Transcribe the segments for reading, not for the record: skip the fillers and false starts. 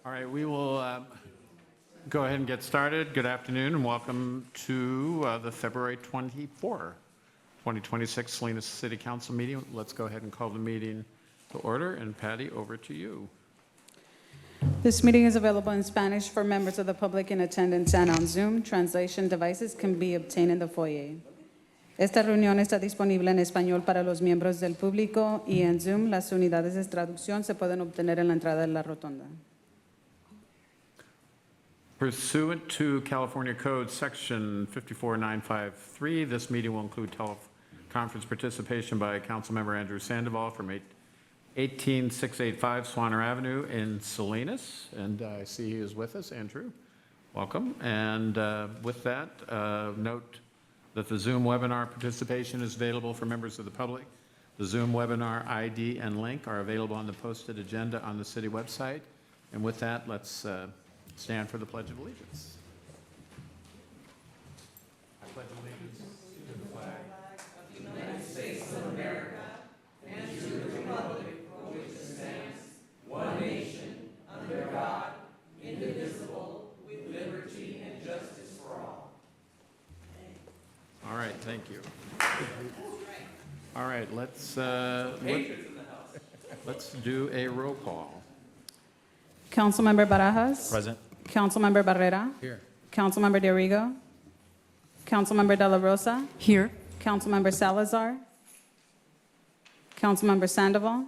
All right, we will go ahead and get started. Good afternoon and welcome to the February 24, 2026 Salinas City Council meeting. Let's go ahead and call the meeting to order. And Patty, over to you. This meeting is available in Spanish for members of the public in attendance and on Zoom. Translation devices can be obtained in the foyer. Esta reunión está disponible en español para los miembros del público y en Zoom las unidades de traducción se pueden obtener en la entrada de la rotonda. Pursuant to California Code Section 54953, this meeting will include teleconference participation by Councilmember Andrew Sandoval from 18685 Swanner Avenue in Salinas. And I see he is with us. Andrew, welcome. And with that, note that the Zoom webinar participation is available for members of the public. The Zoom webinar ID and link are available on the posted agenda on the city website. And with that, let's stand for the Pledge of Allegiance. I pledge allegiance to the flag of the United States of America and to the republic for which it stands, one nation, under God, indivisible, with liberty and justice for all. All right, thank you. All right, let's do a roll call. Councilmember Barajas. Present. Councilmember Barrera. Here. Councilmember De Rigo. Councilmember De La Rosa. Here. Councilmember Salazar. Councilmember Sandoval.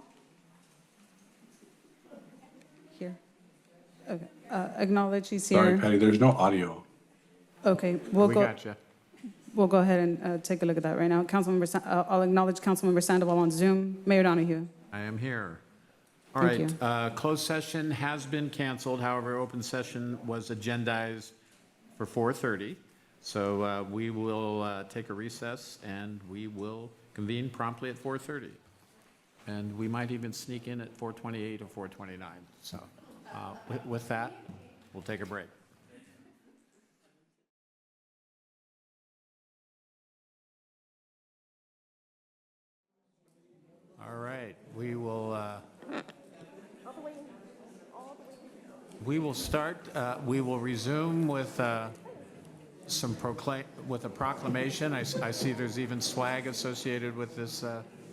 Here. Okay. Acknowledge he's here. Sorry, Patty, there's no audio. Okay, We got you. we'll go ahead and take a look at that right now. I'll acknowledge Councilmember Sandoval on Zoom. Mayor Donahue. I am here. All Thank right, closed session has been canceled. However, open session was agendized for 4:30. So we will take a recess and we will convene promptly at 4:30. And we might even sneak in at 4:28 or 4:29. So with that, we'll take a break. All right, we will start. We will resume with a proclamation. I see there's even swag associated with this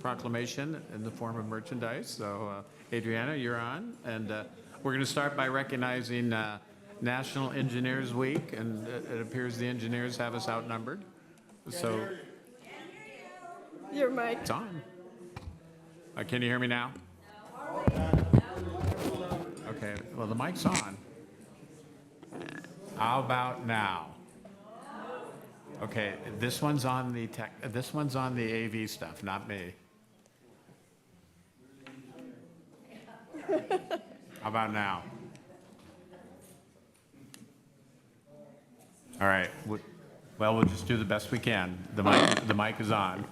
proclamation in the form of merchandise. So, Adriana, you're on, and we're going to start by recognizing National Engineers Week, and it appears the engineers have us outnumbered. So, Your mic. it's on. Can you hear me now? Okay, well, the mic's on. How about now? Okay, this one's on the AV stuff, not me. How about now? All right, well, we'll just do the best we can. The mic is on.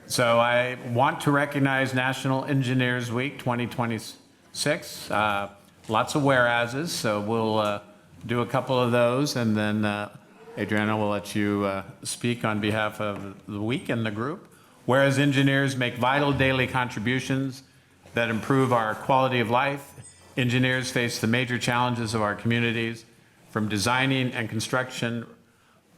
So I want to recognize National Engineers Week 2026. Lots of whereases, so we'll do a couple of those, and then Adriana will let you speak on behalf of the week and the group. Whereas engineers make vital daily contributions that improve our quality of life, engineers face the major challenges of our communities, from designing and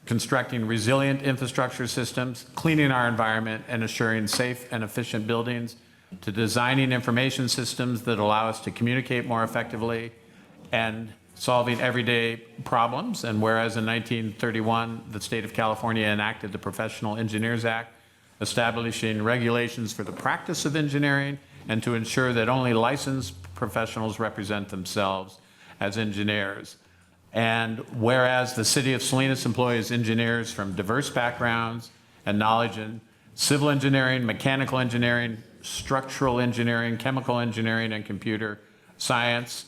constructing resilient infrastructure systems, cleaning our environment, and assuring safe and efficient buildings, to designing information systems that allow us to communicate more effectively and solving everyday problems. And whereas in 1931, the state of California enacted the Professional Engineers Act, establishing regulations for the practice of engineering and to ensure that only licensed professionals represent themselves as engineers. And whereas the city of Salinas employs engineers from diverse backgrounds and knowledge in civil engineering, mechanical engineering, structural engineering, chemical engineering, and computer science.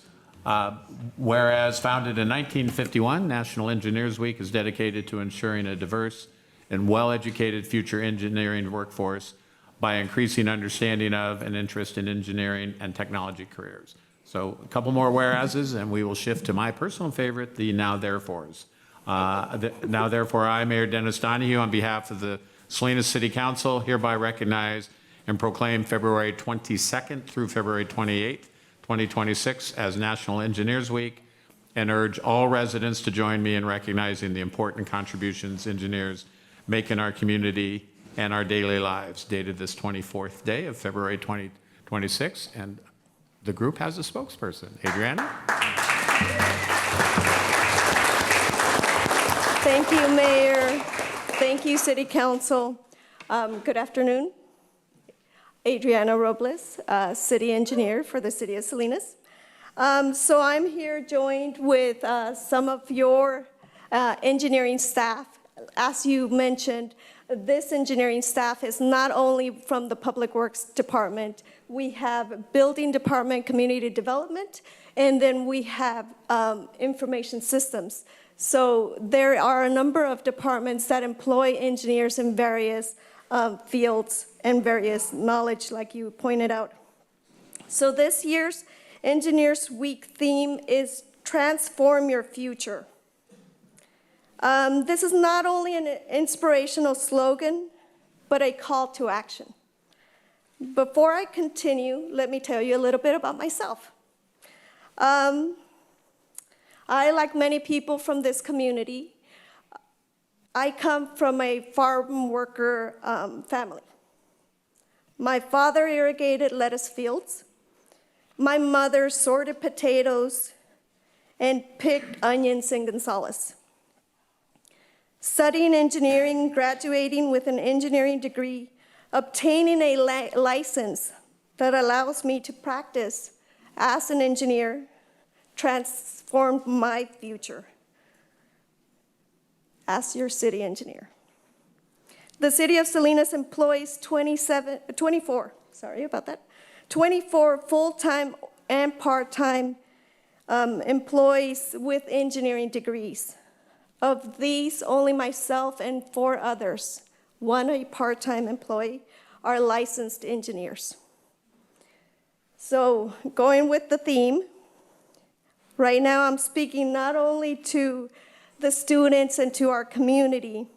Whereas founded in 1951, National Engineers Week is dedicated to ensuring a diverse and well-educated future engineering workforce by increasing understanding of and interest in engineering and technology careers. So a couple more whereases, and we will shift to my personal favorite, the now therefores. Now therefore, I, Mayor Dennis Donahue, on behalf of the Salinas City Council, hereby recognize and proclaim February 22nd through February 28th, 2026 as National Engineers Week, and urge all residents to join me in recognizing the important contributions engineers make in our community and our daily lives, dated this 24th day of February 2026. And the group has a spokesperson. Adriana? Thank you, Mayor. Thank you, City Council. Good afternoon. Adriana Robles, City Engineer for the City of Salinas. So I'm here joined with some of your engineering staff. As you mentioned, this engineering staff is not only from the Public Works Department. We have Building Department, Community Development, and then we have Information Systems. So there are a number of departments that employ engineers in various fields and various knowledge, like you pointed out. So this year's Engineers Week theme is Transform Your Future. This is not only an inspirational slogan, but a call to action. Before I continue, let me tell you a little bit about myself. I, like many people from this community, I come from a farm worker family. My father irrigated lettuce fields. My mother sorted potatoes and picked onions in Gonzales. Studying engineering, graduating with an engineering degree, obtaining a license that allows me to practice as an engineer transformed my future as your city engineer. The City of Salinas employs 24 full-time and part-time employees with engineering degrees. Of these, only myself and 4 others, one a part-time employee, are licensed engineers. So going with the theme, right now I'm speaking not only to the students and to our community,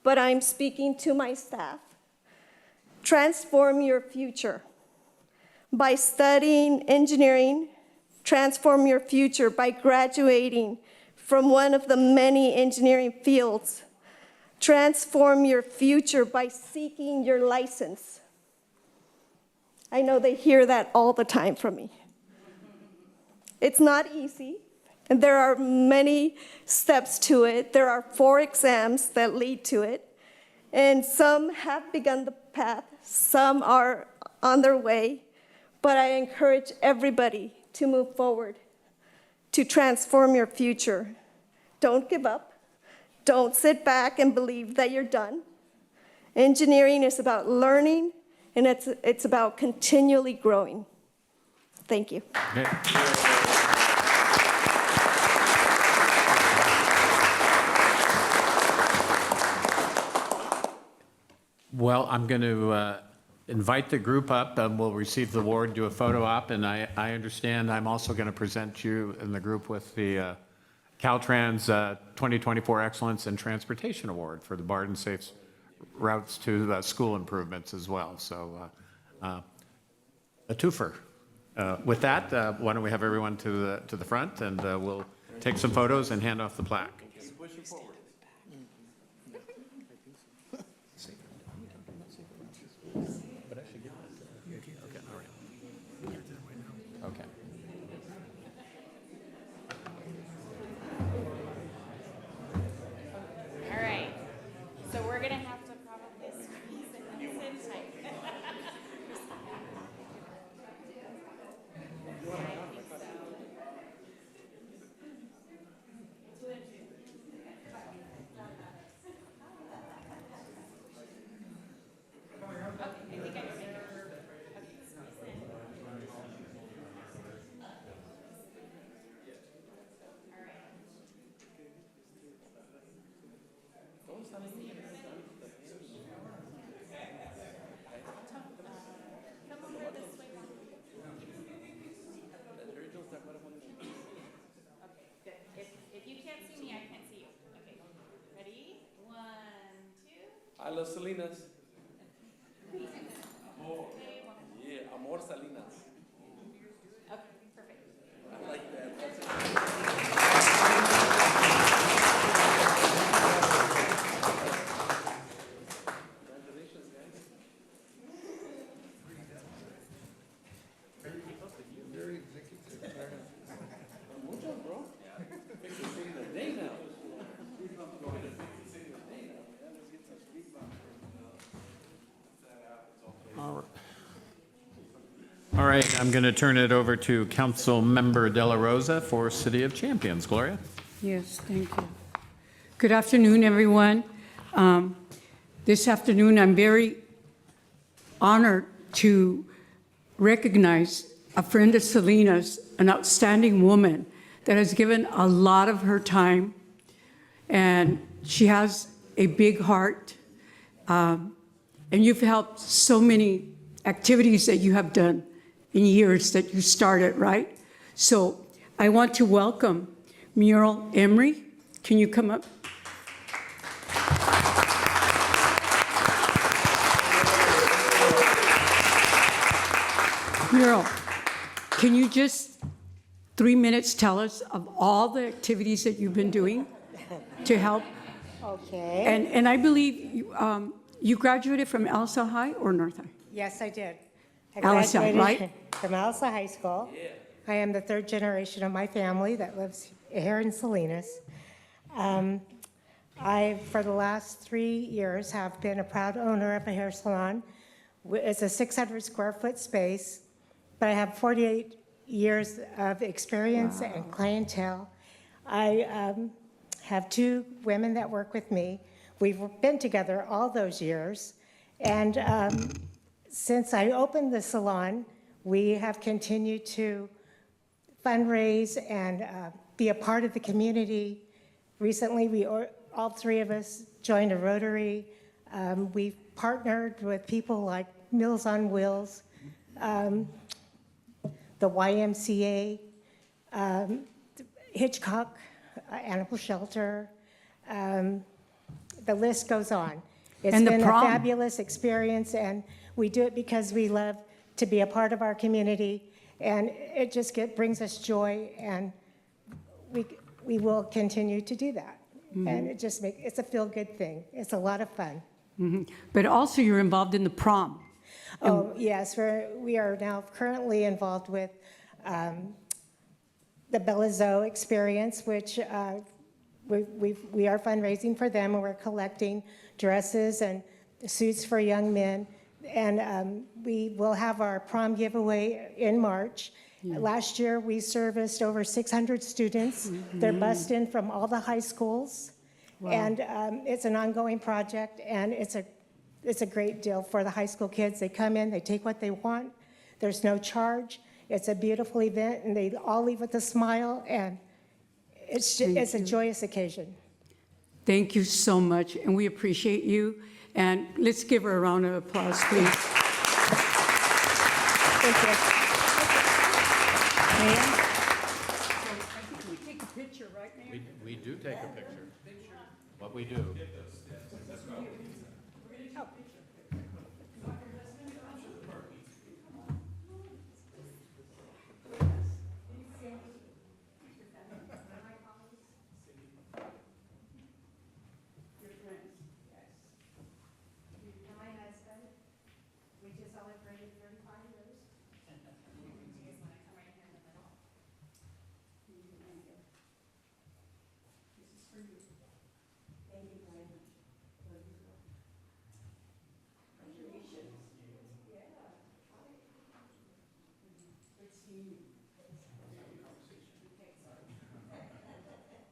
but I'm speaking to my staff. Transform your future. By studying engineering, transform your future by graduating from one of the many engineering fields. Transform your future by seeking your license. I know they hear that all the time from me. It's not easy, and there are many steps to it. There are 4 exams that lead to it, and some have begun the path, some are on their way, but I encourage everybody to move forward, to transform your future. Don't give up. Don't sit back and believe that you're done. Engineering is about learning, and it's about continually growing. Thank you. Okay. Well, I'm going to invite the group up, and we'll receive the award, do a photo op, and I understand I'm also going to present you in the group with the Caltrans 2024 Excellence in Transportation Award for the BART and Safe routes to school improvements as well. So a twofer. With that, why don't we have everyone to the front, and we'll take some photos and hand off the plaque. Okay. All right, so we're gonna have to probably squeeze it in tight. If you can't see me, I can't see you. Okay, ready? 1, 2. I love Salinas. Amor. Yeah, amor Salinas. All right, I'm going to turn it over to Council Member De La Rosa for City of Champions. Gloria? Yes, thank you. Good afternoon, everyone. This afternoon, I'm very honored to recognize a friend of Selena's, an outstanding woman that has given a lot of her time, and she has a big heart. And you've helped so many activities that you have done in years that you started, right? So I want to welcome Muriel Emery. Can you come up? Muriel, can you just 3 minutes tell us of all the activities that you've been doing to help? Okay. And I believe you graduated from Elsa High or North High? Yes, I did. I Elsa, graduated right? From Elsa High School. I am the third generation of my family that lives here in Salinas. I, for the last 3 years, have been a proud owner of a hair salon. It's a 600 square foot space, but I have 48 years of experience and clientele. I have 2 women that work with me. We've been together all those years. And since I opened the salon, we have continued to fundraise and be a part of the community. Recently, all 3 of us joined a Rotary. We've partnered with people like Meals on Wheels, the YMCA, Hitchcock Animal Shelter. The list goes on. It's And the been a prom. fabulous experience, and we do it because we love to be a part of our community, and it just brings us joy, and we will continue to do that. And it's a feel-good thing. It's a lot of fun. But also you're involved in the prom. Oh, yes, we are now currently involved with the Bella Zoe experience, which we are fundraising for them, and we're collecting dresses and suits for young men. And we will have our prom giveaway in March. Last year, we serviced over 600 students. They're bussed in from all the high schools. And it's an ongoing project, and it's a great deal for the high school kids. They come in, they take what they want. There's no charge. It's a beautiful event, and they all leave with a smile, and it's a joyous occasion. Thank you so much, and we appreciate you. And let's give her a round of applause, please. Thank you. We take a picture, right, Mayor? We do take a picture. What we do. My husband, we just celebrated 35 years. You guys want to come right here in the middle? Thank you very much.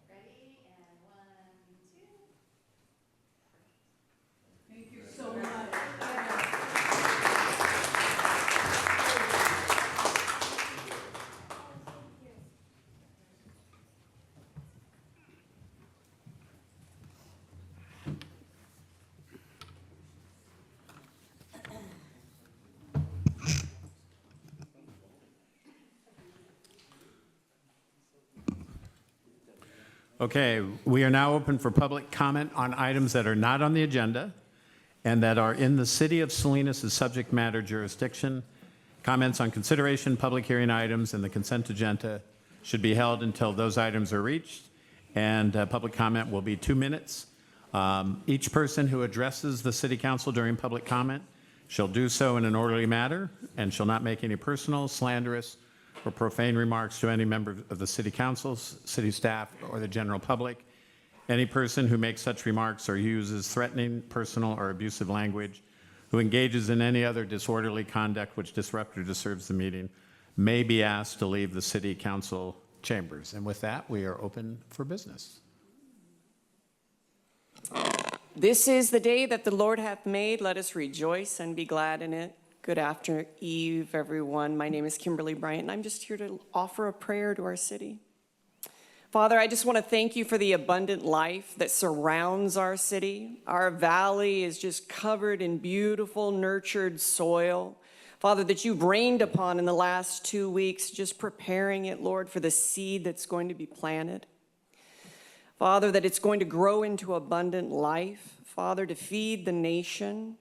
Ready? And 1, 2. Thank you so much. Okay, we are now open for public comment on items that are not on the agenda and that are in the City of Salinas' subject matter jurisdiction. Comments on consideration, public hearing items, and the consent agenda should be held until those items are reached, and public comment will be 2 minutes. Each person who addresses the City Council during public comment shall do so in an orderly manner and shall not make any personal, slanderous, or profane remarks to any member of the City Council, city staff, or the general public. Any person who makes such remarks or uses threatening, personal, or abusive language, who who engages in any other disorderly conduct which disrupts or disturbs the meeting may be asked to leave the city council chambers. And with that, we are open for business. This is the day that the Lord hath made. Let us rejoice and be glad in it. Good afternoon, everyone. My name is Kimberly Bryant, and I'm just here to offer a prayer to our city. Father, I just want to thank you for the abundant life that surrounds our city. Our valley is just covered in beautiful, nurtured soil. Father, that you've rained upon in the last 2 weeks, just preparing it, Lord, for the seed that's going to be planted. Father, that it's going to grow into abundant life. Father, to feed the nation.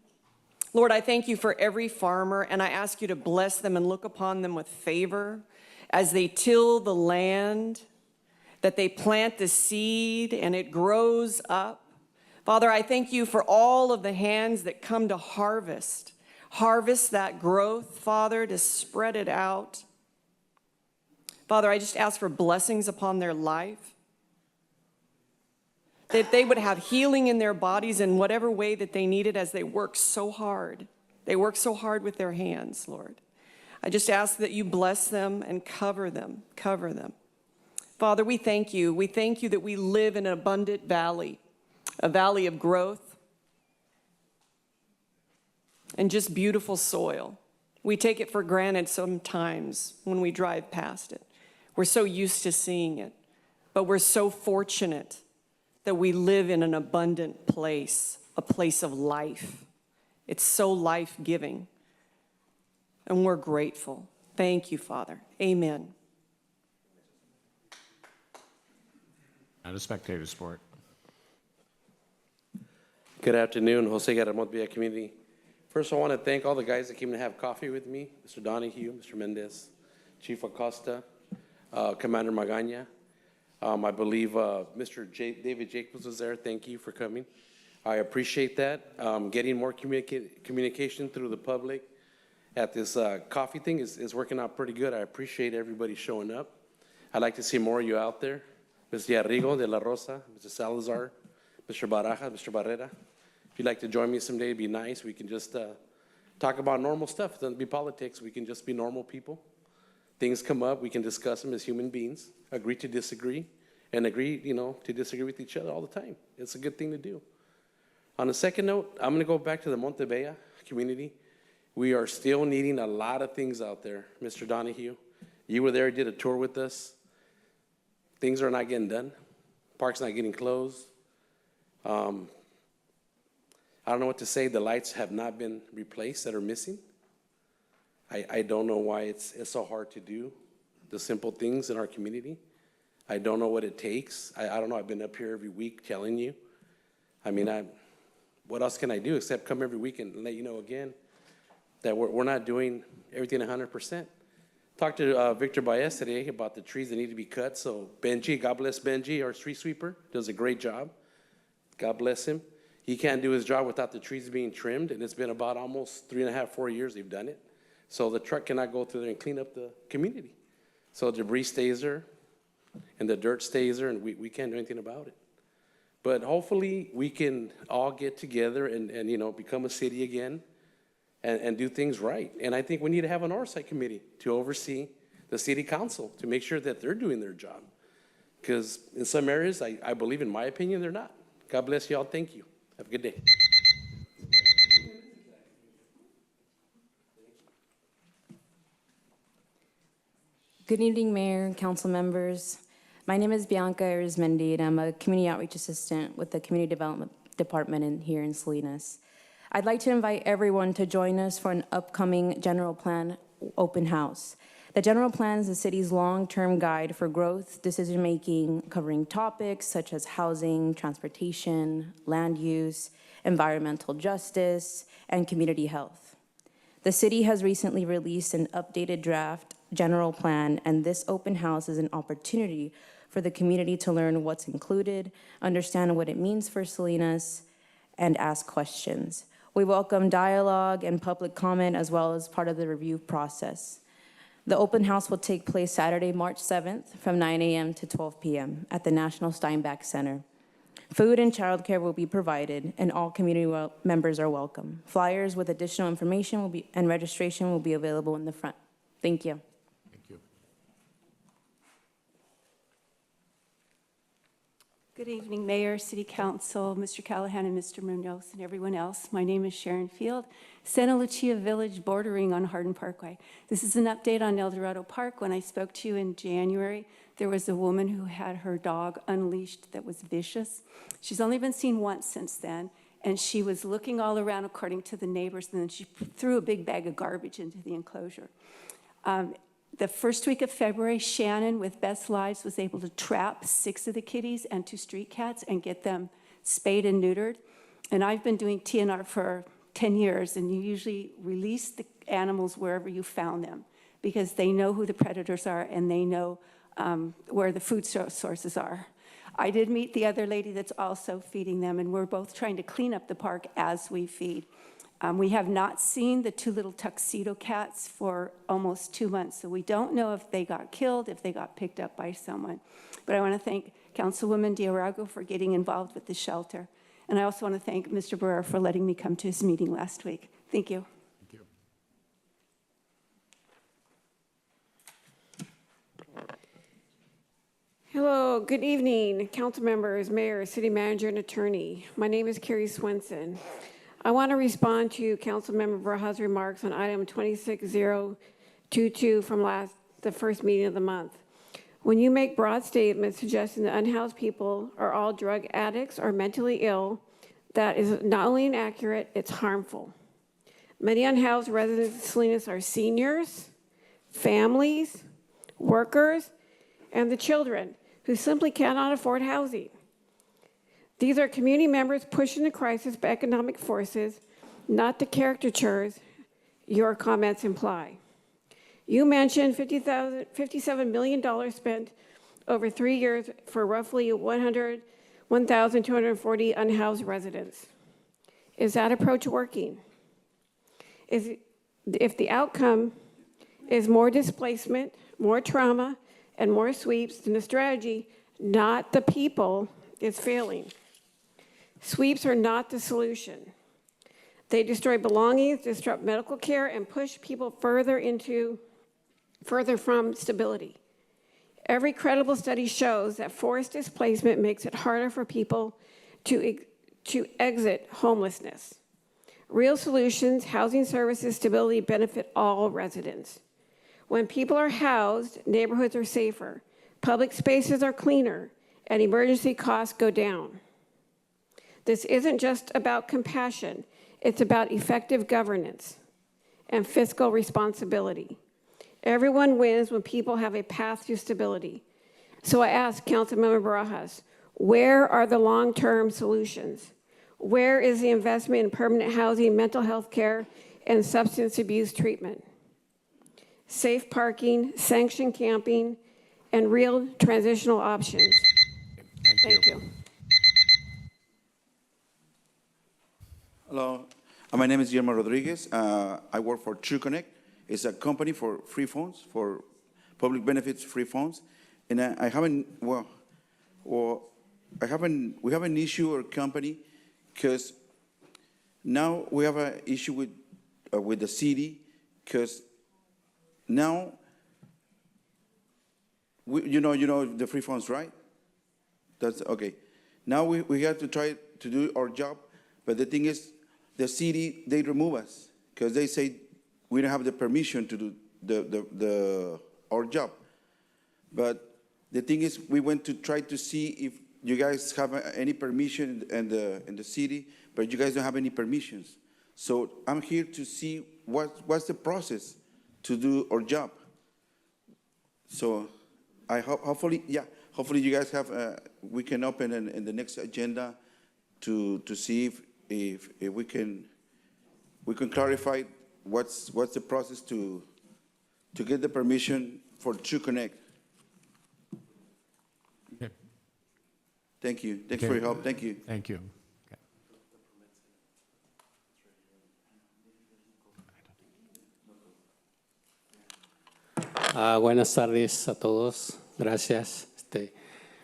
Lord, I thank you for every farmer, and I ask you to bless them and look upon them with favor as they till the land, that they plant the seed and it grows up. Father, I thank you for all of the hands that come to harvest that growth, Father, to spread it out. Father, I just ask for blessings upon their life, that they would have healing in their bodies in whatever way that they need it as they work so hard. They work so hard with their hands, Lord. I just ask that you bless them and cover them, cover them. Father, we thank you. We thank you that we live in an abundant valley, a valley of growth and just beautiful soil. We take it for granted sometimes when we drive past it. We're so used to seeing it, but we're so fortunate that we live in an abundant place, a place of life. It's so life-giving, and we're grateful. Thank you, Father. Amen. Not a spectator sport. Good afternoon, Jose Garamond Villa Community. First, I want to thank all the guys that came to have coffee with me, Mr. Donahue, Mr. Mendez, Chief Acosta, Commander Magana. I believe Mr. David Jacobs was there. Thank you for coming. I appreciate that. Getting more communication through the public at this coffee thing is working out pretty good. I appreciate everybody showing up. I'd like to see more of you out there. Mr. Arrigo de la Rosa, Mr. Salazar, Mr. Baraja, Mr. Barrera. If you'd like to join me someday, it'd be nice. We can just talk about normal stuff. It doesn't be politics. We can just be normal people. Things come up. We can discuss them as human beings, agree to disagree, and agree, to disagree with each other all the time. It's a good thing to do. On a second note, I'm going to go back to the Montebella community. We are still needing a lot of things out there. Mr. Donahue, you were there, did a tour with us. Things are not getting done. Park's not getting closed. I don't know what to say. The lights have not been replaced that are missing. I don't know why it's so hard to do the simple things in our community. I don't know what it takes. I don't know. I've been up here every week telling you. What else can I do except come every week and let you know again that we're not doing everything 100%. Talked to Victor Baez today about the trees that need to be cut. So Benji, God bless Benji, our street sweeper, does a great job. God bless him. He can't do his job without the trees being trimmed, and it's been about almost 3.5, 4 years they've done it. So the truck cannot go through there and clean up the community. So debris stays there, and the dirt stays there, and we can't do anything about it. But hopefully we can all get together and become a city again and do things right. And I think we need to have an oversight committee to oversee the city council to make sure that they're doing their job. Because in some areas, I believe, in my opinion, they're not. God bless you all. Thank you. Have a good day. Good evening, Mayor and council members. My name is Bianca Arizmendi, and I'm a community outreach assistant with the Community Development Department here in Salinas. I'd like to invite everyone to join us for an upcoming general plan open house. The general plan is the city's long-term guide for growth, decision-making, covering topics such as housing, transportation, land use, environmental justice, and community health. The city has recently released an updated draft general plan, and this open house is an opportunity for the community to learn what's included, understand what it means for Salinas, and ask questions. We welcome dialogue and public comment as well as part of the review process. The open house will take place Saturday, March 7th from 9 a.m. to 12 p.m. at the National Steinbeck Center. Food and childcare will be provided, and all community members are welcome. Flyers with additional information and registration will be available in the front. Thank you. Thank you. Good evening, Mayor, City Council, Mr. Callahan and Mr. Munoz, and everyone else. My name is Sharon Field, Santa Lucia Village bordering on Hardin Parkway. This is an update on El Dorado Park. When I spoke to you in January, there was a woman who had her dog unleashed that was vicious. She's only been seen once since then, and she was looking all around according to the neighbors, and then she threw a big bag of garbage into the enclosure. The first week of February, Shannon with Best Lives was able to trap 6 of the kitties and 2 street cats and get them spayed and neutered. And I've been doing TNR for 10 years, and you usually release the animals wherever you found them because they know who the predators are and they know where the food sources are. I did meet the other lady that's also feeding them, and we're both trying to clean up the park as we feed. We have not seen the 2 little tuxedo cats for almost 2 months, so we don't know if they got killed, if they got picked up by someone. But I want to thank Councilwoman Diarago for getting involved with the shelter. And I also want to thank Mr. Barrera for letting me come to his meeting last week. Thank you. Thank you. Hello, good evening, council members, mayor, city manager, and attorney. My name is Carrie Swenson. I want to respond to Councilmember Barajas' remarks on item 26022 from the first meeting of the month. When you make broad statements suggesting that unhoused people are all drug addicts or mentally ill, that is not only inaccurate, it's harmful. Many unhoused residents of Salinas are seniors, families, workers, and the children who simply cannot afford housing. These are community members pushing the crisis by economic forces, not the caricatures your comments imply. You mentioned $57 million spent over 3 years for roughly 1,240 unhoused residents. Is that approach working? If the outcome is more displacement, more trauma, and more sweeps, then the strategy, not the people, is failing. Sweeps are not the solution. They destroy belongings, disrupt medical care, and push people further from stability. Every credible study shows that forced displacement makes it harder for people to exit homelessness. Real solutions, housing services, stability benefit all residents. When people are housed, neighborhoods are safer, public spaces are cleaner, and emergency costs go down. This isn't just about compassion, it's about effective governance and fiscal responsibility. Everyone wins when people have a path to stability. So I ask Councilmember Barajas, where are the long-term solutions? Where is the investment in permanent housing, mental health care, and substance abuse treatment? Safe parking, sanctioned camping, and real transitional options. Thank you. Hello, my name is Guillermo Rodriguez. I work for TrueConnect. It's a company for free phones, for public benefits free phones. And we have an issue or company because now we have an issue with the city because now you know the free phones, right? That's okay. Now we have to try to do our job, but the thing is, the city, they remove us because they say we don't have the permission to do our job. But the thing is, we went to try to see if you guys have any permission in the city, but you guys don't have any permissions. So I'm here to see what's the process to do our job. So I hopefully you guys have, we can open in the next agenda to see if we can clarify what's the process to get the permission for TrueConnect. Okay. Thank you. Thanks for your help. Thank you. Thank you. Buenas tardes a todos. Gracias.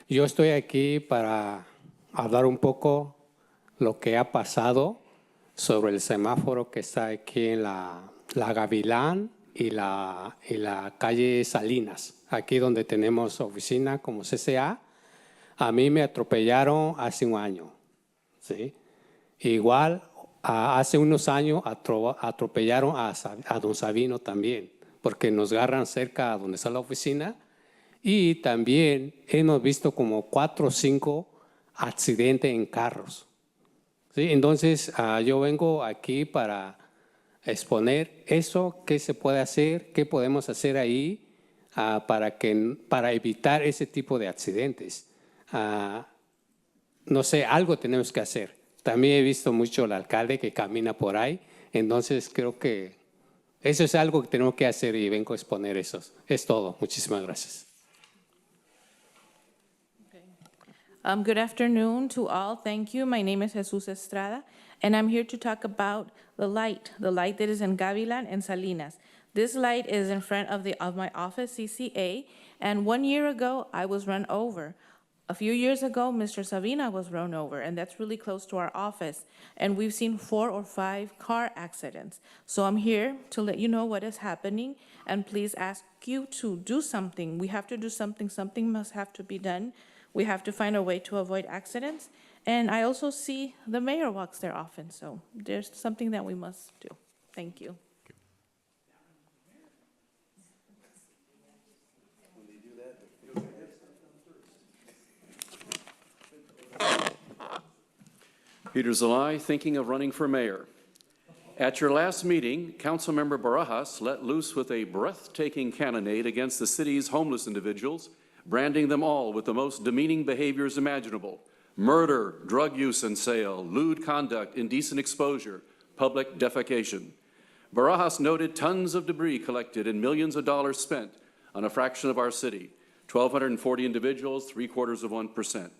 Yo estoy aquí para hablar un poco lo que ha pasado sobre el semáforo que está aquí en la Gavilán y la calle Salinas, aquí donde tenemos oficina como CCA. A mí me atropellaron hace un año, ¿sí? Igual, hace unos años atropellaron a don Sabino también, porque nos agarran cerca donde está la oficina. Y también hemos visto como 4 o 5 accidentes en carros, ¿sí? Entonces, yo vengo aquí para exponer eso, qué se puede hacer, qué podemos hacer ahí para evitar ese tipo de accidentes. No sé, algo tenemos que hacer. También he visto mucho al alcalde que camina por ahí, entonces creo que eso es algo que tenemos que hacer y vengo a exponer eso. Es todo. Muchísimas gracias. Good afternoon to all. Thank you. My name is Jesus Estrada, and I'm here to talk about the light that is in Gavilan and Salinas. This light is in front of my office, CCA, and 1 year ago, I was run over. A few years ago, Mr. Sabina was run over, and that's really close to our office. And we've seen 4 or 5 car accidents. So I'm here to let you know what is happening, and please ask you to do something. We have to do something. Something must have to be done. We have to find a way to avoid accidents. And I also see the mayor walks there often, so there's something that we must do. Thank you. Peter Zalai, thinking of running for mayor. At your last meeting, Councilmember Barajas let loose with a breathtaking cannonade against the city's homeless individuals, branding them all with the most demeaning behaviors imaginable: murder, drug use and sale, lewd conduct, indecent exposure, public defecation. Barajas noted tons of debris collected and millions of dollars spent on a fraction of our city, 1,240 individuals, 0.75%.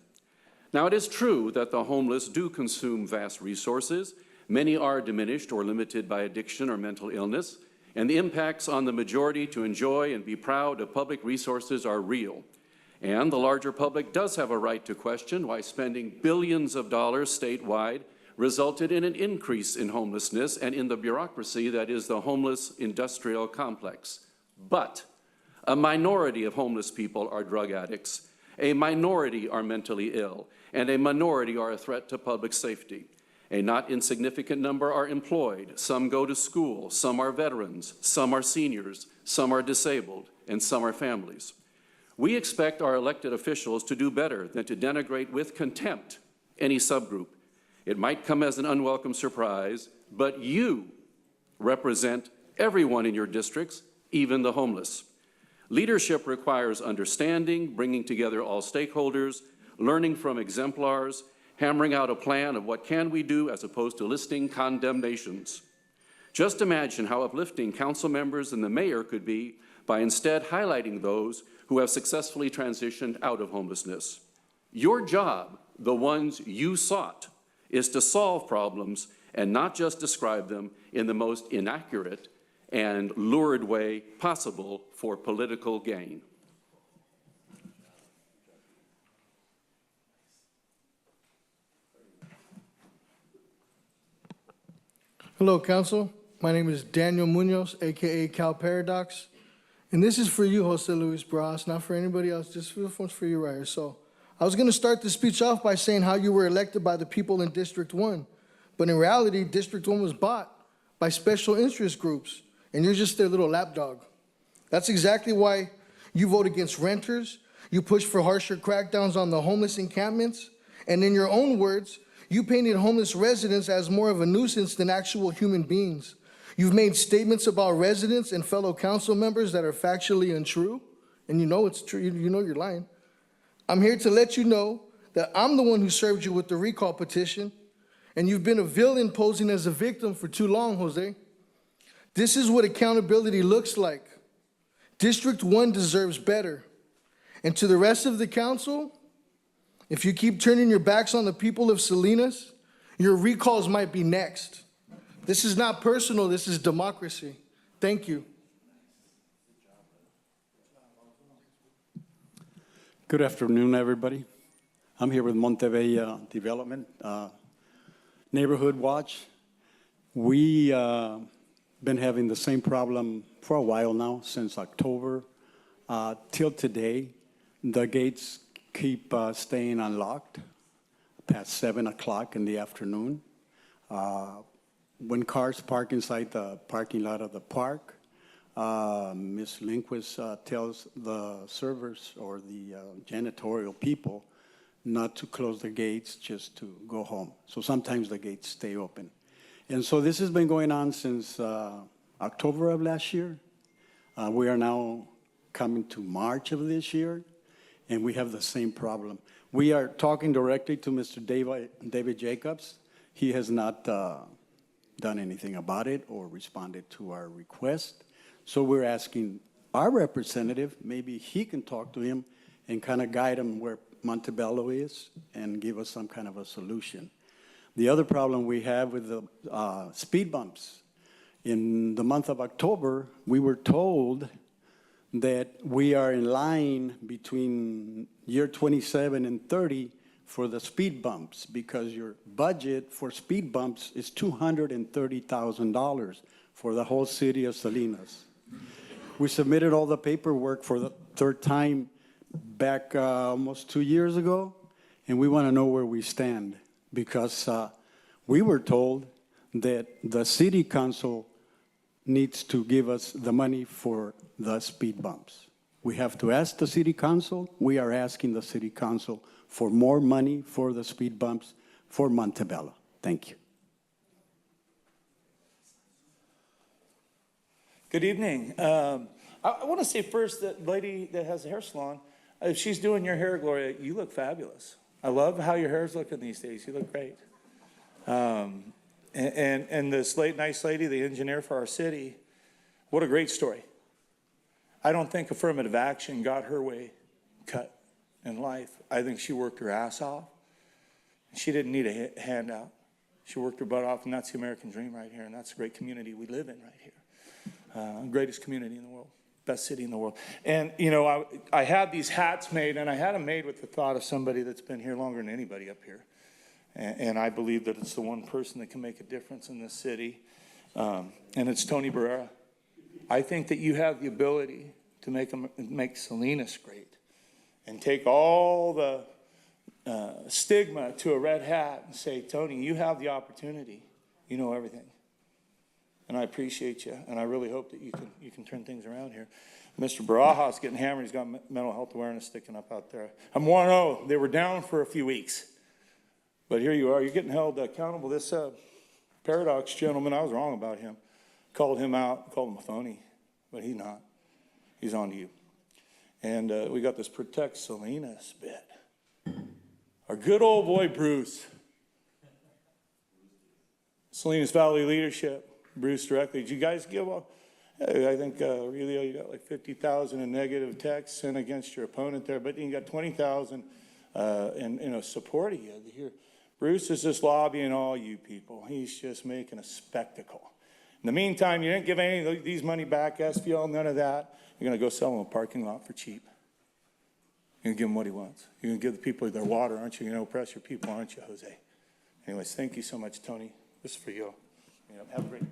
Now, it is true that the homeless do consume vast resources. Many are diminished or limited by addiction or mental illness, and the impacts on the majority to enjoy and be proud of public resources are real. And the larger public does have a right to question why spending billions of dollars statewide resulted in an increase in homelessness and in the bureaucracy that is the homeless industrial complex. But a minority of homeless people are drug addicts, a minority are mentally ill, and a minority are a threat to public safety. A not insignificant number are employed. Some go to school, some are veterans, some are seniors, some are disabled, and some are families. We expect our elected officials to do better than to denigrate with contempt any subgroup. It might come as an unwelcome surprise, but you represent everyone in your districts, even the homeless. Leadership requires understanding, bringing together all stakeholders, learning from exemplars, hammering out a plan of what can we do as opposed to listing condemnations. Just imagine how uplifting council members and the mayor could be by instead highlighting those who have successfully transitioned out of homelessness. Your job, the ones you sought, is to solve problems and not just describe them in the most inaccurate and lurid way possible for political gain. Hello, Council. My name is Daniel Munoz, AKA Cal Paradox. And this is for you, Jose Luis Barajas, not for anybody else, just for you right here. So I was going to start the speech off by saying how you were elected by the people in District 1. But in reality, District 1 was bought by special interest groups, and you're just their little lapdog. That's exactly why you vote against renters, you push for harsher crackdowns on the homeless encampments, and in your own words, you painted homeless residents as more of a nuisance than actual human beings. You've made statements about residents and fellow council members that are factually untrue, and you know it's true, you know you're lying. I'm here to let you know that I'm the one who served you with the recall petition, and you've been a villain posing as a victim for too long, Jose. This is what accountability looks like. District 1 deserves better. And to the rest of the council, if you keep turning your backs on the people of Salinas, your recalls might be next. This is not personal, this is democracy. Thank you. Good afternoon, everybody. I'm here with Montebella Development, Neighborhood Watch. We been having the same problem for a while now, since October till today. The gates keep staying unlocked past 7 o'clock in the afternoon. When cars park inside the parking lot of the park, Ms. Lindquist tells the servers or the janitorial people not to close the gates, just to go home. So sometimes the gates stay open. And so this has been going on since October of last year. We are now coming to March of this year, and we have the same problem. We are talking directly to Mr. David Jacobs. He has not done anything about it or responded to our request. So we're asking our representative, maybe he can talk to him and kind of guide him where Montebello is and give us some kind of a solution. The other problem we have with the speed bumps, in the month of October, we were told that we are in line between year 27 and 30 for the speed bumps, because your budget for speed bumps is $230,000 for the whole city of Salinas. We submitted all the paperwork for the third time back almost 2 years ago, and we want to know where we stand, because we were told that the city council needs to give us the money for the speed bumps. We have to ask the city council. We are asking the city council for more money for the speed bumps for Montebello. Thank you. Good evening. I want to say first that lady that has the hair salon, if she's doing your hair, Gloria, you look fabulous. I love how your hair's looking these days. You look great. And this nice lady, the engineer for our city, what a great story. I don't think affirmative action got her way cut in life. I think she worked her ass off. She didn't need a handout. She worked her butt off, and that's the American dream right here, and that's the great community we live in right here. Greatest community in the world, best city in the world. And, you know, I had these hats made, and I had them made with the thought of somebody that's been here longer than anybody up here. And I believe that it's the one person that can make a difference in this city, and it's Tony Barrera. I think that you have the ability to make Salinas great and take all the stigma to a red hat and say, Tony, you have the opportunity. You know everything. And I appreciate you, and I really hope that you can turn things around here. Mr. Barajas getting hammered. He's got mental health awareness sticking up out there. I'm 1-0. They were down for a few weeks. But here you are. You're getting held accountable. This Paradox gentleman, I was wrong about him. Called him out, called him a phony. But he's not. He's on to you. And we got this Protect Salinas bit. Our good old boy, Bruce. Salinas Valley Leadership. Bruce directly. Did you guys give up? I think really you got like 50,000 in negative text sent against your opponent there, but you got 20,000 in support of you here. Bruce is just lobbying all you people. He's just making a spectacle. In the meantime, you didn't give any of these money back, SVL, none of that. You're going to go sell him a parking lot for cheap. You're going to give him what he wants. You're going to give the people their water, aren't you? You're going to oppress your people, aren't you, Jose? Anyways, thank you so much, Tony. This is for you. Have a great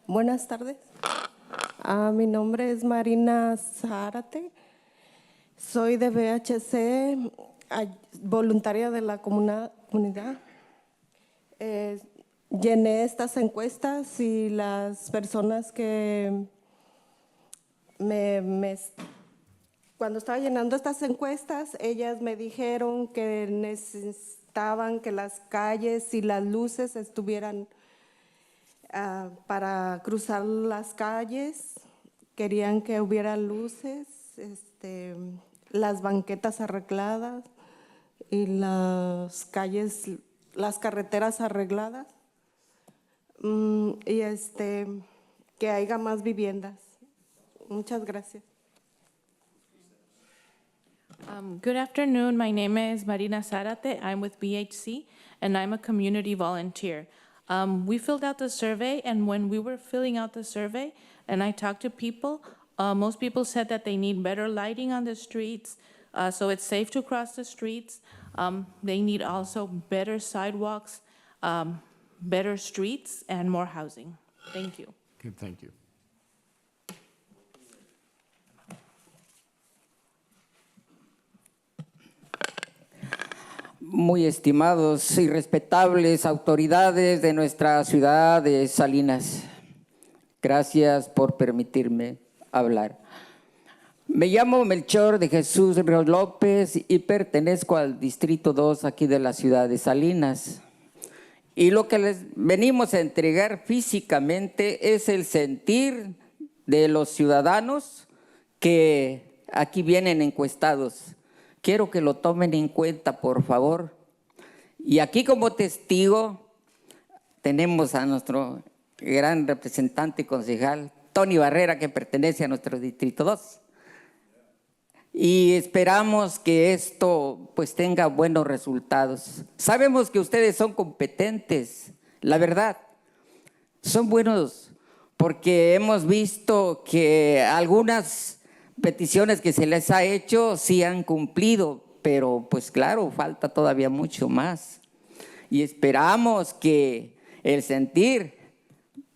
Buenas tardes. Mi nombre es Marina Zárate. Soy de VHC, voluntaria de la comunidad. Llené estas encuestas y las personas que cuando estaba llenando estas encuestas, ellas me dijeron que necesitaban que las calles y las luces estuvieran para cruzar las calles. Querían que hubiera luces, las banquetas arregladas y las calles, las carreteras arregladas. Y que haya más viviendas. Muchas gracias. Good afternoon. My name is Marina Zarate. I'm with BHC, and I'm a community volunteer. We filled out the survey, and when we were filling out the survey, and I talked to people, most people said that they need better lighting on the streets, so it's safe to cross the streets. They need also better sidewalks, better streets, and more housing. Thank you. Good, thank you. Muy estimados y respetables autoridades de nuestra ciudad de Salinas, gracias por permitirme hablar. Me llamo Melchor de Jesús Ríos López y pertenezco al Distrito 2 aquí de la ciudad de Salinas. Y lo que les venimos a entregar físicamente es el sentir de los ciudadanos que aquí vienen encuestados. Quiero que lo tomen en cuenta, por favor. Y aquí como testigo tenemos a nuestro gran representante y concejal, Tony Barrera, que pertenece a nuestro Distrito 2. Y esperamos que esto pues tenga buenos resultados. Sabemos que ustedes son competentes, la verdad. Son buenos porque hemos visto que algunas peticiones que se les ha hecho sí han cumplido, pero pues claro, falta todavía mucho más. Y esperamos que el sentir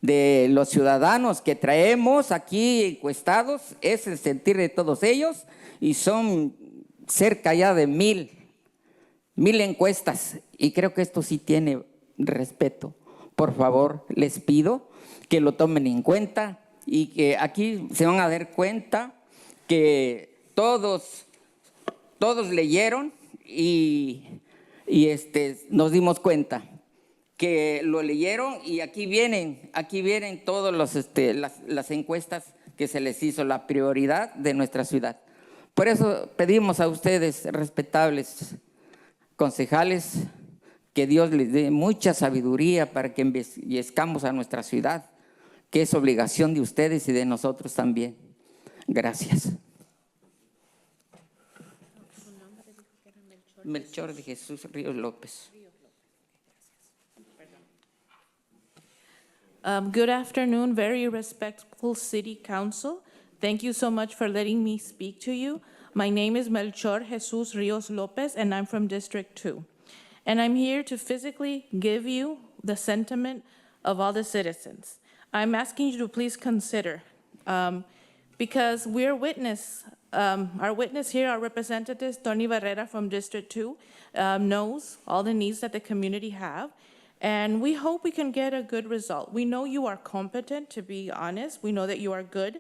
de los ciudadanos que traemos aquí encuestados es el sentir de todos ellos, y son cerca ya de 1000 encuestas, y creo que esto sí tiene respeto. Por favor, les pido que lo tomen en cuenta y que aquí se van a dar cuenta que todos leyeron y nos dimos cuenta que lo leyeron, y aquí vienen todas las encuestas que se les hizo la prioridad de nuestra ciudad. Por eso pedimos a ustedes, respetables concejales, que Dios les dé mucha sabiduría para que embellezcamos a nuestra ciudad, que es obligación de ustedes y de nosotros también. Gracias. Melchor de Jesús Ríos López. Good afternoon, very respectful City Council. Thank you so much for letting me speak to you. My name is Melchor Jesus Rios Lopez, and I'm from District 2. And I'm here to physically give you the sentiment of all the citizens. I'm asking you to please consider, because we're witness. Our witness here, our representative, Tony Barrera from District 2, knows all the needs that the community have. And we hope we can get a good result. We know you are competent, to be honest. We know that you are good.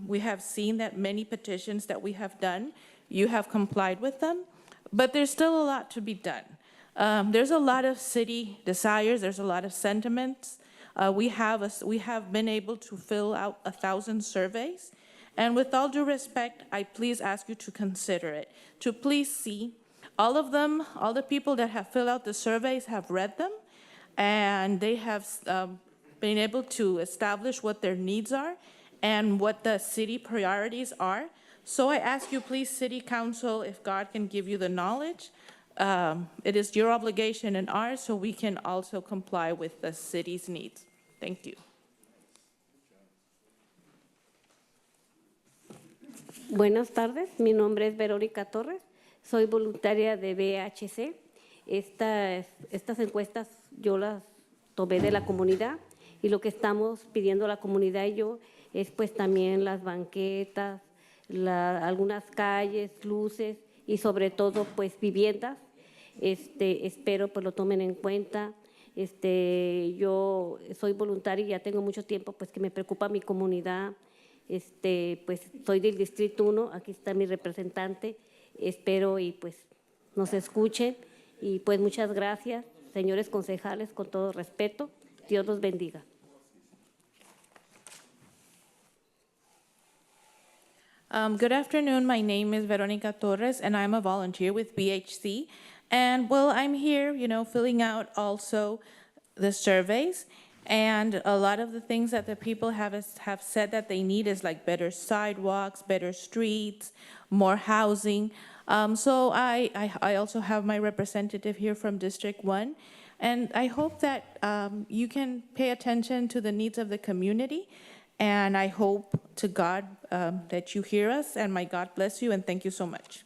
We have seen that many petitions that we have done, you have complied with them, but there's still a lot to be done. There's a lot of city desires, there's a lot of sentiments. We have been able to fill out 1,000 surveys, and with all due respect, I please ask you to consider it, to please see. All of them, all the people that have filled out the surveys have read them, and they have been able to establish what their needs are and what the city priorities are. So I ask you, please, City Council, if God can give you the knowledge, it is your obligation and ours, so we can also comply with the city's needs. Thank you. Buenas tardes, mi nombre es Verónica Torres, soy voluntaria de BHC. Estas encuestas yo las tomé de la comunidad, y lo que estamos pidiendo la comunidad y yo es pues también las banquetas, algunas calles, luces y sobre todo pues viviendas. Espero pues lo tomen en cuenta. Yo soy voluntaria y ya tengo mucho tiempo pues que me preocupa mi comunidad. Pues soy del Distrito 1, aquí está mi representante. Espero y pues nos escuchen, y pues muchas gracias, señores concejales, con todo respeto. Dios los bendiga. Good afternoon. My name is Veronica Torres, and I'm a volunteer with BHC. And well, I'm here, filling out also the surveys. And a lot of the things that the people have said that they need is like better sidewalks, better streets, more housing. So I also have my representative here from District 1. And I hope that you can pay attention to the needs of the community. And I hope to God that you hear us, and may God bless you, and thank you so much.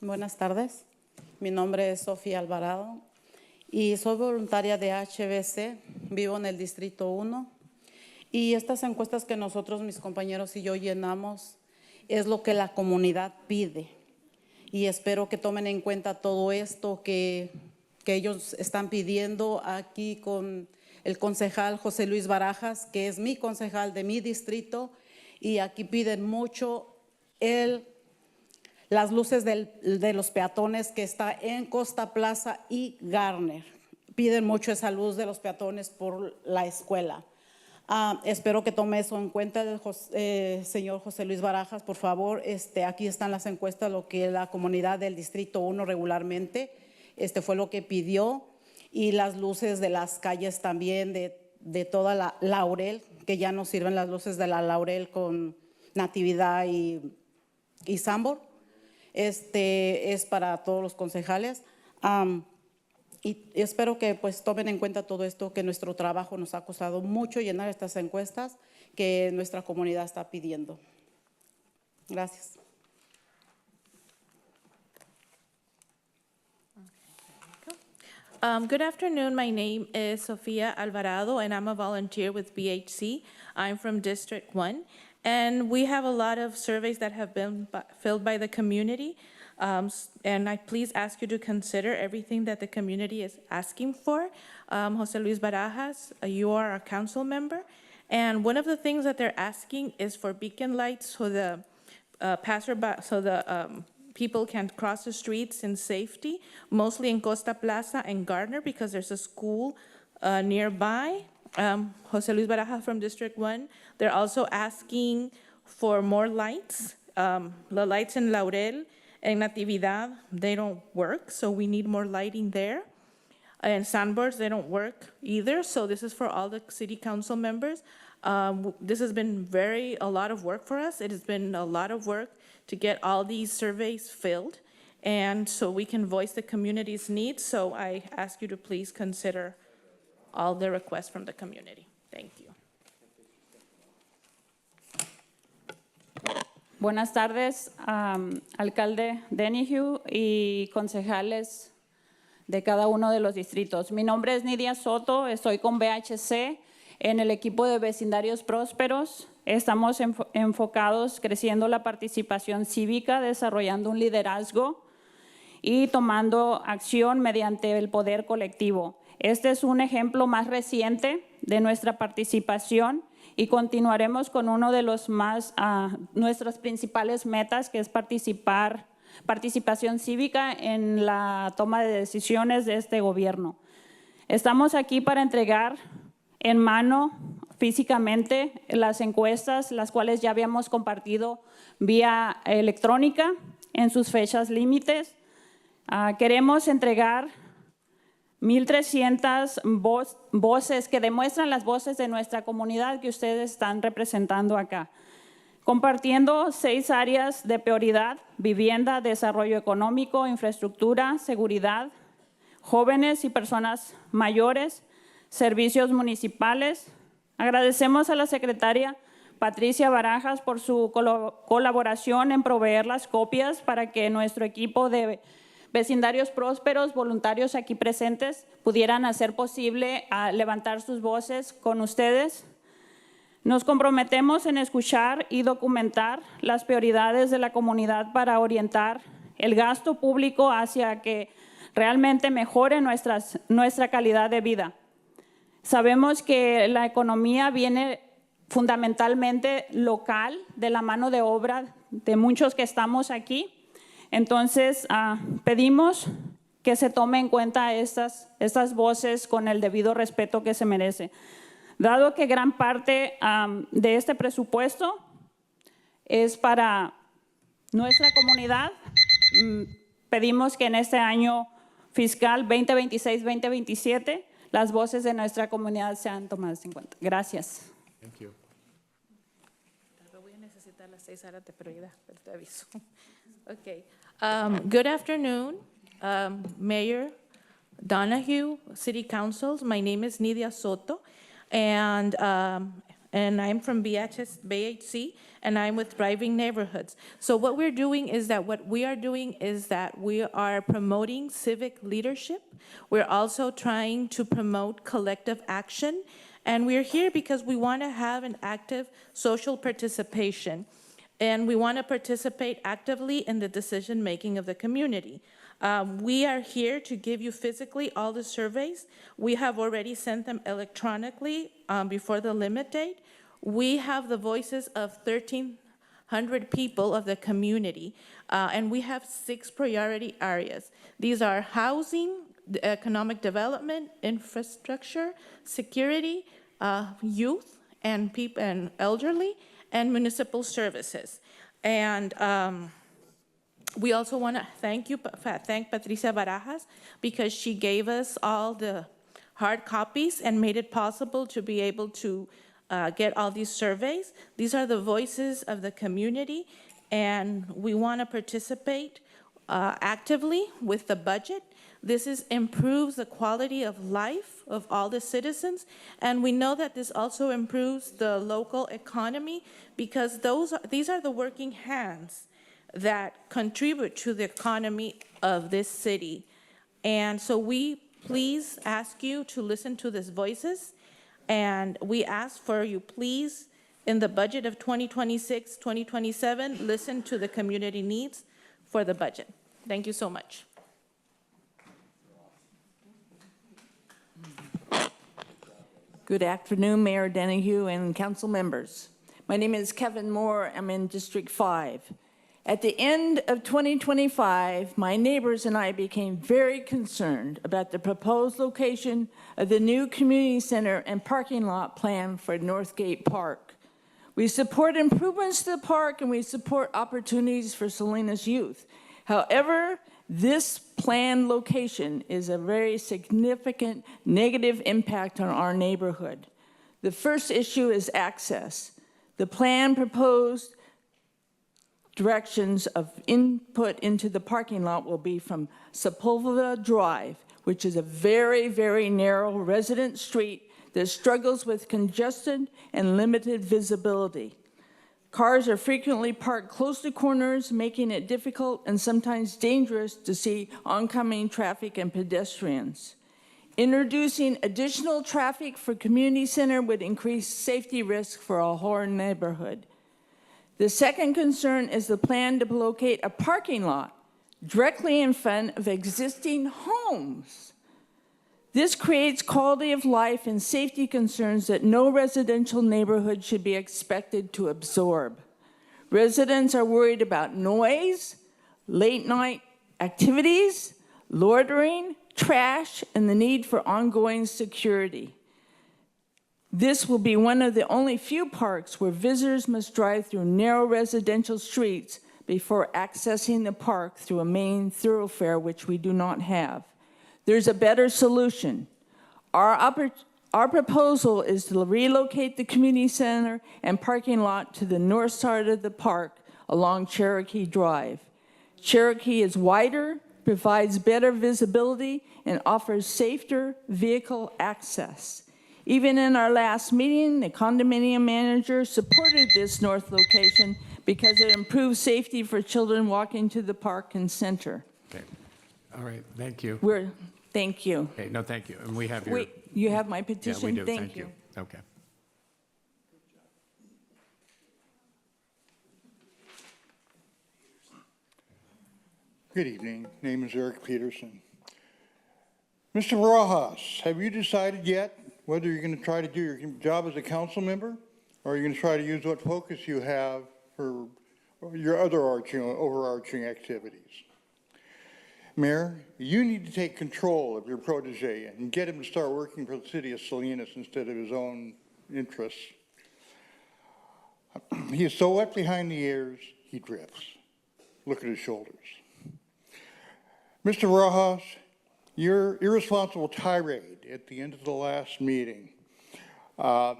Buenas tardes, mi nombre es Sofía Alvarado y soy voluntaria de HBC, vivo en el Distrito 1 y estas encuestas que nosotros, mis compañeros y yo llenamos es lo que la comunidad pide y espero que tomen en cuenta todo esto que ellos están pidiendo aquí con el concejal José Luis Barajas, que es mi concejal de mi distrito, y aquí piden mucho las luces de los peatones que está en Costa Plaza y Garner. Piden mucho esa luz de los peatones por la escuela. Espero que tome eso en cuenta el señor José Luis Barajas, por favor. Aquí están las encuestas, lo que la comunidad del Distrito 1 regularmente fue lo que pidió, y las luces de las calles también de toda la Laurel, que ya no sirven las luces de la Laurel con Natividad y Sambor. Es para todos los concejales. Y espero que pues tomen en cuenta todo esto, que nuestro trabajo nos ha costado mucho llenar estas encuestas que nuestra comunidad está pidiendo. Gracias. Good afternoon. My name is Sofia Alvarado, and I'm a volunteer with BHC. I'm from District 1, and we have a lot of surveys that have been filled by the community. And I please ask you to consider everything that the community is asking for. Jose Luis Barajas, you are a council member, and one of the things that they're asking is for beacon lights so the people can cross the streets in safety, mostly in Costa Plaza and Gardner because there's a school nearby. Jose Luis Barajas from District 1. They're also asking for more lights. The lights in Laurel and Natividad, they don't work, so we need more lighting there. And Sandburst, they don't work either, so this is for all the city council members. This has been a lot of work for us. It has been a lot of work to get all these surveys filled, and so we can voice the community's needs. So I ask you to please consider all the requests from the community. Thank you. Buenas tardes, alcalde Denihue y concejales de cada uno de los distritos. Mi nombre es Nidia Soto, estoy con BHC en el equipo de Vecindarios Prósperos. Estamos enfocados creciendo la participación cívica, desarrollando un liderazgo y tomando acción mediante el poder colectivo. Este es un ejemplo más reciente de nuestra participación y continuaremos con uno de los nuestras principales metas, que es participación cívica en la toma de decisiones de este gobierno. Estamos aquí para entregar en mano físicamente las encuestas, las cuales ya habíamos compartido vía electrónica en sus fechas límites. Queremos entregar 1,300 voces que demuestran las voces de nuestra comunidad que ustedes están representando acá, compartiendo 6 áreas de prioridad: vivienda, desarrollo económico, infraestructura, seguridad, jóvenes y personas mayores, servicios municipales. Agradecemos a la secretaria Patricia Barajas por su colaboración en proveer las copias para que nuestro equipo de Vecindarios Prósperos, voluntarios aquí presentes, pudieran hacer posible levantar sus voces con ustedes. Nos comprometemos en escuchar y documentar las prioridades de la comunidad para orientar el gasto público hacia que realmente mejore nuestra calidad de vida. Sabemos que la economía viene fundamentalmente local, de la mano de obra de muchos que estamos aquí. Entonces, pedimos que se tome en cuenta estas voces con el debido respeto que se merece. Dado que gran parte de este presupuesto es para nuestra comunidad, pedimos que en este año fiscal 2026-2027 las voces de nuestra comunidad sean tomadas en cuenta. Gracias. Thank you. Voy a necesitar las 6 horas de prioridad, pero te aviso. Okay. Good afternoon, Mayor Donahue, City Councils. My name is Nidia Soto, and I'm from BHC, and I'm with Thriving Neighborhoods. So what we are doing is that we are promoting civic leadership. We're also trying to promote collective action, and we're here because we want to have an active social participation, and we want to participate actively in the decision-making of the community. We are here to give you physically all the surveys. We have already sent them electronically before the limit date. We have the voices of 1,300 people of the community, and we have 6 priority areas. These are housing, economic development, infrastructure, security, youth, and elderly, and municipal services. And we also want to thank Patricia Barajas, because she gave us all the hard copies and made it possible to be able to get all these surveys. These are the voices of the community, and we want to participate actively with the budget. This improves the quality of life of all the citizens, and we know that this also improves the local economy, because these are the working hands that contribute to the economy of this city. And so we please ask you to listen to these voices, and we ask for you, please, in the budget of 2026, 2027, listen to the community needs for the budget. Thank you so much. Good afternoon, Mayor Donahue and council members. My name is Kevin Moore. I'm in District 5. At the end of 2025, my neighbors and I became very concerned about the proposed location of the new community center and parking lot plan for Northgate Park. We support improvements to the park, and we support opportunities for Salinas youth. However, this planned location is a very significant negative impact on our neighborhood. The first issue is access. The plan proposed directions of input into the parking lot will be from Sepulveda Drive, which is a very, very narrow resident street that struggles with congestion and limited visibility. Cars are frequently parked close to corners, making it difficult and sometimes dangerous to see oncoming traffic and pedestrians. Introducing additional traffic for community center would increase safety risk for our whole neighborhood. The second concern is the plan to locate a parking lot directly in front of existing homes. This creates quality of life and safety concerns that no residential neighborhood should be expected to absorb. Residents are worried about noise, late night activities, loitering, trash, and the need for ongoing security. This will be one of the only few parks where visitors must drive through narrow residential streets before accessing the park through a main thoroughfare, which we do not have. There's a better solution. Our proposal is to relocate the community center and parking lot to the north side of the park along Cherokee Drive. Cherokee is wider, provides better visibility, and offers safer vehicle access. Even in our last meeting, the condominium manager supported this north location because it improves safety for children walking to the park and center. Okay. All right. Thank you. Thank you. Okay. No, thank you. And we have your. You have my petition? Yeah, we do. Thank you. Okay. Good evening. Name is Eric Peterson. Mr. Barajas, have you decided yet whether you're going to try to do your job as a council member, or are you going to try to use what focus you have for your other overarching activities? Mayor, you need to take control of your protege and get him to start working for the city of Salinas instead of his own interests. He is so wet behind the ears, he drifts. Look at his shoulders. Mr. Rojas, your irresponsible tirade at the end of the last meeting was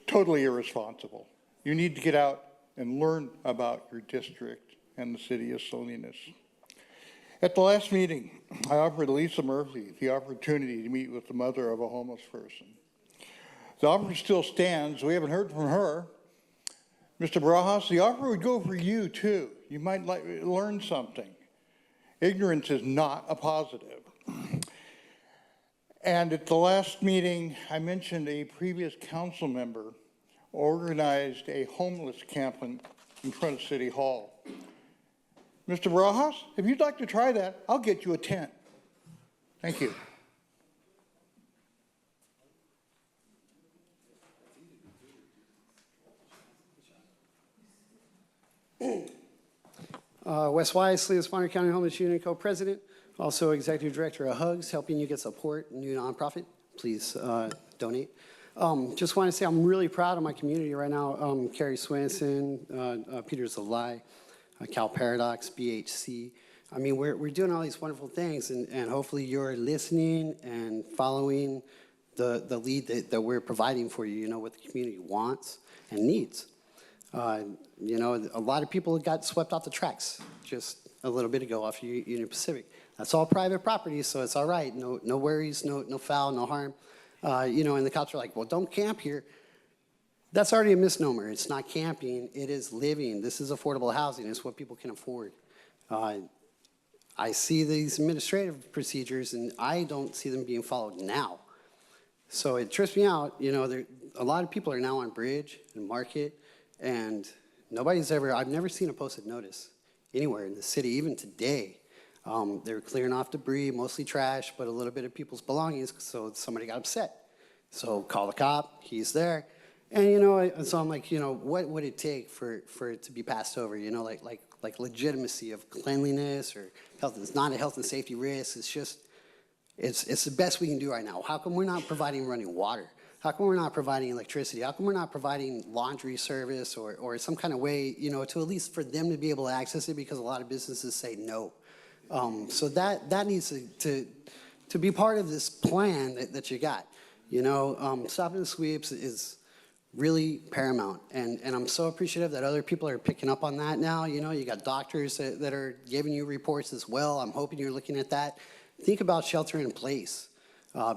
totally irresponsible. You need to get out and learn about your district and the city of Salinas. At the last meeting, I offered Lisa Murphy the opportunity to meet with the mother of a homeless person. The offer still stands. We haven't heard from her. Mr. Barajas, the offer would go for you too. You might learn something. Ignorance is not a positive. And at the last meeting, I mentioned a previous council member organized a homeless camp in front of City Hall. Mr. Barajas, if you'd like to try that, I'll get you a tent. Thank you. Wes Wise, Salinas Bonner County Homeless Unit Co-President, also Executive Director of HUGS, helping you get support, new nonprofit. Please donate. Just want to say I'm really proud of my community right now. Carrie Swenson, Peter Zalai, Cal Paradox, BHC. I mean, we're doing all these wonderful things, and hopefully you're listening and following the lead that we're providing for you, you know, what the community wants and needs. You know, a lot of people got swept off the tracks just a little bit ago off Union Pacific. That's all private property, so it's all right. No worries, no foul, no harm. You know, and the cops are like, well, don't camp here. That's already a misnomer. It's not camping, it is living. This is affordable housing. It's what people can afford. I see these administrative procedures, and I don't see them being followed now. So it trips me out. You know, a lot of people are now on Bridge and Market, and I've never seen a posted notice anywhere in the city, even today. They were clearing off debris, mostly trash, but a little bit of people's belongings, so somebody got upset. So call the cop, he's there. And, you know, so I'm like, you know, what would it take for it to be passed over? You know, like legitimacy of cleanliness or health. It's not a health and safety risk. It's just, it's the best we can do right now. How come we're not providing running water? How come we're not providing electricity? How come we're not providing laundry service or some kind of way, you know, to at least for them to be able to access it, because a lot of businesses say no. So that needs to be part of this plan that you got. You know, stopping the sweeps is really paramount, and I'm so appreciative that other people are picking up on that now. You know, you got doctors that are giving you reports as well. I'm hoping you're looking at that. Think about shelter in place.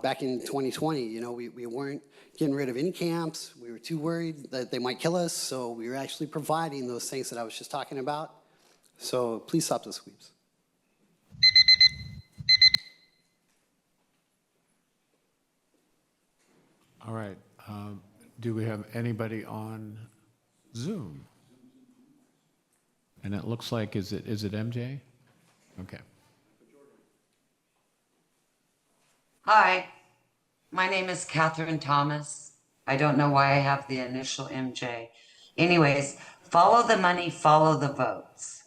Back in 2020, you know, we weren't getting rid of any camps. We were too worried that they might kill us, so we were actually providing those things that I was just talking about. So please stop the sweeps. All right. Do we have anybody on Zoom? And it looks like, is it MJ? Okay. Hi, my name is Catherine Thomas. I don't know why I have the initial MJ. Anyways, follow the money, follow the votes.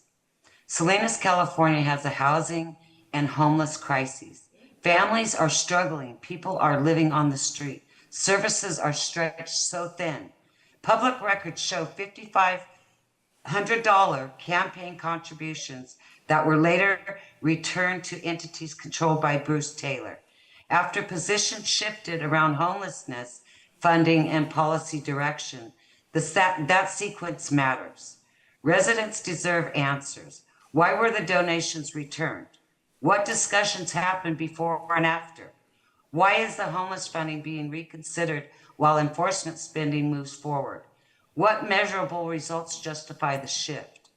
Salinas, California has a housing and homeless crisis. Families are struggling. People are living on the street. Services are stretched so thin. Public records show $5,500 campaign contributions that were later returned to entities controlled by Bruce Taylor. After positions shifted around homelessness, funding, and policy direction, that sequence matters. Residents deserve answers. Why were the donations returned? What discussions happened before and after? Why is the homeless funding being reconsidered while enforcement spending moves forward? What measurable results justify the shift?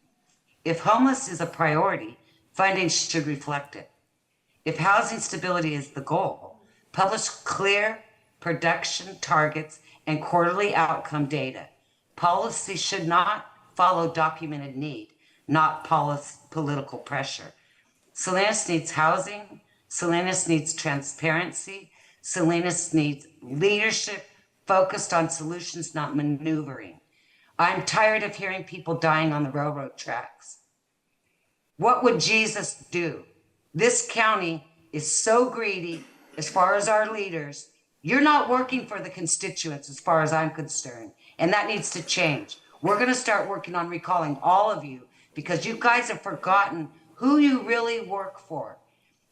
If homeless is a priority, funding should reflect it. If housing stability is the goal, publish clear production targets and quarterly outcome data. Policy should not follow documented need, not political pressure. Salinas needs housing. Salinas needs transparency. Salinas needs leadership focused on solutions, not maneuvering. I'm tired of hearing people dying on the railroad tracks. What would Jesus do? This county is so greedy as far as our leaders. You're not working for the constituents as far as I'm concerned, and that needs to change. We're going to start working on recalling all of you because you guys have forgotten who you really work for.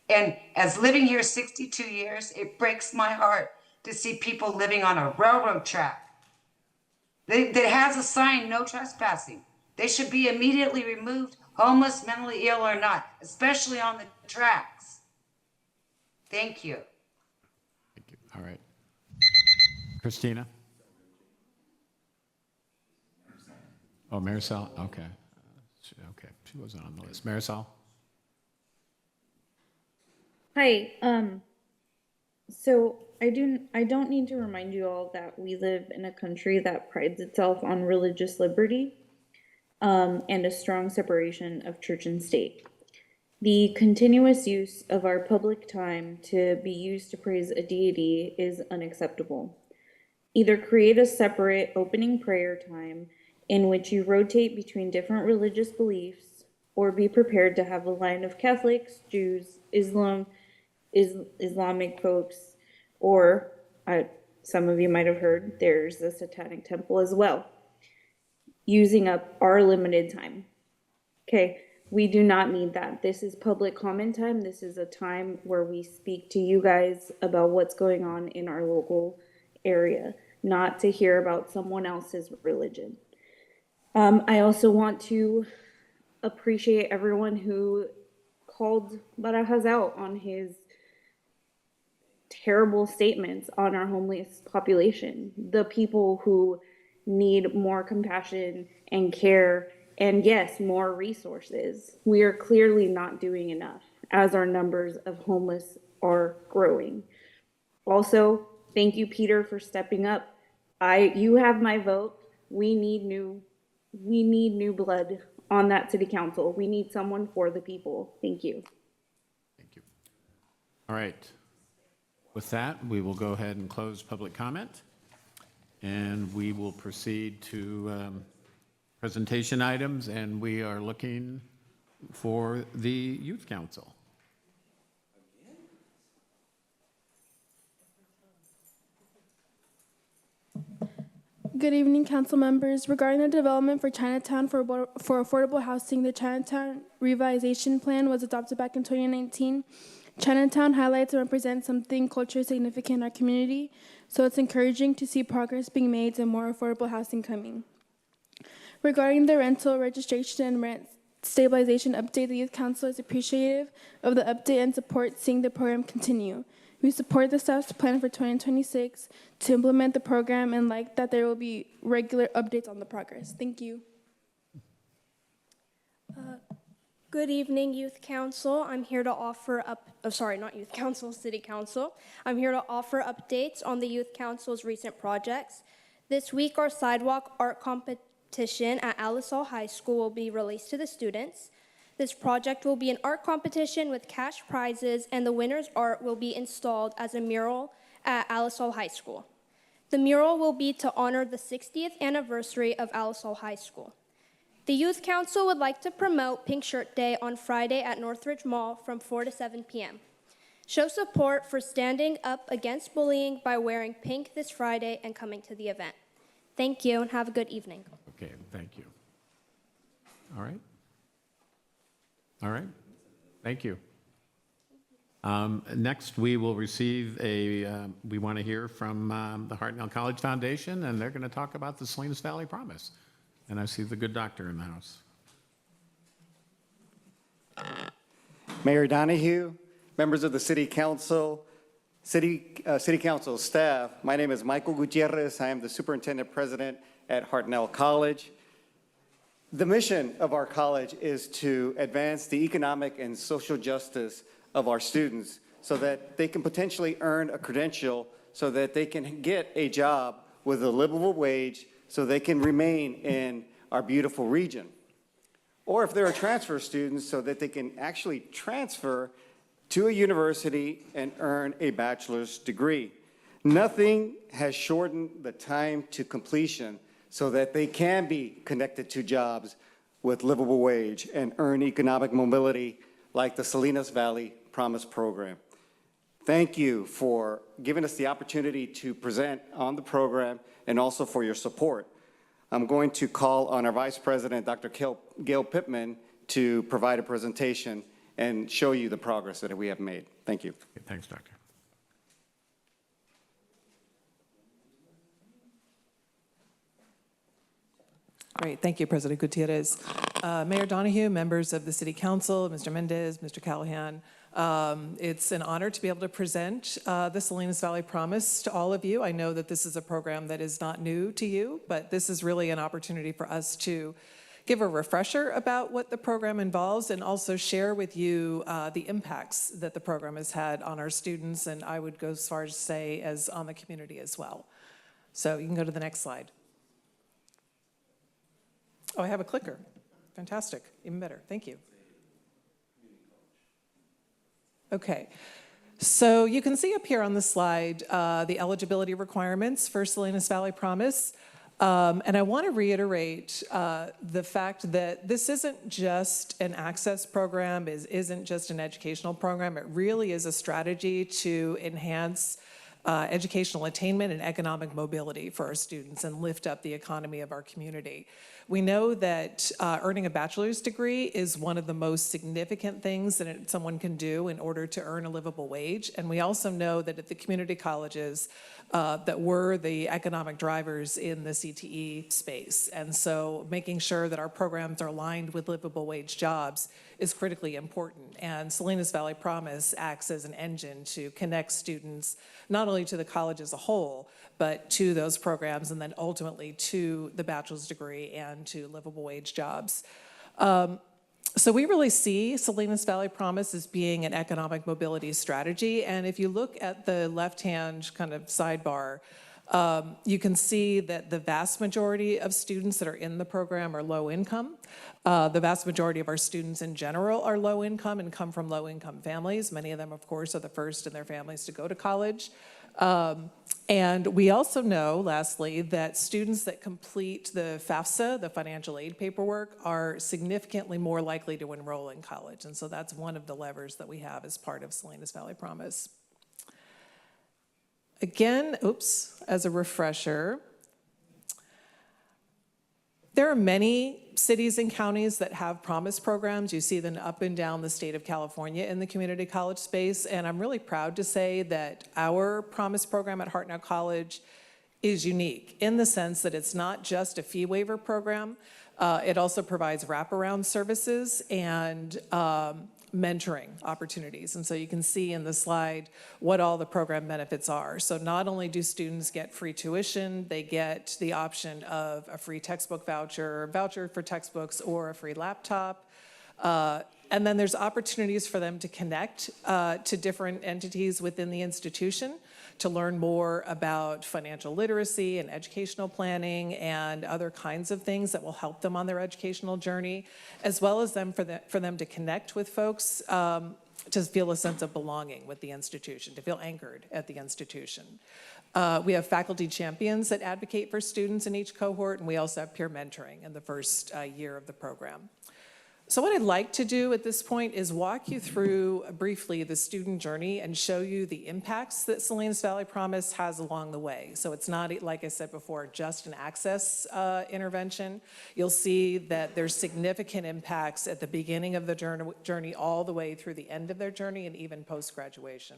And as living here 62 years, it breaks my heart to see people living on a railroad track that has a sign, no trespassing. They should be immediately removed, homeless, mentally ill or not, especially on the tracks. Thank you. Thank you. All right. Christina? Oh, Marisol, okay. Okay, she wasn't on the list. Marisol? Hi. So I don't need to remind you all that we live in a country that prides itself on religious liberty, and a strong separation of church and state. The continuous use of our public time to be used to praise a deity is unacceptable. Either create a separate opening prayer time in which you rotate between different religious beliefs, or be prepared to have a line of Catholics, Jews, Islamic folks, or some of you might have heard there's a satanic temple as well, using up our limited time. Okay, we do not need that. This is public comment time. This is a time where we speak to you guys about what's going on in our local area, not to hear about someone else's religion. I also want to appreciate everyone who called Barajas out on his terrible statements on our homeless population, the people who need more compassion and care, and yes, more resources. We are clearly not doing enough as our numbers of homeless are growing. Also, thank you, Peter, for stepping up. You have my vote. We need new blood on that city council. We need someone for the people. Thank you. Thank you. All right. With that, we will go ahead and close public comment, and we will proceed to presentation items, and we are looking for the Youth Council. Good evening, council members. Regarding the development for Chinatown for affordable housing, the Chinatown Revitalization Plan was adopted back in 2019. Chinatown highlights and represents something culturally significant in our community, so it's encouraging to see progress being made and more affordable housing coming. Regarding the rental registration and rent stabilization update, the Youth Council is appreciative of the update and supports seeing the program continue. We support the staff's plan for 2026 to implement the program and like that there will be regular updates on the progress. Thank you. Good evening, Youth Council. I'm here to offer City Council. I'm here to offer updates on the Youth Council's recent projects. This week, our sidewalk art competition at Alisal High School will be released to the students. This project will be an art competition with cash prizes, and the winner's art will be installed as a mural at Alisal High School. The mural will be to honor the 60th anniversary of Alisal High School. The Youth Council would like to promote Pink Shirt Day on Friday at Northridge Mall from 4 to 7 p.m. Show support for standing up against bullying by wearing pink this Friday and coming to the event. Thank you and have a good evening. Okay, thank you. All right. All right, thank you. Next, we will receive we want to hear from the Hartnell College Foundation, and they're going to talk about the Salinas Valley Promise. And I see the good doctor in the house. Mayor Donahue, members of the City Council, City Council staff, my name is Michael Gutierrez. I am the Superintendent President at Hartnell College. The mission of our college is to advance the economic and social justice of our students so that they can potentially earn a credential so that they can get a job with a livable wage so they can remain in our beautiful region. Or if they're transfer students, so that they can actually transfer to a university and earn a bachelor's degree. Nothing has shortened the time to completion so that they can be connected to jobs with livable wage and earn economic mobility like the Salinas Valley Promise Program. Thank you for giving us the opportunity to present on the program and also for your support. I'm going to call on our Vice President, Dr. Gail Pittman, to provide a presentation and show you the progress that we have made. Thank you. Thanks, Doctor. Great, thank you, President Gutierrez. Mayor Donahue, members of the City Council, Mr. Mendez, Mr. Callahan, it's an honor to be able to present the Salinas Valley Promise to all of you. I know that this is a program that is not new to you, but this is really an opportunity for us to give a refresher about what the program involves and also share with you the impacts that the program has had on our students, and I would go as far as to say as on the community as well. So you can go to the next slide. Oh, I have a clicker. Fantastic, even better, thank you. Okay, so you can see up here on the slide the eligibility requirements for Salinas Valley Promise. And I want to reiterate the fact that this isn't just an access program, isn't just an educational program. It really is a strategy to enhance educational attainment and economic mobility for our students and lift up the economy of our community. We know that earning a bachelor's degree is one of the most significant things that someone can do in order to earn a livable wage. And we also know that at the community colleges that we're the economic drivers in the CTE space. And so making sure that our programs are aligned with livable wage jobs is critically important. And Salinas Valley Promise acts as an engine to connect students not only to the college as a whole, but to those programs and then ultimately to the bachelor's degree and to livable wage jobs. So we really see Salinas Valley Promise as being an economic mobility strategy. And if you look at the left-hand kind of sidebar, you can see that the vast majority of students that are in the program are low income. The vast majority of our students in general are low income and come from low income families. Many of them, of course, are the first in their families to go to college. And we also know, lastly, that students that complete the FAFSA, the financial aid paperwork, are significantly more likely to enroll in college. And so that's one of the levers that we have as part of Salinas Valley Promise. Again, as a refresher, there are many cities and counties that have Promise programs. You see them up and down the state of California in the community college space. And I'm really proud to say that our Promise program at Hartnell College is unique in the sense that it's not just a fee waiver program. It also provides wraparound services and mentoring opportunities. And so you can see in the slide what all the program benefits are. So not only do students get free tuition, they get the option of a free textbook voucher for textbooks, or a free laptop. And then there's opportunities for them to connect to different entities within the institution to learn more about financial literacy and educational planning and other kinds of things that will help them on their educational journey, as well as for them to connect with folks to feel a sense of belonging with the institution, to feel anchored at the institution. We have faculty champions that advocate for students in each cohort, and we also have peer mentoring in the first year of the program. So what I'd like to do at this point is walk you through briefly the student journey and show you the impacts that Salinas Valley Promise has along the way. So it's not, like I said before, just an access intervention. You'll see that there's significant impacts at the beginning of the journey all the way through the end of their journey and even post-graduation.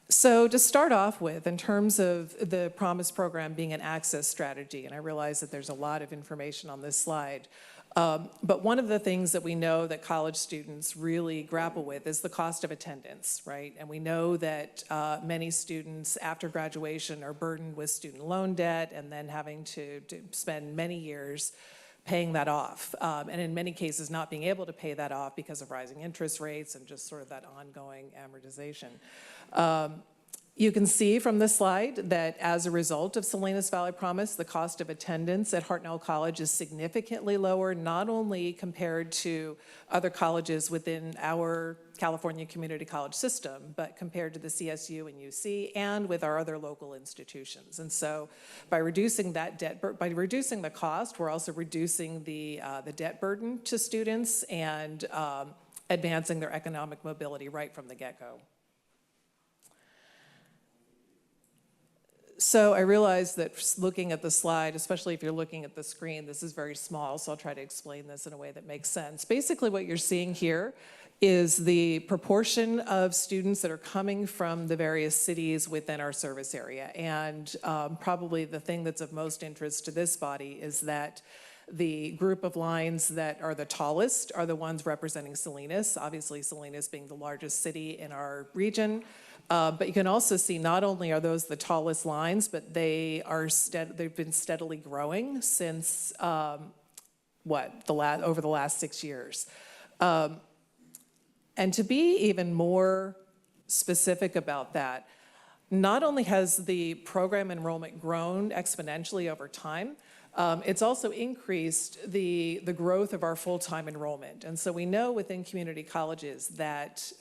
So to start off with, in terms of the Promise program being an access strategy, and I realize that there's a lot of information on this slide, but one of the things that we know that college students really grapple with is the cost of attendance, right? And we know that many students after graduation are burdened with student loan debt and then having to spend many years paying that off, and in many cases not being able to pay that off because of rising interest rates and just sort of that ongoing amortization. You can see from this slide that as a result of Salinas Valley Promise, the cost of attendance at Hartnell College is significantly lower, not only compared to other colleges within our California community college system, but compared to the CSU and UC and with our other local institutions. And so by reducing that debt, by reducing the cost, we're also reducing the debt burden to students and advancing their economic mobility right from the get-go. So I realize that looking at the slide, especially if you're looking at the screen, this is very small, so I'll try to explain this in a way that makes sense. Basically, what you're seeing here is the proportion of students that are coming from the various cities within our service area. And probably the thing that's of most interest to this body is that the group of lines that are the tallest are the ones representing Salinas, obviously Salinas being the largest city in our region. But you can also see not only are those the tallest lines, but they've been steadily growing since over the last 6 years. And to be even more specific about that, not only has the program enrollment grown exponentially over time, it's also increased the growth of our full-time enrollment. And so we know within community colleges that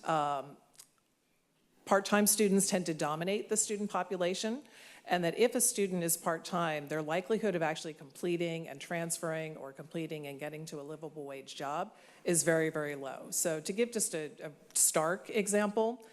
part-time students tend to dominate the student population, and that if a student is part-time, their likelihood of actually completing and transferring or completing and getting to a livable wage job is very, very low. So to give just a stark example,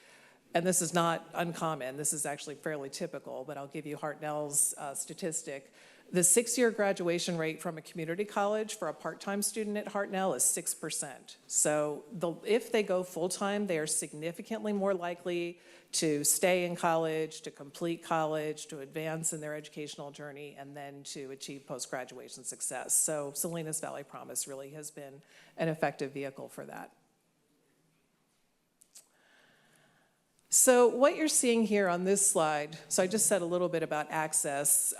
and this is not uncommon, this is actually fairly typical, but I'll give you Hartnell's statistic. The 6-year graduation rate from a community college for a part-time student at Hartnell is 6%. So if they go full-time, they are significantly more likely to stay in college, to complete college, to advance in their educational journey, and then to achieve post-graduation success. So Salinas Valley Promise really has been an effective vehicle for that. So what you're seeing here on this slide, so I just said a little bit about access,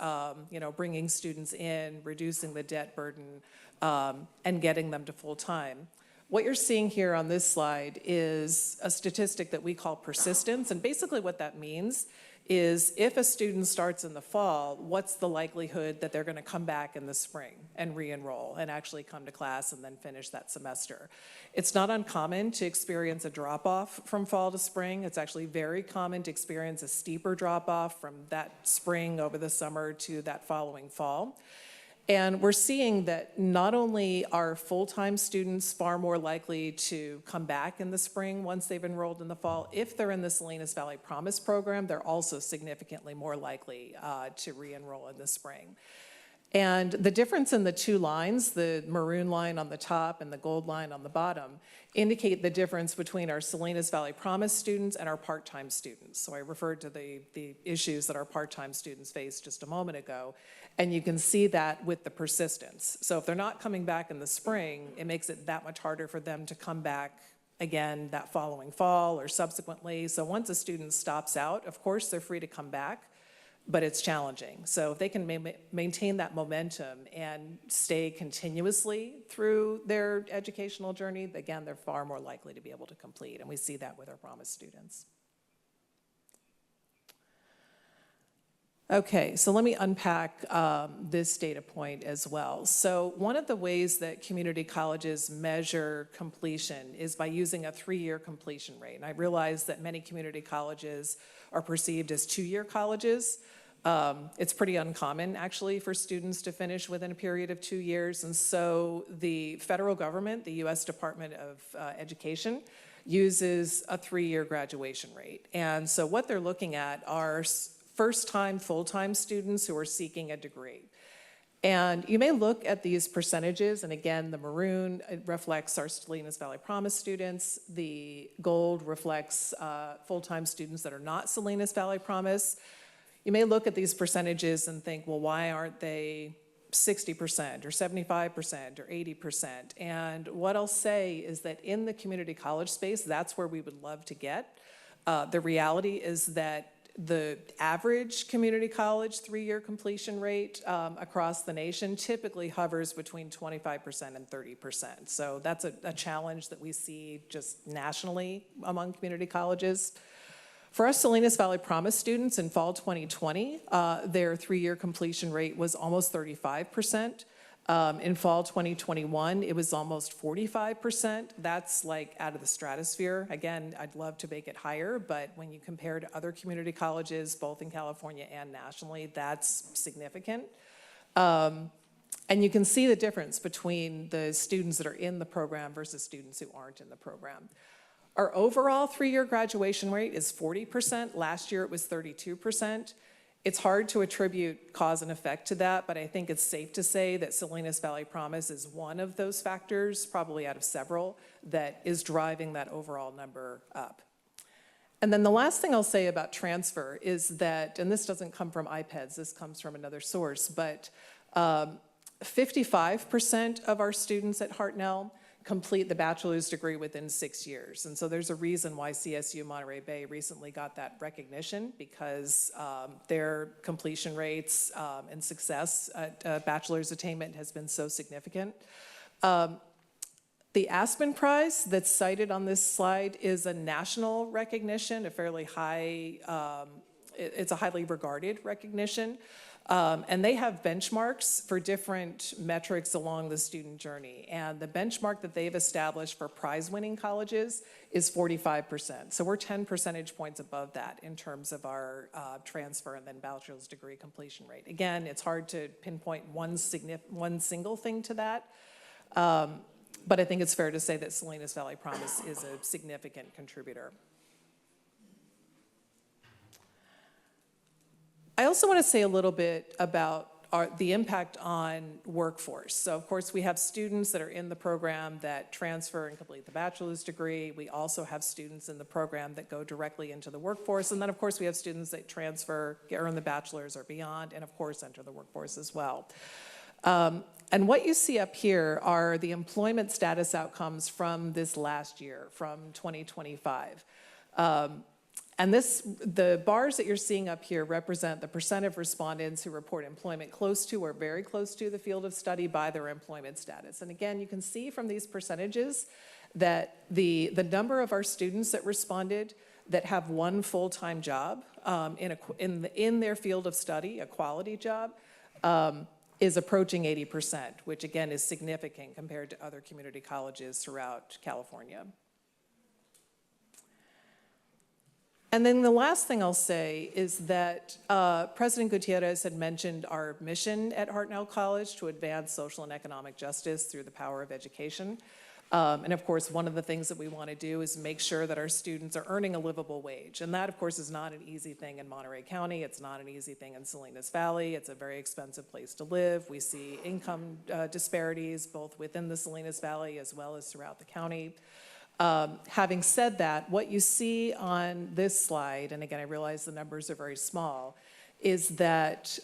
bringing students in, reducing the debt burden, and getting them to full-time. What you're seeing here on this slide is a statistic that we call persistence, and basically what that means is if a student starts in the fall, what's the likelihood that they're going to come back in the spring and re-enroll and actually come to class and then finish that semester? It's not uncommon to experience a drop-off from fall to spring. It's actually very common to experience a steeper drop-off from that spring over the summer to that following fall. And we're seeing that not only are full-time students far more likely to come back in the spring once they've enrolled in the fall, if they're in the Salinas Valley Promise program, they're also significantly more likely to re-enroll in the spring. And the difference in the two lines, the maroon line on the top and the gold line on the bottom, indicate the difference between our Salinas Valley Promise students and our part-time students. So I referred to the issues that our part-time students faced just a moment ago, and you can see that with the persistence. So if they're not coming back in the spring, it makes it that much harder for them to come back again that following fall or subsequently. So once a student stops out, of course, they're free to come back, but it's challenging. So if they can maintain that momentum and stay continuously through their educational journey, again, they're far more likely to be able to complete, and we see that with our Promise students. Okay, so let me unpack this data point as well. So one of the ways that community colleges measure completion is by using a 3-year completion rate. And I realize that many community colleges are perceived as 2-year colleges. It's pretty uncommon, actually, for students to finish within a period of 2 years. And so the federal government, the U.S. Department of Education, uses a 3-year graduation rate. And so what they're looking at are first-time, full-time students who are seeking a degree. And you may look at these percentages, and again, the maroon reflects our Salinas Valley Promise students. The gold reflects full-time students that are not Salinas Valley Promise. You may look at these percentages and think, well, why aren't they 60% or 75% or 80%? And what I'll say is that in the community college space, that's where we would love to get. The reality is that the average community college 3-year completion rate across the nation typically hovers between 25% and 30%. So that's a challenge that we see just nationally among community colleges. For us Salinas Valley Promise students in fall 2020, their 3-year completion rate was almost 35%. In fall 2021, it was almost 45%. That's like out of the stratosphere. Again, I'd love to make it higher, but when you compare to other community colleges, both in California and nationally, that's significant. And you can see the difference between the students that are in the program versus students who aren't in the program. Our overall 3-year graduation rate is 40%. Last year, it was 32%. It's hard to attribute cause and effect to that, but I think it's safe to say that Salinas Valley Promise is one of those factors, probably out of several, that is driving that overall number up. And then the last thing I'll say about transfer is that, and this doesn't come from IPEDS, this comes from another source, but 55% of our students at Hartnell complete the bachelor's degree within 6 years. And so there's a reason why CSU Monterey Bay recently got that recognition, because their completion rates and success at bachelor's attainment has been so significant. The Aspen Prize that's cited on this slide is a national recognition, a fairly high, it's a highly regarded recognition. And they have benchmarks for different metrics along the student journey. And the benchmark that they've established for prize-winning colleges is 45%. So we're 10 percentage points above that in terms of our transfer and then bachelor's degree completion rate. Again, it's hard to pinpoint one single thing to that. But I think it's fair to say that Salinas Valley Promise is a significant contributor. I also want to say a little bit about the impact on workforce. So of course we have students that are in the program that transfer and complete the bachelor's degree. We also have students in the program that go directly into the workforce. And then of course we have students that transfer, earn the bachelor's or beyond, and of course enter the workforce as well. And what you see up here are the employment status outcomes from this last year, from 2025. And the bars that you're seeing up here represent the percent of respondents who report employment close to or very close to the field of study by their employment status. And again, you can see from these percentages that the number of our students that responded that have one full-time job in their field of study, a quality job, is approaching 80%, which again is significant compared to other community colleges throughout California. And then the last thing I'll say is that President Gutierrez had mentioned our mission at Hartnell College to advance social and economic justice through the power of education. And of course, one of the things that we want to do is make sure that our students are earning a livable wage. And that, of course, is not an easy thing in Monterey County. It's not an easy thing in Salinas Valley. It's a very expensive place to live. We see income disparities both within the Salinas Valley as well as throughout the county. Having said that, what you see on this slide, and again, I realize the numbers are very small, is that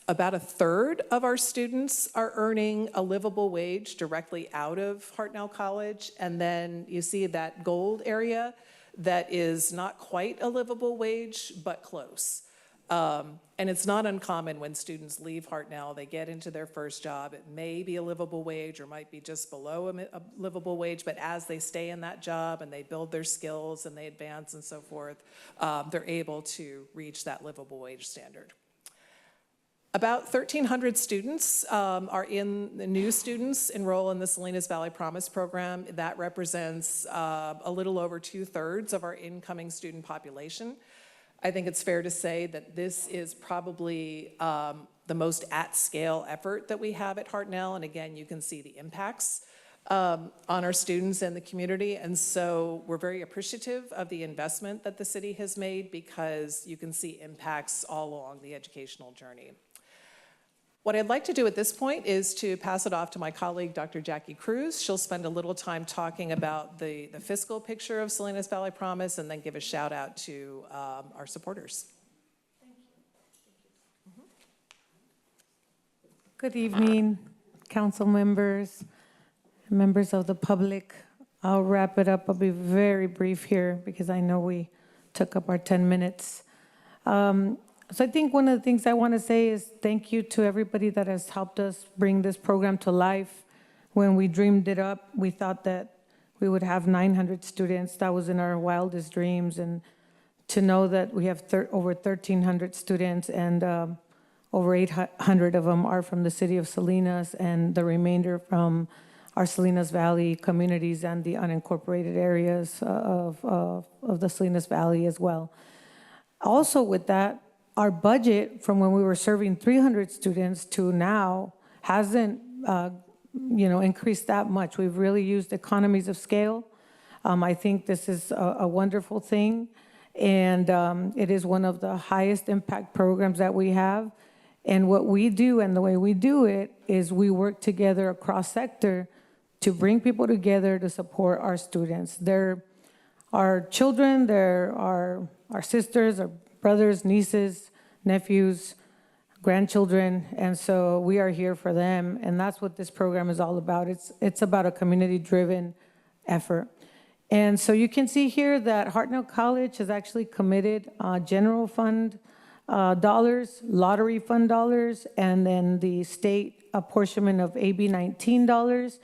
about a third of our students are earning a livable wage directly out of Hartnell College. And then you see that gold area that is not quite a livable wage, but close. And it's not uncommon when students leave Hartnell, they get into their first job, it may be a livable wage or might be just below a livable wage, but as they stay in that job and they build their skills and they advance and so forth, they're able to reach that livable wage standard. About 1,300 students are in, the new students enroll in the Salinas Valley Promise program. That represents a little over 2/3 of our incoming student population. I think it's fair to say that this is probably the most at-scale effort that we have at Hartnell. And again, you can see the impacts on our students and the community. And so we're very appreciative of the investment that the city has made because you can see impacts all along the educational journey. What I'd like to do at this point is to pass it off to my colleague, Dr. Jackie Cruz. She'll spend a little time talking about the fiscal picture of Salinas Valley Promise and then give a shout out to our supporters. Good evening, council members, members of the public. I'll wrap it up. I'll be very brief here because I know we took up our 10 minutes. So I think one of the things I want to say is thank you to everybody that has helped us bring this program to life. When we dreamed it up, we thought that we would have 900 students. That was in our wildest dreams. And to know that we have over 1,300 students and over 800 of them are from the city of Salinas and the remainder from our Salinas Valley communities and the unincorporated areas of the Salinas Valley as well. Also with that, our budget from when we were serving 300 students to now hasn't increased that much. We've really used economies of scale. I think this is a wonderful thing. And it is one of the highest impact programs that we have. And what we do and the way we do it is we work together across sector to bring people together to support our students. They're our children, they're our sisters, our brothers, nieces, nephews, grandchildren, and so we are here for them, and that's what this program is all about. It's about a community-driven effort. And so you can see here that Hartnell College has actually committed general fund dollars, lottery fund dollars, and then the state apportionment of AB 19 dollars.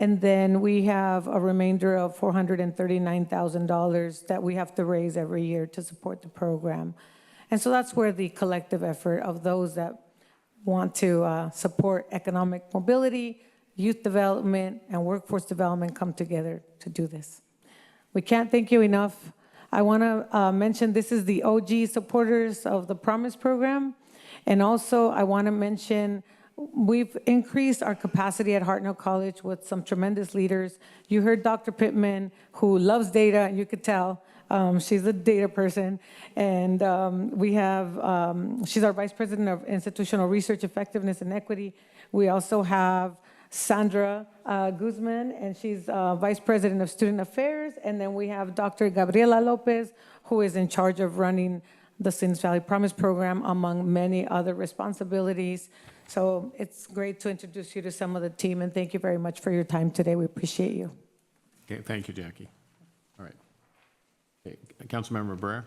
And then we have a remainder of $439,000 that we have to raise every year to support the program. And so that's where the collective effort of those that want to support economic mobility, youth development, and workforce development come together to do this. We can't thank you enough. I want to mention this is the OG supporters of the Promise program. And also I want to mention we've increased our capacity at Hartnell College with some tremendous leaders. You heard Dr. Pittman, who loves data, you could tell. She's a data person. And we have, she's our Vice President of Institutional Research, Effectiveness, and Equity. We also have Sandra Guzman, and she's Vice President of Student Affairs. And then we have Dr. Gabriela Lopez, who is in charge of running the Salinas Valley Promise program, among many other responsibilities. So it's great to introduce you to some of the team, and thank you very much for your time today. We appreciate you. Okay, thank you, Jackie. All right. Okay, Councilmember Barrera.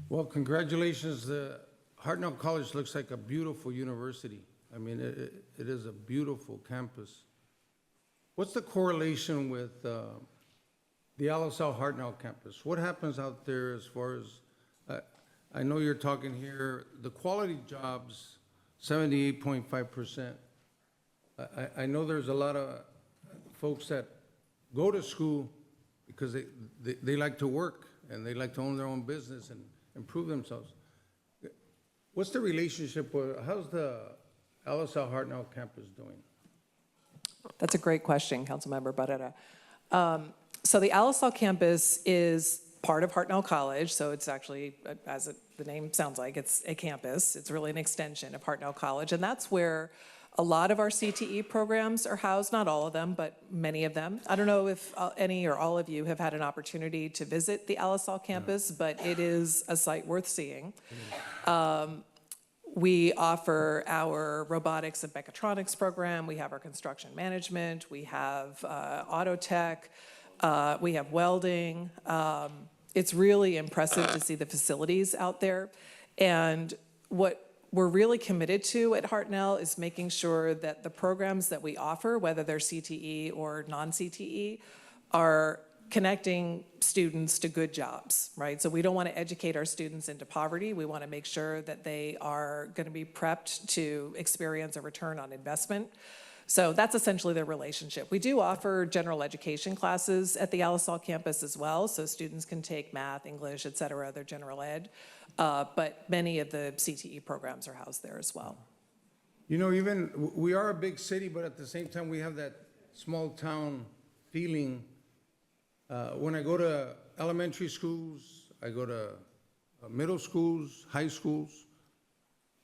Well, congratulations. The Hartnell College looks like a beautiful university. I mean, it is a beautiful campus. What's the correlation with the Alisal Hartnell campus? What happens out there as far as, I know you're talking here, the quality jobs, 78.5%. I know there's a lot of folks that go to school because they like to work and they like to own their own business and improve themselves. What's the relationship with, how's the Alisal Hartnell campus doing? That's a great question, Councilmember Barrera. So the Alisal campus is part of Hartnell College, so it's actually, as the name sounds like, it's a campus. It's really an extension of Hartnell College, and that's where a lot of our CTE programs are housed, not all of them, but many of them. I don't know if any or all of you have had an opportunity to visit the Alisal campus, but it is a site worth seeing. We offer our robotics and mechatronics program. We have our construction management. We have auto tech. We have welding. It's really impressive to see the facilities out there. And what we're really committed to at Hartnell is making sure that the programs that we offer, whether they're CTE or non-CTE, are connecting students to good jobs, right? So we don't want to educate our students into poverty. We want to make sure that they are going to be prepped to experience a return on investment. So that's essentially their relationship. We do offer general education classes at the Alisal campus as well, so students can take math, English, et cetera, their general ed. But many of the CTE programs are housed there as well. You know, even, we are a big city, but at the same time, we have that small town feeling. When I go to elementary schools, I go to middle schools, high schools,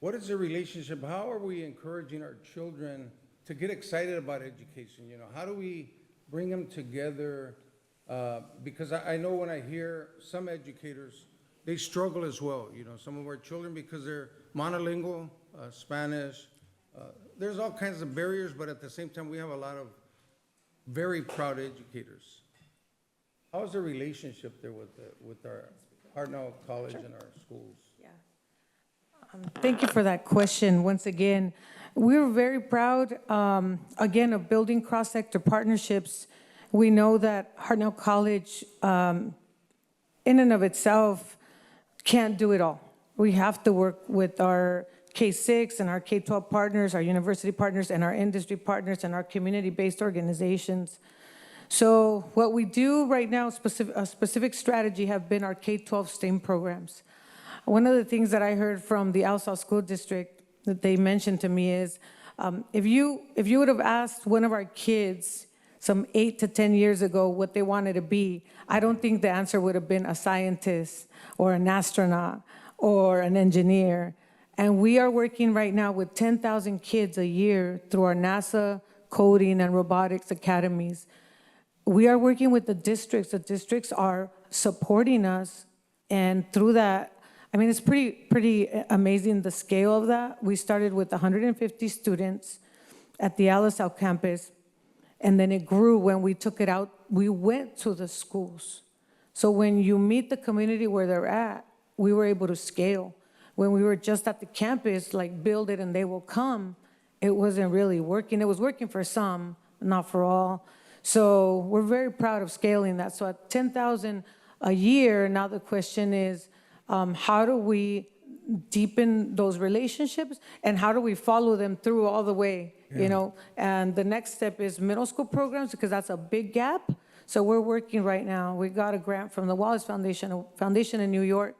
what is the relationship? How are we encouraging our children to get excited about education? You know, how do we bring them together? Because I know when I hear some educators, they struggle as well. You know, some of our children, because they're monolingual, Spanish, there's all kinds of barriers, but at the same time, we have a lot of very proud educators. How's the relationship there with our Hartnell College and our schools? Thank you for that question. Once again, we're very proud, again, of building cross-sector partnerships. We know that Hartnell College, in and of itself, can't do it all. We have to work with our K-6 and our K-12 partners, our university partners, and our industry partners, and our community-based organizations. So what we do right now, a specific strategy, have been our K-12 STEAM programs. One of the things that I heard from the Alisal School District that they mentioned to me is, if you would have asked one of our kids some 8 to 10 years ago what they wanted to be, I don't think the answer would have been a scientist or an astronaut or an engineer. And we are working right now with 10,000 kids a year through our NASA coding and robotics academies. We are working with the districts. The districts are supporting us. And through that, I mean, it's pretty amazing the scale of that. We started with 150 students at the Alisal campus. And then it grew when we took it out. We went to the schools. So when you meet the community where they're at, we were able to scale. When we were just at the campus, like build it and they will come, it wasn't really working. It was working for some, not for all. So we're very proud of scaling that. So at 10,000 a year, now the question is, how do we deepen those relationships and how do we follow them through all the way, you know? And the next step is middle school programs because that's a big gap. So we're working right now. We got a grant from the Wallace Foundation, a foundation in New York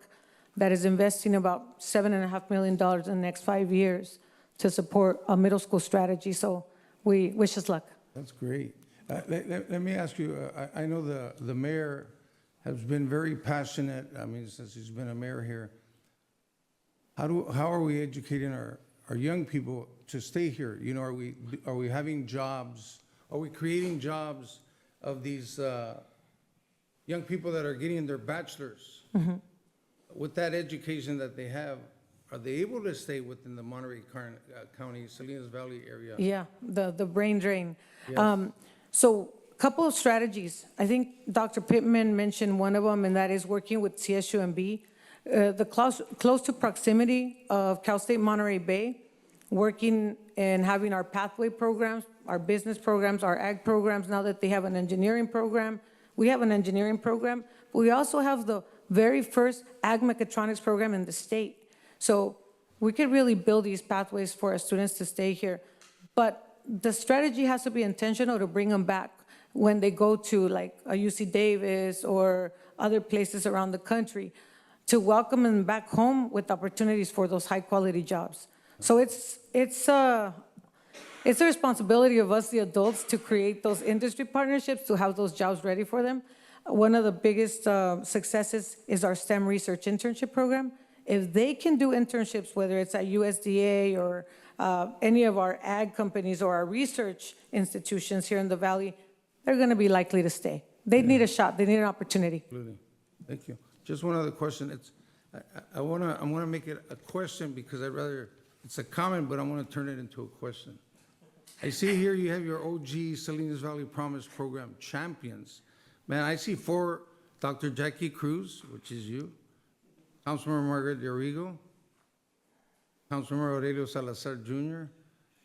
that is investing about $7.5 million in the next 5 years to support a middle school strategy. So we wish us luck. That's great. Let me ask you, I know the mayor has been very passionate, I mean, since he's been a mayor here. How are we educating our young people to stay here? You know, are we having jobs? Are we creating jobs of these young people that are getting their bachelors? Mm-hmm. With that education that they have, are they able to stay within the Monterey County, Salinas Valley area? Yeah, the brain drain. Yes. So a couple of strategies. I think Dr. Pittman mentioned one of them, and that is working with CSUMB. The close to proximity of Cal State Monterey Bay, working and having our pathway programs, our business programs, our ag programs, now that they have an engineering program. We have an engineering program, but we also have the very first ag mechatronics program in the state. So we could really build these pathways for our students to stay here. But the strategy has to be intentional to bring them back when they go to like a UC Davis or other places around the country, to welcome them back home with opportunities for those high quality jobs. So it's a responsibility of us, the adults, to create those industry partnerships, to have those jobs ready for them. One of the biggest successes is our STEM research internship program. If they can do internships, whether it's at USDA or any of our ag companies or our research institutions here in the Valley, they're going to be likely to stay. They need a shot. They need an opportunity. Absolutely. Thank you. Just one other question. I want to make it a question because it's a comment, but I want to turn it into a question. I see here you have your OG Salinas Valley Promise Program champions. Man, I see 4, Dr. Jackie Cruz, which is you, Councilmember Margaret Arrigo, Councilmember Aurelio Salazar Jr.,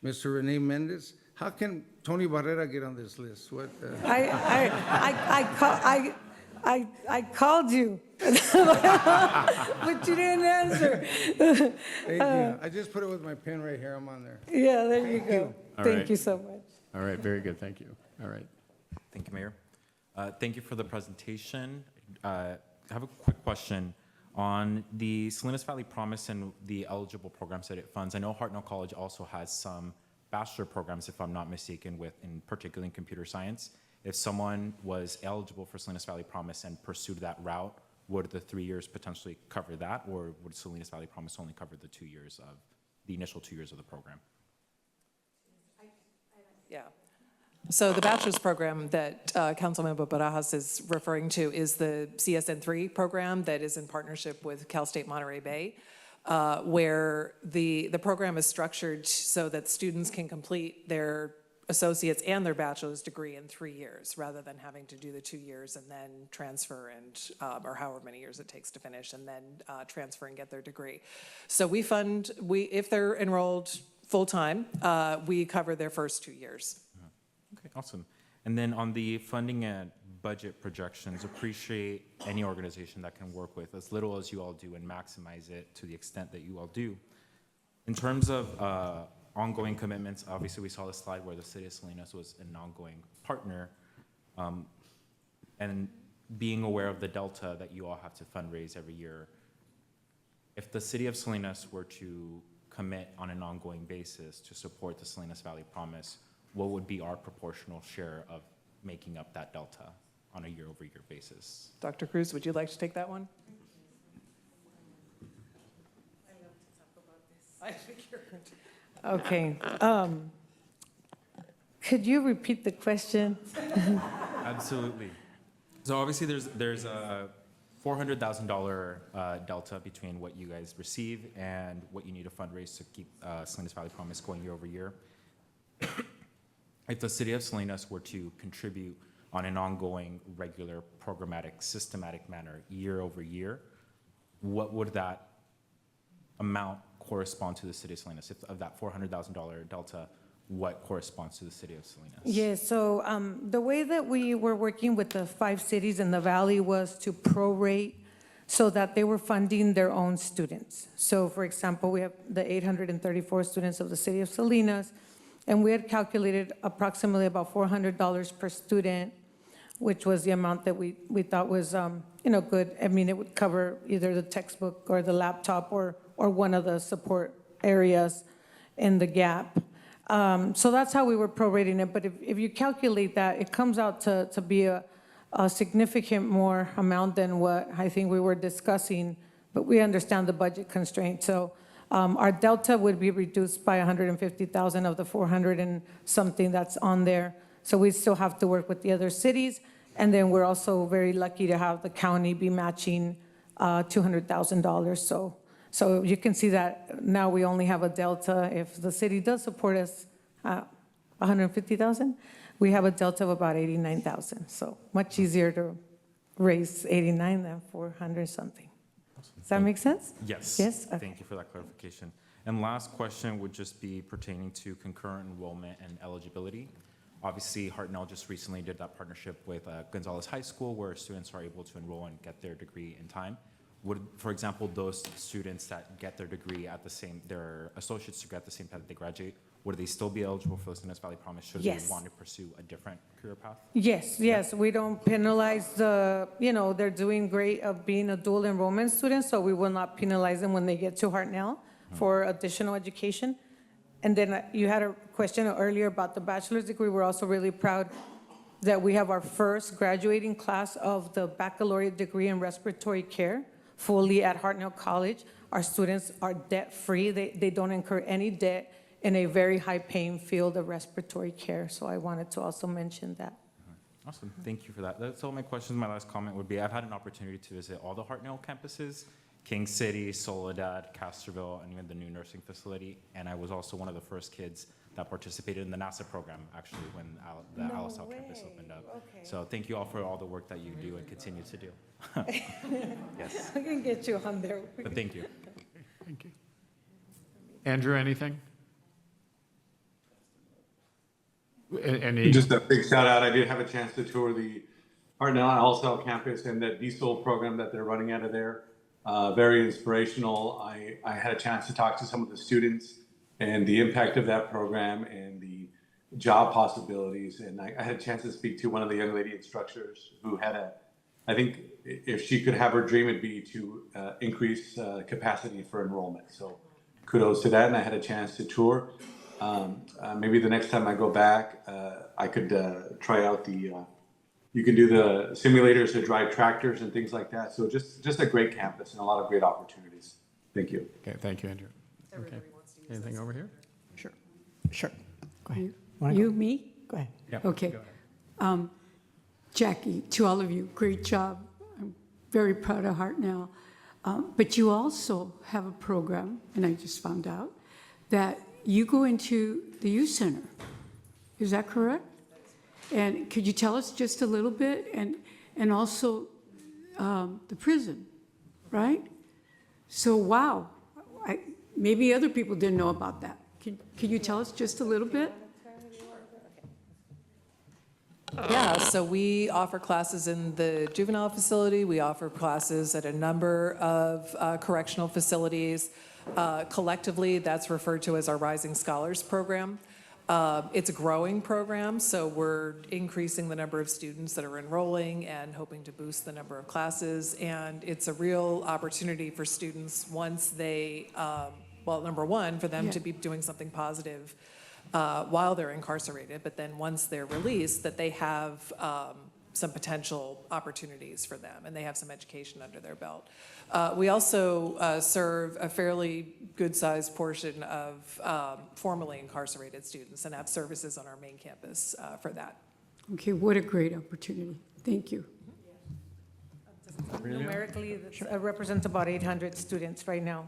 Mr. Rene Mendez. How can Tony Barrera get on this list? What? I called you, but you didn't answer. Thank you. I just put it with my pen right here. I'm on there. Yeah, there you go. Thank you so much. All right, very good, thank you. All right. Thank you, Mayor. Thank you for the presentation. I have a quick question on the Salinas Valley Promise and the eligible programs that it funds. I know Hartnell College also has some bachelor programs, if I'm not mistaken, in particular in computer science. If someone was eligible for Salinas Valley Promise and pursued that route, would the 3 years potentially cover that, or would Salinas Valley Promise only cover the 2 years of the initial 2 years of the program? Yeah. So the bachelor's program that Councilmember Barajas is referring to is the CSN3 program that is in partnership with Cal State Monterey Bay, where the program is structured so that students can complete their associate's and their bachelor's degree in 3 years, rather than having to do the 2 years and then transfer and, or however many years it takes to finish, and then transfer and get their degree. So we fund, if they're enrolled full-time, we cover their first 2 years. Okay, awesome. And then on the funding and budget projections, appreciate any organization that can work with as little as you all do and maximize it to the extent that you all do. In terms of ongoing commitments, obviously we saw the slide where the city of Salinas was an ongoing partner, and being aware of the delta that you all have to fundraise every year. If the city of Salinas were to commit on an ongoing basis to support the Salinas Valley Promise, what would be our proportional share of making up that delta on a year-over-year basis? Dr. Cruz, would you like to take that one? I figured. Okay. Could you repeat the question? Absolutely. So obviously there's a $400,000 delta between what you guys receive and what you need to fundraise to keep Salinas Valley Promise going year over year. If the city of Salinas were to contribute on an ongoing, regular, programmatic, systematic manner year over year, what would that amount correspond to the city of Salinas? If of that $400,000 delta, what corresponds to the city of Salinas? Yes, so the way that we were working with the 5 cities in the valley was to prorate so that they were funding their own students. So for example, we have the 834 students of the city of Salinas, and we had calculated approximately about $400 per student, which was the amount that we thought was good. I mean, it would cover either the textbook or the laptop or one of the support areas in the gap. So that's how we were prorating it. But if you calculate that, it comes out to be a significant more amount than what I think we were discussing, but we understand the budget constraint. So our delta would be reduced by 150,000 of the 400 and something that's on there. So we still have to work with the other cities. And then we're also very lucky to have the county be matching $200,000. So you can see that now we only have a delta. If the city does support us, 150,000, we have a delta of about 89,000. So much easier to raise 89 than 400 something. Does that make sense? Yes. Yes? Okay. Thank you for that clarification. And last question would just be pertaining to concurrent enrollment and eligibility. Obviously, Hartnell just recently did that partnership with Gonzalez High School where students are able to enroll and get their degree in time. Would, for example, those students that get their degree at the same, their associate's degree at the same time that they graduate, would they still be eligible for the Salinas Valley Promise should Yes. they want to pursue a different career path? Yes, we don't penalize they're doing great of being a dual enrollment student, so we will not penalize them when they get to Hartnell for additional education. And then you had a question earlier about the bachelor's degree. We're also really proud that we have our first graduating class of the baccalaureate degree in respiratory care fully at Hartnell College. Our students are debt-free. They don't incur any debt in a very high-paying field of respiratory care. So I wanted to also mention that. Awesome. Thank you for that. That's all my questions. My last comment would be I've had an opportunity to visit all the Hartnell campuses, King City, Soledad, Castroville, and even the new nursing facility. And I was also one of the first kids that participated in the NASA program, actually, when the Alisal campus opened up. Okay. So thank you all for all the work that you do and continue to do. Yes. I can get you on there. But thank you. Thank you. Andrew, anything? Any? Just a big shout out. I did have a chance to tour the Hartnell Alisal campus and the diesel program that they're running out of there. Very inspirational. I had a chance to talk to some of the students and the impact of that program and the job possibilities. And I had a chance to speak to one of the young lady instructors who had I think if she could have her dream, it'd be to increase capacity for enrollment. So kudos to that. And I had a chance to tour. Maybe the next time I go back, I could try out you can do the simulators to drive tractors and things like that. So just a great campus and a lot of great opportunities. Thank you. Okay, thank you, Andrew. Okay. Anything over here? Sure. Go ahead. Me? Go ahead. Yeah. Okay. Jackie, to all of you, great job. I'm very proud of Hartnell. But you also have a program, and I just found out, that you go into the youth center. Is that correct? And could you tell us just a little bit? And also the prison, right? So, wow. Maybe other people didn't know about that. Can you tell us just a little bit? Yeah, so we offer classes in the juvenile facility. We offer classes at a number of correctional facilities. Collectively, that's referred to as our Rising Scholars Program. It's a growing program, so we're increasing the number of students that are enrolling and hoping to boost the number of classes. And it's a real opportunity for students once they, well, number one, for them to be doing something positive while they're incarcerated, but then once they're released, that they have some potential opportunities for them, and they have some education under their belt. We also serve a fairly good-sized portion of formerly incarcerated students and have services on our main campus for that. Okay, what a great opportunity. Thank you. Numerically, that represents about 800 students right now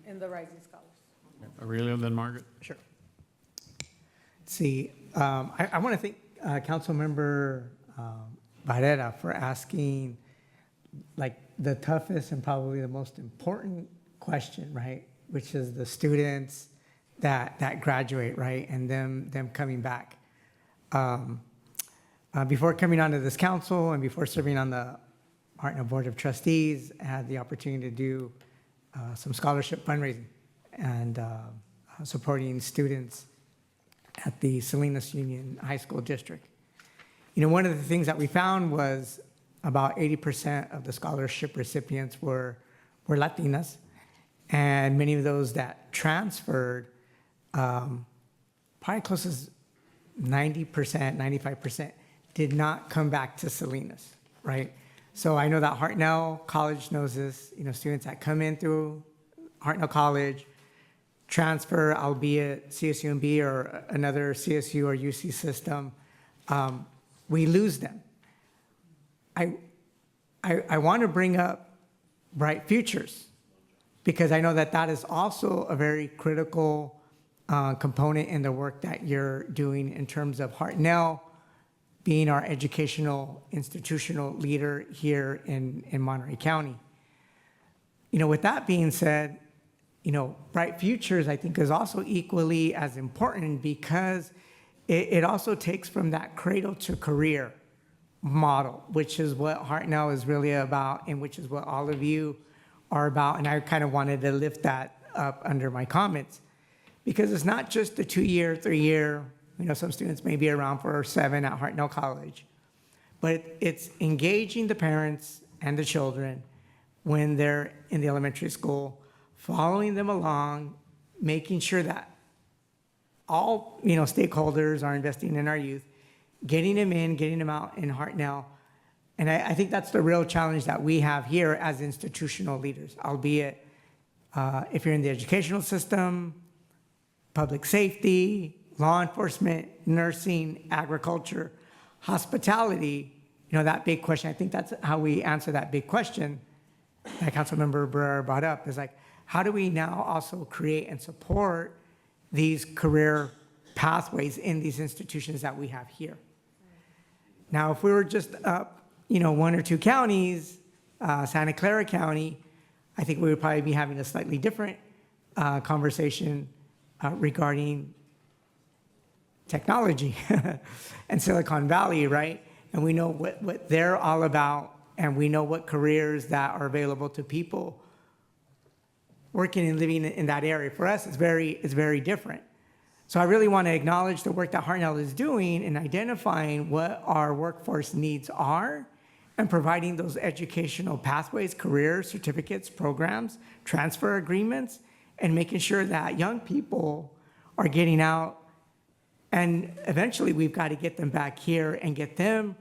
in the Rising Scholars. Aurelio, then Margaret. Sure. See, I want to thank Councilmember Barrera for asking like the toughest and probably the most important question, right? Which is the students that graduate, right? And them coming back. Before coming onto this council and before serving on the Hartnell Board of Trustees, I had the opportunity to do some scholarship fundraising and supporting students at the Salinas Union High School District. You know, one of the things that we found was about 80% of the scholarship recipients were Latinas, and many of those that transferred, probably close to 90%, 95%, did not come back to Salinas, right? So I know that Hartnell College knows this, you know, students that come in through Hartnell College, transfer, albeit CSUMB or another CSU or UC system, we lose them. I want to bring up Bright Futures because I know that that is also a very critical component in the work that you're doing in terms of Hartnell being our educational institutional leader here in Monterey County. You know, with that being said, you know, Bright Futures, I think, is also equally as important because it also takes from that cradle to career model, which is what Hartnell is really about and which is what all of you are about. And I kind of wanted to lift that up under my comments because it's not just the 2-year, 3-year, you know, some students may be around for 7 at Hartnell College, but it's engaging the parents and the children when they're in the elementary school, following them along, making sure that all, you know, stakeholders are investing in our youth, getting them in, getting them out in Hartnell. And I think that's the real challenge that we have here as institutional leaders, albeit if you're in the educational system, public safety, law enforcement, nursing, agriculture, hospitality, you know, that big question, I think that's how we answer that big question that Councilmember Barrera brought up is like, how do we now also create and support these career pathways in these institutions that we have here? Now, if we were just up, you know, 1 or 2 counties, Santa Clara County, I think we would probably be having a slightly different conversation regarding technology and Silicon Valley, right? And we know what they're all about, and we know what careers that are available to people working and living in that area. For us, it's very different. So I really want to acknowledge the work that Hartnell is doing in identifying what our workforce needs are and providing those educational pathways, career certificates, programs, transfer agreements, and making sure that young people are getting out. And eventually we've got to get them back here and get them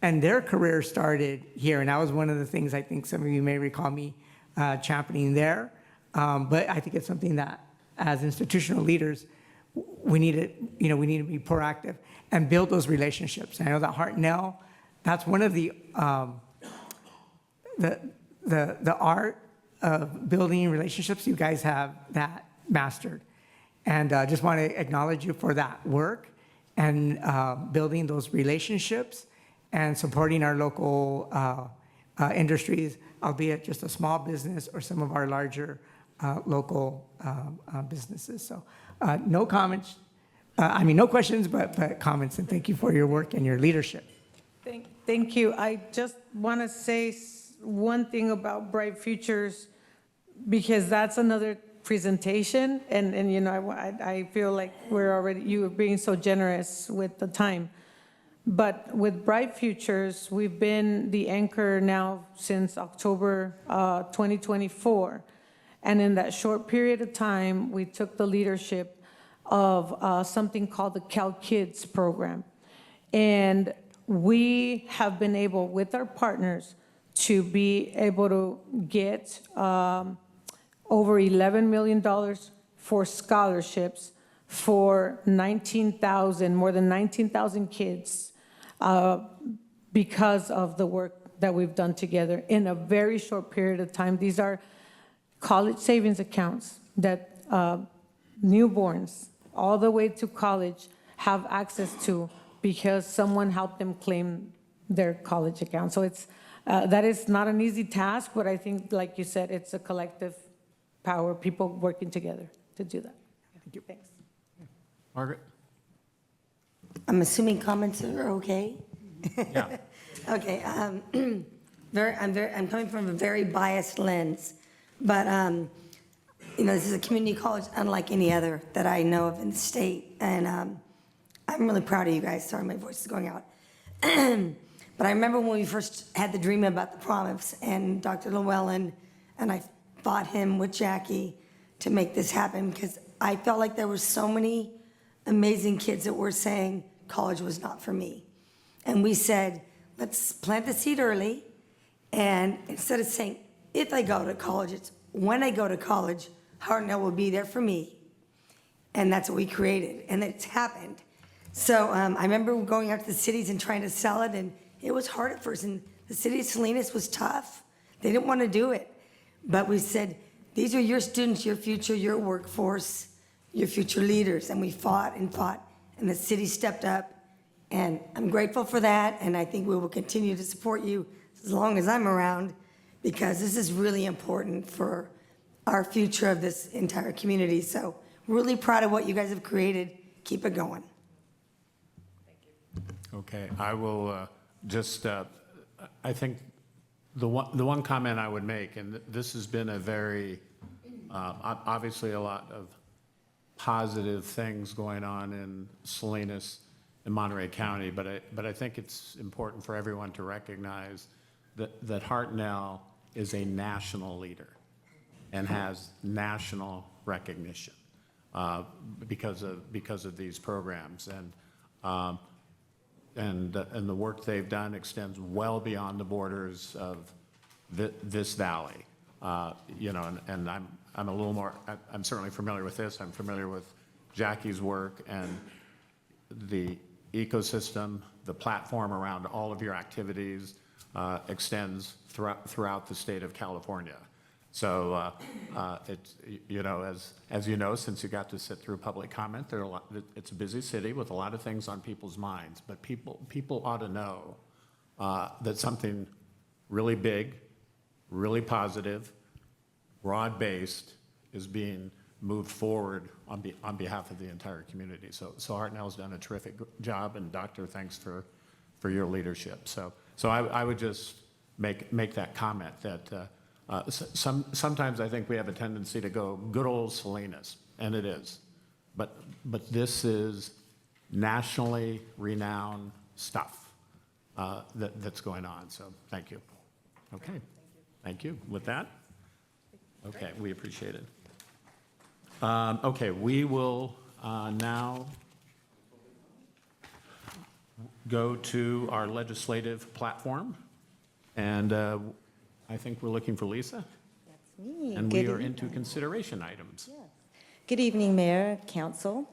and their career started here. And that was one of the things I think some of you may recall me championing there. But I think it's something that as institutional leaders, we need to be proactive and build those relationships. I know that Hartnell, that's one of the art of building relationships. You guys have that mastered. And just want to acknowledge you for that work and building those relationships and supporting our local industries, albeit just a small business or some of our larger local businesses. So no comments, no questions, but comments, and thank you for your work and your leadership. Thank you. I just want to say one thing about Bright Futures, because that's another presentation, and you know, I feel like you are being so generous with the time. But with Bright Futures, we've been the anchor now since October 2024. And in that short period of time, we took the leadership of something called the Cal Kids program. And we have been able, with our partners, to be able to get over $11 million for scholarships for more than 19,000 kids because of the work that we've done together in a very short period of time. These are college savings accounts that newborns all the way to college have access to because someone helped them claim their college account. So that is not an easy task, but I think, like you said, it's a collective power, people working together to do that. Thank you. Thanks. Margaret? I'm assuming comments are okay? Yeah. Okay, I'm coming from a very biased lens, but, this is a community college unlike any other that I know of in the state, and I'm really proud of you guys. Sorry, my voice is going out. But I remember when we first had the dream about the promise, and Dr. Llewellyn, and I fought him with Jackie to make this happen, because I felt like there were so many amazing kids that were saying college was not for me. And we said, let's plant the seed early, and instead of saying, if I go to college, it's when I go to college, Hartnell will be there for me. And that's what we created, and it's happened. So I remember going out to the cities and trying to sell it, and it was hard at first, and the city of Salinas was tough. They didn't want to do it. But we said, these are your students, your future, your workforce, your future leaders. And we fought, and the city stepped up. And I'm grateful for that, and I think we will continue to support you as long as I'm around, because this is really important for our future of this entire community. So really proud of what you guys have created. Keep it going. Okay, I will just, I think the one comment I would make, and this has been a very, obviously a lot of positive things going on in Salinas in Monterey County, but I think it's important for everyone to recognize that Hartnell is a national leader and has national recognition because of these programs, and the work they've done extends well beyond the borders of this valley. And I'm a little more. I'm certainly familiar with this. I'm familiar with Jackie's work and the ecosystem, the platform around all of your activities extends throughout the state of California. So it's, as you know, since you got to sit through public comment, it's a busy city with a lot of things on people's minds, but people ought to know that something really big, really positive, broad-based is being moved forward on behalf of the entire community. So Hartnell's done a terrific job, and Doctor, thanks for your leadership. So I would just make that comment that sometimes I think we have a tendency to go good old Salinas, and it is, but this is nationally renowned stuff that's going on. So thank you. Okay, thank you. With that, okay, we appreciate it. Okay, we will now go to our legislative platform, and I think we're looking for Lisa. That's me. And we are into consideration items. Yes. Good evening, Mayor, Council.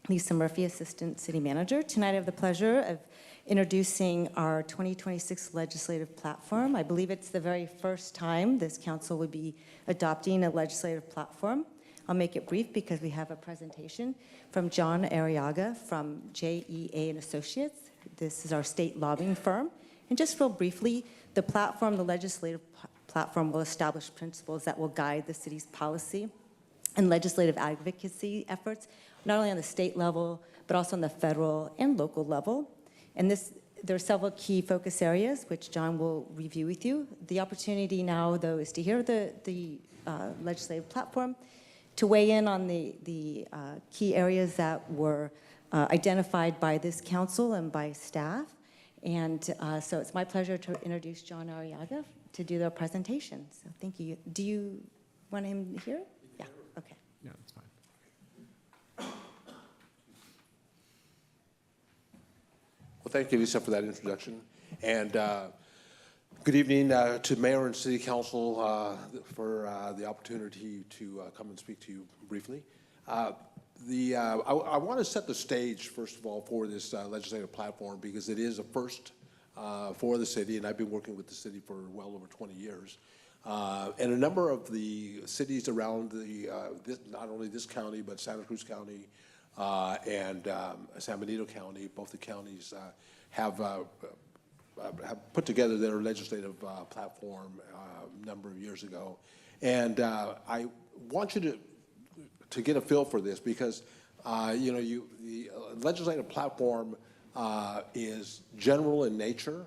Lisa Murphy, Assistant City Manager. Tonight I have the pleasure of introducing our 2026 legislative platform. I believe it's the very first time this council would be adopting a legislative platform. I'll make it brief because we have a presentation from John Arriaga from JEA and Associates. This is our state lobbying firm. And just real briefly, the platform, the legislative platform, will establish principles that will guide the city's policy and legislative advocacy efforts, not only on the state level, but also on the federal and local level. And there are several key focus areas, which John will review with you. The opportunity now, though, is to hear the legislative platform, to weigh in on the key areas that were identified by this council and by staff. And so it's my pleasure to introduce John Arriaga to do their presentation. So thank you. Do you want him here? Yeah, okay. Yeah, that's fine. thank you, Lisa, for that introduction. And good evening to Mayor and City Council for the opportunity to come and speak to you briefly. I want to set the stage, first of all, for this legislative platform because it is a first for the city, and I've been working with the city for well over 20 years. And a number of the cities around not only this county, but Santa Cruz County and San Benito County, both the counties have put together their legislative platform a number of years ago. And I want you to get a feel for this because, the legislative platform is general in nature.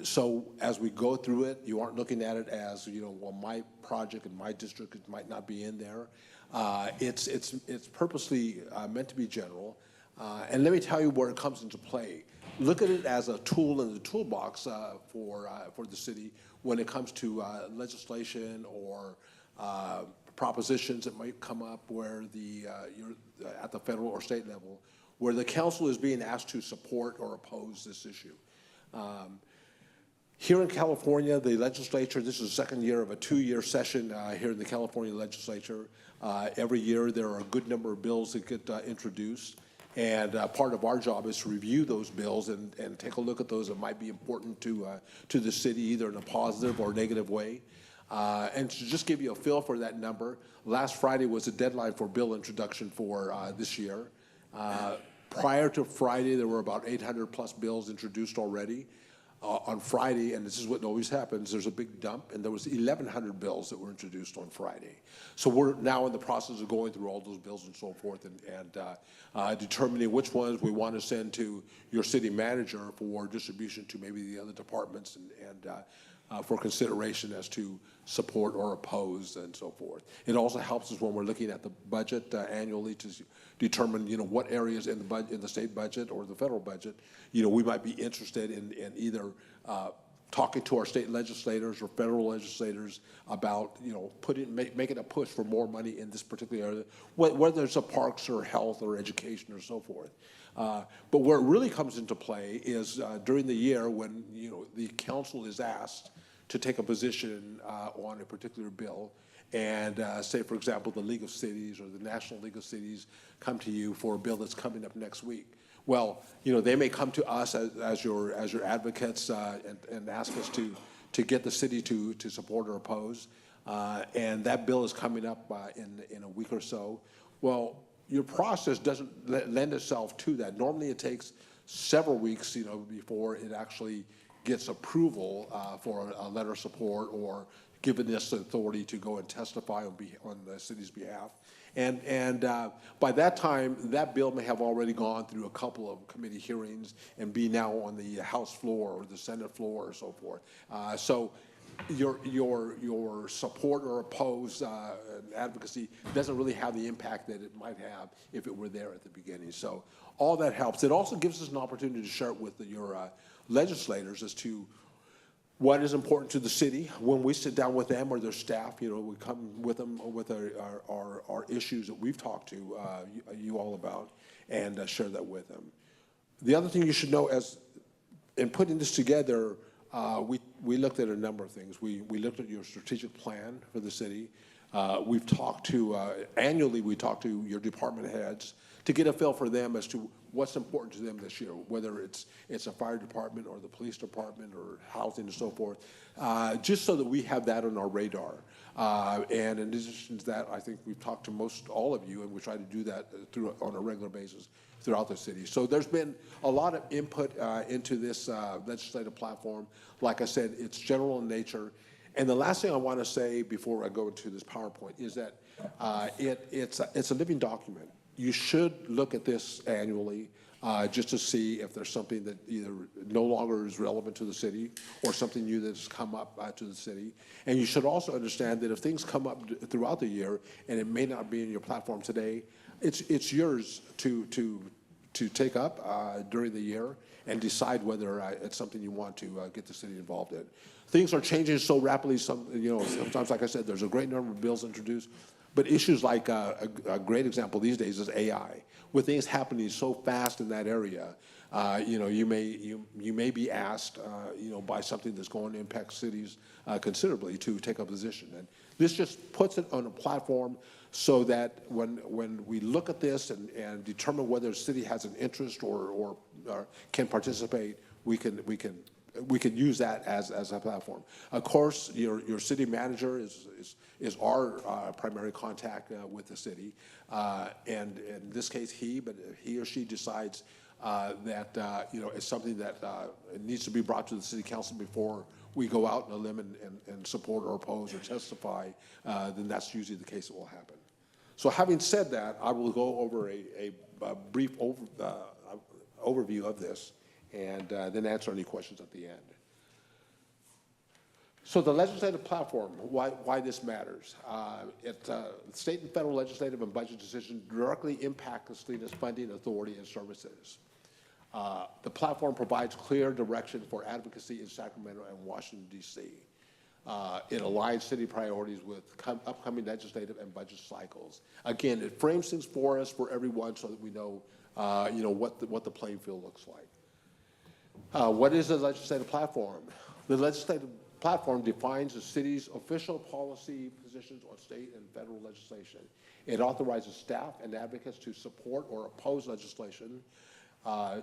So as we go through it, you aren't looking at it as, well, my project in my district might not be in there. It's purposely meant to be general. And let me tell you where it comes into play. Look at it as a tool in the toolbox for the city when it comes to legislation or propositions that might come up where you're at the federal or state level, where the council is being asked to support or oppose this issue. Here in California, the legislature, this is the second year of a 2-year session here in the California legislature. Every year there are a good number of bills that get introduced. And part of our job is to review those bills and take a look at those that might be important to the city, either in a positive or negative way. And to just give you a feel for that number, last Friday was the deadline for bill introduction for this year. Prior to Friday, there were about 800 plus bills introduced already. On Friday, and this is what always happens, there's a big dump, and there was 1,100 bills that were introduced on Friday. So we're now in the process of going through all those bills and so forth and determining which ones we want to send to your city manager for distribution to maybe the other departments and for consideration as to support or oppose and so forth. It also helps us when we're looking at the budget annually to determine, what areas in the state budget or the federal budget, we might be interested in either talking to our state legislators or federal legislators about, making a push for more money in this particular area, whether it's a parks or health or education or so forth. But where it really comes into play is during the year when, the council is asked to take a position on a particular bill. And say, for example, the League of Cities or the National League of Cities come to you for a bill that's coming up next week. Well, they may come to us as your advocates and ask us to get the city to support or oppose. And that bill is coming up in a week or so. Well, your process doesn't lend itself to that. Normally it takes several weeks, before it actually gets approval for a letter of support or given this authority to go and testify on the city's behalf. And by that time, that bill may have already gone through a couple of committee hearings and be now on the House floor or the Senate floor or so forth. So your support or oppose advocacy doesn't really have the impact that it might have if it were there at the beginning. So all that helps. It also gives us an opportunity to share it with your legislators as to what is important to the city. When we sit down with them or their staff, we come with them with our issues that we've talked to you all about and share that with them. The other thing you should know in putting this together, we looked at a number of things. We looked at your strategic plan for the city. We've talked to, annually we talk to your department heads to get a feel for them as to what's important to them this year, whether it's a fire department or the police department or housing and so forth, just so that we have that on our radar. And in addition to that, I think we've talked to most all of you, and we try to do that on a regular basis throughout the city. So there's been a lot of input into this legislative platform. Like I said, it's general in nature. And the last thing I want to say before I go into this PowerPoint is that it's a living document. You should look at this annually just to see if there's something that either no longer is relevant to the city or something new that's come up to the city. And you should also understand that if things come up throughout the year and it may not be in your platform today, it's yours to take up during the year and decide whether it's something you want to get the city involved in. Things are changing so rapidly. Sometimes, like I said, there's a great number of bills introduced. But issues like a great example these days is AI. With things happening so fast in that area, you may be asked, by something that's going to impact cities considerably to take a position. And this just puts it on a platform so that when we look at this and determine whether a city has an interest or can participate, we can use that as a platform. Of course, your city manager is our primary contact with the city, and in this case, but he or she decides that it's something that needs to be brought to the city council before we go out on a limb and support or oppose or testify, then that's usually the case that will happen. So having said that, I will go over a brief overview of this and then answer any questions at the end. So the legislative platform, why this matters. State and federal legislative and budget decisions directly impact the Salinas funding authority and services. The platform provides clear direction for advocacy in Sacramento and Washington, D.C. It aligns city priorities with upcoming legislative and budget cycles. Again, it frames things for us, for everyone, so that we know, what the playing field looks like. What is the legislative platform? The legislative platform defines the city's official policy positions on state and federal legislation. It authorizes staff and advocates to support or oppose legislation,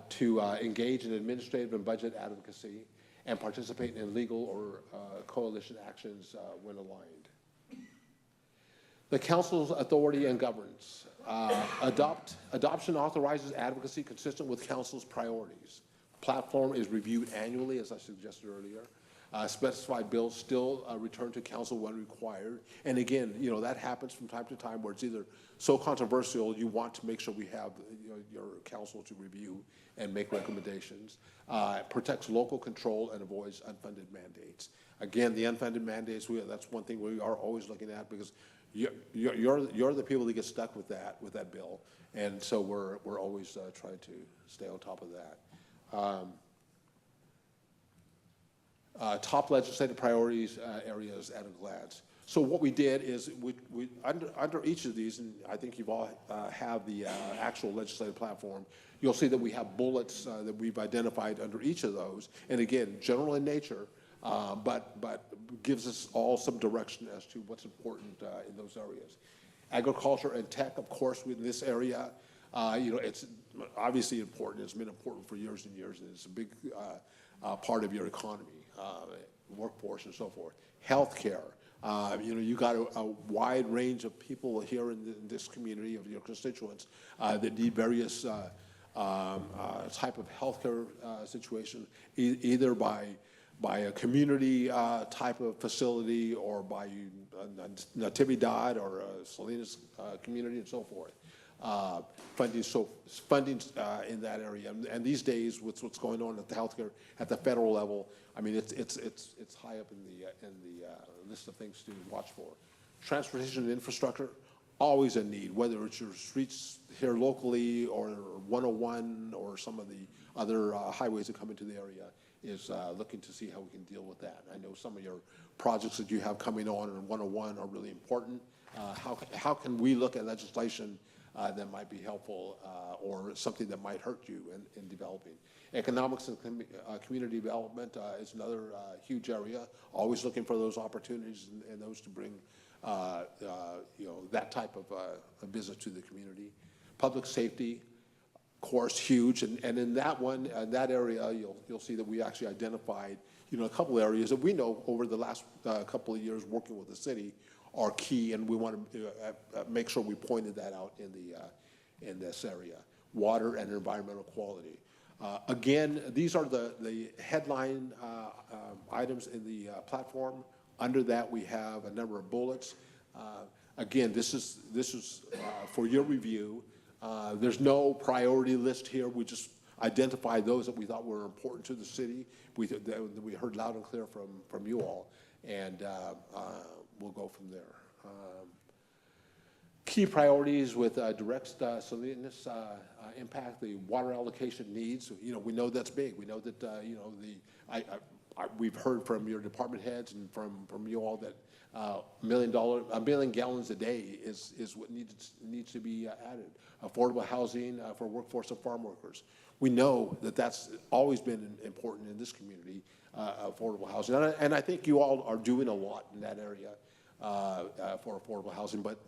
to engage in administrative and budget advocacy, and participate in legal or coalition actions when aligned. The council's authority and governance. Adoption authorizes advocacy consistent with council's priorities. Platform is reviewed annually, as I suggested earlier. Specified bills still return to council when required. And again, that happens from time to time where it's either so controversial you want to make sure we have your council to review and make recommendations. Protects local control and avoids unfunded mandates. Again, the unfunded mandates, that's one thing we are always looking at, because you're the people that get stuck with that bill. And so we're always trying to stay on top of that. Top legislative priorities areas at a glance. So what we did is we under each of these, and I think you've all have the actual legislative platform, you'll see that we have bullets that we've identified under each of those. And again, general in nature, but gives us all some direction as to what's important in those areas. Agriculture and tech, of course, in this area, it's obviously important. It's been important for years and years, and it's a big part of your economy. Workforce and so forth. Healthcare. You got a wide range of people here in this community of your constituents that need various type of healthcare situation, either by a community type of facility or by Natividad or Salinas community and so forth. Funding in that area, and these days with what's going on at the healthcare at the federal level, I mean it's high up in the list of things to watch for. Transportation and infrastructure, always a need, whether it's your streets here locally or 101 or some of the other highways that come into the area, is looking to see how we can deal with that. I know some of your projects that you have coming on in 101 are really important. How can we look at legislation that might be helpful or something that might hurt you in developing? Economics and community development is another huge area. Always looking for those opportunities and those to bring that type of business to the community. Public safety, of course, huge, and in that one, that area, you'll see that we actually identified a couple areas that we know over the last couple of years working with the city are key, and we want to make sure we pointed that out in this area. Water and environmental quality. Again, these are the headline items in the platform. Under that, we have a number of bullets. Again, this is for your review. There's no priority list here. We just identified those that we thought were important to the city. We heard loud and clear from you all, and we'll go from there. Key priorities with direct Salinas impact, the water allocation needs. We know that's big. We know that we've heard from your department heads and from you all that $1 million gallons a day is what needs to be added. Affordable housing for workforce and farm workers. We know that that's always been important in this community, affordable housing. And I think you all are doing a lot in that area for affordable housing, but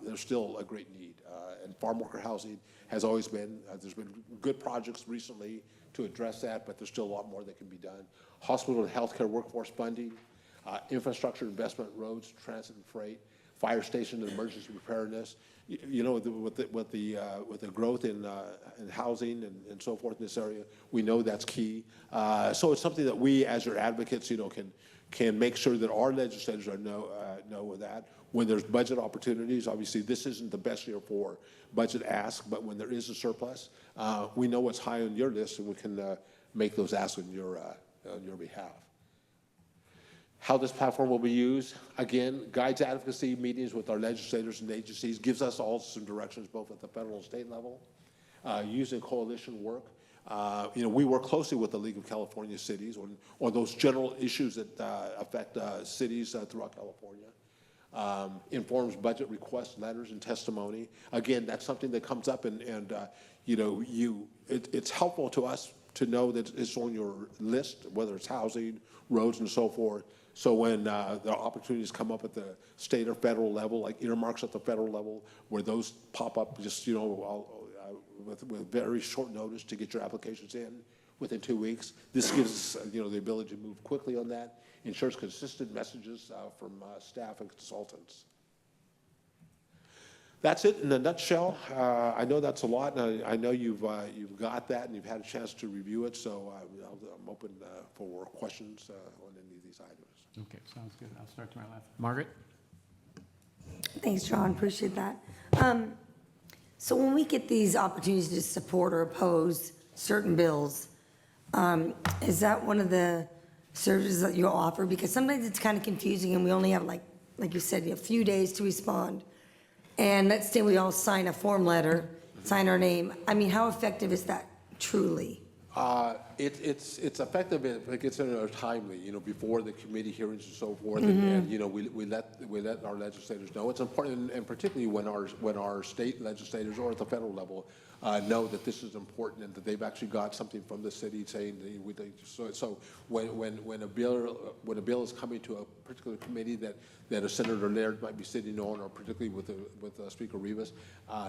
there's still a great need. And farm worker housing has always been, there's been good projects recently to address that, but there's still a lot more that can be done. Hospital and healthcare workforce funding, infrastructure investment, roads, transit and freight, fire station and emergency preparedness. You know, with the growth in housing and so forth in this area, we know that's key. So it's something that we, as your advocates, you know, can make sure that our legislators know of that. When there's budget opportunities, obviously this isn't the best year for budget ask, but when there is a surplus, we know what's high on your list, and we can make those asks on your behalf. How this platform will be used, again, guides advocacy meetings with our legislators and agencies, gives us all some directions both at the federal and state level, using coalition work. You know, we work closely with the League of California Cities on those general issues that affect cities throughout California. Informs budget requests, letters, and testimony. Again, that's something that comes up, and you know, it's helpful to us to know that it's on your list, whether it's housing, roads, and so forth. So when the opportunities come up at the state or federal level, like earmarks at the federal level, where those pop up, just, you know, with very short notice to get your applications in within 2 weeks. This gives us, you know, the ability to move quickly on that, ensures consistent messages from staff and consultants. That's it in a nutshell. I know that's a lot, and I know you've got that and you've had a chance to review it, so I'm open for questions on any of these items. Okay, sounds good. I'll start to my left. Margaret? Thanks, John, appreciate that. So when we get these opportunities to support or oppose certain bills, is that one of the services that you'll offer? Because sometimes it's kind of confusing and we only have, like you said, a few days to respond. And let's say we all sign a form letter, sign our name. I mean, how effective is that truly? It's effective if it gets in timely, you know, before the committee hearings and so forth, and you know, we let our legislators know. It's important, and particularly when our state legislators or at the federal level know that this is important and that they've actually got something from the city saying so when a bill is coming to a particular committee that a Senator Laird might be sitting on, or particularly with Speaker Rivas,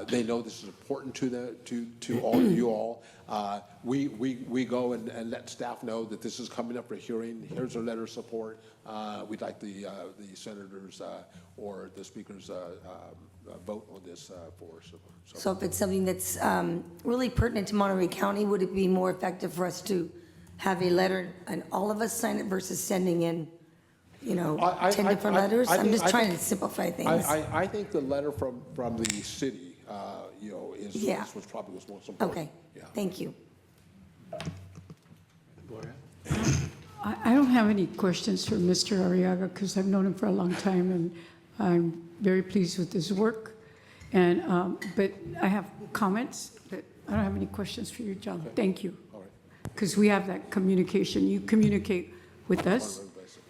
they know this is important to all of you all. We go and let staff know that this is coming up for hearing. Here's our letter of support. We'd like the senators or the speakers vote on this for us. So if it's something that's really pertinent to Monterey County, would it be more effective for us to have a letter and all of us sign it versus sending in, you know, 10 different letters? I'm just trying to simplify things. I think the letter from the city, you know, is what's probably what's most important. Okay, thank you. Gloria? I don't have any questions for Mr. Arriaga because I've known him for a long time, and I'm very pleased with his work. And but I have comments, but I don't have any questions for you, John. Okay. Thank you. All right. Because we have that communication. You communicate with us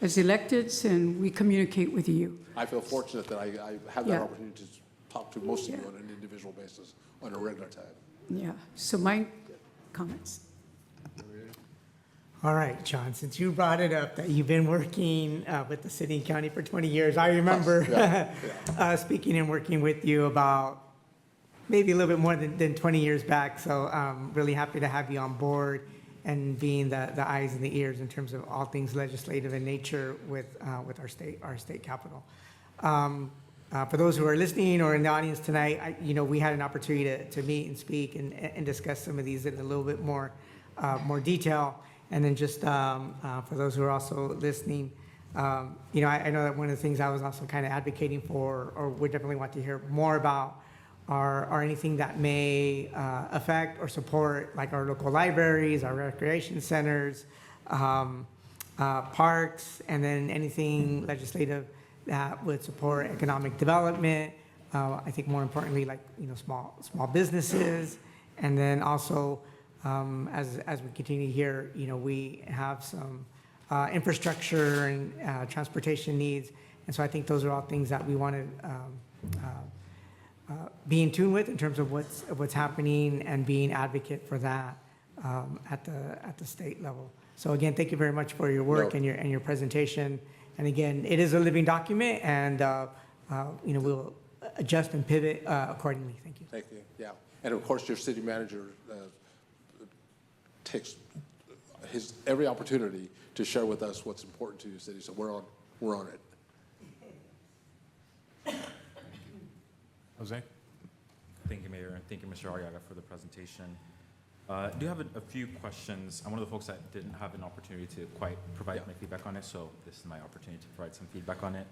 as electeds, and we communicate with you. I feel fortunate that I have that opportunity to talk to most of you on an individual basis on a regular time. Yeah. So my comments. All right, John, since you brought it up that you've been working with the city and county for 20 years, I remember speaking and working with you about maybe a little bit more than 20 years back. So I'm really happy to have you on board and being the eyes and the ears in terms of all things legislative in nature with our state capitol. For those who are listening or in the audience tonight, we had an opportunity to meet and speak and discuss some of these in a little bit more detail. And then just for those who are also listening, I know that one of the things I was also kind of advocating for, or would definitely want to hear more about, are anything that may affect or support, like our local libraries, our recreation centers, parks, and then anything legislative that would support economic development. I think more importantly, like small businesses, and then also. As we continue here, we have some infrastructure and transportation needs. And so I think those are all things that we want to be in tune with in terms of what's happening and being advocate for that at the state level. So again, thank you very much for your work and your presentation. And again, it is a living document, and we'll adjust and pivot accordingly. Thank you. Thank you, yeah. And of course, your city manager takes his every opportunity to share with us what's important to your city, so we're on it. Jose? Thank you, Mayor, and thank you, Mr. Arriaga, for the presentation. I do have a few questions. I'm one of the folks that didn't have an opportunity to quite provide my feedback on it, so this is my opportunity to provide some feedback on it.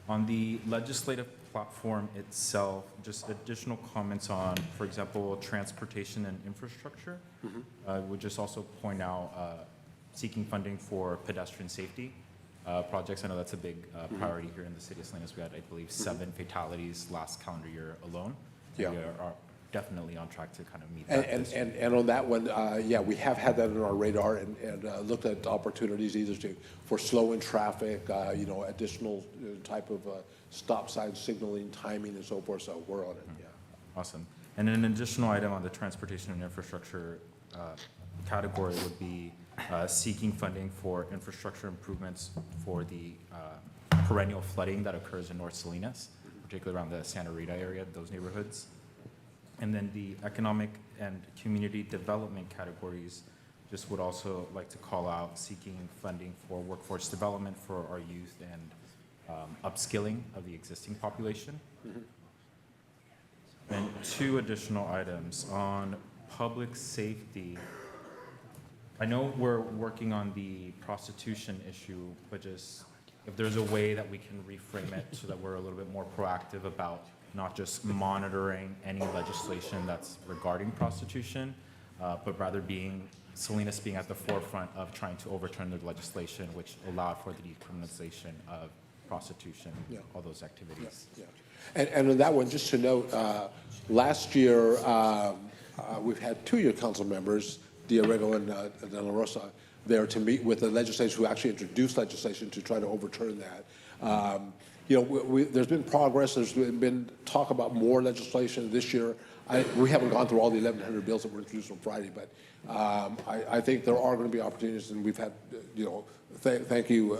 On the legislative platform itself, just additional comments on, for example, transportation and infrastructure. I would just also point out seeking funding for pedestrian safety projects. I know that's a big priority here in the city of Salinas. We had, I believe, 7 fatalities last calendar year alone. Yeah. We are definitely on track to kind of meet that. And on that one, yeah, we have had that on our radar and looked at opportunities either for slowing traffic, additional type of stop sign signaling, timing, and so forth. So we're on it. Yeah. Awesome. And an additional item on the transportation and infrastructure category would be seeking funding for infrastructure improvements for the perennial flooding that occurs in North Salinas, particularly around the Santa Rita area, those neighborhoods. And then the economic and community development categories, just would also like to call out seeking funding for workforce development for our youth and upskilling of the existing population. And 2 additional items on public safety. I know we're working on the prostitution issue, but just if there's a way that we can reframe it so that we're a little bit more proactive about not just monitoring any legislation that's regarding prostitution, but rather Salinas being at the forefront of trying to overturn the legislation which allowed for the decriminalization of prostitution, all those activities. Yeah. And on that one, just to note, last year, we've had 2 year council members, Diarrego and De La Rosa, there to meet with the legislators who actually introduced legislation to try to overturn that. There's been progress. There's been talk about more legislation this year. We haven't gone through all the 1,100 bills that were introduced on Friday, but I think there are going to be opportunities, and we've had, thank you,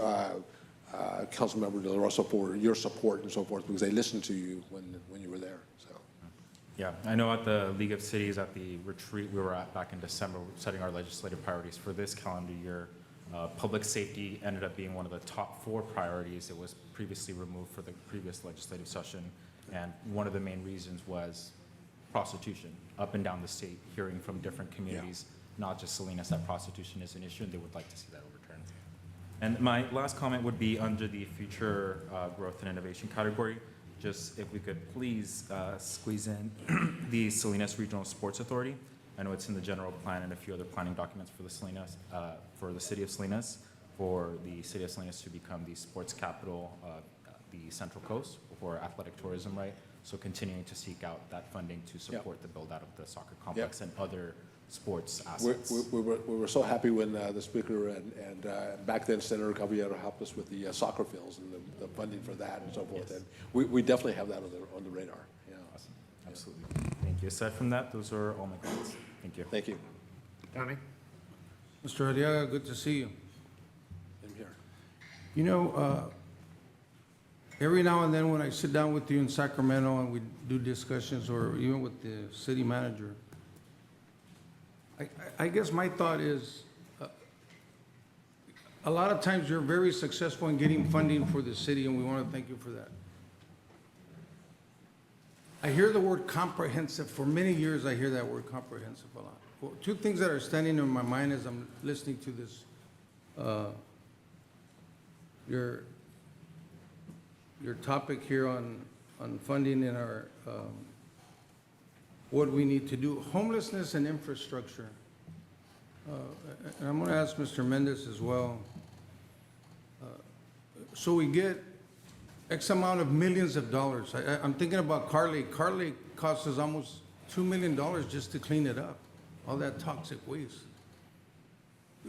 Councilmember De La Rosa, for your support and so forth, because they listened to you when you were there. So. Yeah, I know at the League of Cities, at the retreat we were at back in December, setting our legislative priorities for this calendar year. Public safety ended up being one of the top 4 priorities. It was previously removed for the previous legislative session, and one of the main reasons was prostitution. Up and down the state, hearing from different communities, not just Salinas, that prostitution is an issue, and they would like to see that overturned. And my last comment would be under the future growth and innovation category. Just if we could please squeeze in the Salinas Regional Sports Authority. I know it's in the general plan and a few other planning documents for the Salinas, for the city of Salinas, for the city of Salinas to become the sports capital of the Central Coast for athletic tourism, right? So continuing to seek out that funding to support the build out of the soccer complex and other sports assets. We were so happy when the speaker and back then Senator Caballero helped us with the soccer fields and the funding for that and so forth. And we definitely have that on the radar. Yeah. Awesome. Absolutely. Thank you. Aside from that, those are all my comments. Thank you. Thank you. Tony? Mr. Arriaga, good to see you. I'm here. Every now and then when I sit down with you in Sacramento and we do discussions, or even with the city manager, I guess my thought is, a lot of times you're very successful in getting funding for the city, and we want to thank you for that. I hear the word comprehensive. For many years, I hear that word comprehensive a lot. Well, 2 things that are standing in my mind as I'm listening to this, your topic here on funding in our, what we need to do, homelessness and infrastructure. And I'm going to ask Mr. Mendez as well. So we get X amount of millions of dollars. I'm thinking about Carly. Carly cost us almost $2 million just to clean it up, all that toxic waste.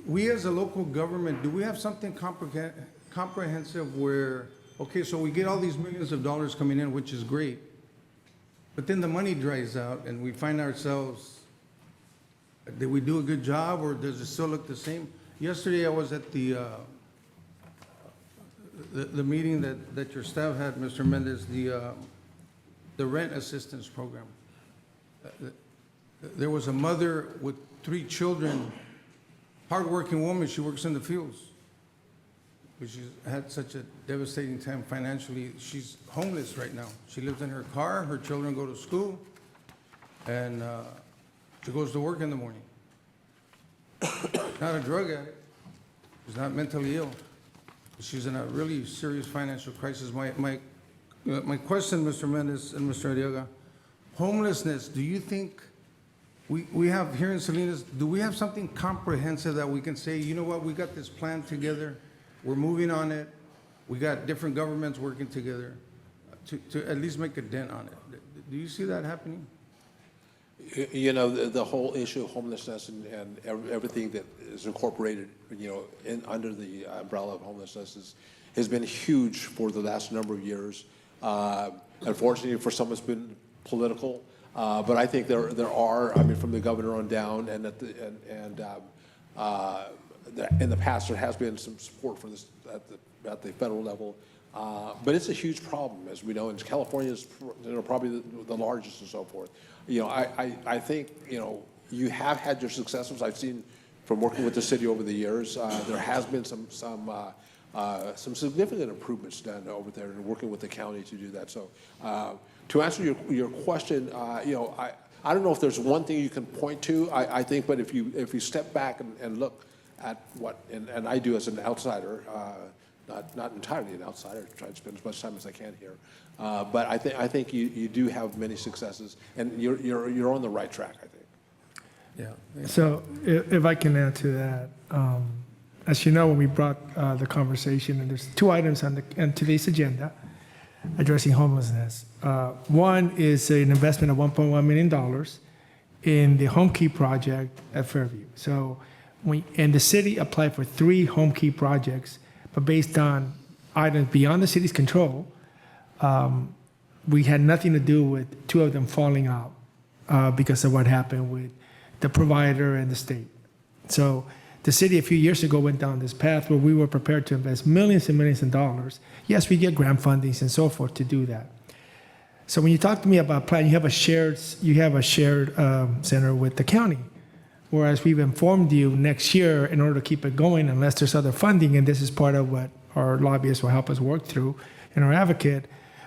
we as a local government, do we have something comprehensive where, okay, so we get all these millions of dollars coming in, which is great, but then the money dries out and we find ourselves, did we do a good job or does it still look the same? Yesterday I was at the meeting that your staff had, Mr. Mendez, the rent assistance program. There was a mother with 3 children, hardworking woman, she works in the fields. But she's had such a devastating time financially. She's homeless right now. She lives in her car, her children go to school, and she goes to work in the morning. Not a drug addict. She's not mentally ill. She's in a really serious financial crisis. My question, Mr. Mendez and Mr. Arriaga, homelessness, do you think we have here in Salinas, do we have something comprehensive that we can say, you know what, we got this plan together, we're moving on it, we got different governments working together to at least make a dent on it? Do you see that happening? You know, the whole issue of homelessness and everything that is incorporated, you know, under the umbrella of homelessness has been huge for the last number of years. Unfortunately, for some it's been political, but I think there are, I mean, from the governor on down, and in the past there has been some support for this at the federal level. But it's a huge problem, as we know, and California is, you know, probably the largest and so forth. You know, I think, you know, you have had your successes. I've seen from working with the city over the years, there has been some significant improvements done over there, and working with the county to do that. So, to answer your question, you know, I don't know if there's one thing you can point to. I think, but if you step back and look at what, and I do as an outsider. Not entirely an outsider, try to spend as much time as I can here. But I think you do have many successes, and you're on the right track, I think. Yeah. So if I can add to that, as you know, when we brought the conversation, and there's 2 items on today's agenda addressing homelessness. One is an investment of $1.1 million in the Home Key project at Fairview. So and the city applied for 3 Home Key projects, but based on items beyond the city's control, we had nothing to do with 2 of them falling out because of what happened with the provider and the state. So the city a few years ago went down this path where we were prepared to invest millions and millions of dollars. Yes, we get grant fundings and so forth to do that. So when you talk to me about plan, you have a shared center with the county. Whereas we've informed you next year, in order to keep it going, unless there's other funding, and this is part of what our lobbyists will help us work through, and our advocate,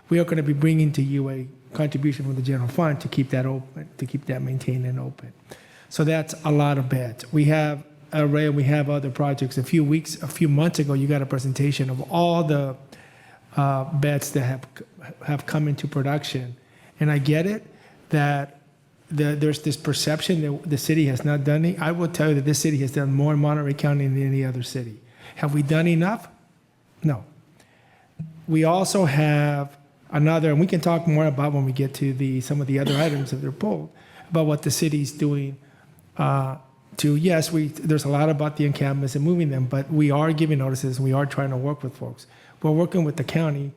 we are going to be bringing to you a contribution from the general fund to keep that open, to keep that maintained and open. So that's a lot of beds. We have Array, we have other projects. A few months ago, you got a presentation of all the beds that have come into production, and I get it that there's this perception that the city has not done it. I will tell you that this city has done more in Monterey County than any other city. Have we done enough? No. We also have another, and we can talk more about when we get to some of the other items that they're pulled, about what the city's doing yes, there's a lot about the encampments and moving them, but we are giving notices and we are trying to work with folks. We're working with the county,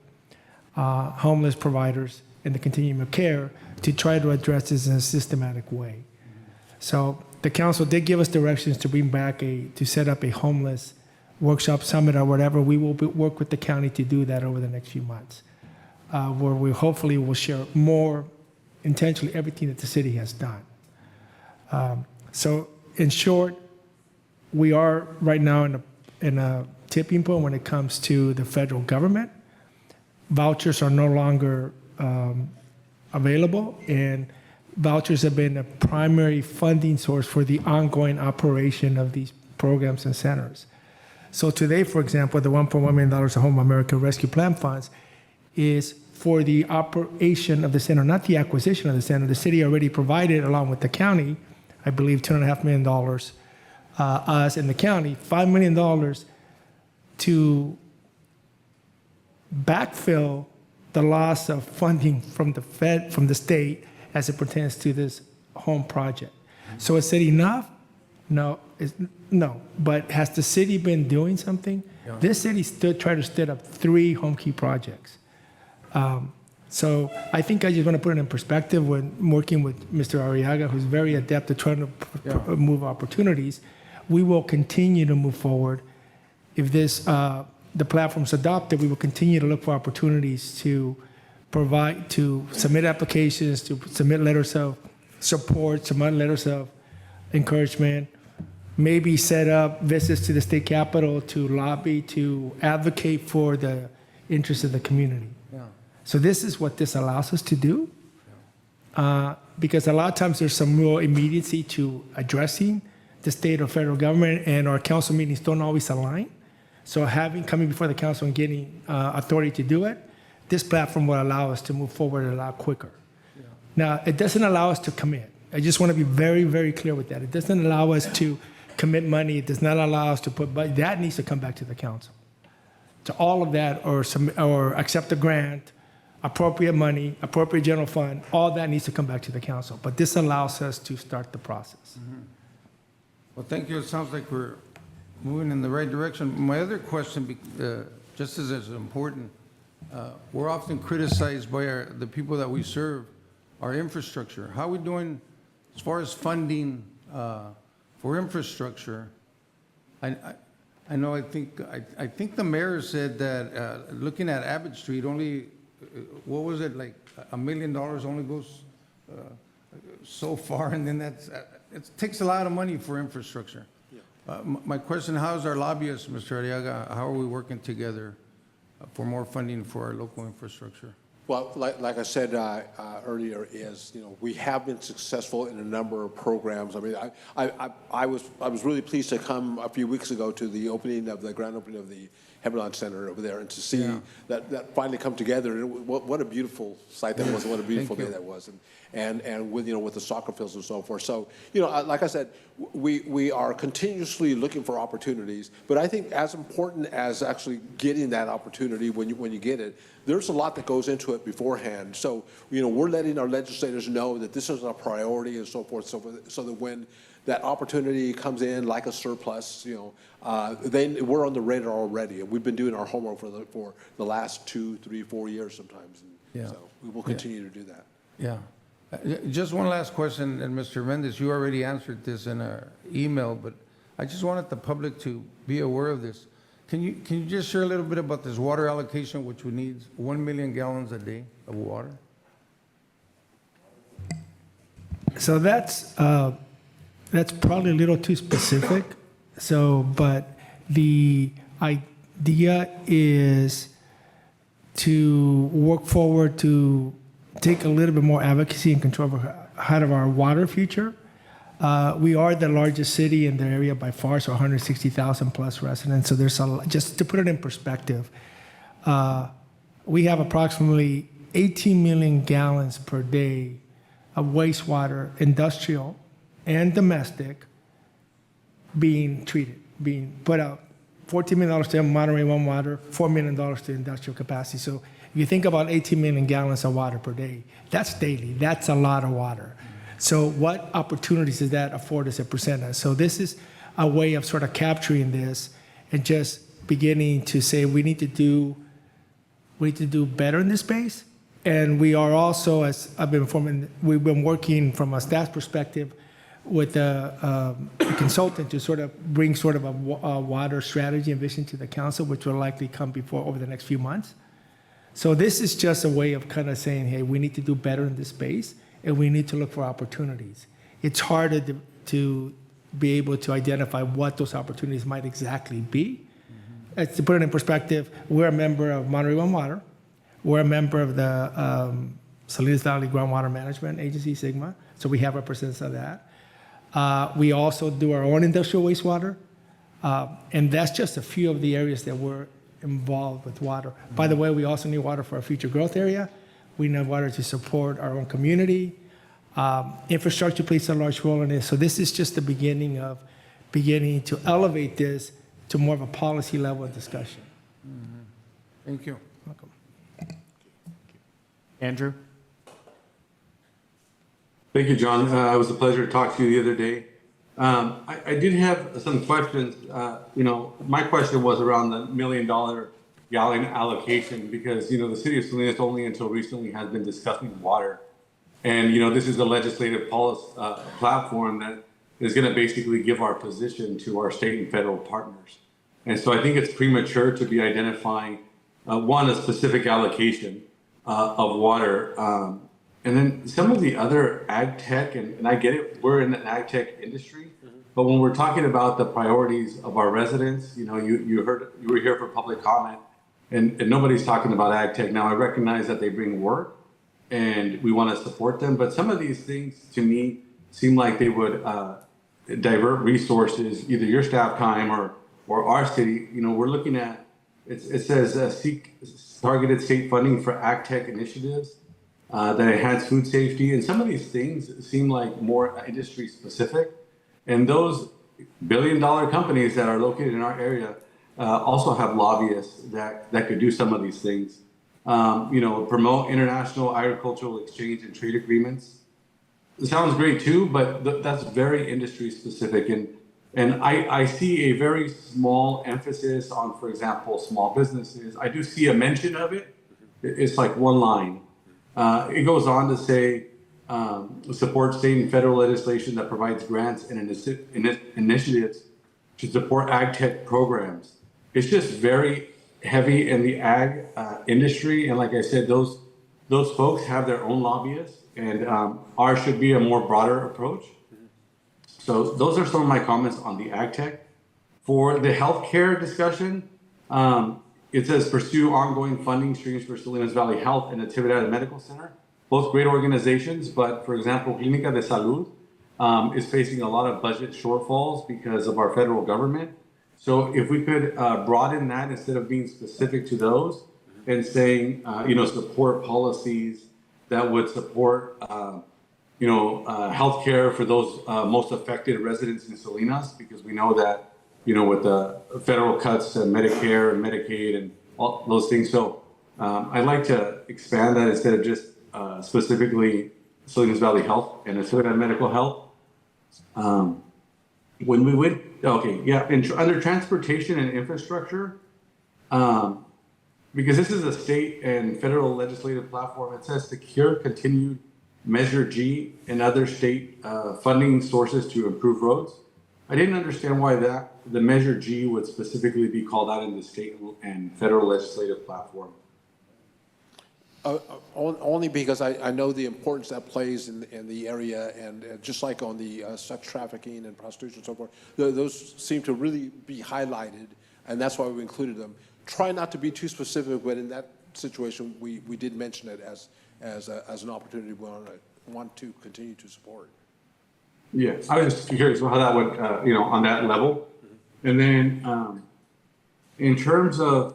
homeless providers, and the continuum of care to try to address this in a systematic way. So the council did give us directions to bring back to set up a homeless workshop summit or whatever. We will work with the county to do that over the next few months, where we hopefully will share more intentionally everything that the city has done. So in short, we are right now in a tipping point when it comes to the federal government. Vouchers are no longer available, and vouchers have been a primary funding source for the ongoing operation of these programs and centers. So today, for example, the $1.1 million of Home America Rescue Plan funds is for the operation of the center, not the acquisition of the center. The city already provided, along with the county, I believe $2.5 million, us and the county, $5 million to backfill the loss of funding from the state as it pertains to this home project. So is it enough? No, no. But has the city been doing something? Yeah. This city tried to stood up 3 home key projects. So I think I just want to put it in perspective when working with Mr. Arriaga, who's very adept at trying to move opportunities. We will continue to move forward. If this, the platform's adopted, we will continue to look for opportunities to provide, to submit applications, to submit letters of support, submit letters of encouragement, maybe set up visits to the state capitol to lobby, to advocate for the interests of the community. Yeah. So this is what this allows us to do, because a lot of times there's some real immediacy to addressing the state or federal government, and our council meetings don't always align. So coming before the council and getting authority to do it, this platform will allow us to move forward a lot quicker. Yeah. Now, it doesn't allow us to commit. I just want to be very, very clear with that. It doesn't allow us to commit money. It does not allow us to put, but that needs to come back to the council. To all of that, or accept a grant, appropriate money, appropriate general fund, all that needs to come back to the council. But this allows us to start the process. Mm-hmm. Well, thank you. It sounds like we're moving in the right direction. My other question, just as important, we're often criticized by the people that we serve, our infrastructure. How are we doing as far as funding for infrastructure? I know, I think the mayor said that looking at Abbott Street, only, what was it, like $1 million only goes so far, and then it takes a lot of money for infrastructure. My question, how's our lobbyists, Mr. Arriaga, how are we working together for more funding for our local infrastructure? Well, like I said earlier, we have been successful in a number of programs. I mean, I was really pleased to come a few weeks ago to the grand opening of the Hemlock Center over there, and to see that finally come together. And what a beautiful sight that was, and what a beautiful day that was, and with the soccer fields and so forth. So like I said, we are continuously looking for opportunities. But I think as important as actually getting that opportunity when you get it, there's a lot that goes into it beforehand. So we're letting our legislators know that this is a priority and so forth, so that when that opportunity comes in like a surplus, we're on the radar already. And we've been doing our homework for the last 2, 3, 4 years sometimes. And so we will continue to do that. Yeah. Just one last question, and Mr. Mendez, you already answered this in an email, but I just wanted the public to be aware of this. Can you just share a little bit about this water allocation, which we need 1 million gallons a day of water? So that's probably a little too specific. But the idea is to work forward to take a little bit more advocacy and control ahead of our water future. We are the largest city in the area by far, so 160,000 plus residents. So there's just to put it in perspective, we have approximately 18 million gallons per day of wastewater, industrial and domestic, being treated, being put out. $14 million to Monterey One Water, $4 million to industrial capacity. So if you think about 18 million gallons of water per day, that's daily. That's a lot of water. So what opportunities does that afford us and present us? So this is a way of sort of capturing this and just beginning to say we need to do better in this space. And we are also, as I've been informing, we've been working from a staff perspective with a consultant to sort of bring sort of a water strategy and vision to the council, which will likely come over the next few months. So this is just a way of kind of saying, hey, we need to do better in this space, and we need to look for opportunities. It's harder to be able to identify what those opportunities might exactly be. To put it in perspective, we're a member of Monterey One Water. We're a member of the Salinas Valley Groundwater Management Agency, SGMA, so we have representatives of that. We also do our own industrial wastewater, and that's just a few of the areas that we're involved with water. By the way, we also need water for our future growth area. We need water to support our own community. Infrastructure plays a large role in this. So this is just the beginning to elevate this to more of a policy level of discussion. Mm-hmm. Thank you. Welcome. Andrew? Thank you, John. It was a pleasure to talk to you the other day. I did have some questions. My question was around the $1 million gallon allocation because, the city of Salinas only until recently has been discussing water. And, this is a legislative policy platform that is going to basically give our position to our state and federal partners. And so I think it's premature to be identifying, a specific allocation of water. And then some of the other ag tech, and I get it, we're in the ag tech industry, but when we're talking about the priorities of our residents, you were here for public comment, and nobody's talking about ag tech. Now, I recognize that they bring work, and we want to support them, but some of these things, to me, seem like they would divert resources, either your staff time or our city. We're looking at, it says seek targeted state funding for ag tech initiatives that enhance food safety. And some of these things seem like more industry specific. And those billion-dollar companies that are located in our area also have lobbyists that could do some of these things. Promote international agricultural exchange and trade agreements. It sounds great too, but that's very industry specific. And I see a very small emphasis on, for example, small businesses. I do see a mention of it. It's like one line. It goes on to say, support state and federal legislation that provides grants and initiatives to support ag tech programs. It's just very heavy in the ag industry. And like I said, those folks have their own lobbyists, and ours should be a more broader approach. So those are some of my comments on the ag tech. For the healthcare discussion, it says pursue ongoing funding streams for Salinas Valley Health and Natividad Medical Center. Both great organizations, but for example, Clínica de Salud is facing a lot of budget shortfalls because of our federal government. So if we could broaden that instead of being specific to those and saying, support policies that would support, healthcare for those most affected residents in Salinas, because we know that, with the federal cuts and Medicare and Medicaid and all those things. So I'd like to expand that instead of just specifically Salinas Valley Health and Natividad Medical Health. When we went, under transportation and infrastructure, because this is a state and federal legislative platform, it says secure continued Measure G and other state funding sources to improve roads. I didn't understand why the Measure G would specifically be called out in the state and federal legislative platform. Only because I know the importance that plays in the area, and just like on the sex trafficking and prostitution and so forth, those seem to really be highlighted, and that's why we included them. Try not to be too specific, but in that situation, we did mention it as an opportunity we want to continue to support. Yes, I was just curious how that would, on that level. And then in terms of,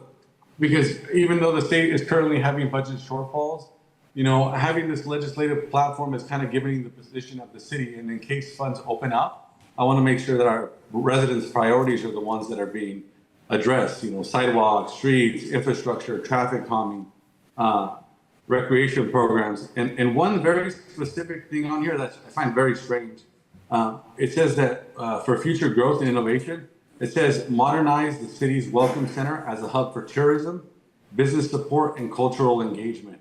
because even though the state is currently having budget shortfalls, having this legislative platform is kind of giving the position of the city. And in case funds open up, I want to make sure that our residents' priorities are the ones that are being addressed. Sidewalks, streets, infrastructure, traffic calming, recreation programs. And one very specific thing on here that I find very strange. It says that for future growth and innovation, it says modernize the city's Welcome Center as a hub for tourism, business support, and cultural engagement.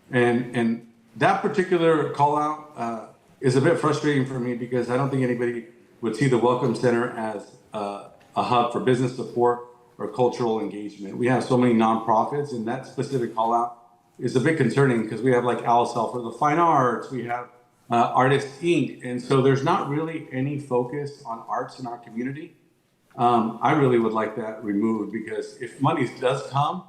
And that particular call out is a bit frustrating for me because I don't think anybody would see the Welcome Center as a hub for business support or cultural engagement. We have so many nonprofits, and that specific call out is a bit concerning because we have like ALSEL for the fine arts, we have Artists Inc. And so there's not really any focus on arts in our community. I really would like that removed because if money does come,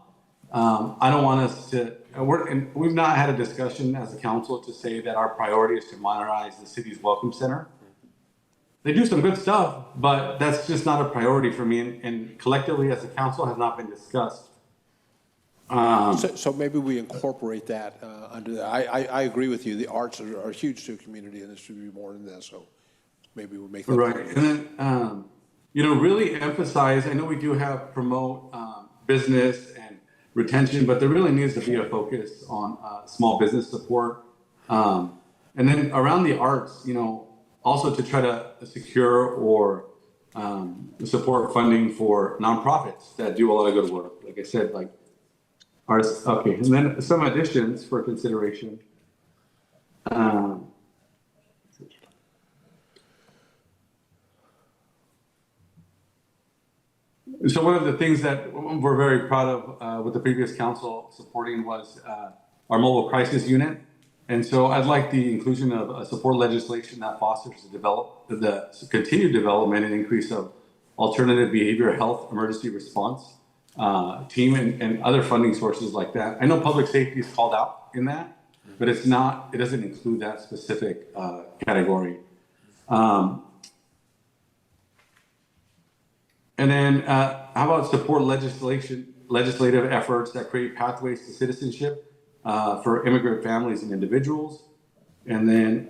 I don't want us to, and we've not had a discussion as a council to say that our priority is to modernize the city's Welcome Center. They do some good stuff, but that's just not a priority for me, and collectively as a council has not been discussed. So maybe we incorporate that under that. I agree with you. The arts are huge to a community, and there should be more than that. So maybe we'll make that right. And then, really emphasize. I know we do have promote business and retention, but there really needs to be a focus on small business support. And then around the arts, also to try to secure or support funding for nonprofits that do a lot of good work. Like I said, like ours. Okay, and then some additions for consideration. So one of the things that we're very proud of with the previous council supporting was our mobile crisis unit. And so I'd like the inclusion of a support legislation that fosters the continued development and increase of alternative behavioral health emergency response team and other funding sources like that. I know public safety is called out in that, but it doesn't include that specific category. And then how about support legislative efforts that create pathways to citizenship for immigrant families and individuals? And then,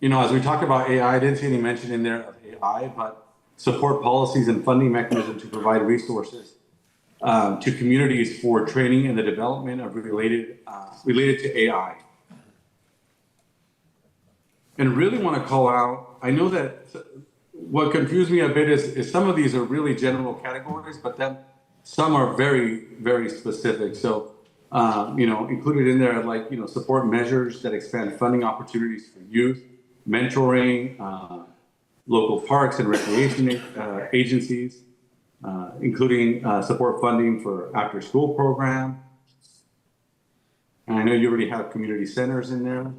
as we talk about AI, I didn't see any mention in there of AI, but support policies and funding mechanisms to provide resources to communities for training and the development of related to AI. And really want to call out, I know that what confused me a bit is some of these are really general categories, but then some are very, very specific. So, included in there, like, support measures that expand funding opportunities for youth, mentoring, local parks and recreation agencies, including support funding for after-school program. And I know you already have community centers in there.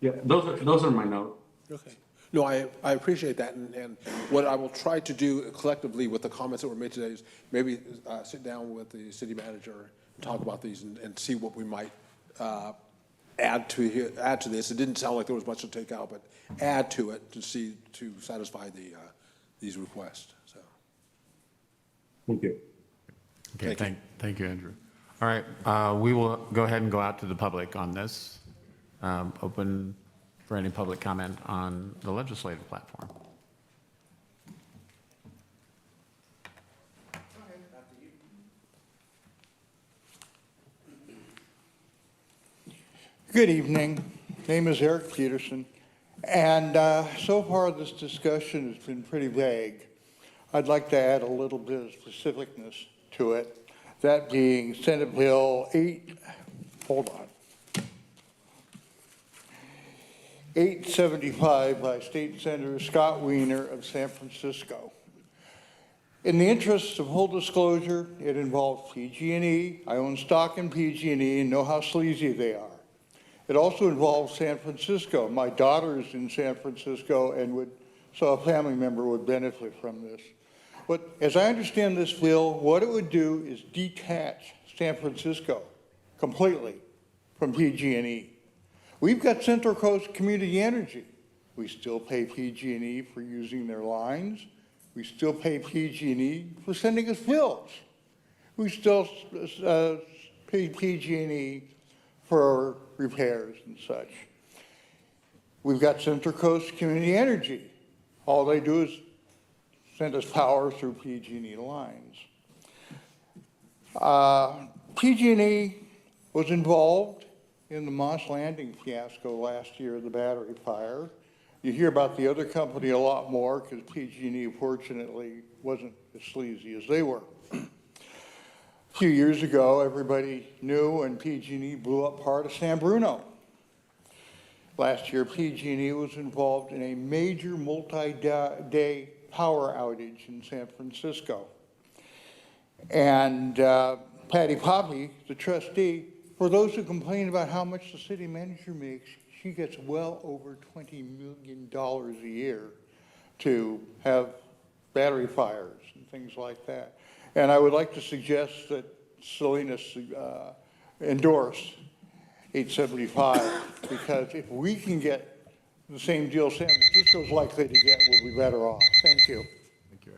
Yeah, those are my notes. Okay. No, I appreciate that, and what I will try to do collectively with the comments that were made today is maybe sit down with the city manager and talk about these and see what we might add to this. It didn't sound like there was much to take out, but add to it to satisfy these requests. So. Thank you. Okay, thank you, Andrew. All right, we will go ahead and go out to the public on this. Open for any public comment on the legislative platform. Good evening. Name is Eric Peterson. And so far this discussion has been pretty vague. I'd like to add a little bit of specificness to it. That being Senate Bill 875 by State Senator Scott Wiener of San Francisco. In the interest of full disclosure, it involves PG&E. I own stock in PG&E and know how sleazy they are. It also involves San Francisco. My daughter is in San Francisco and so a family member would benefit from this. But as I understand this bill, what it would do is detach San Francisco completely from PG&E. We've got Central Coast Community Energy. We still pay PG&E for using their lines. We still pay PG&E for sending us bills. We still pay PG&E for repairs and such. We've got Central Coast Community Energy. All they do is send us power through PG&E lines. PG&E was involved in the Moss Landing fiasco last year, the battery fire. You hear about the other company a lot more because PG&E fortunately wasn't as sleazy as they were. A few years ago, everybody knew when PG&E blew up part of San Bruno. Last year, PG&E was involved in a major multi-day power outage in San Francisco. And Patty Poppe, the trustee, for those who complain about how much the city manager makes, she gets well over $20 million a year to have battery fires and things like that. And I would like to suggest that Salinas endorse 875, because if we can get the same deal San Francisco is likely to get, we'll be better off. Thank you. Thank you,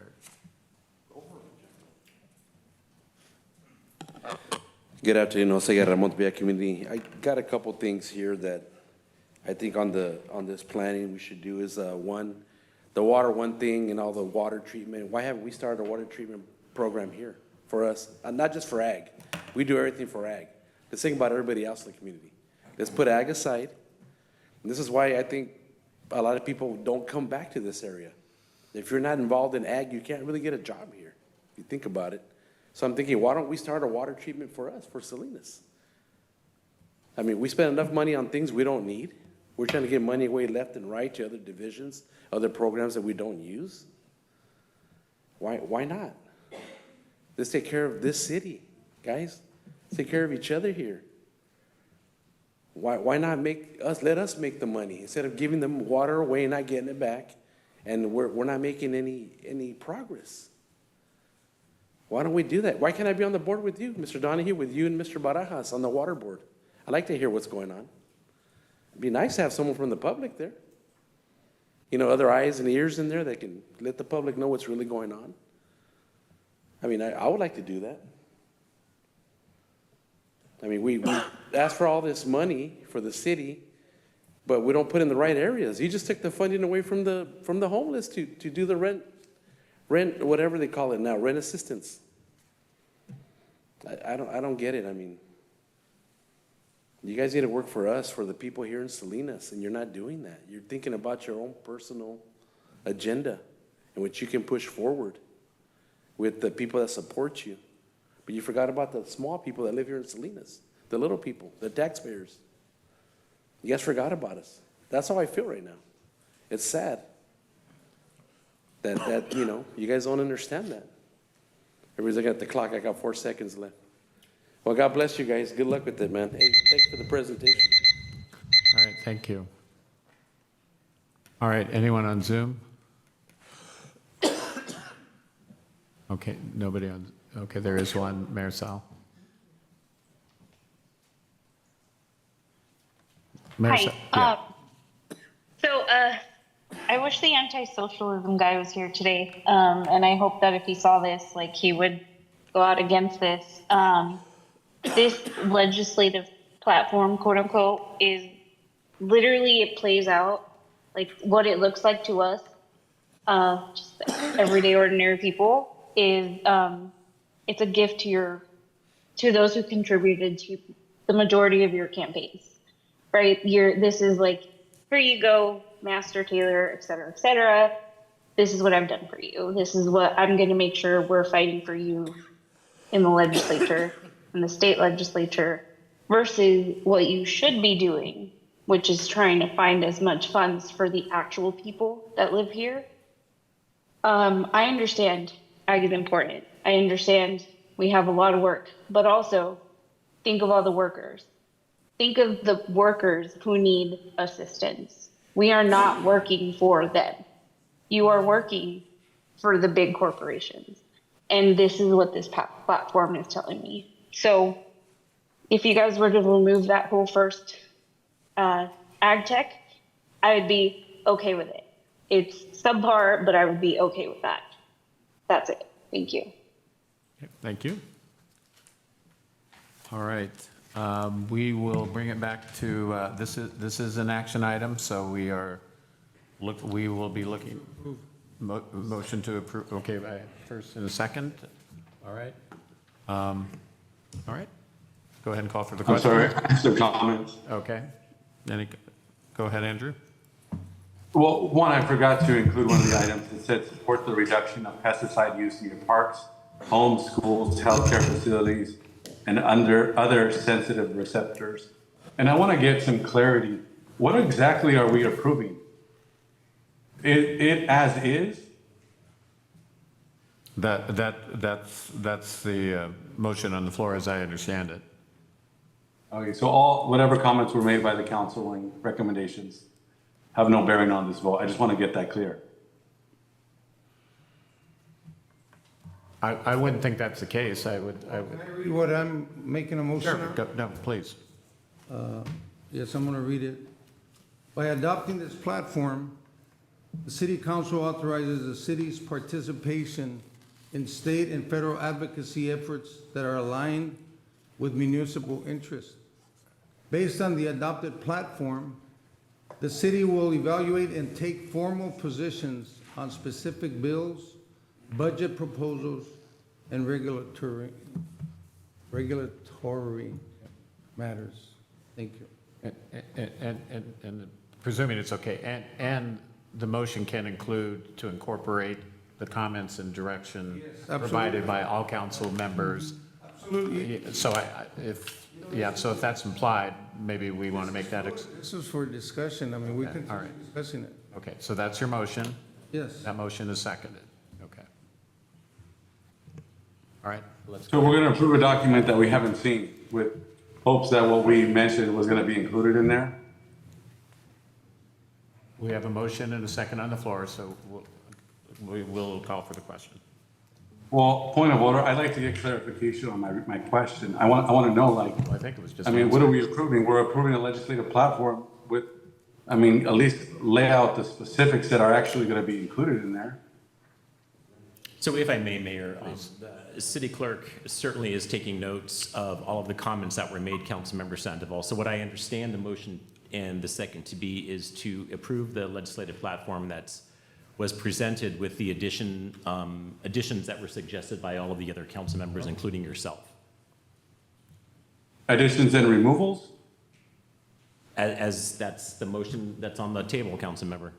Eric. Good afternoon, Jose Ramon Villa Community. I got a couple things here that I think on this planning we should do is one, the water one thing and all the water treatment. Why haven't we started a water treatment program here for us? Not just for ag. We do everything for ag. Let's think about everybody else in the community. Let's put ag aside And this is why I think a lot of people don't come back to this area. If you're not involved in ag, you can't really get a job here, if you think about it. So I'm thinking, why don't we start a water treatment for us, for Salinas? I mean, we spend enough money on things we don't need. We're trying to give money away left and right to other divisions, other programs that we don't use. Why not? Let's take care of this city, guys. Let's take care of each other here. Why not let us make the money instead of giving them water away and not getting it back, and we're not making any progress? Why don't we do that? Why can't I be on the board with you, Mr. Donahue, with you and Mr. Barajas on the water board? I'd like to hear what's going on. It'd be nice to have someone from the public there. You know, other eyes and ears in there that can let the public know what's really going on. I mean, I would like to do that. I mean, we ask for all this money for the city, but we don't put in the right areas. You just took the funding away from the homeless to do the rent, whatever they call it now, rent assistance. I don't get it. I mean, you guys need to work for us, for the people here in Salinas, and you're not doing that. You're thinking about your own personal agenda and what you can push forward with the people that support you. But you forgot about the small people that live here in Salinas, the little people, the taxpayers. You guys forgot about us. That's how I feel right now. It's sad that you know, you guys don't understand that. Everybody's looking at the clock. I got 4 seconds left. Well, God bless you guys. Good luck with it, man. Hey, thanks for the presentation. All right, thank you. All right, anyone on Zoom? Okay, nobody on, okay, there is one, Mayor Sal. Hi. Yeah. So I wish the anti-socialism guy was here today, and I hope that if he saw this, like, he would go out against this. This legislative platform, quote unquote, is literally, it plays out like what it looks like to us, just everyday ordinary people, is it's a gift to those who contributed to the majority of your campaigns, right? This is like, here you go, Master Taylor, et cetera, et cetera. This is what I've done for you. This is what I'm going to make sure we're fighting for you in the legislature, in the state legislature, versus what you should be doing, which is trying to find as much funds for the actual people that live here. I understand ag is important. I understand we have a lot of work, but also think of all the workers. Think of the workers who need assistance. We are not working for them. You are working for the big corporations. And this is what this platform is telling me. So if you guys were to remove that whole first ag tech, I would be okay with it. It's subpar, but I would be okay with that. That's it. Thank you. Thank you. All right, we will bring it back to, this is an action item, so we will be looking, motion to approve, okay, first and a second, all right. All right, go ahead and call for the I'm question. sorry, I have some comments. Okay, go ahead, Andrew. Well, one, I forgot to include one of the items that said support the reduction of pesticide use in your parks, homes, schools, healthcare facilities, and under other sensitive receptors. And I want to get some clarity. What exactly are we approving? It as is? That's the motion on the floor as I understand it. Okay, so whatever comments were made by the council and recommendations have no bearing on this vote. I just want to get that clear. I wouldn't think that's the case. I would. Can I read what I'm making a motion on? No, please. Yes, I'm going to read it. By adopting this platform, the City Council authorizes the city's participation in state and federal advocacy efforts that are aligned with municipal interests. Based on the adopted platform, the city will evaluate and take formal positions on specific bills, budget proposals, and regulatory matters. Thank you. And the presuming it's okay, and the motion can include to incorporate the comments and direction provided by all council members. Absolutely. So so if that's implied, maybe we want to make that. This is for discussion. I mean, we Okay, can all right. discussing it. Okay, so that's your motion. Yes. That motion is seconded. Okay. All right, let's So go. we're going to approve a document that we haven't seen with hopes that what we mentioned was going to be included in there? We have a motion and a second on the floor, so we will call for the question. Well, point of order, I'd like to get clarification on my question. I want to know, like, I think it was just. I mean, what are we approving? We're approving a legislative platform with, I mean, at least lay out the specifics that are actually going to be included in there. So if I may, Mayor, the city clerk certainly is taking notes of all of the comments that were made, Councilmember Sandoval. So what I understand the motion and the second to be is to approve the legislative platform that was presented with the additions that were suggested by all of the other council members, including yourself. Additions and removals? As that's the motion that's on the table, council member.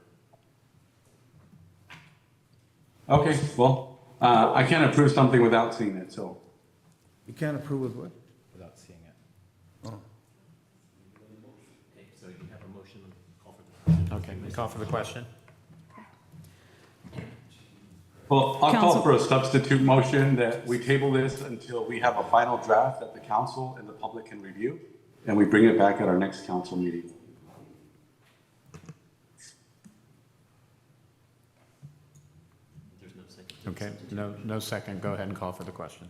Okay, well, I can't approve something without seeing it, so. You can't approve with what? Without seeing it. Oh. Okay, so you have a motion, call for the question. Okay, we call for the question. Well, I'll call Council- for a substitute motion that we table this until we have a final draft that the council and the public can review, and we bring it back at our next council meeting. There's no second. Okay, no second. Go ahead and call for the question.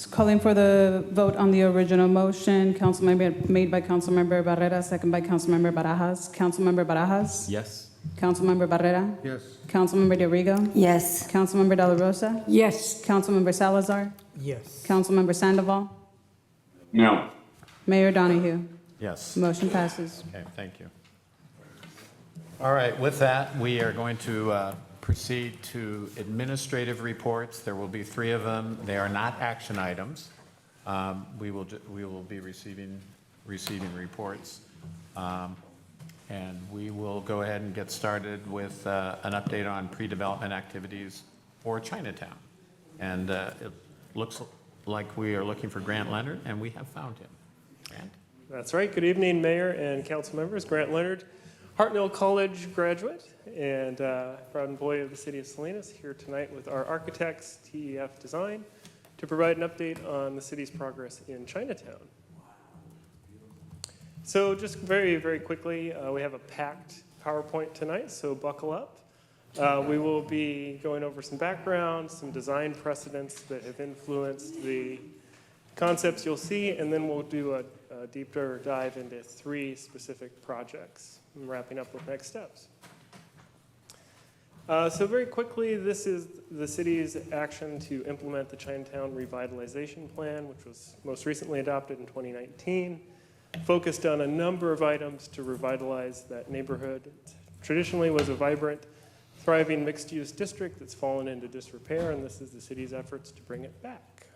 Calling for the vote on the original motion, Councilmember made by Councilmember Barrera, second by Councilmember Barajas. Councilmember Barajas? Yes. Councilmember Barrera? Yes. Councilmember De Rigo? Yes. Councilmember De La Rosa? Yes. Councilmember Salazar? Yes. Councilmember Sandoval? No. Mayor Donahue? Yes. Motion passes. Okay, thank you. All right, with that, we are going to proceed to administrative reports. There will be 3 of them. They are not action items. We will be receiving reports. And we will go ahead and get started with an update on pre-development activities for Chinatown. And it looks like we are looking for Grant Leonard, and we have found him. Grant? That's right. Good evening, Mayor and council members. Grant Leonard, Hartnell College graduate and proud employee of the City of Salinas, here tonight with our architects, TEF Design, to provide an update on the city's progress in Chinatown. So just very, very quickly, we have a packed PowerPoint tonight, so buckle up. We will be going over some background, some design precedents that have influenced the concepts you'll see, and then we'll do a deeper dive into 3 specific projects, and wrapping up with next steps. So very quickly, this is the city's action to implement the Chinatown Revitalization Plan, which was most recently adopted in 2019. Focused on a number of items to revitalize that neighborhood. It traditionally was a vibrant, thriving mixed-use district that's fallen into disrepair, and this is the city's efforts to bring it back.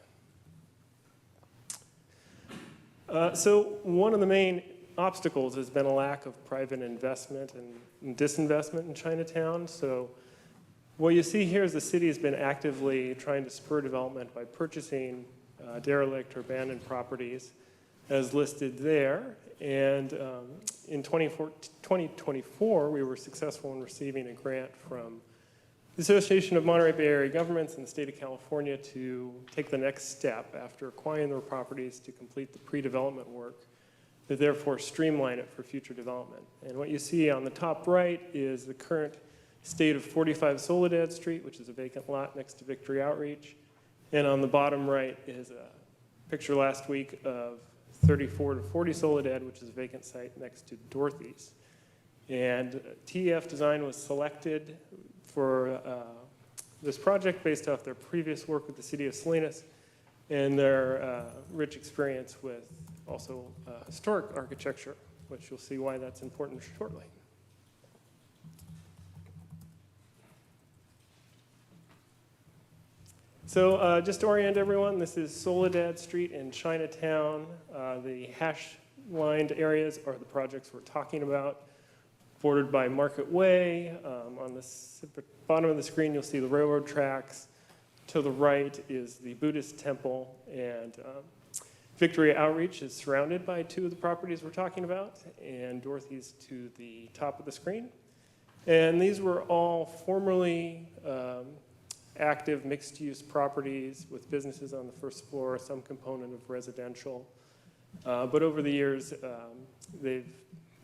So one of the main obstacles has been a lack of private investment and disinvestment in Chinatown. So what you see here is the city has been actively trying to spur development by purchasing derelict or abandoned properties as listed there. And in 2024, we were successful in receiving a grant from the Association of Monterey Bay Area Governments and the state of California to take the next step after acquiring their properties to complete the pre-development work, to therefore streamline it for future development. And what you see on the top right is the current state of 45 Soledad Street, which is a vacant lot next to Victory Outreach. And on the bottom right is a picture last week of 34 to 40 Soledad, which is a vacant site next to Dorothy's. And TEF Design was selected for this project based off their previous work with the City of Salinas and their rich experience with also historic architecture, which you'll see why that's important shortly. So just to orient everyone, this is Soledad Street in Chinatown. The hash-lined areas are the projects we're talking about. bordered by Market Way. On the bottom of the screen, you'll see the railroad tracks. To the right is the Buddhist temple, and Victory Outreach is surrounded by two of the properties we're talking about, and Dorothy's to the top of the screen. And these were all formerly active mixed-use properties with businesses on the first floor, some component of residential. But over the years, they've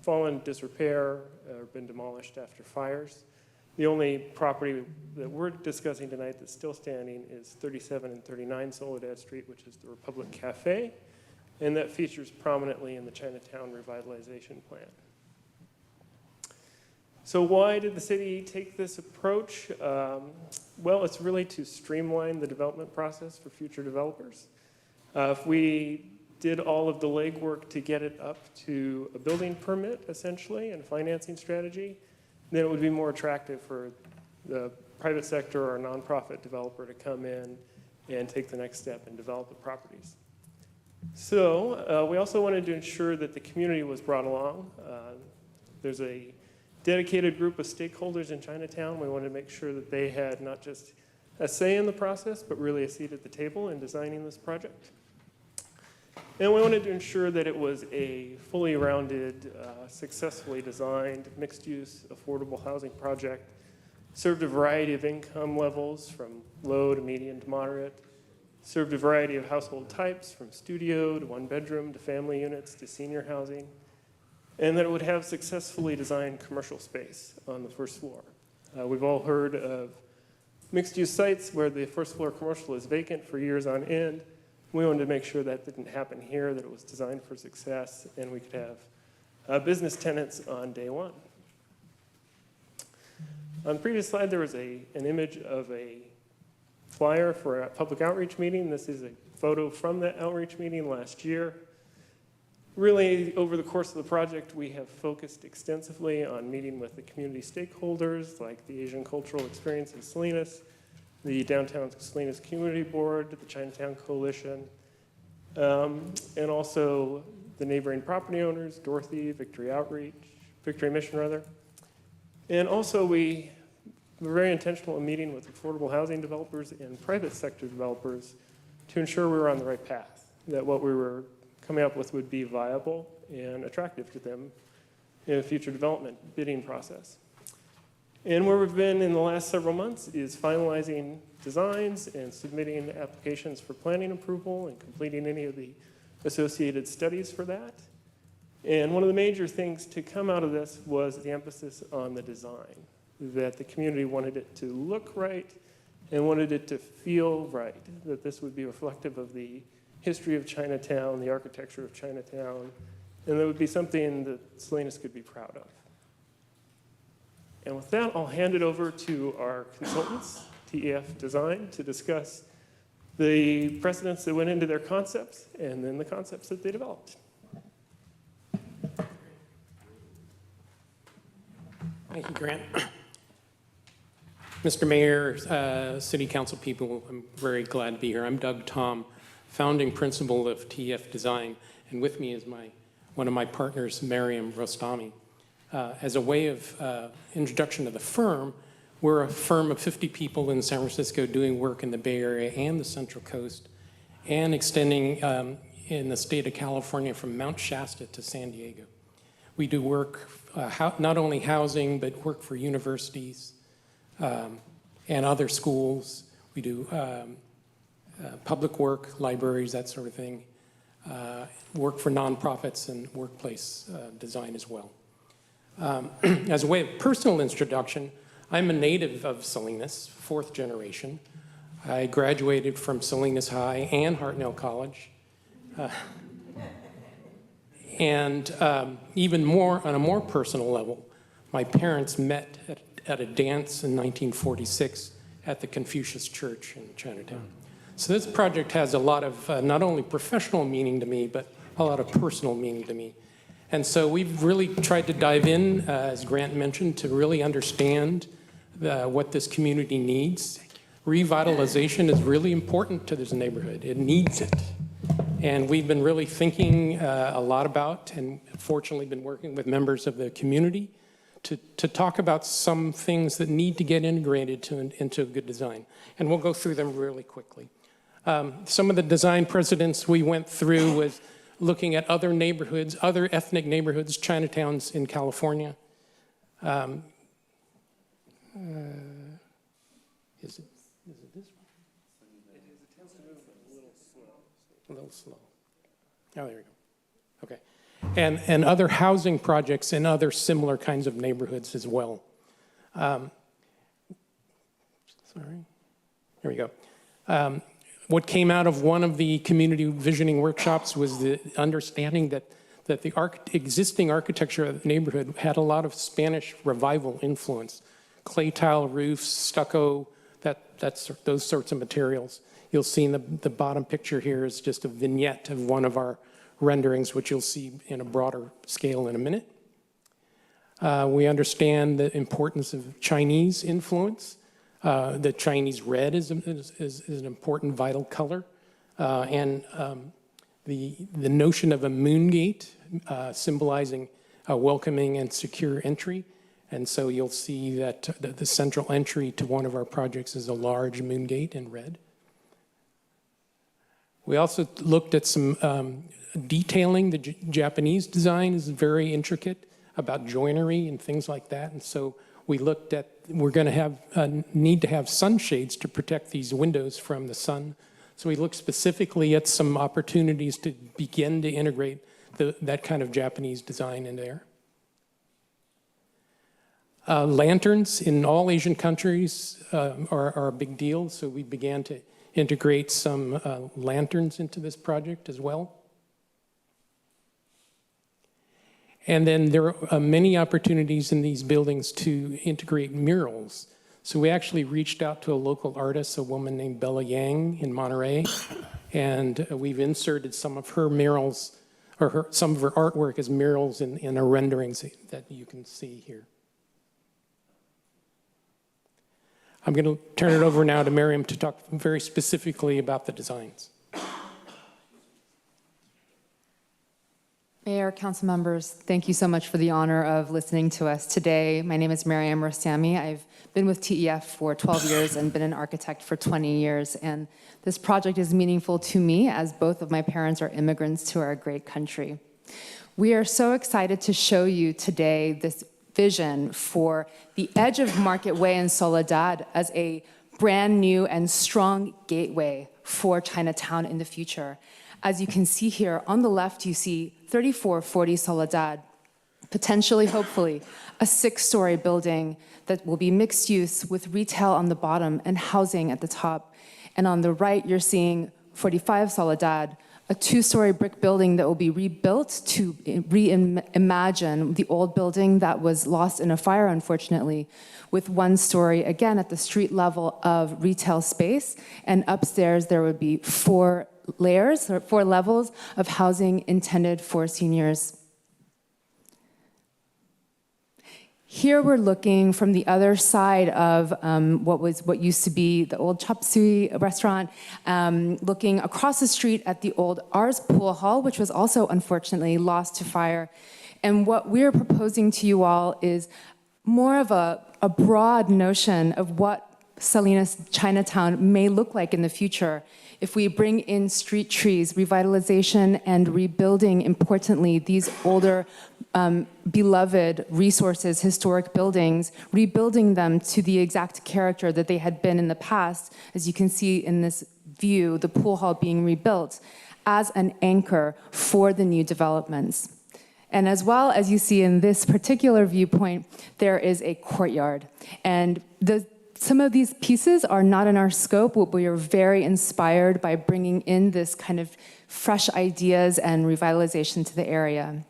fallen into disrepair or been demolished after fires. The only property that we're discussing tonight that's still standing is 37 and 39 Soledad Street, which is the Republic Cafe, and that features prominently in the Chinatown Revitalization Plan. So why did the city take this approach? Well, it's really to streamline the development process for future developers. If we did all of the legwork to get it up to a building permit, essentially, and a financing strategy, then it would be more attractive for the private sector or a nonprofit developer to come in and take the next step and develop the properties. So we also wanted to ensure that the community was brought along. There's a dedicated group of stakeholders in Chinatown. We wanted to make sure that they had not just a say in the process, but really a seat at the table in designing this project. And we wanted to ensure that it was a fully rounded, successfully designed, mixed-use, affordable housing project, served a variety of income levels from low to medium to moderate, served a variety of household types from studio to one-bedroom to family units to senior housing, and that it would have successfully designed commercial space on the first floor. We've all heard of mixed-use sites where the first floor commercial is vacant for years on end. We wanted to make sure that didn't happen here, that it was designed for success, and we could have business tenants on day one. On the previous slide, there was an image of a flyer for a public outreach meeting. This is a photo from that outreach meeting last year. Really, over the course of the project, we have focused extensively on meeting with the community stakeholders, like the Asian Cultural Experience in Salinas, the Downtown Salinas Community Board, the Chinatown Coalition, and also the neighboring property owners, Dorothy, Victory Mission rather. And also we were very intentional in meeting with affordable housing developers and private sector developers to ensure we were on the right path, that what we were coming up with would be viable and attractive to them in a future development bidding process. And where we've been in the last several months is finalizing designs and submitting applications for planning approval and completing any of the associated studies for that. And one of the major things to come out of this was the emphasis on the design, that the community wanted it to look right and wanted it to feel right, that this would be reflective of the history of Chinatown, the architecture of Chinatown, and that would be something that Salinas could be proud of. And with that, I'll hand it over to our consultants, TEF Design, to discuss the precedents that went into their concepts and then the concepts that they developed. Thank you, Grant. Mr. Mayor, City Council people, I'm very glad to be here. I'm Doug Tom, founding principal of TEF Design, and with me is one of my partners, Mariam Rostami. As a way of introduction to the firm, we're a firm of 50 people in San Francisco doing work in the Bay Area and the Central Coast, and extending in the state of California from Mount Shasta to San Diego. We do work, not only housing, but work for universities and other schools. We do public work, libraries, that sort of thing. Work for nonprofits and workplace design as well. As a way of personal introduction, I'm a native of Salinas, fourth generation. I graduated from Salinas High and Hartnell College. And even more, on a more personal level, my parents met at a dance in 1946 at the Confucius Church in Chinatown. So this project has a lot of not only professional meaning to me, but a lot of personal meaning to me. And so we've really tried to dive in, as Grant mentioned, to really understand what this community needs. Revitalization is really important to this neighborhood. It needs it. And we've been really thinking a lot about, and fortunately been working with members of the community to talk about some things that need to get integrated into a good design. And we'll go through them really quickly. Some of the design precedents we went through was looking at other neighborhoods, other ethnic neighborhoods, Chinatowns in California. Is it this one? It tends to move a little slow. Oh, there we go. Okay. And other housing projects in other similar kinds of neighborhoods as well. Sorry. Here we go. What came out of one of the community visioning workshops was the understanding that the existing architecture of the neighborhood had a lot of Spanish revival influence. Clay tile roofs, stucco, those sorts of materials. You'll see in the bottom picture here is just a vignette of one of our renderings, which you'll see in a broader scale in a minute. We understand the importance of Chinese influence. The Chinese red is an important vital color. And the notion of a moon gate symbolizing a welcoming and secure entry. And so you'll see that the central entry to one of our projects is a large moon gate in red. We also looked at some detailing. The Japanese design is very intricate about joinery and things like that. And so we looked at, we're going to have need to have sunshades to protect these windows from the sun. So we looked specifically at some opportunities to begin to integrate that kind of Japanese design in there. Lanterns in all Asian countries are a big deal. So we began to integrate some lanterns into this project as well. And then there are many opportunities in these buildings to integrate murals. So we actually reached out to a local artist, a woman named Bella Yang in Monterey, and we've inserted some of her murals, or some of her artwork as murals in our renderings that you can see here. I'm going to turn it over now to Miriam to talk very specifically about the designs. Mayor, council members, thank you so much for the honor of listening to us today. My name is Miriam Rostami. I've been with TEF for 12 years and been an architect for 20 years. And this project is meaningful to me as both of my parents are immigrants to our great country. We are so excited to show you today this vision for the edge of Market Way in Soledad as a brand new and strong gateway for Chinatown in the future. As you can see here, on the left, you see 3440 Soledad, potentially, hopefully, a 6-story building that will be mixed use with retail on the bottom and housing at the top. And on the right, you're seeing 45 Soledad, a 2-story brick building that will be rebuilt to reimagine the old building that was lost in a fire, unfortunately, with 1 story, again, at the street level of retail space. And upstairs, there would be 4 layers or 4 levels of housing intended for seniors. Here we're looking from the other side of what used to be the old Chop Suey restaurant, looking across the street at the old Ars Pool Hall, which was also unfortunately lost to fire. And what we're proposing to you all is more of a broad notion of what Salinas Chinatown may look like in the future if we bring in street trees, revitalization, and rebuilding, importantly, these older, beloved resources, historic buildings, rebuilding them to the exact character that they had been in the past, as you can see in this view, the pool hall being rebuilt, as an anchor for the new developments. And as well as you see in this particular viewpoint, there is a courtyard. And some of these pieces are not in our scope, but we are very inspired by bringing in this kind of fresh ideas and revitalization to the area.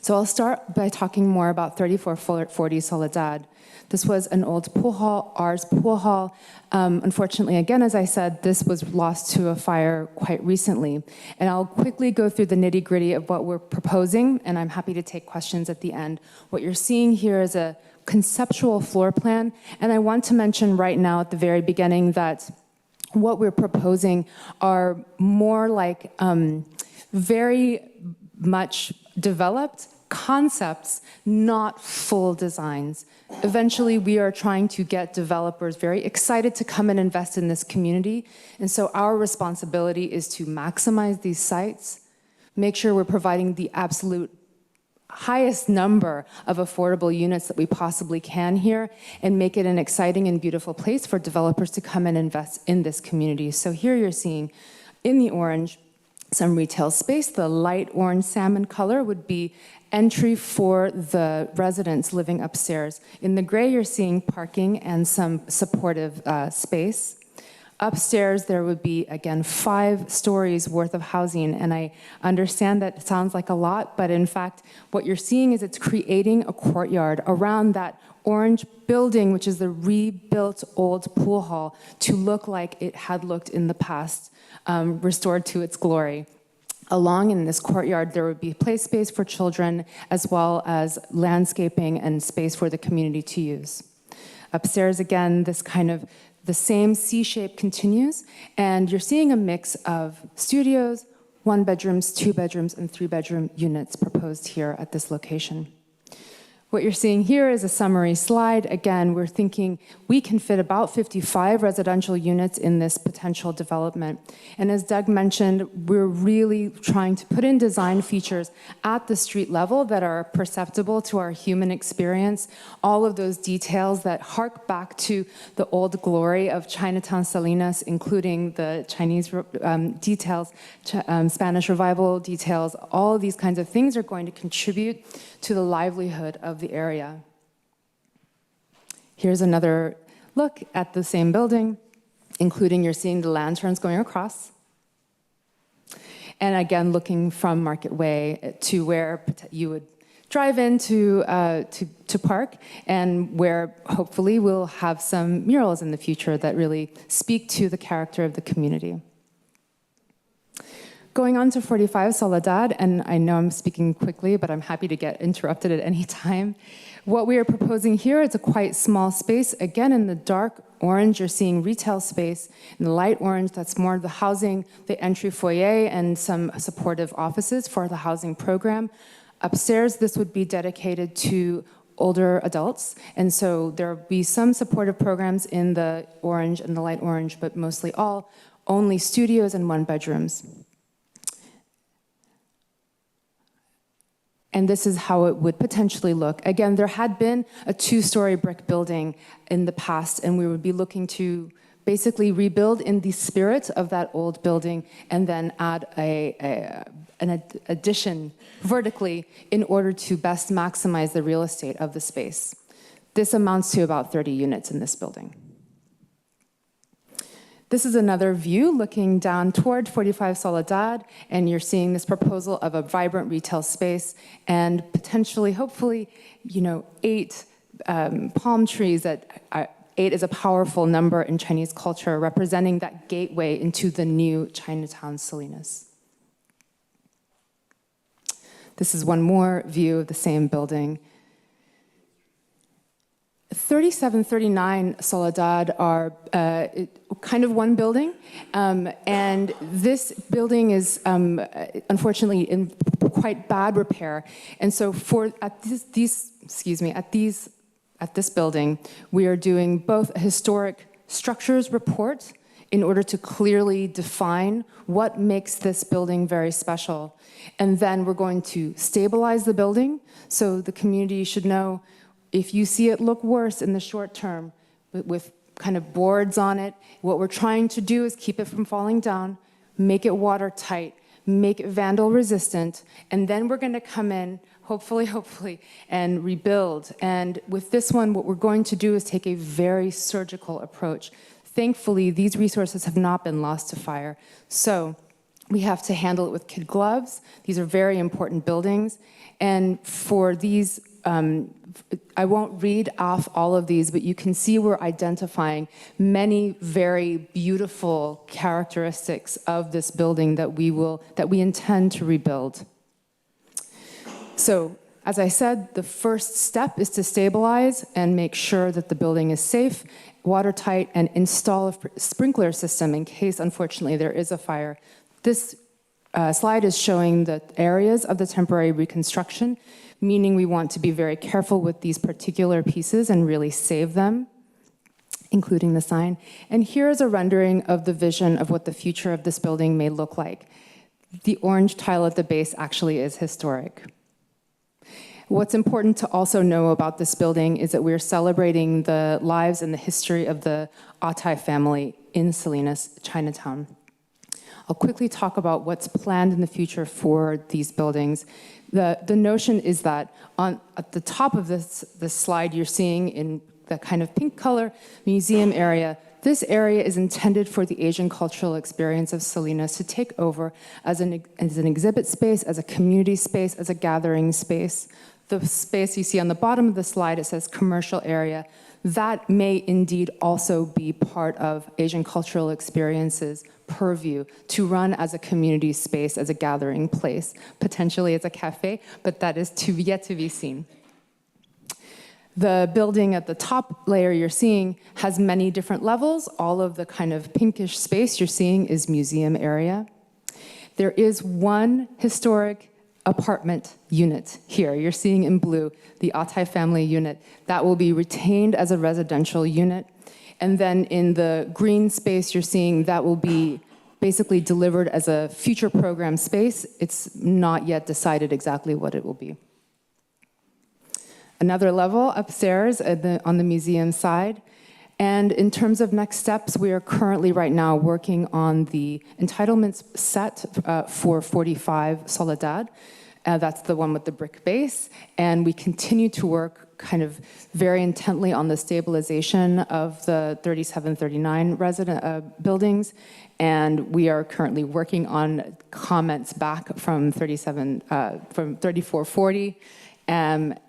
So I'll start by talking more about 3440 Soledad. This was an old pool hall, Ars Pool Hall. Unfortunately, again, as I said, this was lost to a fire quite recently. And I'll quickly go through the nitty-gritty of what we're proposing, and I'm happy to take questions at the end. What you're seeing here is a conceptual floor plan, and I want to mention right now at the very beginning that what we're proposing are more like very much developed concepts, not full designs. Eventually, we are trying to get developers very excited to come and invest in this community. And so our responsibility is to maximize these sites, make sure we're providing the absolute highest number of affordable units that we possibly can here, and make it an exciting and beautiful place for developers to come and invest in this community. So here you're seeing in the orange some retail space. The light orange salmon color would be entry for the residents living upstairs. In the gray, you're seeing parking and some supportive space. Upstairs, there would be, again, 5 stories worth of housing. And I understand that it sounds like a lot, but in fact, what you're seeing is it's creating a courtyard around that orange building, which is the rebuilt old pool hall, to look like it had looked in the past, restored to its glory. Along in this courtyard, there would be play space for children, as well as landscaping and space for the community to use. Upstairs, again, this kind of the same C shape continues, and you're seeing a mix of studios, 1-bedrooms, 2-bedrooms, and 3-bedroom units proposed here at this location. What you're seeing here is a summary slide. Again, we're thinking we can fit about 55 residential units in this potential development. And as Doug mentioned, we're really trying to put in design features at the street level that are perceptible to our human experience. All of those details that hark back to the old glory of Chinatown Salinas, including the Chinese details, Spanish revival details, all of these kinds of things are going to contribute to the livelihood of the area. Here's another look at the same building, including you're seeing the lanterns going across. And again, looking from Market Way to where you would drive in to park, and where hopefully we'll have some murals in the future that really speak to the character of the community. Going on to 45 Soledad, and I know I'm speaking quickly, but I'm happy to get interrupted at any time. What we are proposing here is a quite small space. Again, in the dark orange, you're seeing retail space. In the light orange, that's more of the housing, the entry foyer, and some supportive offices for the housing program. Upstairs, this would be dedicated to older adults, and so there will be some supportive programs in the orange and the light orange, but mostly all only studios and 1-bedrooms. And this is how it would potentially look. Again, there had been a 2-story brick building in the past, and we would be looking to basically rebuild in the spirit of that old building, and then add an addition vertically in order to best maximize the real estate of the space. This amounts to about 30 units in this building. This is another view looking down toward 45 Soledad, and you're seeing this proposal of a vibrant retail space and potentially, hopefully, 8 palm trees. That 8 is a powerful number in Chinese culture, representing that gateway into the new Chinatown Salinas. This is one more view of the same building. 37, 39 Soledad are kind of one building, and this building is unfortunately in quite bad repair. And so at this building, we are doing both a historic structures report in order to clearly define what makes this building very special. And then we're going to stabilize the building so the community should know if you see it look worse in the short term with kind of boards on it, what we're trying to do is keep it from falling down, make it watertight, make it vandal resistant, and then we're going to come in, hopefully, and rebuild. And with this one, what we're going to do is take a very surgical approach. Thankfully, these resources have not been lost to fire. So we have to handle it with kid gloves. These are very important buildings. And for these, I won't read off all of these, but you can see we're identifying many very beautiful characteristics of this building that we intend to rebuild. So, as I said, the first step is to stabilize and make sure that the building is safe, watertight, and install a sprinkler system in case, unfortunately, there is a fire. This slide is showing the areas of the temporary reconstruction, meaning we want to be very careful with these particular pieces and really save them, including the sign. And here is a rendering of the vision of what the future of this building may look like. The orange tile at the base actually is historic. What's important to also know about this building is that we're celebrating the lives and the history of the Atai family in Salinas, Chinatown. I'll quickly talk about what's planned in the future for these buildings. The notion is that at the top of this slide, you're seeing in the kind of pink color museum area. This area is intended for the Asian cultural experience of Salinas to take over as an exhibit space, as a community space, as a gathering space. The space you see on the bottom of the slide, it says commercial area. That may indeed also be part of Asian cultural experiences purview to run as a community space, as a gathering place, potentially as a cafe, but that is yet to be seen. The building at the top layer you're seeing has many different levels. All of the kind of pinkish space you're seeing is museum area. There is one historic apartment unit here. You're seeing in blue the Atai family unit. That will be retained as a residential unit. And then in the green space you're seeing, that will be basically delivered as a future program space. It's not yet decided exactly what it will be. Another level upstairs on the museum side. And in terms of next steps, we are currently right now working on the entitlements set for 45 Soledad. That's the one with the brick base. And we continue to work kind of very intently on the stabilization of the 3739 resident buildings. And we are currently working on comments back from 3440. And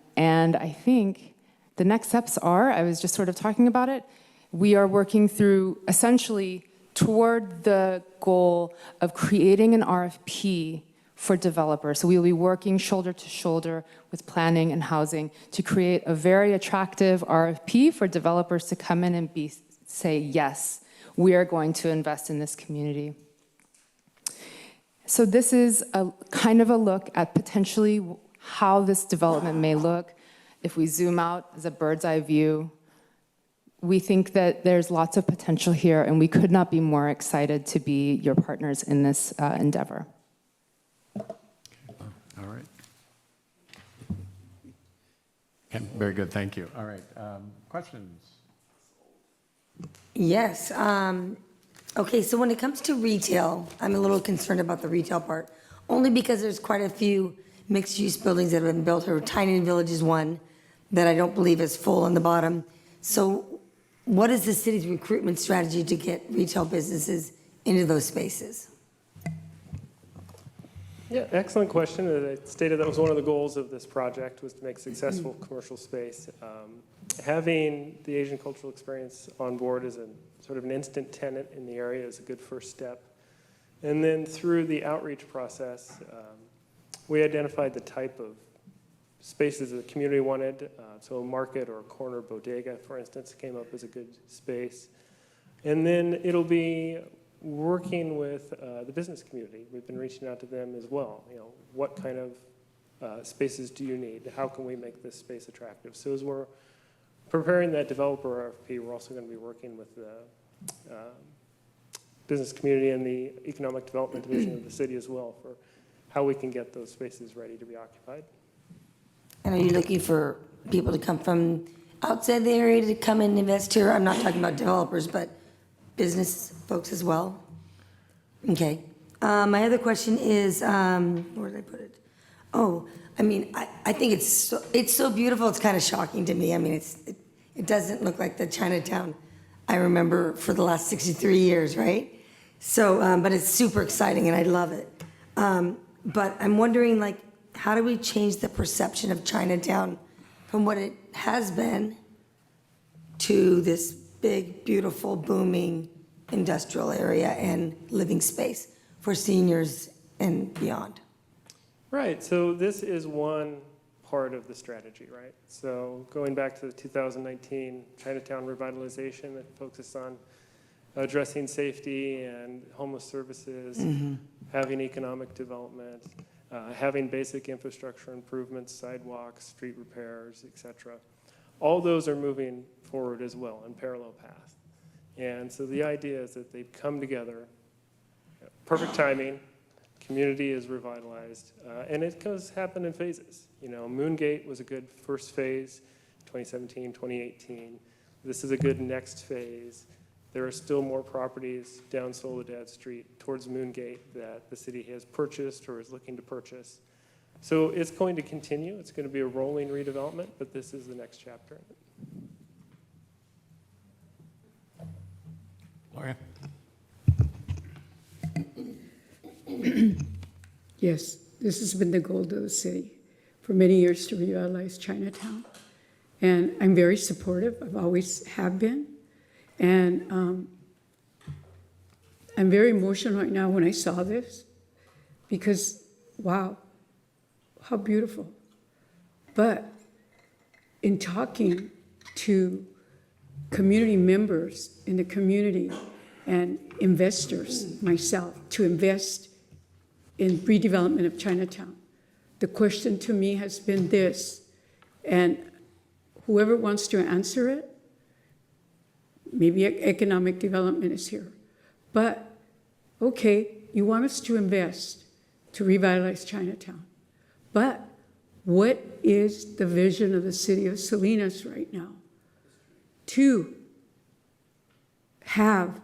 I think the next steps are, I was just sort of talking about it, we are working through essentially toward the goal of creating an RFP for developers. So we will be working shoulder to shoulder with planning and housing to create a very attractive RFP for developers to come in and say, yes, we are going to invest in this community. So this is a kind of a look at potentially how this development may look. If we zoom out as a bird's eye view, we think that there's lots of potential here, and we could not be more excited to be your partners in this endeavor. All right. Okay, very good, thank you. All right, questions? Yes. Okay, so when it comes to retail, I'm a little concerned about the retail part, only because there's quite a few mixed-use buildings that have been built here. Tynan Village is one that I don't believe is full on the bottom. So what is the city's recruitment strategy to get retail businesses into those spaces? Yeah, excellent question. I stated that was one of the goals of this project, was to make successful commercial space. Having the Asian cultural experience on board as a sort of an instant tenant in the area is a good first step. And then through the outreach process, we identified the type of spaces the community wanted. So a market or a corner bodega, for instance, came up as a good space. And then it'll be working with the business community. We've been reaching out to them as well. You know, what kind of spaces do you need? How can we make this space attractive? So as we're preparing that developer RFP, we're also going to be working with the business community and the economic development division of the city as well for how we can get those spaces ready to be occupied. And are you looking for people to come from outside the area to come and invest here? I'm not talking about developers, but business folks as well? Okay. My other question is, where did I put it? Oh, I mean, I think it's so beautiful, it's kind of shocking to me. I mean, it doesn't look like the Chinatown I remember for the last 63 years, right? So, but it's super exciting and I love it. But I'm wondering, like, how do we change the perception of Chinatown from what it has been to this big, beautiful, booming industrial area and living space for seniors and beyond? Right, so this is one part of the strategy, right? So going back to the 2019 Chinatown revitalization that focused on addressing safety and homeless services, having economic development, having basic infrastructure improvements, sidewalks, street repairs, et cetera. All those are moving forward as well in parallel path. And so the idea is that they come together, perfect timing, community is revitalized, and it does happen in phases. You know, Moongate was a good first phase, 2017, 2018. This is a good next phase. There are still more properties down Soledad Street towards Moongate that the city has purchased or is looking to purchase. So it's going to continue. It's going to be a rolling redevelopment, but this is the next chapter. Gloria? Yes, this has been the goal of the city for many years to revitalize Chinatown. And I'm very supportive. I've always have been. And I'm very emotional right now when I saw this because, wow, how beautiful. But in talking to community members in the community and investors, myself, to invest in redevelopment of Chinatown, the question to me has been this, and whoever wants to answer it, maybe economic development is here. But, okay, you want us to invest to revitalize Chinatown. But what is the vision of the city of Salinas right now? To have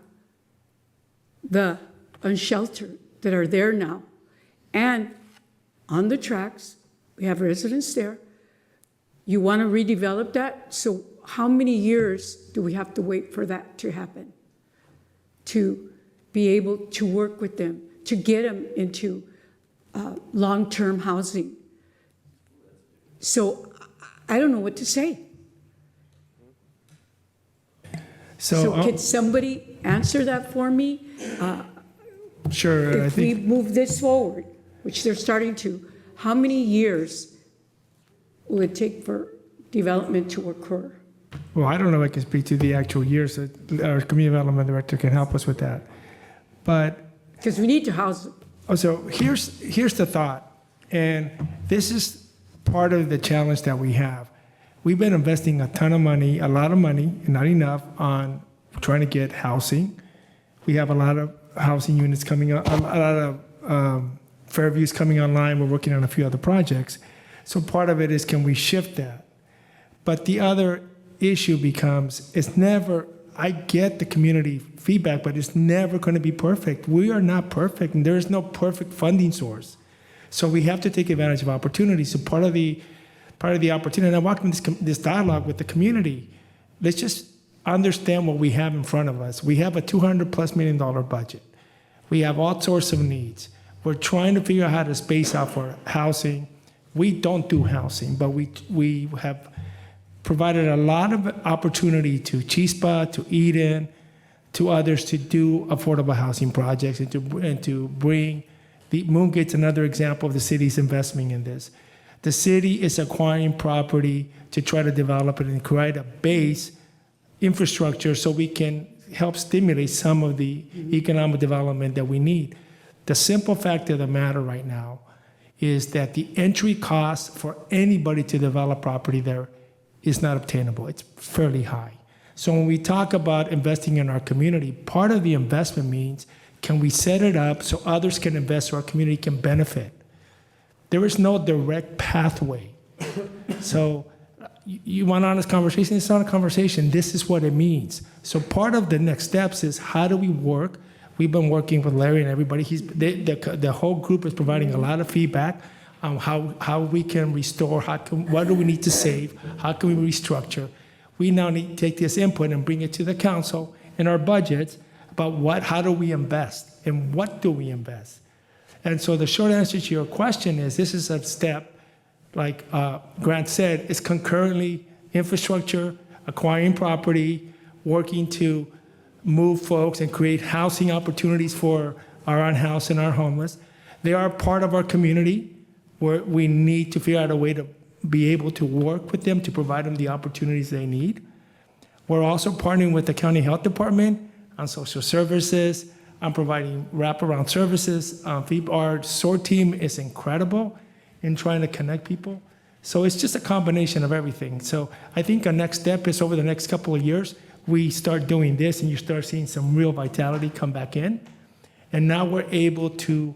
the unsheltered that are there now. And on the tracks, we have residents there. You want to redevelop that? So how many years do we have to wait for that to happen? To be able to work with them, to get them into long-term housing. So I don't know what to say. So can somebody answer that for me? Sure, I If we think, move this forward, which they're starting to, how many years will it take for development to occur? well, I don't know if I can speak to the actual years. Our community development director can help us with that. But Because we need to house them. so here's the thought, and this is part of the challenge that we have. We've been investing a ton of money, a lot of money, and not enough on trying to get housing. We have a lot of housing units coming up, a lot of Fairviews coming online. We're working on a few other projects. So part of it is, can we shift that? But the other issue becomes, it's never, I get the community feedback, but it's never going to be perfect. We are not perfect, and there's no perfect funding source. So we have to take advantage of opportunities. So part of the opportunity, and I walked in this dialogue with the community, let's just understand what we have in front of us. We have a $200+ million budget. We have all sorts of needs. We're trying to figure out how to space out for housing. We don't do housing, but we have provided a lot of opportunity to Chispa, to Eden, to others to do affordable housing projects and to bring the Moongate's another example of the city's investment in this. The city is acquiring property to try to develop it and create a base infrastructure so we can help stimulate some of the economic development that we need. The simple fact of the matter right now is that the entry cost for anybody to develop property there is not obtainable. It's fairly high. So when we talk about investing in our community, part of the investment means, can we set it up so others can invest so our community can benefit? There is no direct pathway. So you want an honest conversation? It's not a conversation. This is what it means. So part of the next steps is, how do we work? We've been working with Larry and everybody. The whole group is providing a lot of feedback on how we can restore, what do we need to save, how can we restructure. We now need to take this input and bring it to the council in our budgets about how do we invest and what do we invest. And so the short answer to your question is, this is a step, like Grant said, it's concurrently infrastructure, acquiring property, working to move folks and create housing opportunities for our unhoused and our homeless. They are part of our community where we need to figure out a way to be able to work with them to provide them the opportunities they need. We're also partnering with the county health department on social services. I'm providing wraparound services. Our SOAR team is incredible in trying to connect people. So it's just a combination of everything. So I think our next step is over the next couple of years, we start doing this and you start seeing some real vitality come back in. And now we're able to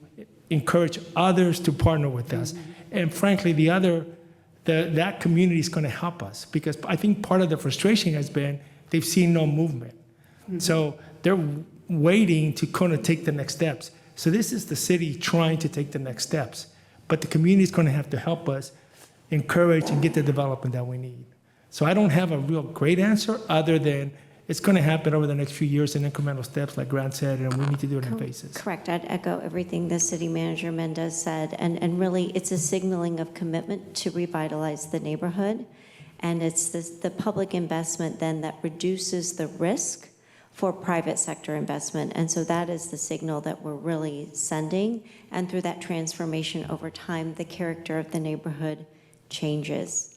encourage others to partner with us. And frankly, that community is going to help us, because I think part of the frustration has been they've seen no movement. So they're waiting to kind of take the next steps. So this is the city trying to take the next steps. But the community is going to have to help us encourage and get the development that we need. So I don't have a real great answer other than it's going to happen over the next few years in incremental steps, like Grant said, and we need to do it in phases. Correct. I'd echo everything the city manager Mendez said. And really, it's a signaling of commitment to revitalize the neighborhood. And it's the public investment then that reduces the risk for private sector investment. And so that is the signal that we're really sending. And through that transformation over time, the character of the neighborhood changes.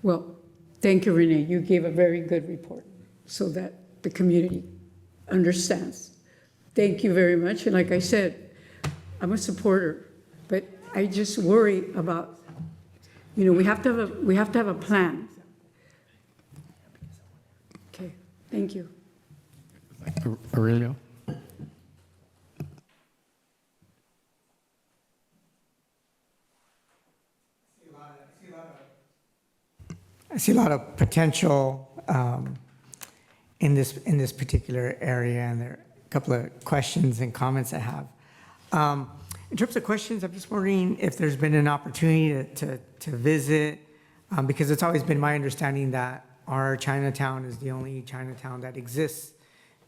Well, thank you, Renee. You gave a very good report so that the community understands. Thank you very much. And like I said, I'm a supporter, but I just worry about, we have to have a plan. Okay, thank you. Aurelio? I see a lot of potential in this particular area, and there are a couple of questions and comments I have. In terms of questions, I'm just wondering if there's been an opportunity to visit, because it's always been my understanding that our Chinatown is the only Chinatown that exists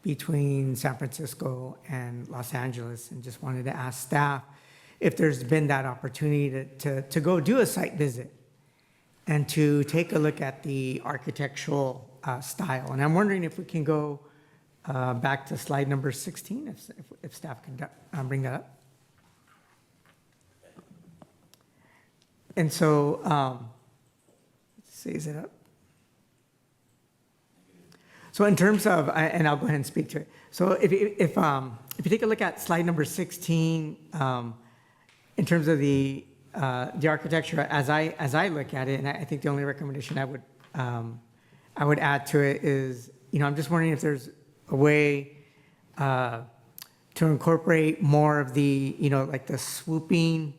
between San Francisco and Los Angeles, and just wanted to ask staff if there's been that opportunity to go do a site visit and to take a look at the architectural style. And I'm wondering if we can go back to slide number 16, if staff can bring that up. And so, let's see, is it up? So in terms of, and I'll go ahead and speak to it. So if you take a look at slide number 16, in terms of the architecture, as I look at it, and I think the only recommendation I would add to it is, I'm just wondering if there's a way to incorporate more of the, like the swooping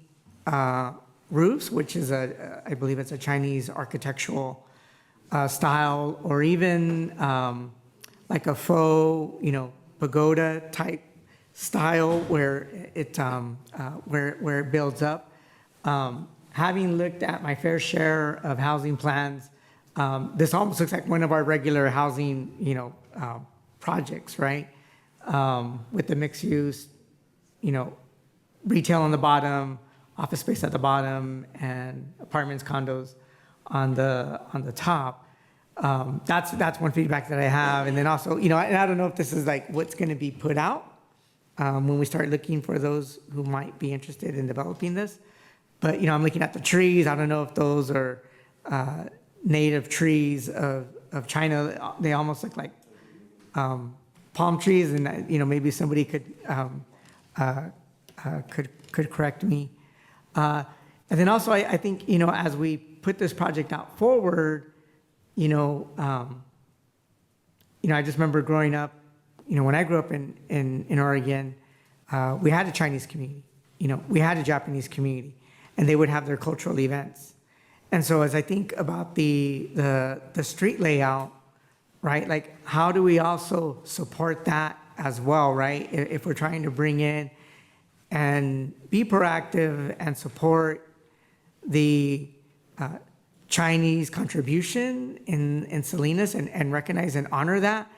roofs, which is I believe it's a Chinese architectural style, or even like a faux, pagoda type style where it builds up. Having looked at my fair share of housing plans, this almost looks like one of our regular housing, projects, right? With the mixed use, retail on the bottom, office space at the bottom, and apartments, condos on the top. That's one feedback that I have. And then also, and I don't know if this is like what's going to be put out when we start looking for those who might be interested in developing this. But, I'm looking at the trees. I don't know if those are native trees of China. They almost look like palm trees, and, maybe somebody could correct me. And then also, I think, as we put this project out forward, I just remember growing up, when I grew up in Oregon, we had a Chinese community, we had a Japanese community, and they would have their cultural events. And so as I think about the street layout, right, like how do we also support that as well, right? If we're trying to bring in and be proactive and support the Chinese contribution in Salinas and recognize and honor that.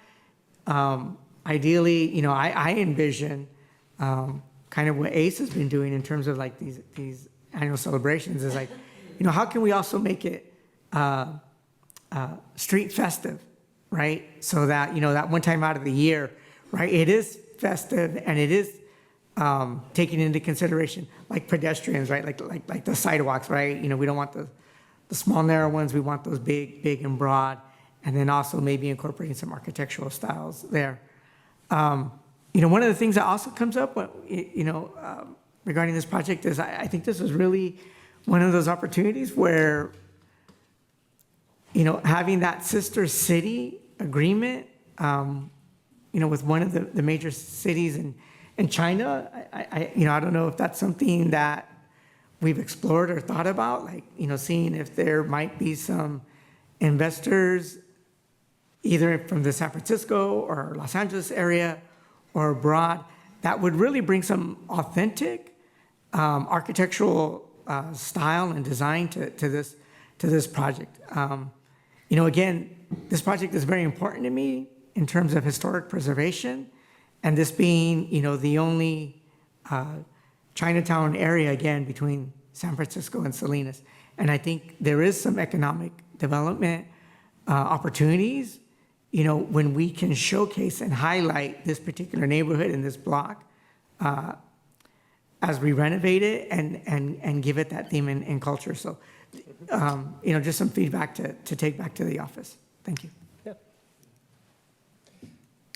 Ideally, I envision kind of what ACE has been doing in terms of like these annual celebrations is like, how can we also make it street festive, right? So that, that one time out of the year, right, it is festive and it is taking into consideration like pedestrians, right? Like the sidewalks, right? We don't want the small narrow ones. We want those big and broad. and then also maybe incorporating some architectural styles there. One of the things that also comes up, regarding this project is I think this is really one of those opportunities where, having that sister city agreement, with one of the major cities in China, I don't know if that's something that we've explored or thought about, like, seeing if there might be some investors either from the San Francisco or Los Angeles area or abroad that would really bring some authentic architectural style and design to this project. Again, this project is very important to me in terms of historic preservation, and this being, the only Chinatown area, again, between San Francisco and Salinas. And I think there is some economic development opportunities, when we can showcase and highlight this particular neighborhood and this block as we renovate it and give it that theme and culture. So, just some feedback to take back to the office. Thank you.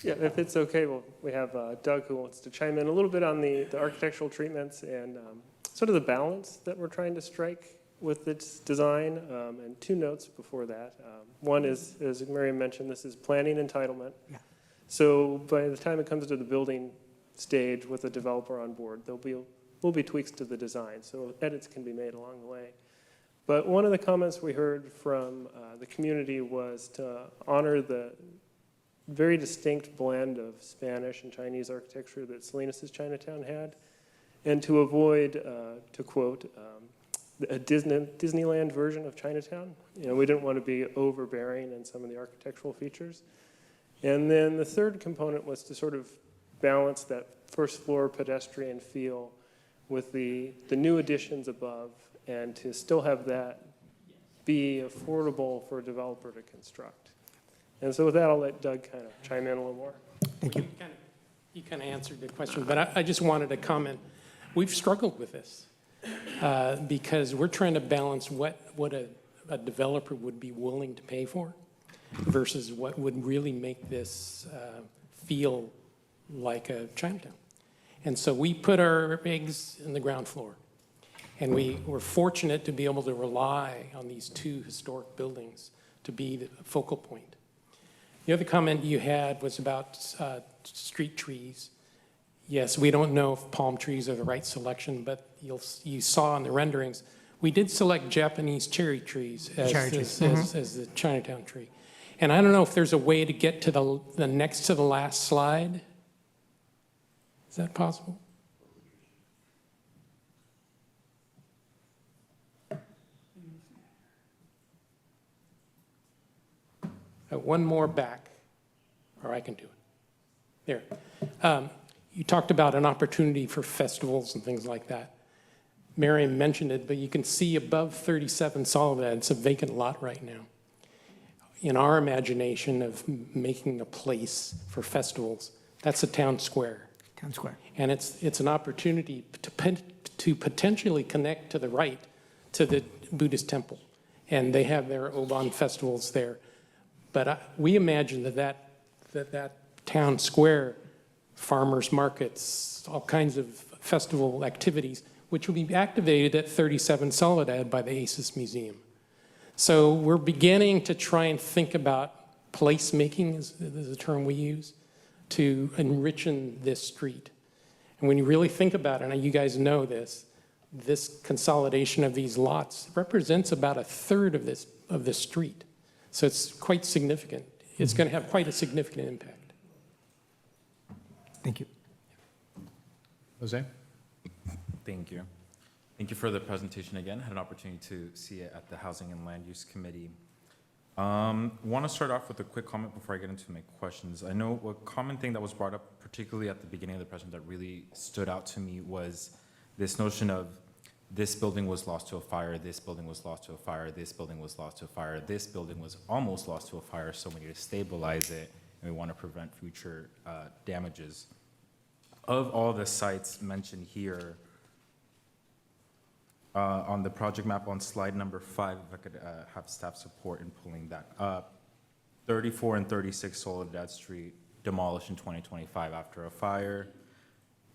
Yeah, if it's okay, we have Doug who wants to chime in a little bit on the architectural treatments and sort of the balance that we're trying to strike with its design, and two notes before that. One is, as Miriam mentioned, this is planning entitlement. Yeah. So by the time it comes to the building stage with a developer on board, will be tweaks to the design, so edits can be made along the way. But one of the comments we heard from the community was to honor the very distinct blend of Spanish and Chinese architecture that Salinas' Chinatown had, and to avoid, to quote, a Disneyland version of Chinatown. We didn't want to be overbearing in some of the architectural features. And then the third component was to sort of balance that first floor pedestrian feel with the new additions above, and to still have that be affordable for a developer to construct. And so with that, I'll let Doug kind of chime in a little more. Thank you. You kind of answered the question, but I just wanted to comment. We've struggled with this because we're trying to balance what a developer would be willing to pay for versus what would really make this feel like a Chinatown. And so we put our eggs in the ground floor. And we were fortunate to be able to rely on these two historic buildings to be the focal point. The other comment you had was about street trees. Yes, we don't know if palm trees are the right selection, but you saw in the renderings, we did select Japanese cherry trees as the Chinatown tree. And I don't know if there's a way to get to the next to the last slide. Is that possible? One more back, or I can do it. There. You talked about an opportunity for festivals and things like that. Miriam mentioned it, but you can see above 37 Soledad, it's a vacant lot right now. In our imagination of making a place for festivals, that's a town square. Town square. And it's an opportunity to potentially connect to the right to the Buddhist temple. And they have their Oban festivals there. But we imagine that town square, farmers markets, all kinds of festival activities, which will be activated at 37 Soledad by the ACES Museum. So we're beginning to try and think about placemaking, is the term we use, to enrichen this street. And when you really think about it, and you guys know this consolidation of these lots represents about a third of this street. So it's quite significant. It's going to have quite a significant impact. Thank you. Jose? Thank you. Thank you for the presentation again. I had an opportunity to see it at the Housing and Land Use Committee. Want to start off with a quick comment before I get into my questions. I know a common thing that was brought up, particularly at the beginning of the presentation, that really stood out to me was this notion of this building was lost to a fire, this building was lost to a fire, this building was lost to a fire, this building was almost lost to a fire, so we need to stabilize it, and we want to prevent future damages. Of all the sites mentioned here, on the project map on slide number 5, if I could have staff support in pulling that up, 34 and 36 Soledad Street demolished in 2025 after a fire.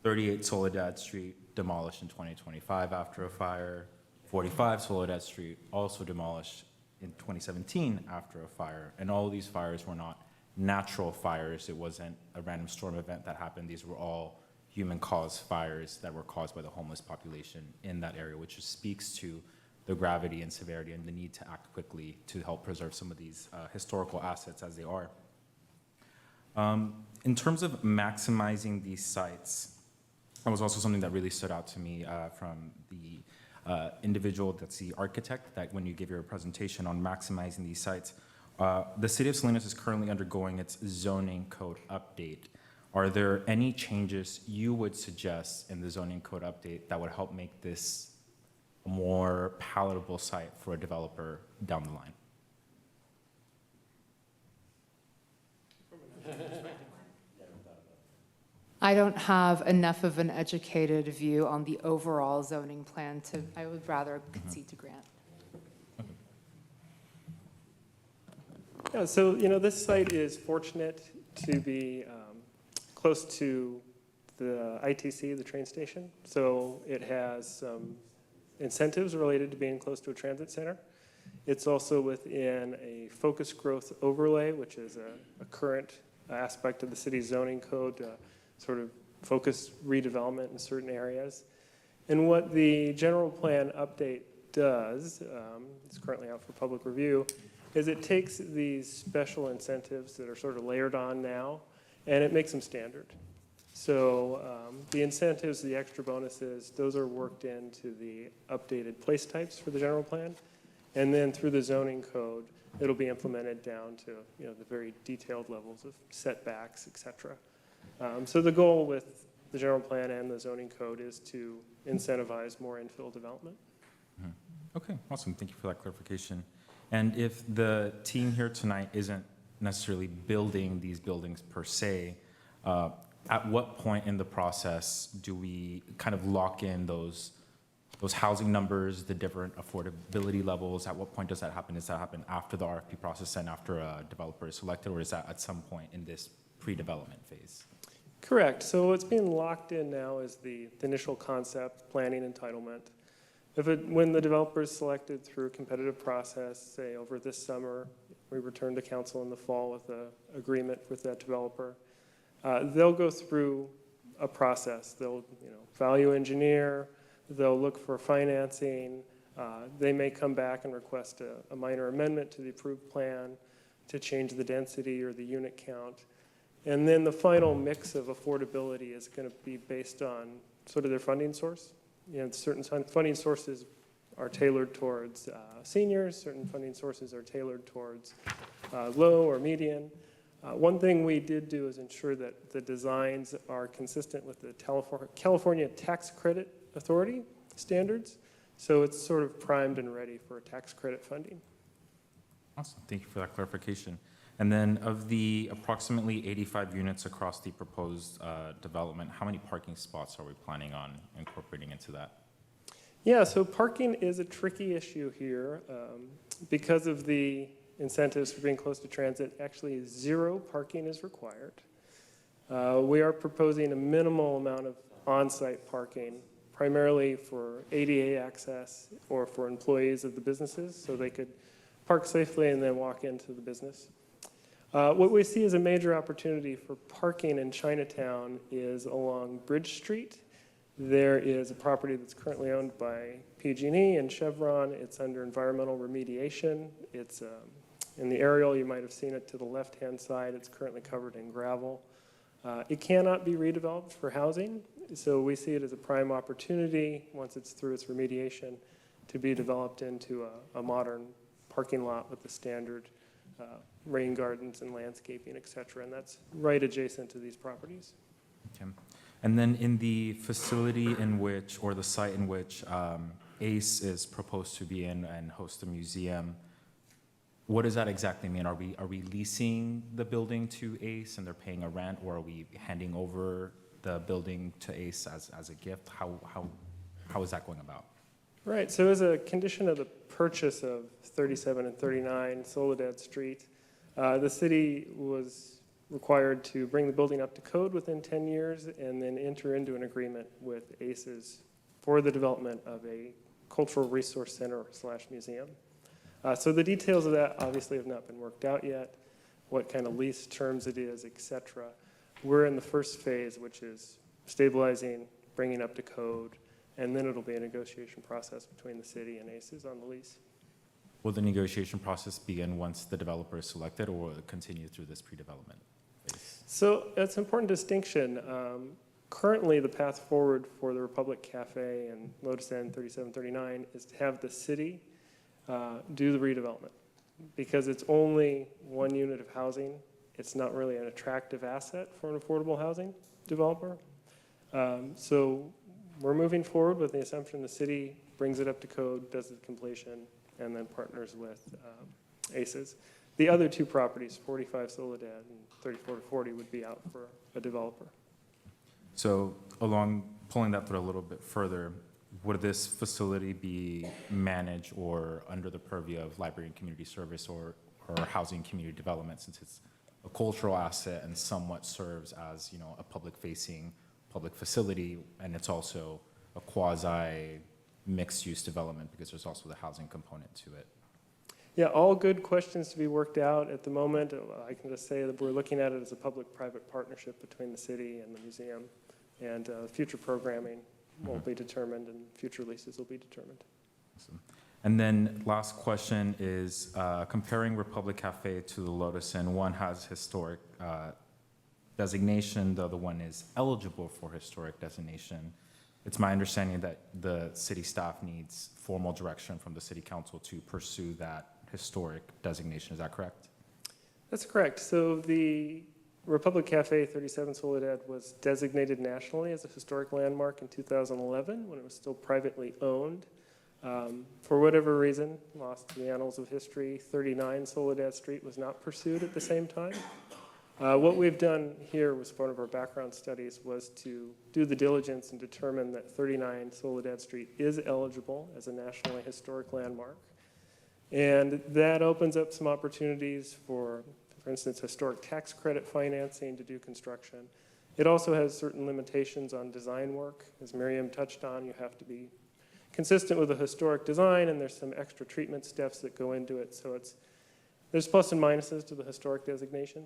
38 Soledad Street demolished in 2025 after a fire. 45 Soledad Street also demolished in 2017 after a fire. And all of these fires were not natural fires. It wasn't a random storm event that happened. These were all human-caused fires that were caused by the homeless population in that area, which just speaks to the gravity and severity and the need to act quickly to help preserve some of these historical assets as they are. In terms of maximizing these sites, that was also something that really stood out to me from the individual that's the architect, that when you give your presentation on maximizing these sites, the city of Salinas is currently undergoing its zoning code update. Are there any changes you would suggest in the zoning code update that would help make this a more palatable site for a developer down the line? I don't have enough of an educated view on the overall zoning plan to, I would rather concede to Grant. Yeah, so, this site is fortunate to be close to the ITC, the train station. So it has some incentives related to being close to a transit center. It's also within a focused growth overlay, which is a current aspect of the city's zoning code to sort of focus redevelopment in certain areas. And what the general plan update does, it's currently out for public review, is it takes these special incentives that are sort of layered on now, and it makes them standard. So the incentives, the extra bonuses, those are worked into the updated place types for the general plan. And then through the zoning code, it'll be implemented down to the very detailed levels of setbacks, et cetera. So the goal with the general plan and the zoning code is to incentivize more infill development. Okay, awesome. Thank you for that clarification. And if the team here tonight isn't necessarily building these buildings per se, at what point in the process do we kind of lock in those housing numbers, the different affordability levels? At what point does that happen? Does that happen after the RFP process and after a developer is selected, or is that at some point in this pre-development phase? Correct. So what's being locked in now is the initial concept, planning, entitlement. When the developer is selected through a competitive process, say over this summer, we return to council in the fall with an agreement with that developer, they'll go through a process. They'll value engineer, they'll look for financing, they may come back and request a minor amendment to the approved plan to change the density or the unit count. And then the final mix of affordability is going to be based on sort of their funding source. Certain funding sources are tailored towards seniors, certain funding sources are tailored towards low or median. One thing we did do is ensure that the designs are consistent with the California Tax Credit Authority standards, so it's sort of primed and ready for tax credit funding. Awesome, thank you for that clarification. And then of the approximately 85 units across the proposed development, how many parking spots are we planning on incorporating into that? Yeah, so parking is a tricky issue here. Because of the incentives for being close to transit, actually 0 parking is required. We are proposing a minimal amount of on-site parking, primarily for ADA access or for employees of the businesses, so they could park safely and then walk into the business. What we see as a major opportunity for parking in Chinatown is along Bridge Street. There is a property that's currently owned by PG&E and Chevron. It's under environmental remediation. It's in the aerial, you might have seen it to the left-hand side. It's currently covered in gravel. It cannot be redeveloped for housing, so we see it as a prime opportunity, once it's through its remediation, to be developed into a modern parking lot with the standard rain gardens and landscaping, et cetera, and that's right adjacent to these properties. Okay. And then in the facility in which, or the site in which ACE is proposed to be in and host a museum, what does that exactly mean? Are we leasing the building to ACE and they're paying a rent, or are we handing over the building to ACE as a gift? How is that going about? Right, so as a condition of the purchase of 37 and 39 Soledad Street, The city was required to bring the building up to code within 10 years and then enter into an agreement with ACES for the development of a cultural resource center / museum. So the details of that obviously have not been worked out yet, what kind of lease terms it is, et cetera. We're in the first phase, which is stabilizing, bringing up to code, and then it'll be a negotiation process between the city and ACES on the lease. Will the negotiation process begin once the developer is selected, or will it continue through this pre-development phase? So it's an important distinction. Currently, the path forward for the Republic Cafe and Lotus End 3739 is to have the city do the redevelopment. Because it's only one unit of housing, it's not really an attractive asset for an affordable housing developer. So we're moving forward with the assumption the city brings it up to code, does the completion, and then partners with ACES. The other two properties, 45 Soledad and 3440, would be out for a developer. So pulling that through a little bit further, would this facility be managed or under the purview of library and community service or housing community development, since it's a cultural asset and somewhat serves as, you know, a public-facing public facility, and it's also a quasi mixed-use development because there's also the housing component to it? Yeah, all good questions to be worked out at the moment. I can just say that we're looking at it as a public-private partnership between the city and the museum, and future programming will be determined and future leases will be determined. Awesome. And then last question is comparing Republic Cafe to the Lotus Inn. One has historic designation, the other one is eligible for historic designation. It's my understanding that the city staff needs formal direction from the city council to pursue that historic designation. Is that correct? That's correct. So the Republic Cafe 37 Soledad was designated nationally as a historic landmark in 2011 when it was still privately owned. For whatever reason, lost to the annals of history, 39 Soledad Street was not pursued at the same time. What we've done here was part of our background studies was to do the diligence and determine that 39 Soledad Street is eligible as a nationally historic landmark. And that opens up some opportunities for instance, historic tax credit financing to do construction. It also has certain limitations on design work. As Miriam touched on, you have to be consistent with a historic design, and there's some extra treatment steps that go into it. So there's plus and minuses to the historic designation.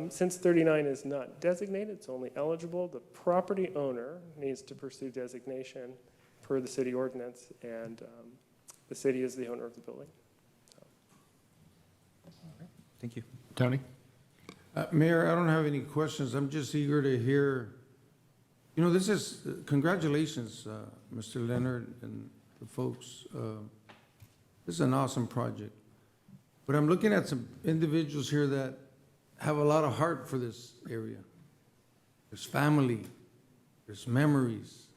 Since 39 is not designated, it's only eligible, the property owner needs to pursue designation per the city ordinance, and the city is the owner of the building. Thank you. Tony? Mayor, I don't have any questions. I'm just eager to hear, you know, congratulations, Mr. Leonard and the folks. This is an awesome project. But I'm looking at some individuals here that have a lot of heart for this area. There's family, there's memories.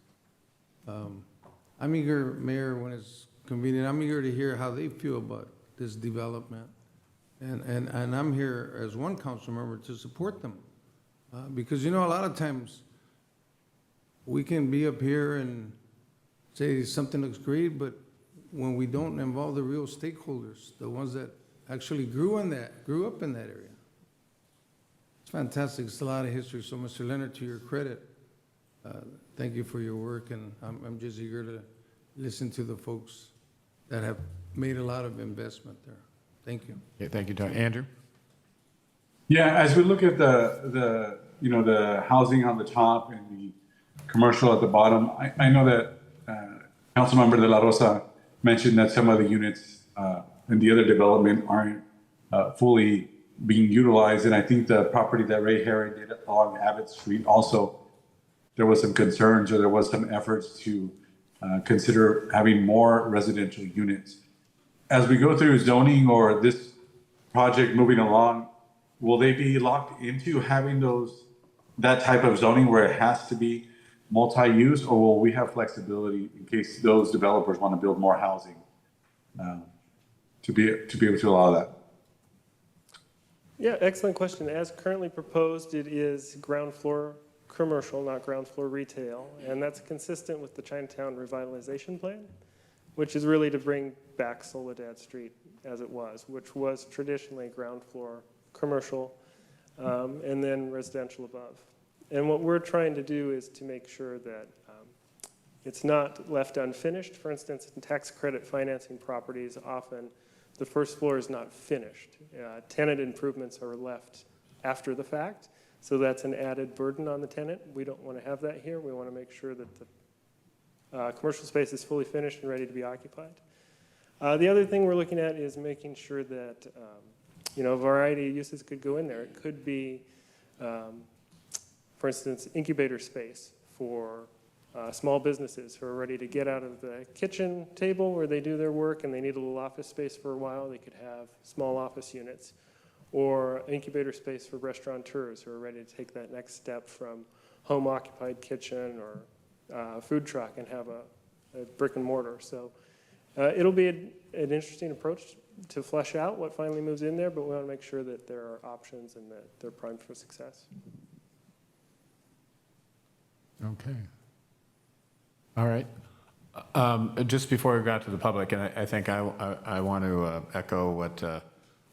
I'm eager, Mayor, when it's convenient, I'm eager to hear how they feel about this development. And I'm here as one council member to support them. Because, you know, a lot of times we can be up here and say something looks great, but when we don't involve the real stakeholders, the ones that actually grew up in that area. It's fantastic. It's a lot of history. So, Mr. Leonard, to your credit, thank you for your work, and I'm just eager to listen to the folks that have made a lot of investment there. Thank you. Yeah, thank you, Tony. Andrew? Yeah, as we look at the housing on the top and the commercial at the bottom, I know that Councilmember De La Rosa mentioned that some of the units in the other development aren't fully being utilized, and I think the property that Ray Harry did along Abbott Street also, there was some concerns or there was some efforts to consider having more residential units. As we go through zoning or this project moving along, will they be locked into having that type of zoning where it has to be multi-use, or will we have flexibility in case those developers want to build more housing to be able to allow that? Yeah, excellent question. As currently proposed, it is ground floor commercial, not ground floor retail, and that's consistent with the Chinatown Revitalization Plan, which is really to bring back Soledad Street as it was, which was traditionally ground floor commercial, and then residential above. And what we're trying to do is to make sure that it's not left unfinished. For instance, in tax credit financing properties, often the first floor is not finished. Tenant improvements are left after the fact, so that's an added burden on the tenant. We don't want to have that here. We want to make sure that the commercial space is fully finished and ready to be occupied. The other thing we're looking at is making sure that a variety of uses could go in there. It could be, for instance, incubator space for small businesses who are ready to get out of the kitchen table where they do their work and they need a little office space for a while. They could have small office units, or incubator space for restaurateurs who are ready to take that next step from home occupied kitchen or food truck and have a brick and mortar. So it'll be an interesting approach to flesh out what finally moves in there, but we want to make sure that there are options and that they're primed for success. Okay. All right. Just before we got to the public, and I think I want to echo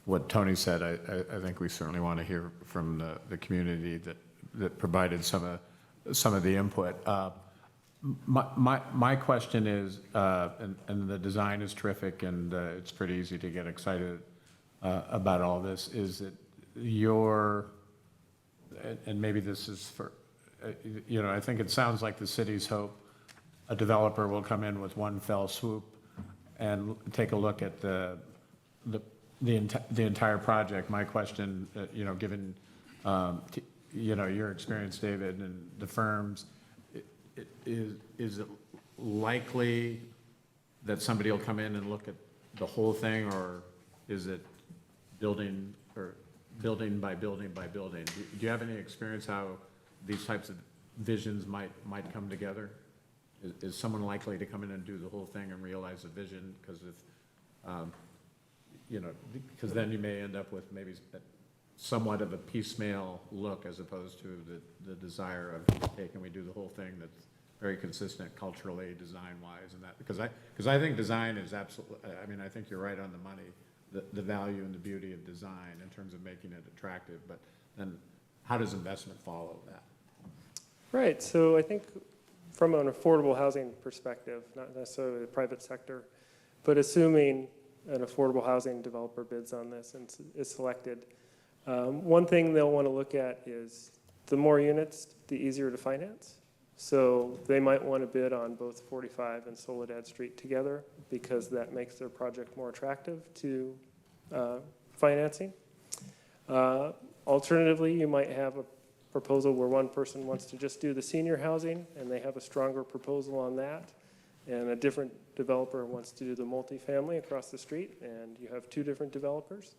what Tony said. I think we certainly want to hear from the community that provided some of the input. My question is, and the design is terrific, and it's pretty easy to get excited about all this, is that and maybe this is for, I think it sounds like the city's hope a developer will come in with one fell swoop and take a look at the entire project. My question, given, your experience, David, and the firms, is it likely that somebody will come in and look at the whole thing, or is it building by building by building? Do you have any experience how these types of visions might come together? Is someone likely to come in and do the whole thing and realize the vision? Because because then you may end up with maybe somewhat of a piecemeal look, as opposed to the desire of, hey, can we do the whole thing that's very consistent culturally, design-wise, and that? Because I think design is absolutely, I think you're right on the money, the value and the beauty of design in terms of making it attractive, but then how does investment follow that? Right, so I think from an affordable housing perspective, not necessarily the private sector, but assuming an affordable housing developer bids on this and is selected, one thing they'll want to look at is the more units, the easier to finance. So they might want to bid on both 45 and Soledad Street together, because that makes their project more attractive to financing. Alternatively, you might have a proposal where one person wants to just do the senior housing and they have a stronger proposal on that, and a different developer wants to do the multifamily across the street, and you have two different developers.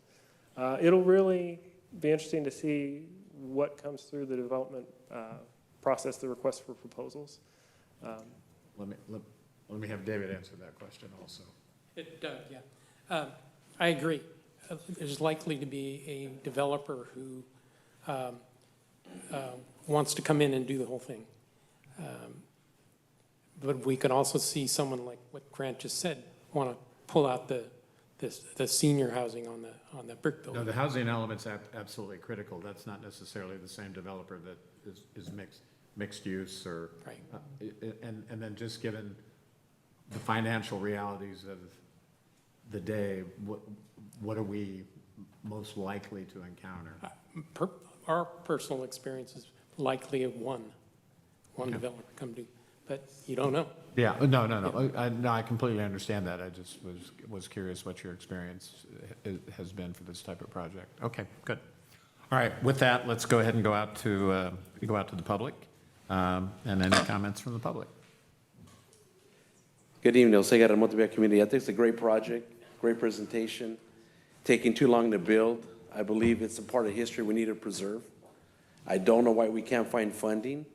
It'll really be interesting to see what comes through the development process, the request for proposals. Let me have David answer that question also. Yeah. I agree. There's likely to be a developer who wants to come in and do the whole thing. But we could also see someone like what Grant just said, want to pull out the senior housing on the brick building. No, the housing element's absolutely critical. That's not necessarily the same developer that is mixed use, or right. And then just given the financial realities of the day, what are we most likely to encounter? Our personal experience is likely of one developer come to, but you don't know. Yeah, no. I completely understand that. I just was curious what your experience has been for this type of project. Okay, good. All right, with that, let's go ahead and go out to the public, and any comments from the public. Good evening, Osega Remote Bay community. I think it's a great project, great presentation. Taking too long to build. I believe it's a part of history we need to preserve. I don't know why we can't find funding.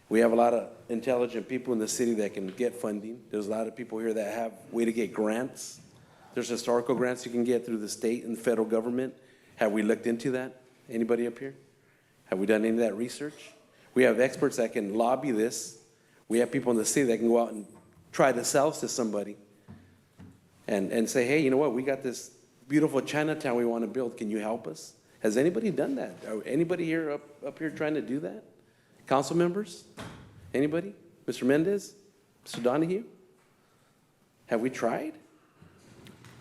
We have a lot of intelligent people in the city that can get funding. There's a lot of people here that have a way to get grants. There's historical grants you can get through the state and the federal government. Have we looked into that? Anybody up here? Have we done any of that research? We have experts that can lobby this. We have people in the city that can go out and try to sell to somebody and say, hey, you know what, we got this beautiful Chinatown we want to build. Can you help us? Has anybody done that? Are anybody here up here trying to do that? Council members? Anybody? Mr. Mendez? Mr. Donahue? Have we tried?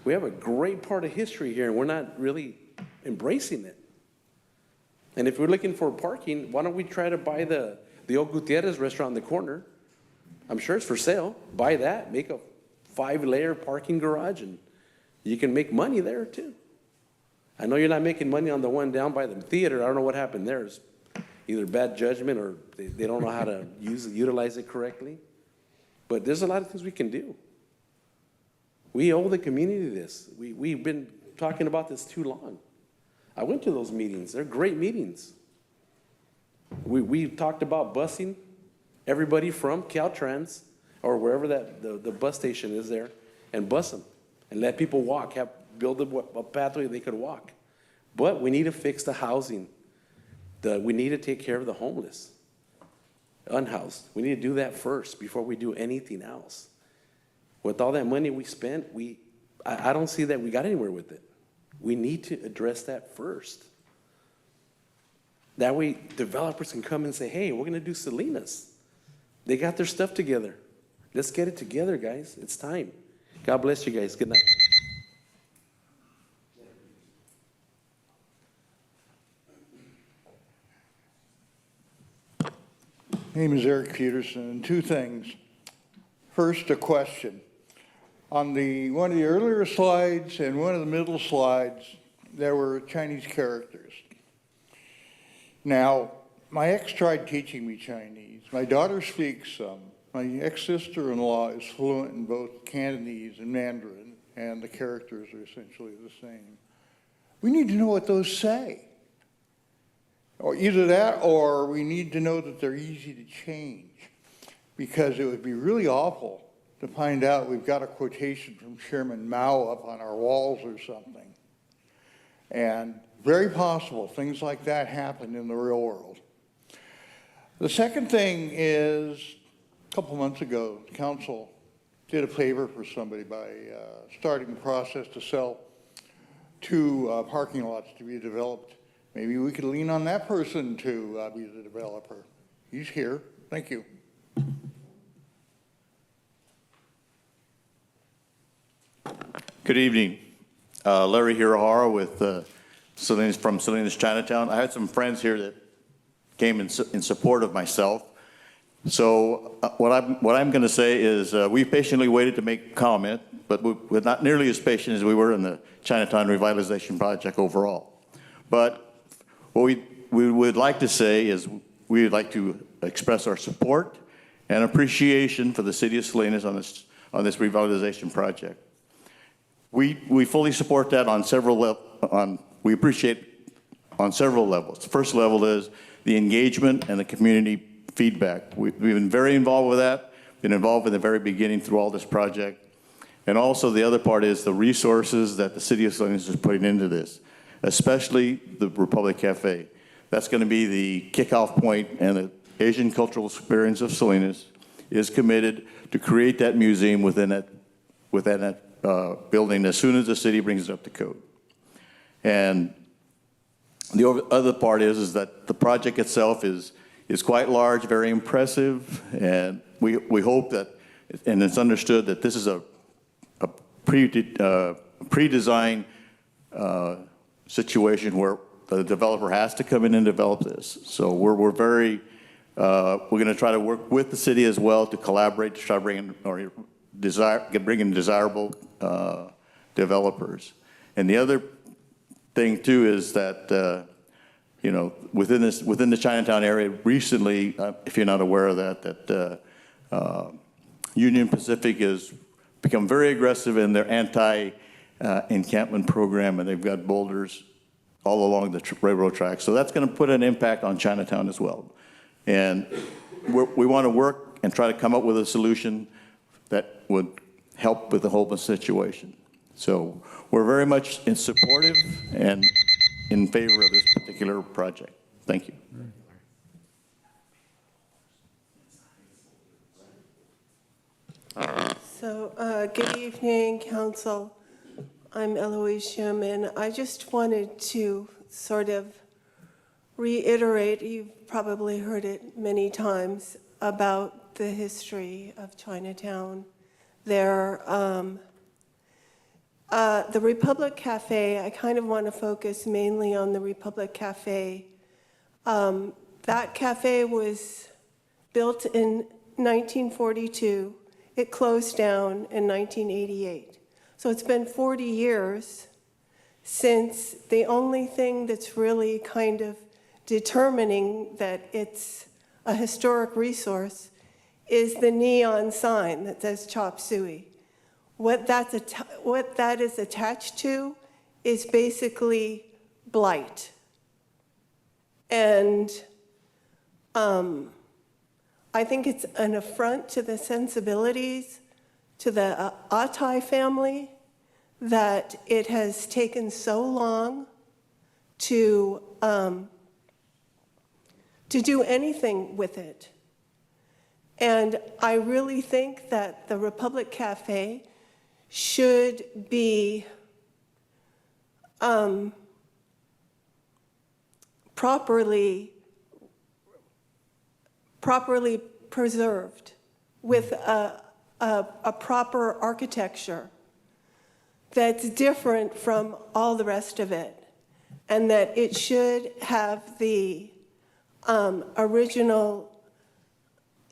We have a great part of history here, and we're not really embracing it. And if we're looking for parking, why don't we try to buy the old Gutierrez restaurant in the corner? I'm sure it's for sale. Buy that, make a 5-layer parking garage, and you can make money there too. I know you're not making money on the one down by the theater. I don't know what happened there. It's either bad judgment or they don't know how to utilize it correctly. But there's a lot of things we can do. We owe the community this. We've been talking about this too long. I went to those meetings. They're great meetings. We talked about busing everybody from Caltrans or wherever the bus station is there and bus them and let people walk, build a pathway they could walk. But we need to fix the housing. We need to take care of the homeless, unhoused. We need to do that first before we do anything else. With all that money we spent, I don't see that we got anywhere with it. We need to address that first. That way developers can come and say, hey, we're going to do Salinas. They got their stuff together. Let's get it together, guys. It's time. God bless you guys. Good night. Name is Eric Peterson. Two things. First, a question. On one of the earlier slides and one of the middle slides, there were Chinese characters. Now, my ex tried teaching me Chinese. My daughter speaks some. My ex-sister-in-law is fluent in both Cantonese and Mandarin, and the characters are essentially the same. We need to know what those say. Or either that, or we need to know that they're easy to change, because it would be really awful to find out we've got a quotation from Chairman Mao up on our walls or something. And very possible things like that happen in the real world. The second thing is, a couple months ago, the council did a favor for somebody by starting the process to sell 2 parking lots to be developed. Maybe we could lean on that person to be the developer. He's here. Thank you. Good evening. Larry Hirahara with from Salinas Chinatown. I had some friends here that came in support of myself. So what I'm going to say is we patiently waited to make comment, but we're not nearly as patient as we were in the Chinatown Revitalization Project overall. But what we would like to say is we would like to express our support and appreciation for the city of Salinas on this revitalization project. We fully support that on several levels. We appreciate on several levels. The first level is the engagement and the community feedback. We've been very involved with that, been involved from the very beginning through all this project. And also the other part is the resources that the city of Salinas is putting into this, especially the Republic Cafe. That's going to be the kickoff point, and the Asian Cultural Experience of Salinas is committed to create that museum within that building as soon as the city brings it up to code. And the other part is that the project itself is quite large, very impressive, and we hope that, and it's understood that this is a pre-designed situation where the developer has to come in and develop this. So we're going to try to work with the city as well to collaborate to try to bring in desirable developers. And the other thing too is that within the Chinatown area recently, if you're not aware of that Union Pacific has become very aggressive in their anti-encampment program, and they've got boulders all along the railroad tracks. So that's going to put an impact on Chinatown as well. And we want to work and try to come up with a solution that would help with the homeless situation. So we're very much supportive and in favor of this particular project. Thank you. So, good evening, Council. I'm Eloise Shim, and I just wanted to sort of reiterate, you've probably heard it many times, about the history of Chinatown. There, the Republic Cafe, I kind of want to focus mainly on the Republic Cafe. That cafe was built in 1942. It closed down in 1988. So it's been 40 years since the only thing that's really kind of determining that it's a historic resource is the neon sign that says Chop Suey. What that is attached to is basically blight. And I think it's an affront to the sensibilities, to the Atai family, that it has taken so long to do anything with it. And I really think that the Republic Cafe should be properly preserved with a proper architecture that's different from all the rest of it, and that it should have the original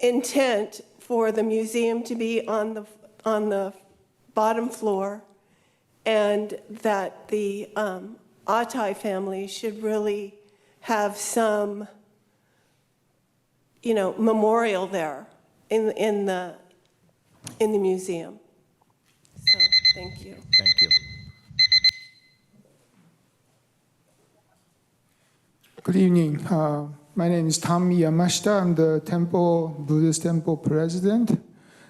intent for the museum to be on the bottom floor, and that the Atai family should really have some, memorial there in the museum. So, thank you. Thank you. Good evening. My name is Tommy Yamashita. I'm the Buddhist Temple president.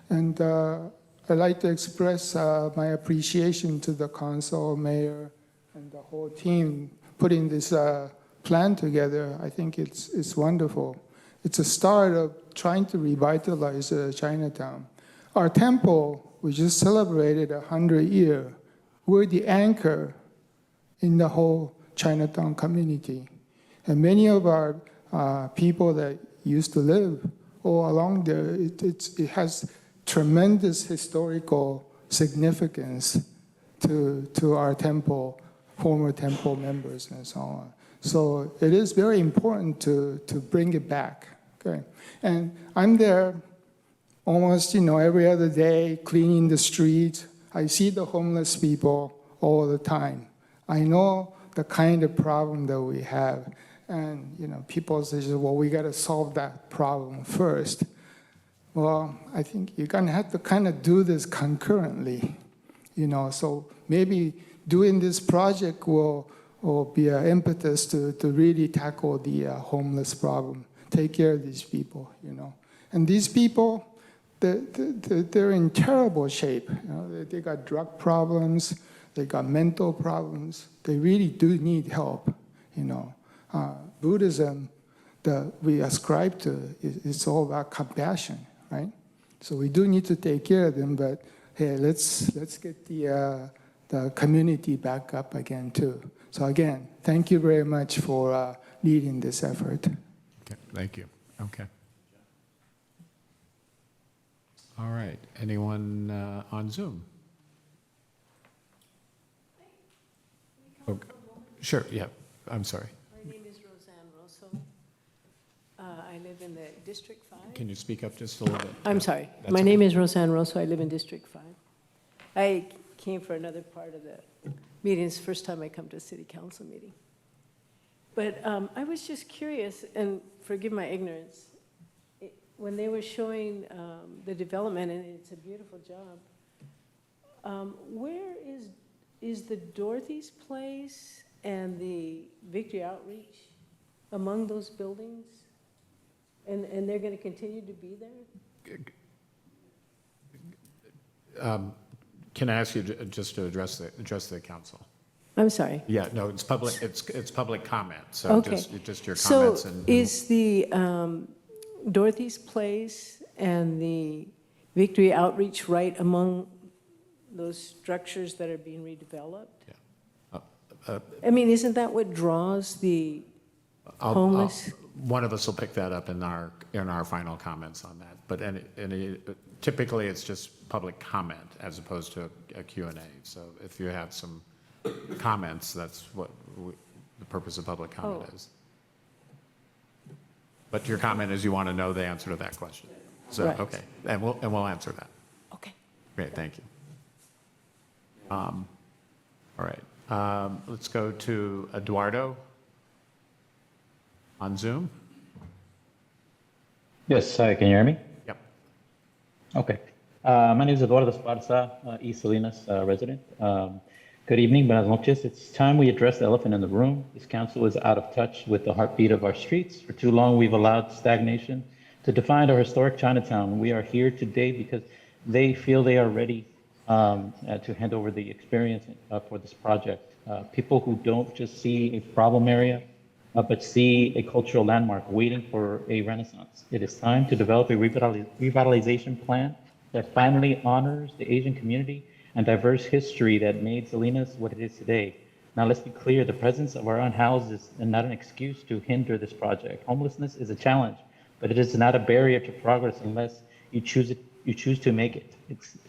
And I'd like to express my appreciation to the council, mayor, and the whole team putting this plan together. I think it's wonderful. It's a start of trying to revitalize Chinatown. Our temple, we just celebrated 100 years. We're the anchor in the whole Chinatown community. And many of our people that used to live all along there, it has tremendous historical significance to our temple, former temple members and so on. So it is very important to bring it back. Okay, and I'm there almost every other day cleaning the streets. I see the homeless people all the time. I know the kind of problem that we have. And people say, well, we got to solve that problem first. Well, I think you're going to have to kind of do this concurrently. So maybe doing this project will be an impetus to really tackle the homeless problem, take care of these people. And these people, they're in terrible shape. They got drug problems, they got mental problems. They really do need help. Buddhism that we ascribe to, it's all about compassion, right? So we do need to take care of them, but hey, let's get the community back up again too. So again, thank you very much for leading this effort. Okay, thank you. Okay. All right. Anyone on Zoom? Okay. Sure. Yeah. I'm sorry. My name is Roseanne Rosso. I live in the District 5. Can you speak up just a little bit? I'm sorry. That's My okay. name is Roseanne Rosso. I live in District 5. I came for another part of the meeting. It's the first time I come to a city council meeting. But I was just curious, and forgive my ignorance, when they were showing the development, and it's a beautiful job, where is the Dorothy's Place and the Victory Outreach among those buildings? And they're going to continue to be there? Can I ask you just to address the council? I'm sorry. Yeah, no, it's public. It's public comment. So Okay. just your comments. So and is the Dorothy's Place and the Victory Outreach right among those structures that are being redeveloped? Uh, I mean, isn't that what draws the homeless? One of us will pick that up in our final comments on that. But typically, it's just public comment as opposed to a Q&A. So if you have some comments, that's what the purpose of public comment is. But your comment is you want to know the answer to that question. So, Right. okay, and we'll answer that. Okay. Great, thank you. All right, let's go to Eduardo on Zoom. Yes, hi, can you hear me? Yep. Okay. My name is Eduardo Esparza, East Salinas resident. Good evening, buenas noches. It's time we address the elephant in the room. This council is out of touch with the heartbeat of our streets. For too long, we've allowed stagnation to define our historic Chinatown. We are here today because they feel they are ready to hand over the experience for this project. People who don't just see a problem area, but see a cultural landmark waiting for a renaissance. It is time to develop a revitalization plan that finally honors the Asian community and diverse history that made Salinas what it is today. Now let's be clear, the presence of our unhoused is not an excuse to hinder this project. Homelessness is a challenge, but it is not a barrier to progress unless you choose to make it.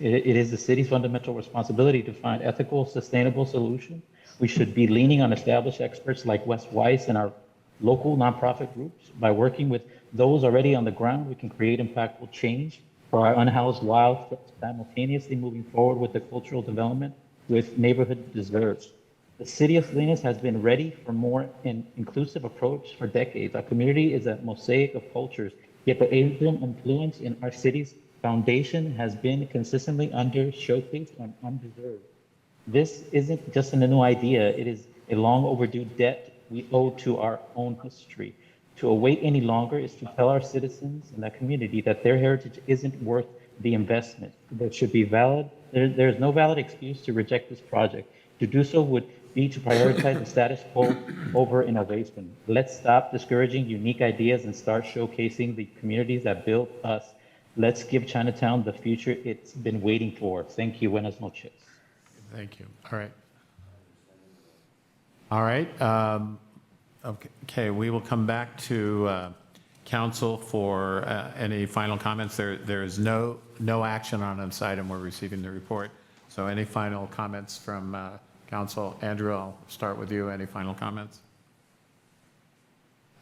It is the city's fundamental responsibility to find ethical, sustainable solutions. We should be leaning on established experts like Wes Weiss and our local nonprofit groups. By working with those already on the ground, we can create impactful change for our unhoused wild, simultaneously moving forward with the cultural development with neighborhood deserves. The city of Salinas has been ready for more an inclusive approach for decades. Our community is a mosaic of cultures, yet the Asian influence in our city's foundation has been consistently under-showcased and undeserved. This isn't just a new idea, it is a long overdue debt we owe to our own history. To await any longer is to tell our citizens in that community that their heritage isn't worth the investment. There should be there's no valid excuse to reject this project. To do so would be to prioritize the status quo over innovation. Let's stop discouraging unique ideas and start showcasing the communities that built us. Let's give Chinatown the future it's been waiting for. Thank you. Buenas noches. Thank you. All right. All right. Okay, we will come back to council for any final comments. There is no action on this item. We're receiving the report. So any final comments from council? Andrew, I'll start with you. Any final comments?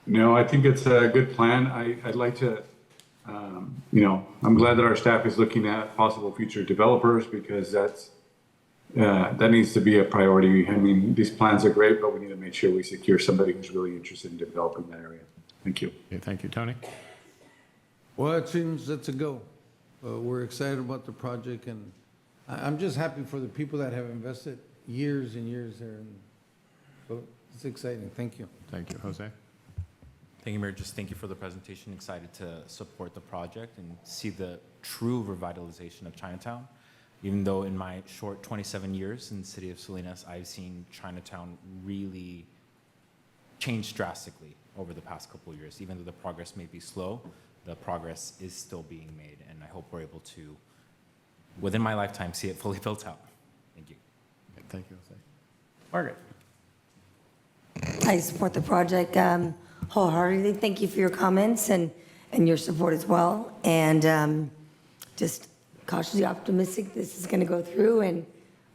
No, I think it's a good plan. I'd like to, I'm glad that our staff is looking at possible future developers because that needs to be a priority. I mean, these plans are great, but we need to make sure we secure somebody who's really interested in developing that area. Thank you. Okay, thank you, Tony. Well, it seems that's a go. We're excited about the project, and I'm just happy for the people that have invested years and years there. And so it's exciting. Thank you. Thank you, Jose. Thank you, Mayor. Just thank you for the presentation. Excited to support the project and see the true revitalization of Chinatown. Even though in my short 27 years in the city of Salinas, I've seen Chinatown really change drastically over the past couple of years. Even though the progress may be slow, the progress is still being made, and I hope we're able to, within my lifetime, see it fully built out. Thank you. Okay, thank you, Jose. Margaret. I support the project wholeheartedly. Thank you for your comments and your support as well. And just cautiously optimistic this is going to go through, and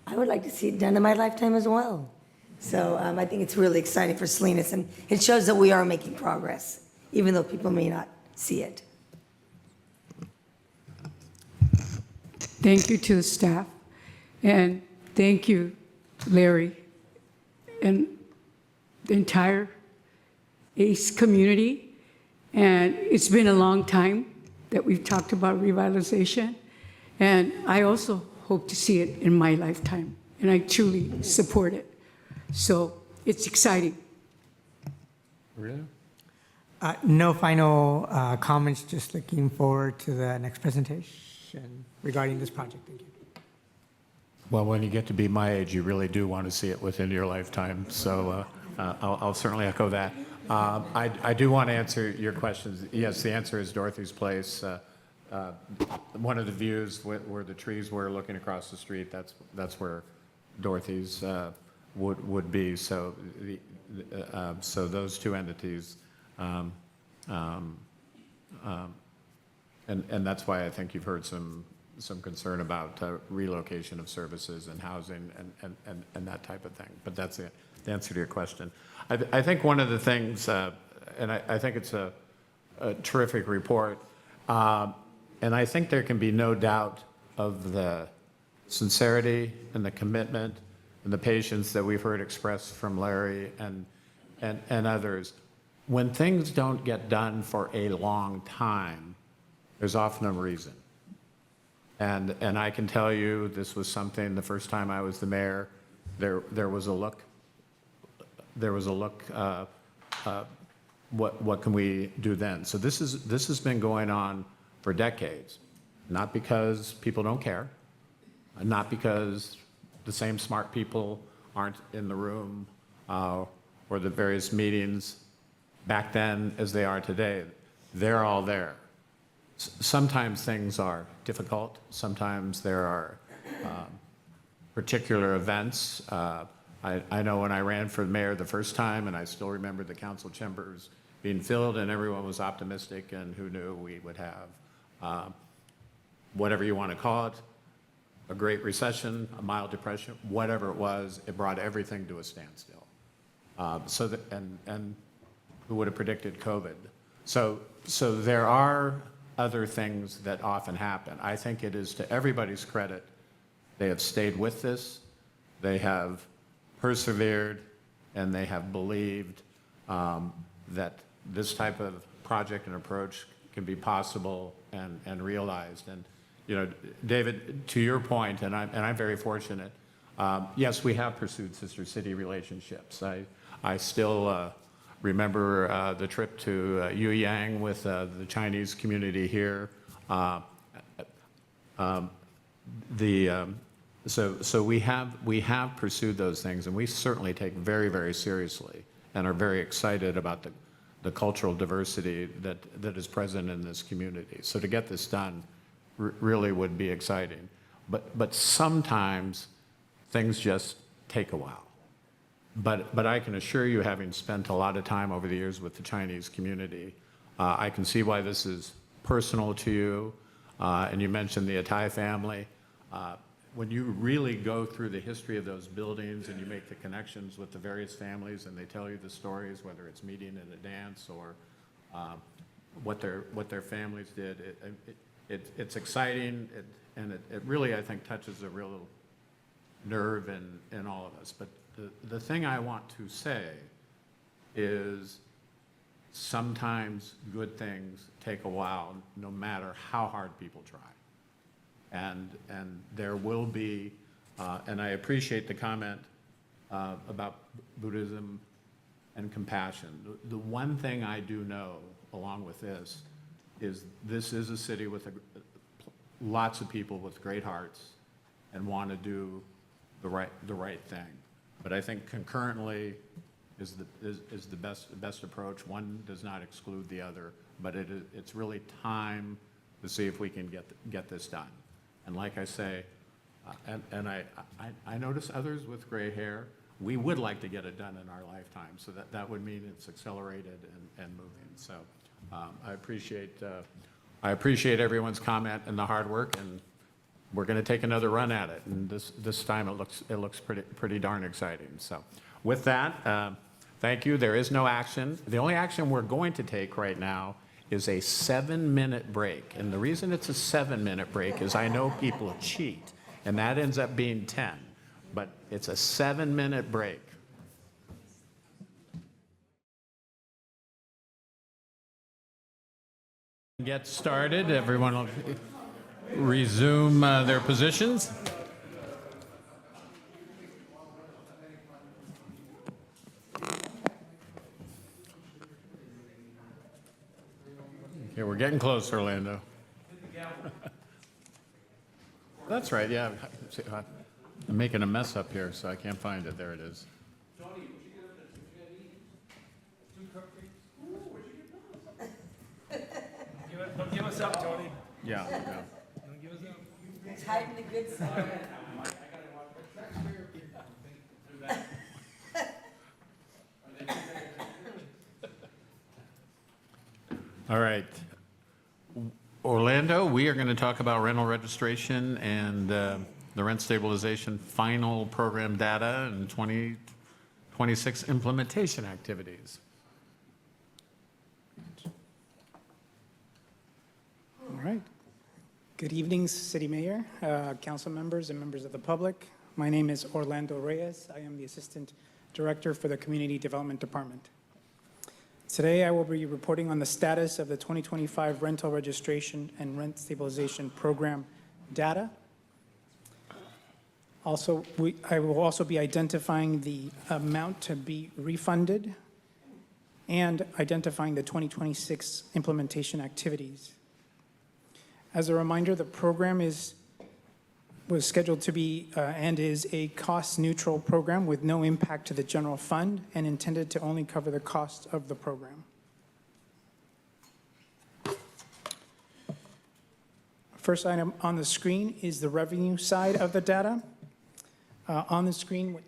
I would like to see it done in my lifetime as well. So I think it's really exciting for Salinas, and it shows that we are making progress, even though people may not see it. Thank you to the staff, and thank you, Larry, and the entire ACE community. And it's been a long time that we've talked about revitalization, and I also hope to see it in my lifetime, and I truly support it. So it's exciting. Really? No final comments, just looking forward to the next presentation regarding this project. Thank you. Well, when you get to be my age, you really do want to see it within your lifetime. So I'll certainly echo that. I do want to answer your questions. Yes, the answer is Dorothy's Place. one of the views where the trees were looking across the street, that's where Dorothy's would be. So so those two entities, and that's why I think you've heard some concern about relocation of services and housing and that type of thing. But that's the answer to your question. I think one of the things, and I think it's a terrific report, and I think there can be no doubt of the sincerity and the commitment and the patience that we've heard expressed from Larry and others. When things don't get done for a long time, there's often a reason. And I can tell you, this was something, the first time I was the mayor, there was a look, what can we do then? So this has been going on for decades, not because people don't care, not because the same smart people aren't in the room or the various meetings back then as they are today. They're all there. Sometimes things are difficult. Sometimes there are particular events. I know when I ran for mayor the first time, and I still remember the council chambers being filled and everyone was optimistic, and who knew we would have, whatever you want to call it, a great recession, a mild depression, whatever it was, it brought everything to a standstill. And who would have predicted COVID? So there are other things that often happen. I think it is to everybody's credit, they have stayed with this, they have persevered, and they have believed that this type of project and approach can be possible and realized. And you know, David, to your point, and I'm very fortunate. Yes, we have pursued sister city relationships. I still remember the trip to Yueyang with the Chinese community here. So we have pursued those things, and we certainly take very, very seriously and are very excited about the cultural diversity that is present in this community. So to get this done really would be exciting. But sometimes things just take a while. But I can assure you, having spent a lot of time over the years with the Chinese community, I can see why this is personal to you. And you mentioned the Attai family. When you really go through the history of those buildings and you make the connections with the various families and they tell you the stories, whether it's meeting in a dance or what their families did, it's exciting, and it really, I think, touches a real nerve in all of us. But the thing I want to say is sometimes good things take a while, no matter how hard people try. And there will be, and I appreciate the comment about Buddhism and compassion. The one thing I do know, along with this is a city with lots of people with great hearts and want to do the right thing. But I think concurrently is the best approach. One does not exclude the other, but it's really time to see if we can get this done. And like I say, and I notice others with gray hair, we would like to get it done in our lifetime. So that would mean it's accelerated and moving. So I appreciate everyone's comment and the hard work, and we're going to take another run at it. And this time it looks pretty darn exciting. So with that, thank you. There is no action. The only action we're going to take right now is a 7-minute break. And the reason it's a 7-minute break is I know people cheat, and that ends up being 10. But it's a 7-minute break. Get started. Everyone will resume their positions. Okay, we're getting close, Orlando. That's right, yeah. I'm making a mess up here, so I can't find it. There it is. Don't give us up, Tony. Yeah. It's hiding the good side. All right. Orlando, we are going to talk about rental registration and the rent stabilization final program data and 2026 implementation activities. All right. Good evening, City Mayor, council members, and members of the public. My name is Orlando Reyes. I am the Assistant Director for the Community Development Department. Today, I will be reporting on the status of the 2025 rental registration and rent stabilization program data. Also, I will also be identifying the amount to be refunded and identifying the 2026 implementation activities. As a reminder, the program was scheduled to be and is a cost-neutral program with no impact to the general fund and intended to only cover the cost of the program. First item on the screen is the revenue side of the data. On the screen, what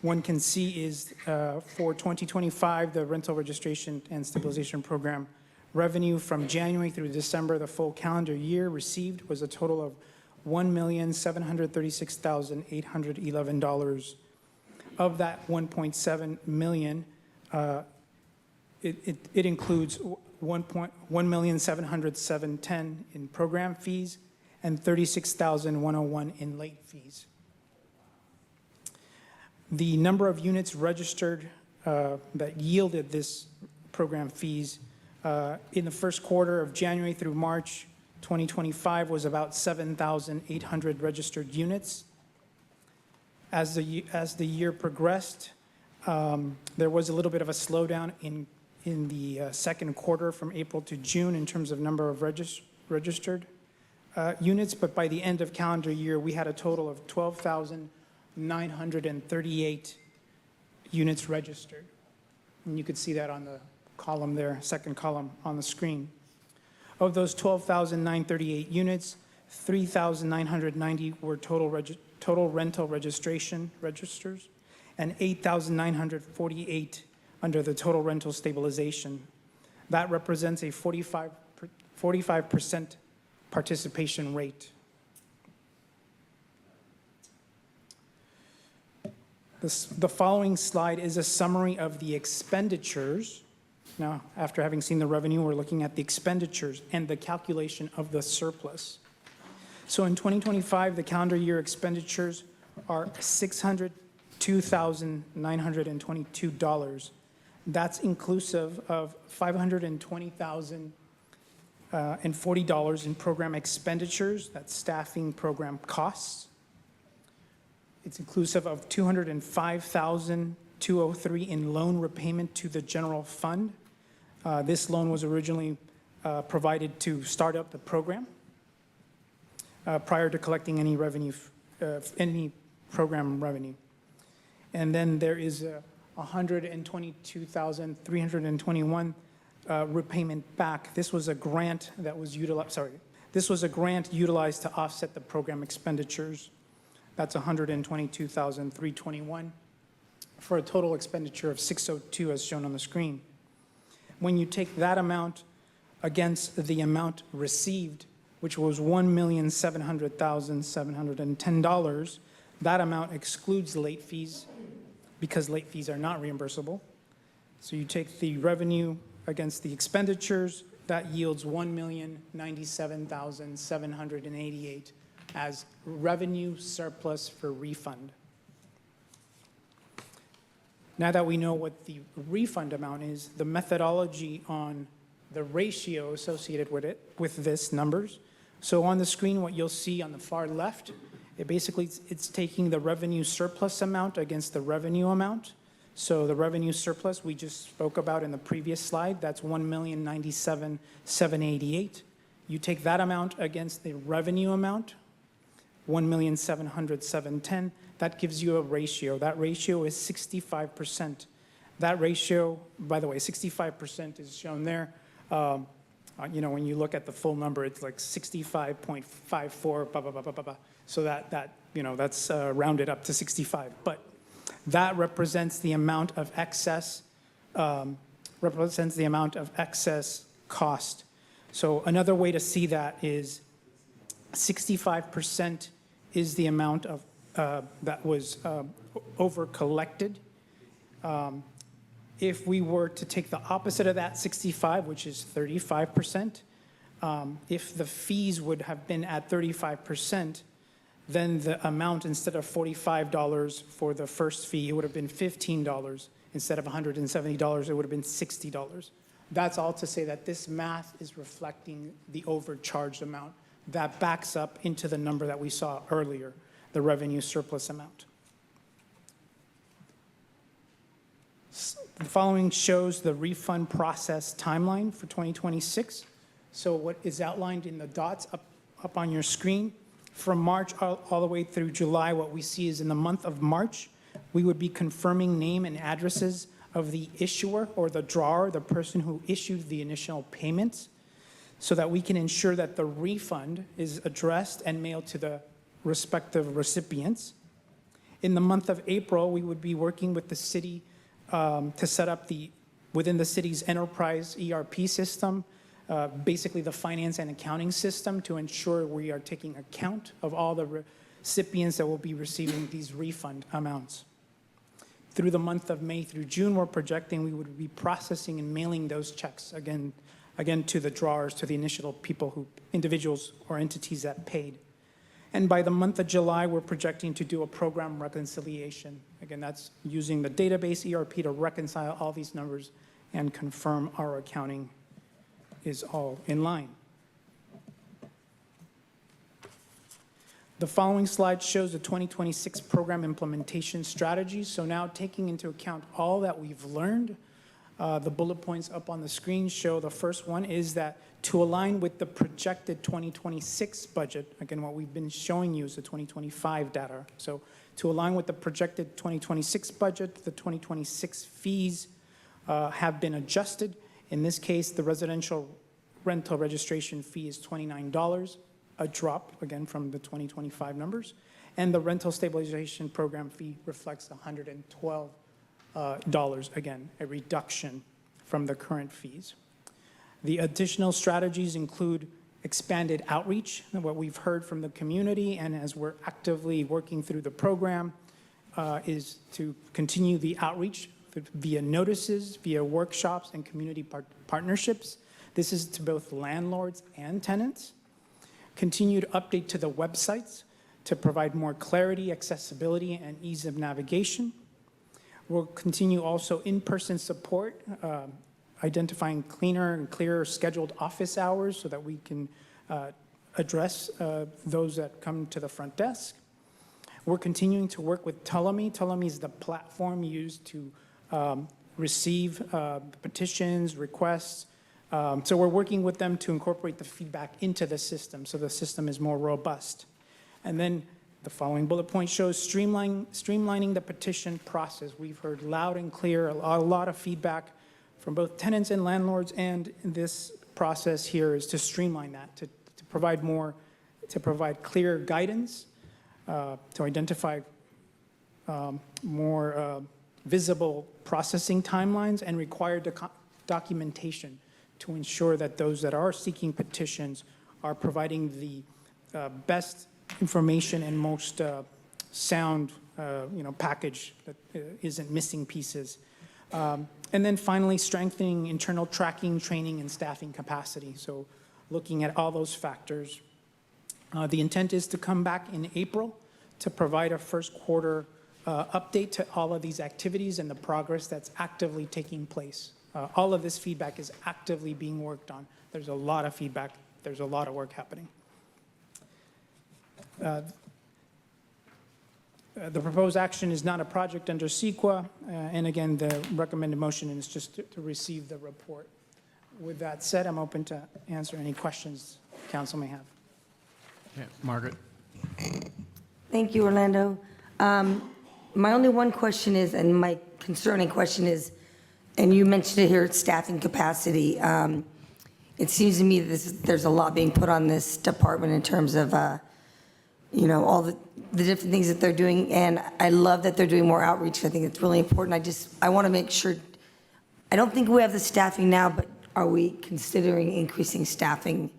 one can see is for 2025, the rental registration and stabilization program revenue from January through December, the full calendar year received was a total of $1,736,811. Of that $1.7 million, it includes $1,707,710 in program fees and $36,101 in late fees. The number of units registered that yielded this program fees in the first quarter of January through March 2025 was about 7,800 registered units. As the year progressed, there was a little bit of a slowdown in the second quarter from April to June in terms of number of registered units, but by the end of calendar year, we had a total of 12,938 units registered. And you could see that on the column there, second column on the screen. Of those 12,938 units, 3,990 were total rental registration registers, and 8,948 under the total rental stabilization. That represents a 45% participation rate. The following slide is a summary of the expenditures. Now, after having seen the revenue, we're looking at the expenditures and the calculation of the surplus. So in 2025, the calendar year expenditures are $602,922. That's inclusive of $520,040 in program expenditures, that's staffing program costs. It's inclusive of $205,203 in loan repayment to the general fund. This loan was originally provided to start up the program prior to collecting any revenue, any program revenue. And then there is $122,321 repayment back. This was a grant that was utilized, this was a grant utilized to offset the program expenditures. That's $122,321 for a total expenditure of $602 as shown on the screen. When you take that amount against the amount received, which was $1,700,710, that amount excludes late fees because late fees are not reimbursable. So you take the revenue against the expenditures, that yields $1,097,788 as revenue surplus for refund. Now that we know what the refund amount is, the methodology on the ratio associated with it, with this numbers. So on the screen, what you'll see on the far left, it's taking the revenue surplus amount against the revenue amount. So the revenue surplus we just spoke about in the previous slide, that's $1,097,788. You take that amount against the revenue amount, $1,700,710. That gives you a ratio. That ratio is 65%. That ratio, by the way, 65% is shown there. When you look at the full number, it's like 65.54, blah, blah, blah, blah, blah, blah. So that's rounded up to 65. But that represents the amount of excess, cost. So another way to see that is 65% is the amount of, that was over-collected. If we were to take the opposite of that, 65, which is 35%, if the fees would have been at 35%, then the amount, instead of $45 for the first fee, it would have been $15. Instead of $170, it would have been $60. That's all to say that this math is reflecting the overcharged amount. That backs up into the number that we saw earlier, the revenue surplus amount. The following shows the refund process timeline for 2026. So what is outlined in the dots up on your screen, from March all the way through July, what we see is in the month of March, we would be confirming name and addresses of the issuer or the drawer, the person who issued the initial payments, so that we can ensure that the refund is addressed and mailed to the respective recipients. In the month of April, we would be working with the city to set up within the city's enterprise ERP system, basically the finance and accounting system, to ensure we are taking account of all the recipients that will be receiving these refund amounts. Through the month of May through June, we're projecting we would be processing and mailing those checks again to the drawers, to the initial individuals or entities that paid. And by the month of July, we're projecting to do a program reconciliation. Again, that's using the database ERP to reconcile all these numbers and confirm our accounting is all in line. The following slide shows the 2026 program implementation strategy. So now, taking into account all that we've learned, the bullet points up on the screen show the first one is that to align with the projected 2026 budget, again, what we've been showing you is the 2025 data. So to align with the projected 2026 budget, the 2026 fees have been adjusted. In this case, the residential rental registration fee is $29, a drop, again, from the 2025 numbers. And the rental stabilization program fee reflects $112, again, a reduction from the current fees. The additional strategies include expanded outreach, what we've heard from the community, and as we're actively working through the program, is to continue the outreach via notices, via workshops, and community partnerships. This is to both landlords and tenants. Continued update to the websites to provide more clarity, accessibility, and ease of navigation. We'll continue also in-person support, identifying cleaner and clearer scheduled office hours so that we can address those that come to the front desk. We're continuing to work with Tullamy. Tullamy is the platform used to receive petitions, requests. So we're working with them to incorporate the feedback into the system so the system is more robust. And then the following bullet point shows streamlining the petition process. We've heard loud and clear, a lot of feedback from both tenants and landlords, and this process here is to streamline that, to provide clear guidance, to identify more visible processing timelines and required documentation to ensure that those that are seeking petitions are providing the best information and most sound package that isn't missing pieces. And then finally, strengthening internal tracking, training, and staffing capacity. So looking at all those factors. The intent is to come back in April to provide a first quarter update to all of these activities and the progress that's actively taking place. All of this feedback is actively being worked on. There's a lot of feedback. There's a lot of work happening. The proposed action is not a project under CEQA, and again, the recommended motion is just to receive the report. With that said, I'm open to answer any questions council may have. Yeah, Margaret. Thank you, Orlando. My only one question is, and my concerning question is, and you mentioned it here, staffing capacity. it seems to me that there's a lot being put on this department in terms of, all the different things that they're doing. And I love that they're doing more outreach. I think it's really important. I want to make sure, I don't think we have the staffing now, but are we considering increasing staffing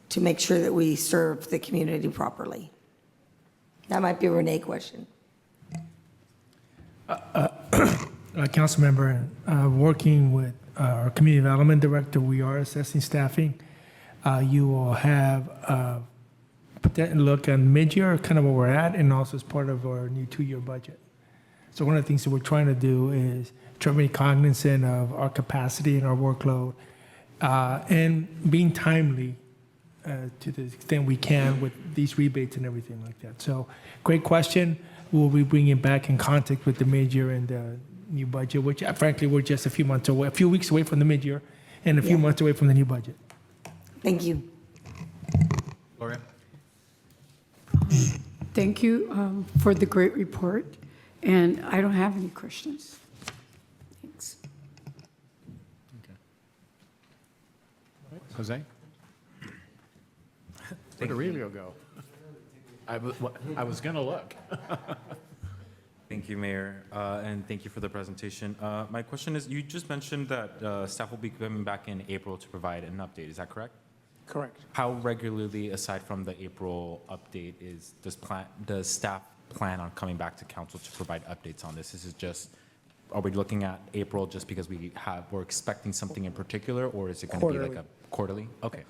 to make sure that we serve the community properly? That might be a Renee question. Council member, working with our community development director, we are assessing staffing. You will have a look at mid-year, kind of where we're at, and also as part of our new 2-year budget. So one of the things that we're trying to do is try to be cognizant of our capacity and our workload, and being timely to the extent we can with these rebates and everything like that. So great question. We'll be bringing back in contact with the mid-year and the new budget, which frankly, we're just a few weeks away from the mid-year and a few months away from the new budget. Thank you. Gloria? Thank you for the great report, and I don't have any questions. Thanks. Jose? Where'd Aurelio go? I was going to look. Thank you, Mayor, and thank you for the presentation. My question is, you just mentioned that staff will be coming back in April to provide an update. Is that correct? Correct. How regularly, aside from the April update, does staff plan on coming back to council to provide updates on this? Is it just, are we looking at April just because we're expecting something in particular, or is it going to be like a quarterly? Okay.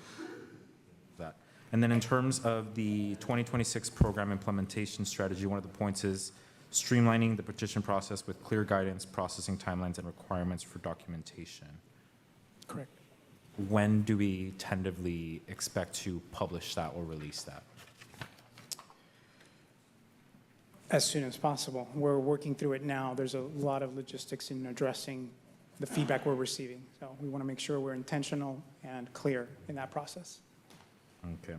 That. And then in terms of the 2026 program implementation strategy, one of the points is streamlining the petition process with clear guidance, processing timelines, and requirements for documentation. Correct. When do we tentatively expect to publish that or release that? As soon as possible. We're working through it now. There's a lot of logistics in addressing the feedback we're receiving. So we want to make sure we're intentional and clear in that process. Okay.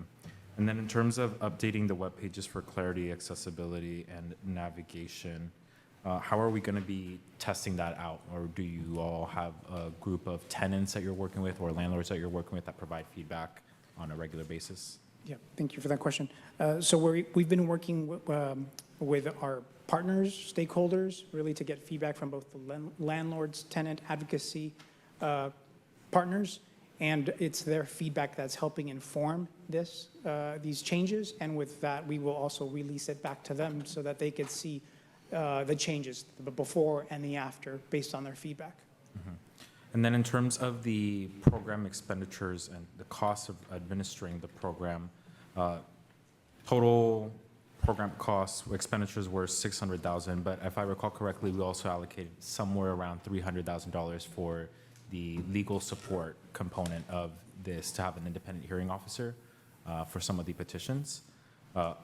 And then in terms of updating the web pages for clarity, accessibility, and navigation, how are we going to be testing that out? Or do you all have a group of tenants that you're working with or landlords that you're working with that provide feedback on a regular basis? Yeah, thank you for that question. So we've been working with our partners, stakeholders, really to get feedback from both the landlords, tenant advocacy partners, and it's their feedback that's helping inform these changes. And with that, we will also release it back to them so that they could see the changes, the before and the after, based on their feedback. Mm-hmm. And then in terms of the program expenditures and the cost of administering the program, total program costs, expenditures were $600,000, but if I recall correctly, we also allocated somewhere around $300,000 for the legal support component of this to have an independent hearing officer for some of the petitions.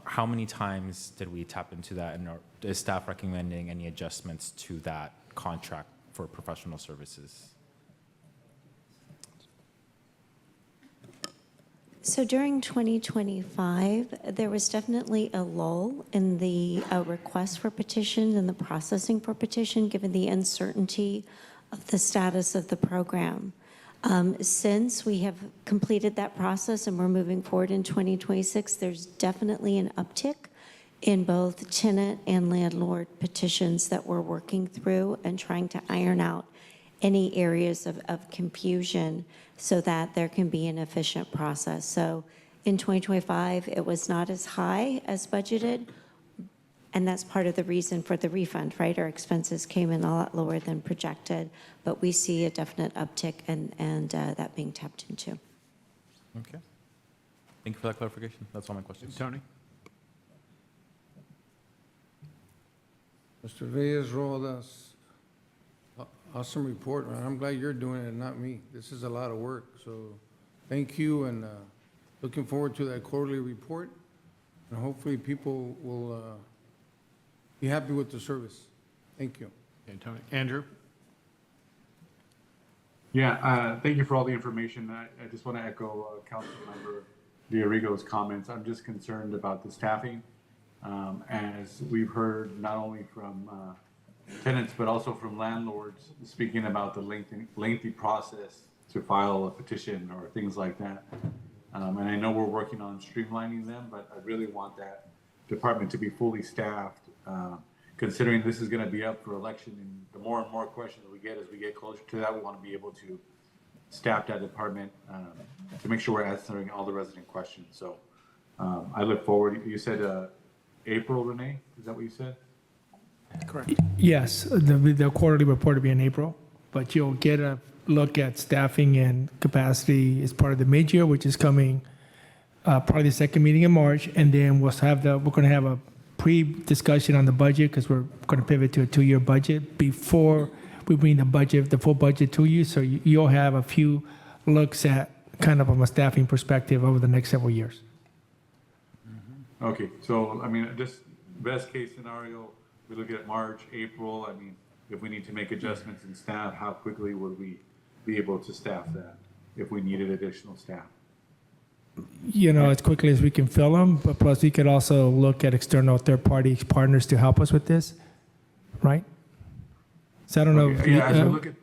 How many times did we tap into that, and is staff recommending any adjustments to that contract for professional services? So during 2025, there was definitely a lull in the request for petitions and the processing for petition, given the uncertainty of the status of the program. Since we have completed that process and we're moving forward in 2026, there's definitely an uptick in both tenant and landlord petitions that we're working through and trying to iron out any areas of confusion so that there can be an efficient process. So in 2025, it was not as high as budgeted, and that's part of the reason for the refund, right? Our expenses came in a lot lower than projected, but we see a definite uptick and that being tapped into. Okay. Thank you for that clarification. That's all my questions. Tony? Mr. Reyes Rodas, awesome report, man. I'm glad you're doing it, not me. This is a lot of work, so thank you, and looking forward to that quarterly report, and hopefully people will be happy with the service. Thank you. Okay, Tony. Andrew? Yeah, thank you for all the information. I just want to echo Councilmember Villarrigo's comments. I'm just concerned about the staffing. As we've heard not only from tenants, but also from landlords speaking about the lengthy process to file a petition or things like that. And I know we're working on streamlining them, but I really want that department to be fully staffed, considering this is going to be up for election. And the more and more questions we get as we get closer to that, we want to be able to staff that department to make sure we're answering all the resident questions. So I look forward. You said April, Renee? Is that what you said? Correct. Yes, the quarterly report will be in April, but you'll get a look at staffing and capacity as part of the mid-year, which is coming probably the second meeting in March, and then we're going to have a pre-discussion on the budget because we're going to pivot to a 2-year budget before we bring the full budget to you. So you'll have a few looks at kind of from a staffing perspective over the next several years. Okay, so I mean, just best case scenario, we look at March, April. I mean, if we need to make adjustments in staff, how quickly would we be able to staff that if we needed additional staff? As quickly as we can fill them, but plus we could also look at external third-party partners to help us with this, right? So I don't know. Okay, yeah, as we look at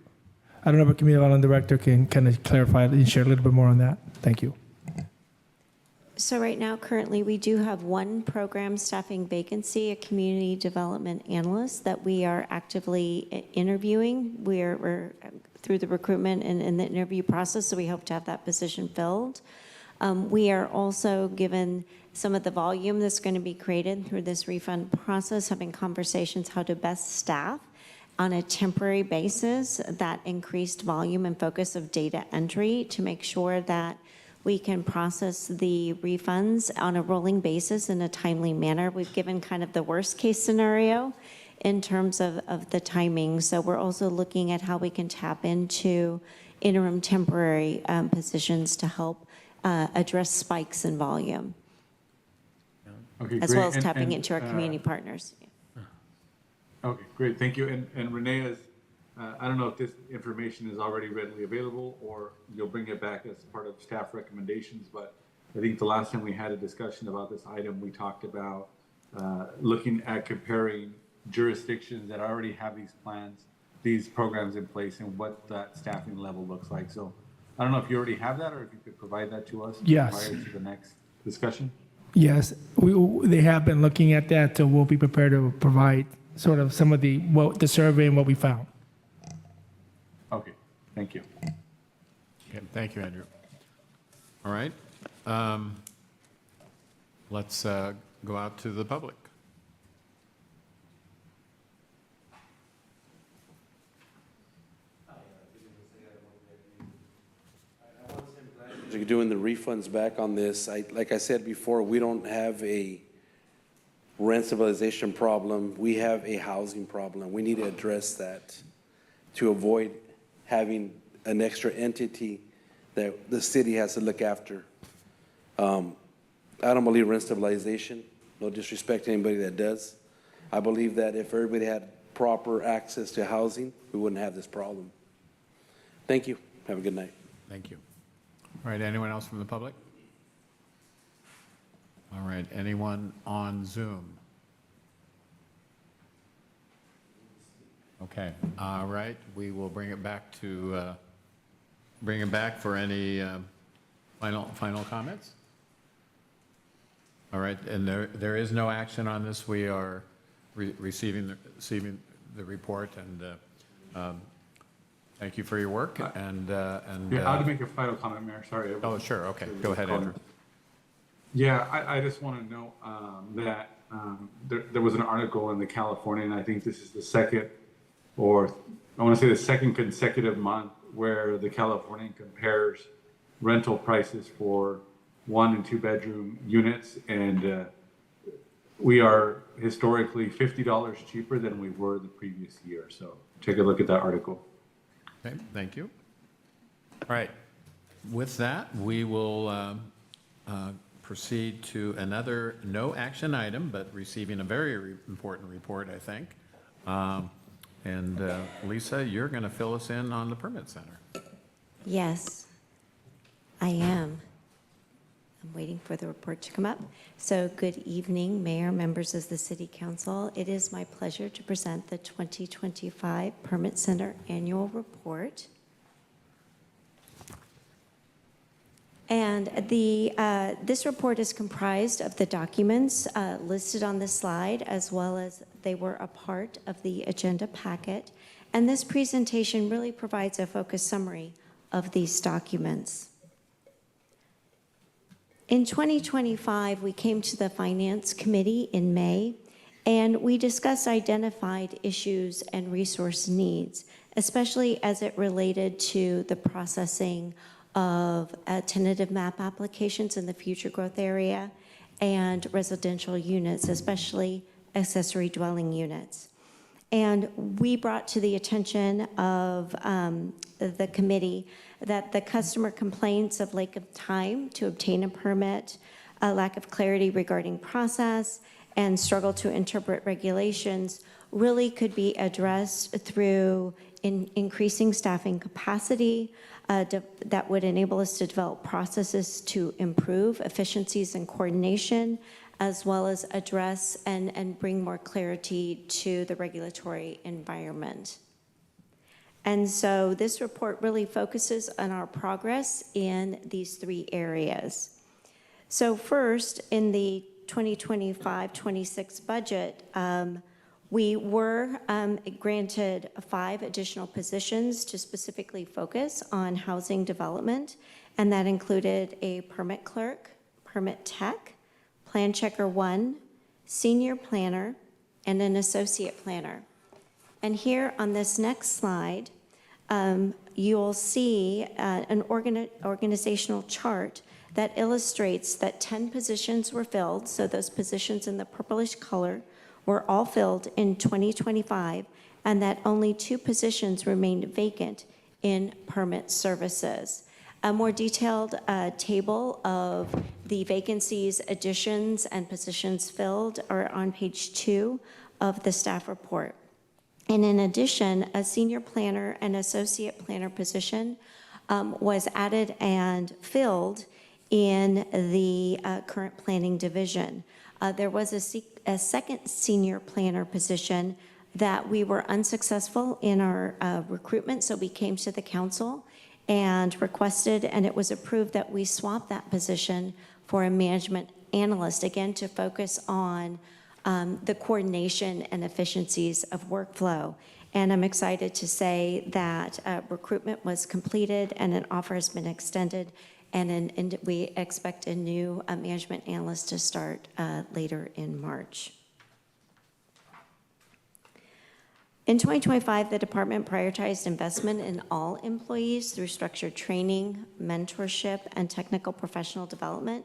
I don't know if a community development director can kind of clarify and share a little bit more on that. Thank you. So right now, currently, we do have one program staffing vacancy, a community development analyst that we are actively interviewing. We're through the recruitment and the interview process, so we hope to have that position filled. We are also, given some of the volume that's going to be created through this refund process, having conversations how to best staff on a temporary basis that increased volume and focus of data entry to make sure that we can process the refunds on a rolling basis in a timely manner. We've given kind of the worst case scenario in terms of the timing. So we're also looking at how we can tap into interim temporary positions to help address spikes in volume, okay, as great. well as tapping And, into our community partners. Okay, great, thank you. And Renee, I don't know if this information is already readily available or you'll bring it back as part of staff recommendations, but I think the last time we had a discussion about this item, we talked about looking at comparing jurisdictions that already have these plans, these programs in place, and what that staffing level looks like. So I don't know if you already have that or if you could provide that to us Yes. prior to the next discussion. Yes, they have been looking at that, so we'll be prepared to provide sort of some of the survey and what we found. Okay, thank you. Okay, thank you, Andrew. All right. Let's go out to the public. You're doing the refunds back on this. Like I said before, we don't have a rent stabilization problem. We have a housing problem. We need to address that to avoid having an extra entity that the city has to look after. I don't believe rent stabilization. No disrespect to anybody that does. I believe that if everybody had proper access to housing, we wouldn't have this problem. Thank you. Have a good night. Thank you. All right, anyone else from the public? All right, anyone on Zoom? Okay, all right, we will bring it back for any final comments. All right, and there is no action on this. We are receiving the report, and thank you for your work. And Yeah, I would make a final comment, Mayor. Sorry. Oh, sure. Okay, go ahead, Andrew. Yeah, I just want to note that there was an article in the Californian. I think this is the second consecutive month where the Californian compares rental prices for 1 and 2 bedroom units, and we are historically $50 cheaper than we were the previous year. So take a look at that article. Okay, thank you. All right, with that, we will proceed to another no action item, but receiving a very important report, I think. And Lisa, you're going to fill us in on the Permit Center. Yes, I am. I'm waiting for the report to come up. So good evening, Mayor, members of the City Council. It is my pleasure to present the 2025 Permit Center Annual Report. And this report is comprised of the documents listed on this slide, as well as they were a part of the agenda packet. And this presentation really provides a focused summary of these documents. In 2025, we came to the Finance Committee in May, and we discussed identified issues and resource needs, especially as it related to the processing of tentative map applications in the future growth area and residential units, especially accessory dwelling units. And we brought to the attention of the committee that the customer complaints of lack of time to obtain a permit, a lack of clarity regarding process, and struggle to interpret regulations really could be addressed through increasing staffing capacity that would enable us to develop processes to improve efficiencies and coordination, as well as address and bring more clarity to the regulatory environment. And so this report really focuses on our progress in these three areas. So first, in the 2025-26 budget, we were granted 5 additional positions to specifically focus on housing development, and that included a permit clerk, permit tech, plan checker 1, senior planner, and an associate planner. And here on this next slide, you'll see an organizational chart that illustrates that 10 positions were filled, so those positions in the purplish color were all filled in 2025, and that only 2 positions remained vacant in permit services. A more detailed table of the vacancies, additions, and positions filled are on page 2 of the staff report. And in addition, a senior planner and associate planner position was added and filled in the current planning division. There was a second senior planner position that we were unsuccessful in our recruitment, so we came to the council and requested, and it was approved that we swap that position for a management analyst, again, to focus on the coordination and efficiencies of workflow. And I'm excited to say that recruitment was completed and an offer has been extended, and we expect a new management analyst to start later in March. In 2025, the department prioritized investment in all employees through structured training, mentorship, and technical professional development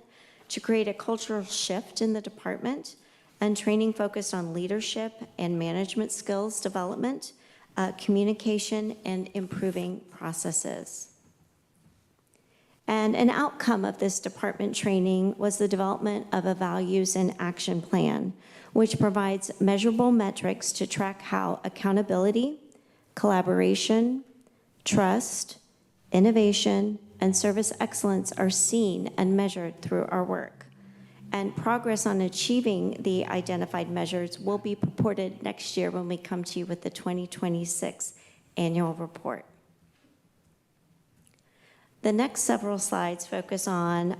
to create a cultural shift in the department, and training focused on leadership and management skills development, communication, and improving processes. And an outcome of this department training was the development of a values and action plan, which provides measurable metrics to track how accountability, collaboration, trust, innovation, and service excellence are seen and measured through our work. And progress on achieving the identified measures will be reported next year when we come to you with the 2026 annual report. The next several slides focus on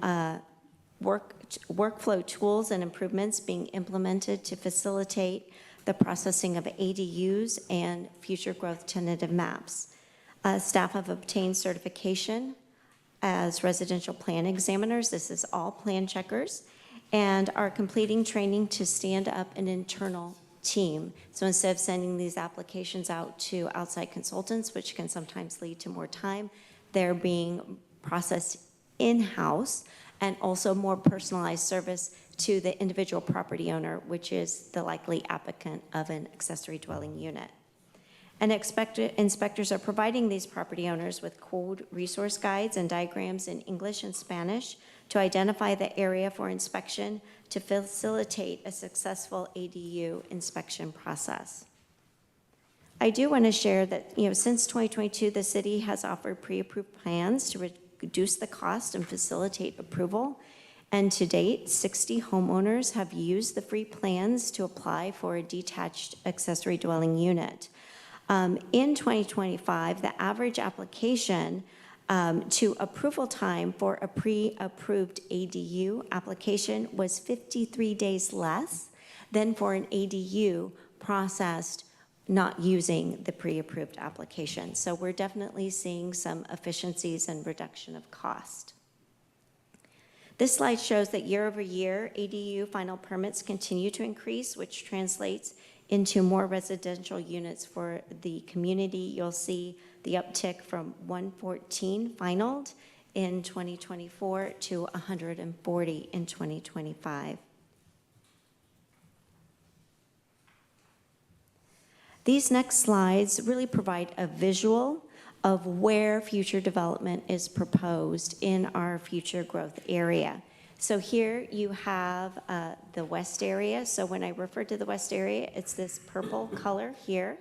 workflow tools and improvements being implemented to facilitate the processing of ADUs and future growth tentative maps. Staff have obtained certification as residential plan examiners. This is all plan checkers, and are completing training to stand up an internal team. So instead of sending these applications out to outside consultants, which can sometimes lead to more time, they're being processed in-house, and also more personalized service to the individual property owner, which is the likely applicant of an accessory dwelling unit. And inspectors are providing these property owners with code resource guides and diagrams in English and Spanish to identify the area for inspection to facilitate a successful ADU inspection process. I do want to share that, since 2022, the city has offered pre-approved plans to reduce the cost and facilitate approval. And to date, 60 homeowners have used the free plans to apply for a detached accessory dwelling unit. In 2025, the average application to approval time for a pre-approved ADU application was 53 days less than for an ADU processed not using the pre-approved application. So we're definitely seeing some efficiencies and reduction of cost. This slide shows that year over year, ADU final permits continue to increase, which translates into more residential units for the community. You'll see the uptick from 114 finaled in 2024 to 140 in 2025. These next slides really provide a visual of where future development is proposed in our future growth area. So here you have the west area. So when I refer to the west area, it's this purple color here,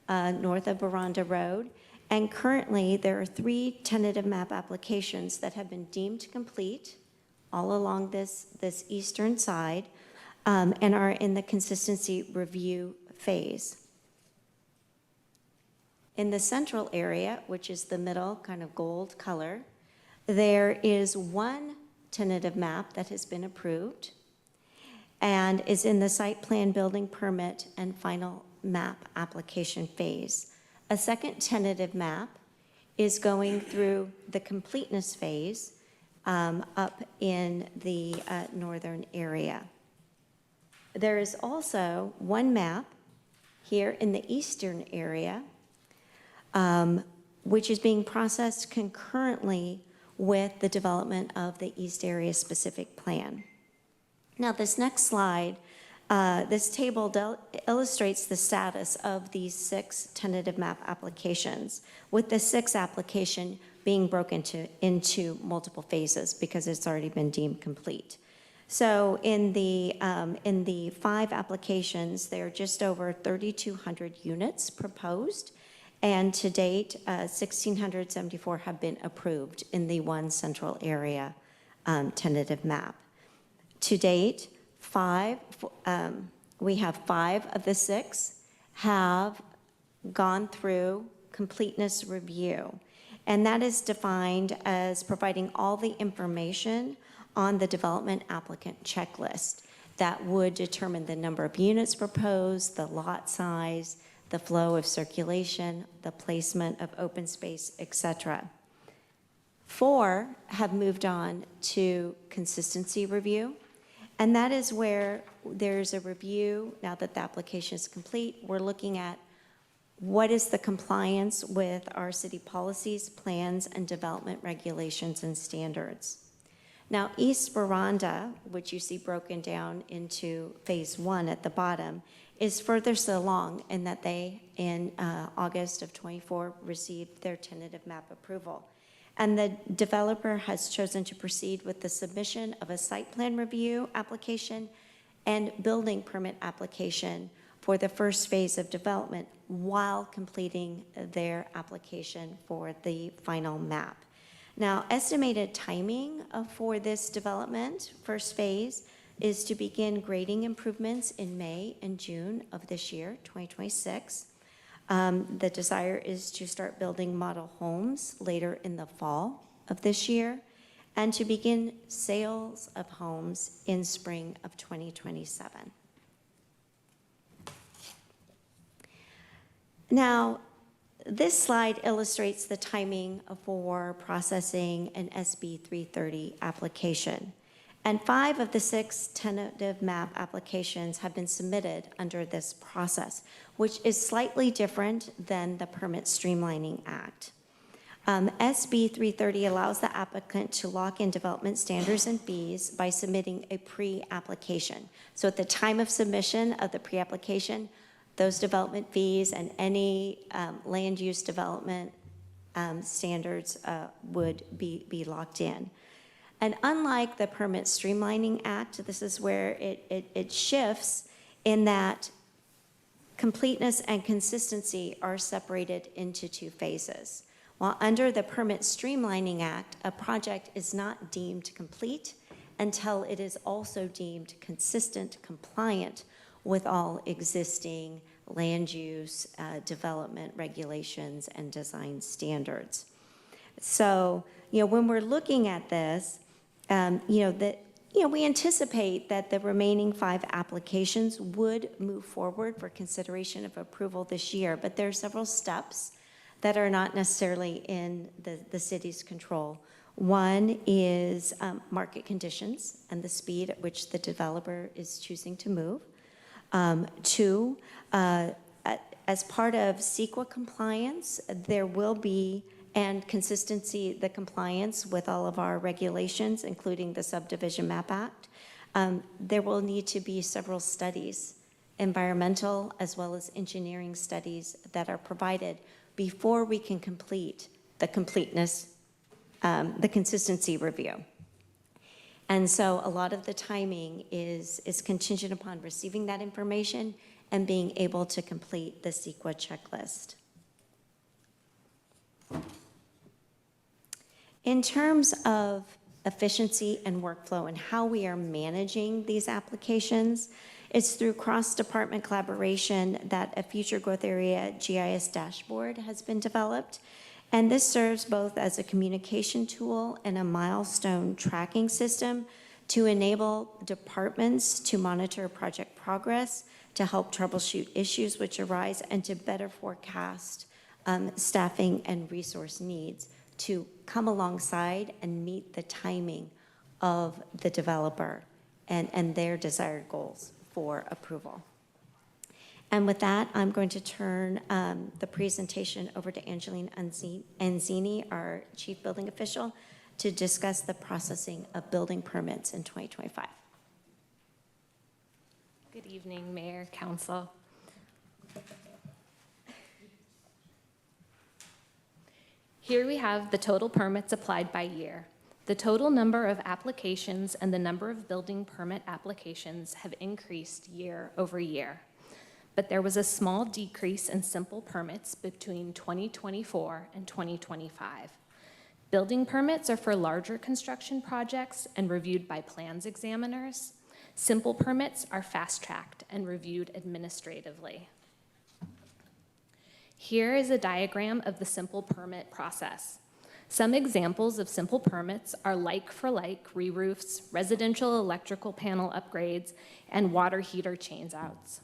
north of Baranda Road. And currently, there are 3 tentative map applications that have been deemed complete all along this eastern side and are in the consistency review phase. In the central area, which is the middle kind of gold color, there is 1 tentative map that has been approved and is in the site plan building permit and final map application phase. A second tentative map is going through the completeness phase up in the northern area. There is also 1 map here in the eastern area which is being processed concurrently with the development of the East Area Specific Plan. Now, this next slide, this table illustrates the status of these 6 tentative map applications, with the 6th application being broken into multiple phases because it's already been deemed complete. So in the 5 applications, there are just over 3,200 units proposed. And to date, 1,674 have been approved in the 1 central area tentative map. To date, we have 5 of the 6 have gone through completeness review. And that is defined as providing all the information on the development applicant checklist that would determine the number of units proposed, the lot size, the flow of circulation, the placement of open space, etc. 4 have moved on to consistency review, and that is where there's a review. Now that the application is complete, we're looking at what is the compliance with our city policies, plans, and development regulations and standards. Now, East Baranda, which you see broken down into phase 1 at the bottom, is furthest along in that they, in August of 24, received their tentative map approval. And the developer has chosen to proceed with the submission of a site plan review application and building permit application for the first phase of development while completing their application for the final map. Now, estimated timing for this development, first phase, is to begin grading improvements in May and June of this year, 2026. The desire is to start building model homes later in the fall of this year and to begin sales of homes in spring of 2027. Now, this slide illustrates the timing for processing an SB 330 application. And 5 of the 6 tentative map applications have been submitted under this process, which is slightly different than the Permit Streamlining Act. SB 330 allows the applicant to lock in development standards and fees by submitting a pre-application. So at the time of submission of the pre-application, those development fees and any land use development standards would be locked in. And unlike the Permit Streamlining Act, this is where it shifts in that completeness and consistency are separated into 2 phases. While under the Permit Streamlining Act, a project is not deemed complete until it is also deemed consistent, compliant with all existing land use, development regulations, and design standards. So, when we're looking at this, we anticipate that the remaining 5 applications would move forward for consideration of approval this year, but there are several steps that are not necessarily in the city's control. One is market conditions and the speed at which the developer is choosing to move. 2, as part of CEQA compliance, there will be, and consistency, the compliance with all of our regulations, including the Subdivision Map Act, there will need to be several studies, environmental as well as engineering studies that are provided before we can complete the consistency review. And so a lot of the timing is contingent upon receiving that information and being able to complete the CEQA checklist. In terms of efficiency and workflow and how we are managing these applications, it's through cross-department collaboration that a future growth area GIS dashboard has been developed. And this serves both as a communication tool and a milestone tracking system to enable departments to monitor project progress, to help troubleshoot issues which arise, and to better forecast staffing and resource needs to come alongside and meet the timing of the developer and their desired goals for approval. And with that, I'm going to turn the presentation over to Angeline Anzini, our Chief Building Official, to discuss the processing of building permits in 2025. Good evening, Mayor, Council. Here we have the total permits applied by year. The total number of applications and the number of building permit applications have increased year over year. But there was a small decrease in simple permits between 2024 and 2025. Building permits are for larger construction projects and reviewed by plans examiners. Simple permits are fast-tracked and reviewed administratively. Here is a diagram of the simple permit process. Some examples of simple permits are like-for-like re-roofs, residential electrical panel upgrades, and water heater change-outs.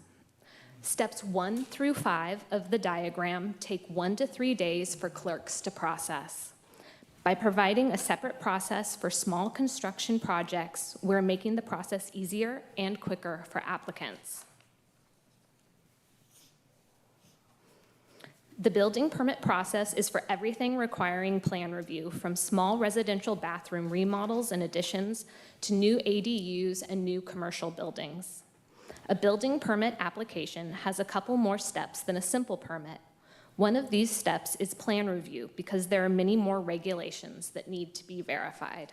Steps 1 through 5 of the diagram take 1 to 3 days for clerks to process. By providing a separate process for small construction projects, we're making the process easier and quicker for applicants. The building permit process is for everything requiring plan review, from small residential bathroom remodels and additions to new ADUs and new commercial buildings. A building permit application has a couple more steps than a simple permit. One of these steps is plan review because there are many more regulations that need to be verified.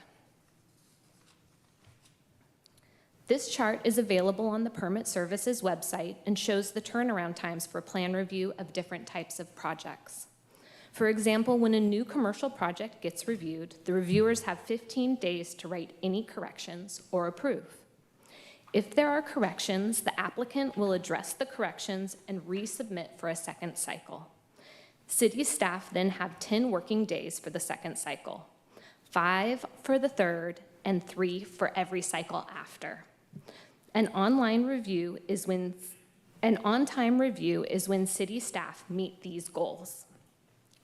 This chart is available on the Permit Services website and shows the turnaround times for plan review of different types of projects. For example, when a new commercial project gets reviewed, the reviewers have 15 days to write any corrections or approve. If there are corrections, the applicant will address the corrections and resubmit for a second cycle. City staff then have 10 working days for the second cycle, 5 for the third, and 3 for every cycle after. An on-time review is when city staff meet these goals.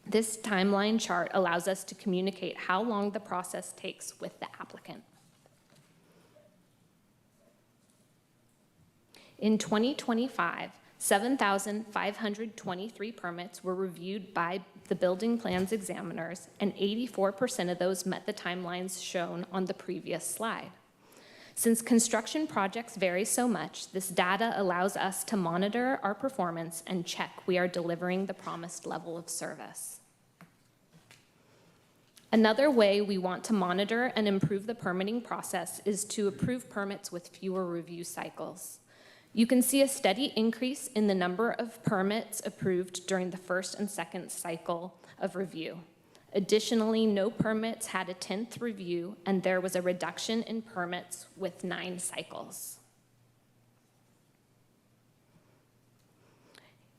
This timeline chart allows us to communicate how long the process takes with the applicant. In 2025, 7,523 permits were reviewed by the building plans examiners, and 84% of those met the timelines shown on the previous slide. Since construction projects vary so much, this data allows us to monitor our performance and check we are delivering the promised level of service. Another way we want to monitor and improve the permitting process is to approve permits with fewer review cycles. You can see a steady increase in the number of permits approved during the first and second cycle of review. Additionally, no permits had a 10th review, and there was a reduction in permits with 9 cycles.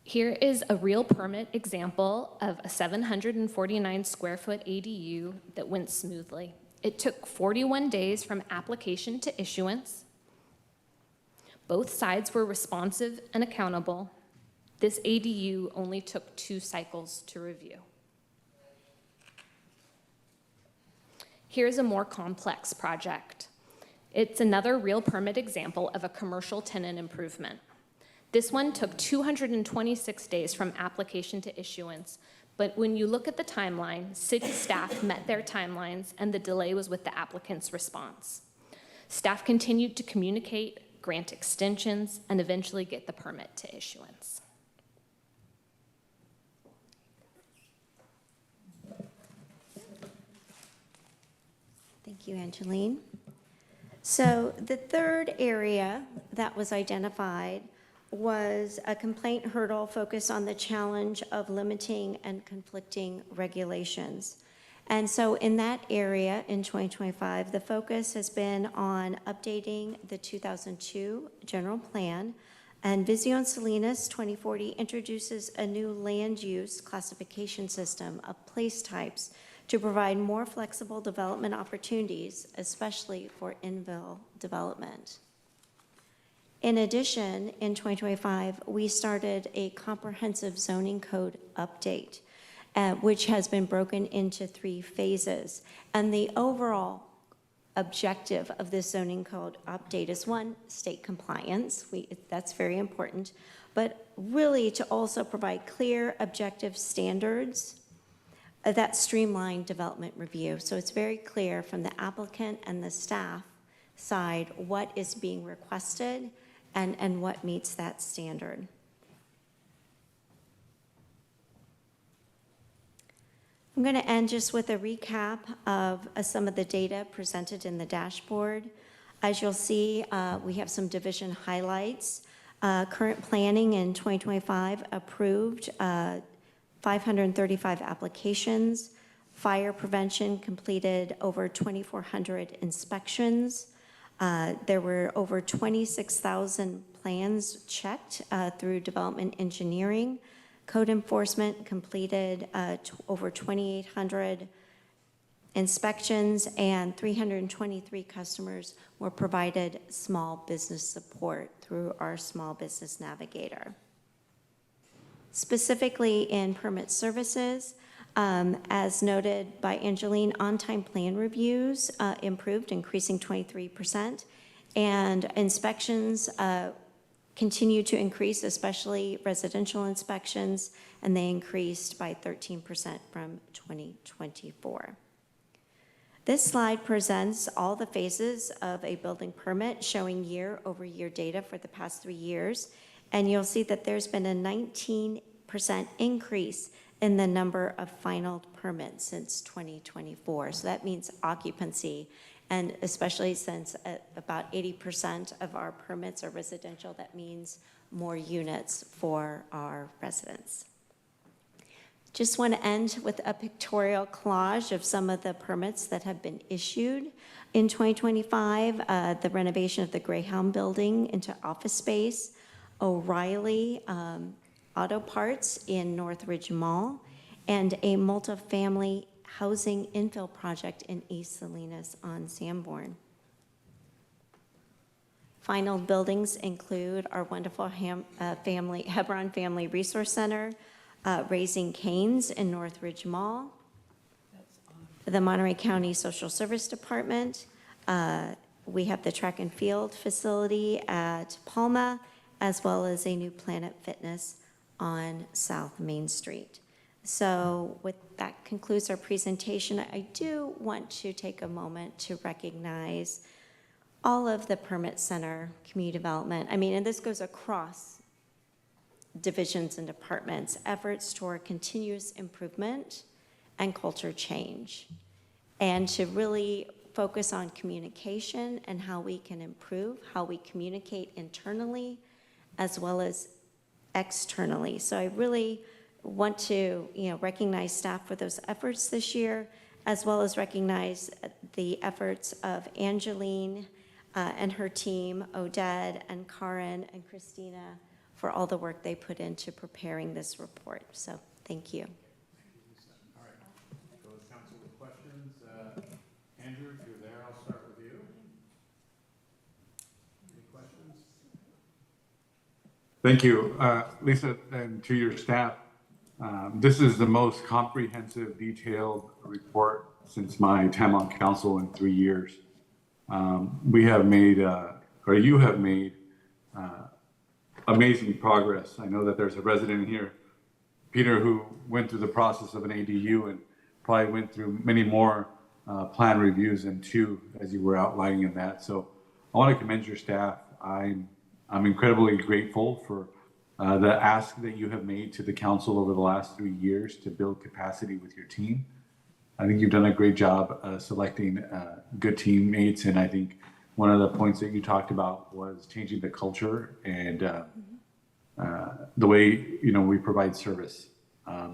Here is a real permit example of a 749 square foot ADU that went smoothly. It took 41 days from application to issuance. Both sides were responsive and accountable. This ADU only took 2 cycles to review. Here's a more complex project. It's another real permit example of a commercial tenant improvement. This one took 226 days from application to issuance, but when you look at the timeline, city staff met their timelines and the delay was with the applicant's response. Staff continued to communicate, grant extensions, and eventually get the permit to issuance. Thank you, Angeline. So the third area that was identified was a complaint hurdle focused on the challenge of limiting and conflicting regulations. And so in that area in 2025, the focus has been on updating the 2002 general plan, and Vision Salinas 2040 introduces a new land use classification system of place types to provide more flexible development opportunities, especially for infill development. In addition, in 2025, we started a comprehensive zoning code update, which has been broken into 3 phases. And the overall objective of this zoning code update is 1, state compliance. That's very important, but really to also provide clear, objective standards that streamline development review. So it's very clear from the applicant and the staff side what is being requested and what meets that standard. I'm going to end just with a recap of some of the data presented in the dashboard. As you'll see, we have some division highlights. Current planning in 2025 approved 535 applications. Fire prevention completed over 2,400 inspections. There were over 26,000 plans checked through development engineering. Code enforcement completed over 2,800 inspections, and 323 customers were provided small business support through our Small Business Navigator. Specifically in permit services, as noted by Angeline, on-time plan reviews improved, increasing 23%, and inspections continue to increase, especially residential inspections, and they increased by 13% from 2024. This slide presents all the phases of a building permit, showing year-over-year data for the past 3 years, and you'll see that there's been a 19% increase in the number of final permits since 2024. So that means occupancy, and especially since about 80% of our permits are residential, that means more units for our residents. Just want to end with a pictorial collage of some of the permits that have been issued in 2025. The renovation of the Greyhound building into office space, O'Reilly Auto Parts in Northridge Mall, and a multifamily housing infill project in East Salinas on Sanborn. Final buildings include our wonderful Hebron Family Resource Center, Raising Cane's in Northridge Mall, the Monterey County Social Service Department. We have the track and field facility at Palma, as well as a new Planet Fitness on South Main Street. So that concludes our presentation. I do want to take a moment to recognize all of the Permit Center community development. I mean, and this goes across divisions and departments, efforts toward continuous improvement and culture change, and to really focus on communication and how we can improve, how we communicate internally as well as externally. So I really want to recognize staff for those efforts this year, as well as recognize the efforts of Angeline and her team, Oded and Karen and Christina, for all the work they put into preparing this report. So thank you. All right. Go with council with questions. Andrew, if you're there, I'll start with you. Any questions? Thank you. Lisa, and to your staff, this is the most comprehensive, detailed report since my time on council in 3 years. We have made, or you have made, amazing progress. I know that there's a resident here, Peter, who went through the process of an ADU and probably went through many more plan reviews than two, as you were outlining in that. So I want to commend your staff. I'm incredibly grateful for the ask that you have made to the council over the last 3 years to build capacity with your team. I think you've done a great job selecting good teammates, and I think one of the points that you talked about was changing the culture and the way we provide service.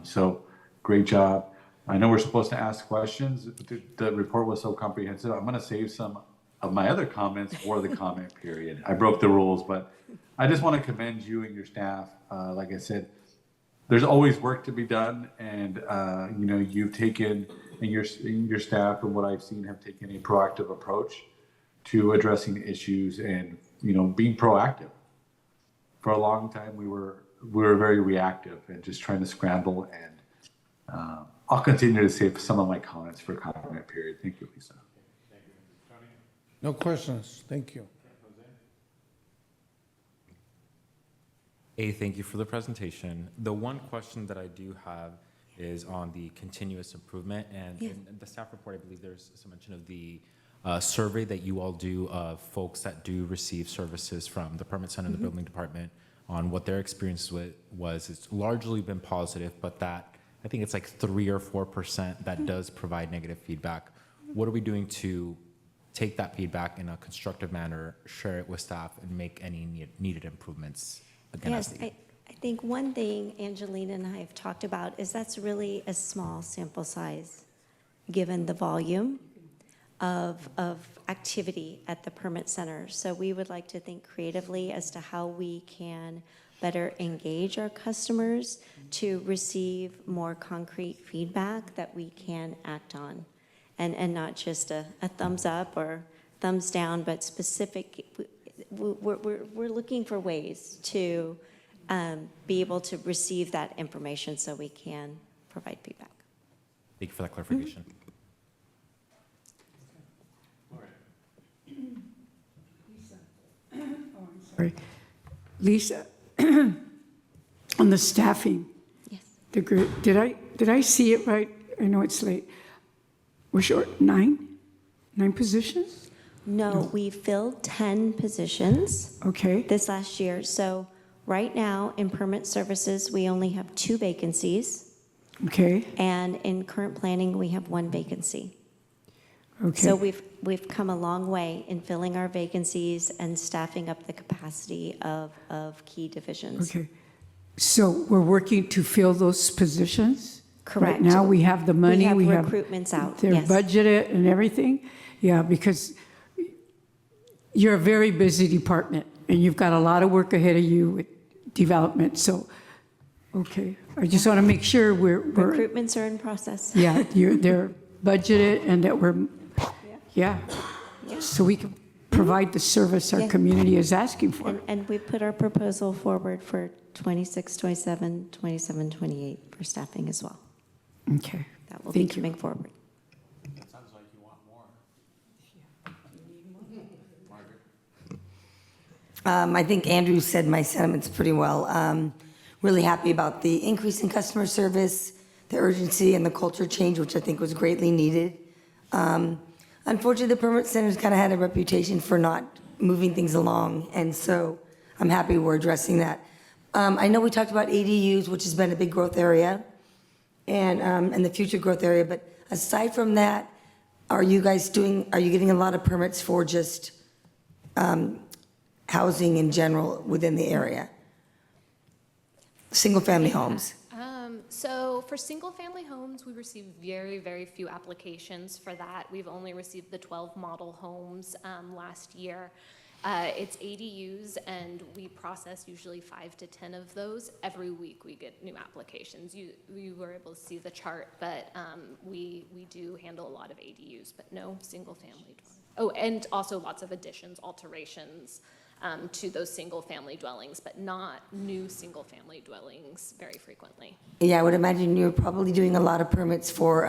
So great job. I know we're supposed to ask questions. The report was so comprehensive. I'm going to save some of my other comments for the comment period. I broke the rules, but I just want to commend you and your staff. Like I said, there's always work to be done, and you've taken, and your staff, and what I've seen, have taken a proactive approach to addressing issues and being proactive. For a long time, we were very reactive and just trying to scramble. And I'll continue to save some of my comments for comment period. Thank you, Lisa. Thank you. Tony? No questions. Thank you. Thank you for the presentation. The one question that I do have is on the continuous improvement. And in the staff report, I believe there's some mention of the survey that you all do of folks that do receive services from the permit center and the building department on what their experience was. It's largely been positive, but that I think it's like 3 or 4% that does provide negative feedback. What are we doing to take that feedback in a constructive manner, share it with staff, and make any needed improvements? Again, Yes, I think one thing Angelina and I have talked about is that's really a small sample size, given the volume of activity at the permit center. So we would like to think creatively as to how we can better engage our customers to receive more concrete feedback that we can act on, and not just a thumbs up or thumbs down, but specific. We're looking for ways to be able to receive that information so we can provide feedback. Thank you for that clarification. Sorry. Lisa, on the staffing. Yes. The group, did I see it right? I know it's late. We're short 9 positions? No, we filled 10 positions. Okay. This last year. So right now in permit services, we only have 2 vacancies. Okay. And in current planning, we have 1 vacancy. Okay. So we've come a long way in filling our vacancies and staffing up the capacity of key divisions. Okay. So we're working to fill those positions? Correct. Right now, we have the money. We have recruitments out, They're yes. budgeted and everything? Yeah, because you're a very busy department, and you've got a lot of work ahead of you with development, so, okay. I just want to make sure we're Recruitments are in process. yeah, they're budgeted and that we're, yeah. So we can provide the service our Yeah. community is asking for. And we put our proposal forward for 26, 27, 27, 28 for staffing as well. Okay. That will be Thank you. coming forward. Sounds like you want more. Margaret? I think Andrew said my sentiments pretty well. Really happy about the increase in customer service, the urgency, and the culture change, which I think was greatly needed. Unfortunately, the permit center's kind of had a reputation for not moving things along, and so I'm happy we're addressing that. I know we talked about ADUs, which has been a big growth area, and the future growth area, but aside from that, are you getting a lot of permits for just housing in general within the area? Single-family homes? So for single-family homes, we receive very, very few applications for that. We've only received the 12 model homes last year. It's ADUs, and we process usually 5 to 10 of those. Every week we get new applications. You were able to see the chart, but we do handle a lot of ADUs, but no single-family dwellings. Oh, and also lots of additions, alterations to those single-family dwellings, but not new single-family dwellings very frequently. Yeah, I would imagine you're probably doing a lot of permits for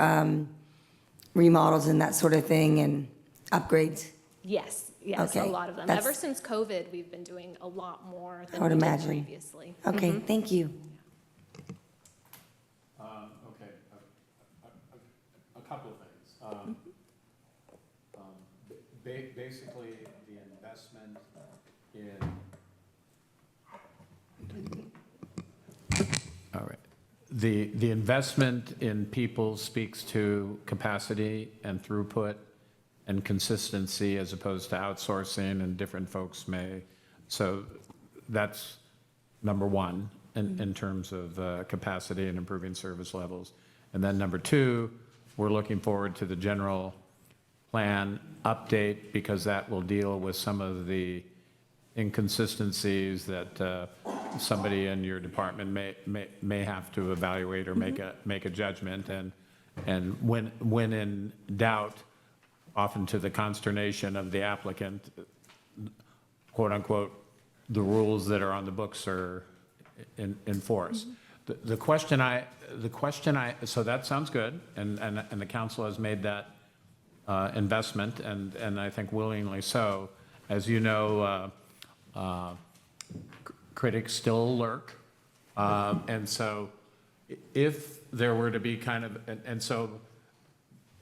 remodels and that sort of thing and upgrades. Yes, yes, Okay, a lot of them. that's- Ever since COVID, we've been doing a lot more than I would we did imagine. previously. Okay, Mhm. thank you. Okay, a couple of things. Basically, the investment in. All right. The investment in people speaks to capacity and throughput and consistency as opposed to outsourcing, and different folks may. So that's number one in terms of capacity and improving service levels. And then number two, we're looking forward to the general plan update, because that will deal with some of the inconsistencies that somebody in your department may have to evaluate or make a judgment, and when in doubt, often to the consternation of the applicant, quote unquote, the rules that are on the books are in force. The question I, so that sounds good, and the council has made that investment, and I think willingly so. As you know, critics still lurk, and so if there were to be kind of, and so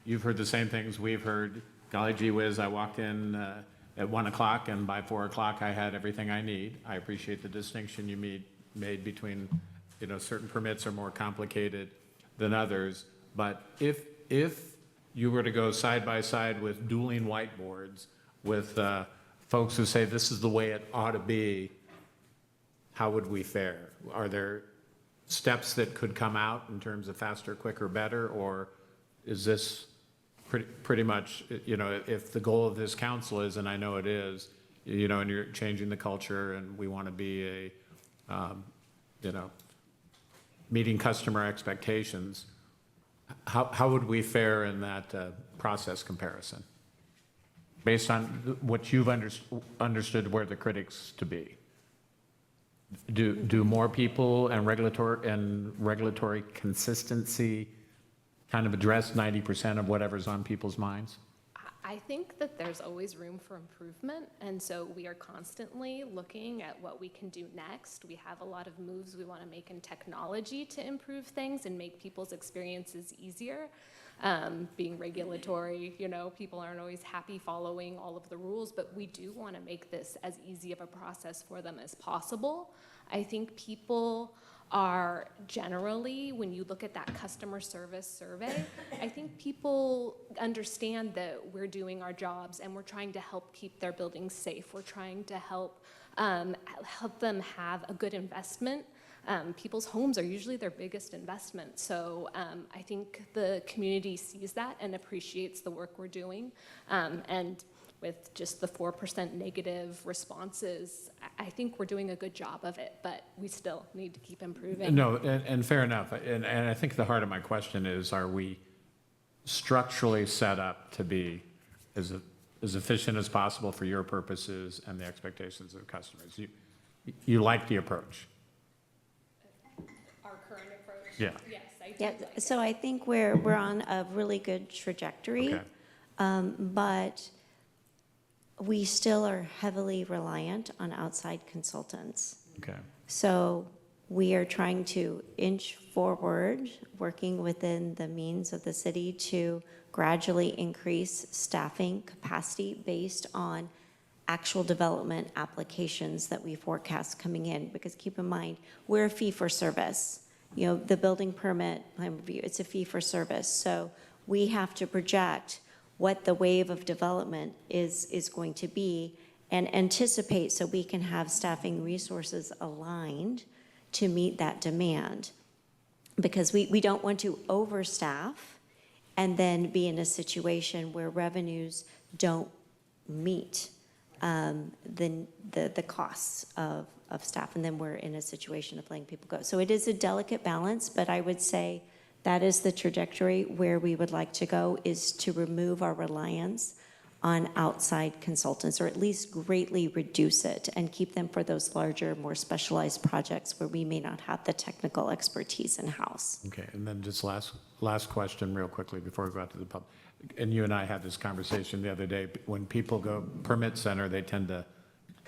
you've heard the same things we've heard. Golly gee whiz, I walked in at 1 o'clock, and by 4 o'clock I had everything I need. I appreciate the distinction you made between, certain permits are more complicated than others. But if you were to go side by side with dueling whiteboards with folks who say this is the way it ought to be, how would we fare? Are there steps that could come out in terms of faster, quicker, better, or is this pretty much, if the goal of this council is, and I know it is, and you're changing the culture, and we want to be meeting customer expectations, how would we fare in that process comparison? Based on what you've understood where the critics to be? Do more people and regulatory consistency kind of address 90% of whatever's on people's minds? I think that there's always room for improvement, and so we are constantly looking at what we can do next. We have a lot of moves we want to make in technology to improve things and make people's experiences easier. Being regulatory, people aren't always happy following all of the rules, but we do want to make this as easy of a process for them as possible. I think people are generally, when you look at that customer service survey, I think people understand that we're doing our jobs and we're trying to help keep their buildings safe. We're trying to help them have a good investment. People's homes are usually their biggest investment. So I think the community sees that and appreciates the work we're doing. And with just the 4% negative responses, I think we're doing a good job of it, but we still need to keep improving. No, and fair enough. And I think the heart of my question is, are we structurally set up to be as efficient as possible for your purposes and the expectations of customers? You like the approach? Our current approach? Yeah. Yes, I do. Yeah, like so I think we're on a really good trajectory. Okay. But we still are heavily reliant on outside consultants. Okay. So we are trying to inch forward, working within the means of the city to gradually increase staffing capacity based on actual development applications that we forecast coming in. Because keep in mind, we're a fee for service. The building permit, plan review, it's a fee for service. So we have to project what the wave of development is going to be and anticipate so we can have staffing resources aligned to meet that demand. Because we don't want to overstaff and then be in a situation where revenues don't meet the costs of staff, and then we're in a situation of letting people go. So it is a delicate balance, but I would say that is the trajectory where we would like to go, is to remove our reliance on outside consultants, or at least greatly reduce it and keep them for those larger, more specialized projects where we may not have the technical expertise in-house. Okay, and then just last question real quickly before we go out to the public. And you and I had this conversation the other day. When people go permit center, they tend to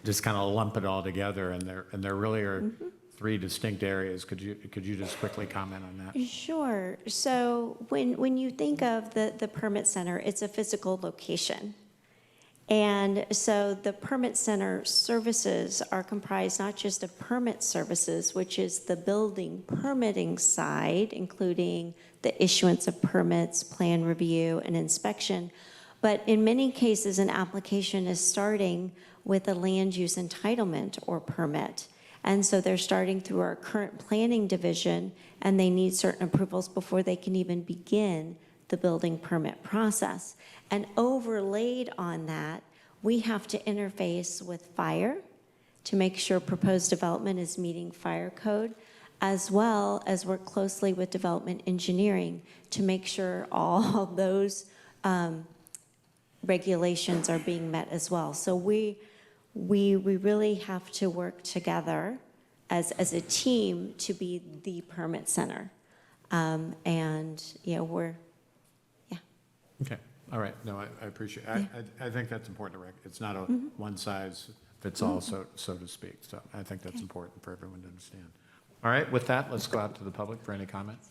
just kind of lump it all together, and there really are three distinct areas. Could you just quickly comment on that? Sure. So when you think of the permit center, it's a physical location. And so the permit center services are comprised not just of permit services, which is the building permitting side, including the issuance of permits, plan review, and inspection, but in many cases, an application is starting with a land use entitlement or permit. And so they're starting through our current planning division, and they need certain approvals before they can even begin the building permit process. And overlaid on that, we have to interface with fire to make sure proposed development is meeting fire code, as well as work closely with development engineering to make sure all those regulations are being met as well. So we really have to work together as a team to be the permit center. And, you know, Okay, all right. No, I appreciate it. I think that's important to it's not a one size fits all, so to speak. So I think that's important for everyone to understand. All right, with that, let's go out to the public for any comments.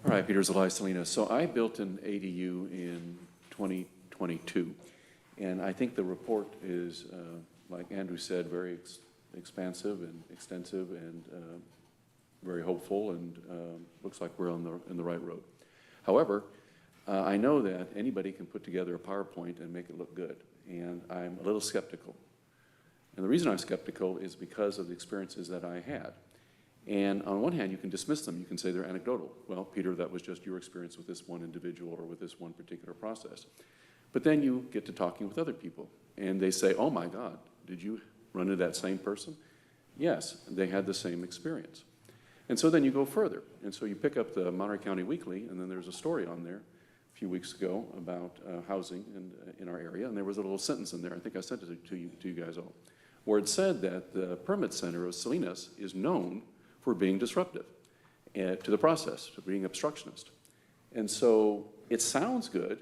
All right, Peter Zelai Salinas. So I built an ADU in 2022, and I think the report is, like Andrew said, very expansive and extensive and very hopeful, and looks like we're in the right road. However, I know that anybody can put together a PowerPoint and make it look good, and I'm a little skeptical. And the reason I'm skeptical is because of the experiences that I had. And on one hand, you can dismiss them. You can say they're anecdotal. Well, Peter, that was just your experience with this one individual or with this one particular process. But then you get to talking with other people, and they say, oh my God, did you run into that same person? Yes, they had the same experience. And so then you go further. And so you pick up the Monterey County Weekly, and then there's a story on there a few weeks ago about housing in our area, and there was a little sentence in there, I think I sent it to you guys all, where it said that the permit center of Salinas is known for being disruptive to the process, to being obstructionist. And so it sounds good,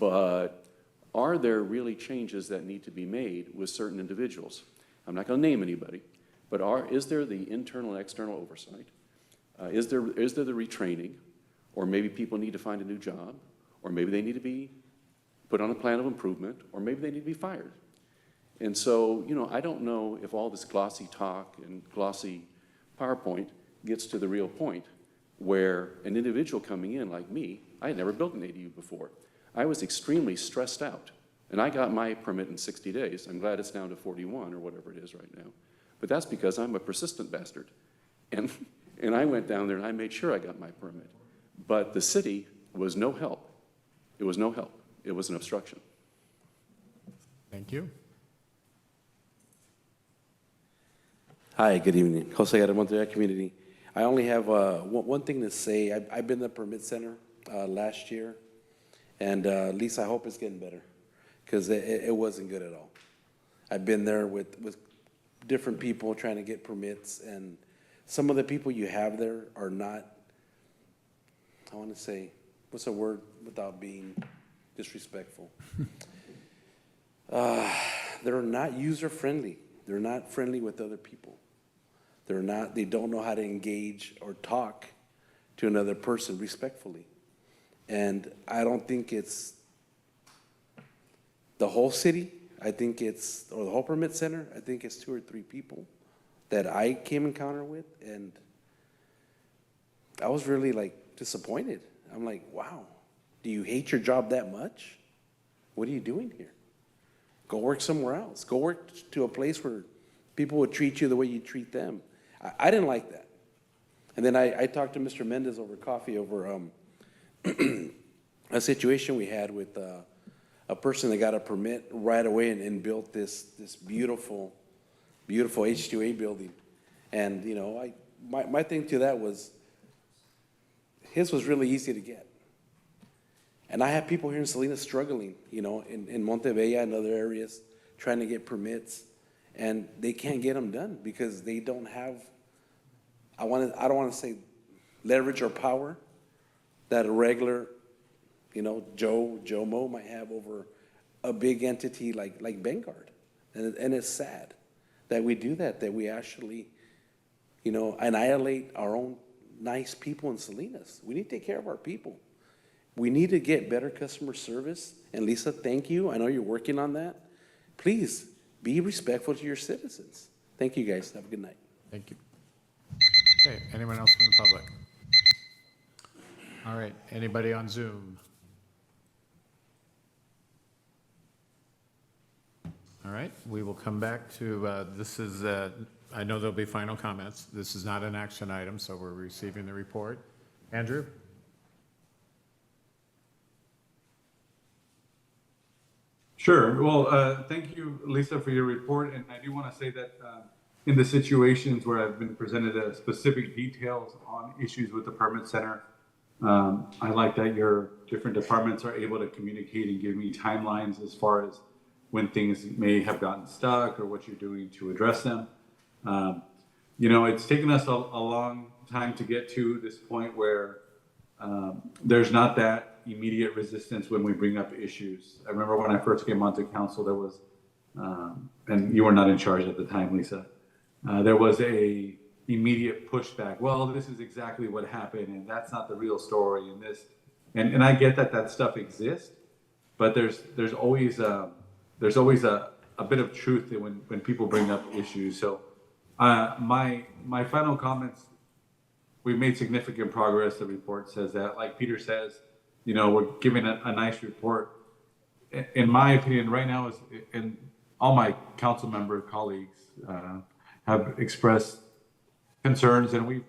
but are there really changes that need to be made with certain individuals? I'm not going to name anybody, but is there the internal and external oversight? Is there the retraining? Or maybe people need to find a new job, or maybe they need to be put on a plan of improvement, or maybe they need to be fired. And so, you know, I don't know if all this glossy talk and glossy PowerPoint gets to the real point where an individual coming in like me, I had never built an ADU before. I was extremely stressed out, and I got my permit in 60 days. I'm glad it's down to 41 or whatever it is right now. But that's because I'm a persistent bastard. And I went down there and I made sure I got my permit. But the city was no help. It was no help. It was an obstruction. Thank you. Hi, good evening. Jose Monterey community. I only have one thing to say. I've been in the permit center last year, and at least I hope it's getting better, because it wasn't good at all. I've been there with different people trying to get permits, and some of the people you have there are not, I want to say, what's a word without being disrespectful? They're not user-friendly. They're not friendly with other people. They don't know how to engage or talk to another person respectfully. And I don't think it's the whole city. I think or the whole permit center. I think it's 2 or 3 people that I came encounter with, and I was really like disappointed. I'm like, wow, do you hate your job that much? What are you doing here? Go work somewhere else. Go work to a place where people would treat you the way you treat them. I didn't like that. And then I talked to Mr. Mendez over coffee over a situation we had with a person that got a permit right away and built this beautiful H2A building. And, you know, my thing to that was, his was really easy to get. And I have people here in Salinas struggling, you know, in Montebella and other areas, trying to get permits, and they can't get them done because they don't have, I don't want to say leverage or power that a regular, you know, Joe Mo might have over a big entity like Vanguard. And it's sad that we do that we actually, you know, annihilate our own nice people in Salinas. We need to take care of our people. We need to get better customer service. And Lisa, thank you. I know you're working on that. Please be respectful to your citizens. Thank you, guys. Have a good night. Thank you. Okay, anyone else from the public? All right, anybody on Zoom? All right, we will come back to, this is, I know there'll be final comments. This is not an action item, so we're receiving the report. Andrew? Sure. Well, thank you, Lisa, for your report. And I do want to say that in the situations where I've been presented specific details on issues with the permit center, I like that your different departments are able to communicate and give me timelines as far as when things may have gotten stuck or what you're doing to address them. You know, it's taken us a long time to get to this point where there's not that immediate resistance when we bring up issues. I remember when I first came onto council, there was, and you were not in charge at the time, Lisa, there was a immediate pushback. Well, this is exactly what happened, and that's not the real story, and this, and I get that stuff exists, but there's always a bit of truth when people bring up issues. So my final comments, we've made significant progress. The report says that, like Peter says, you know, we're giving a nice report. In my opinion, right now, and all my council member colleagues have expressed concerns, and we've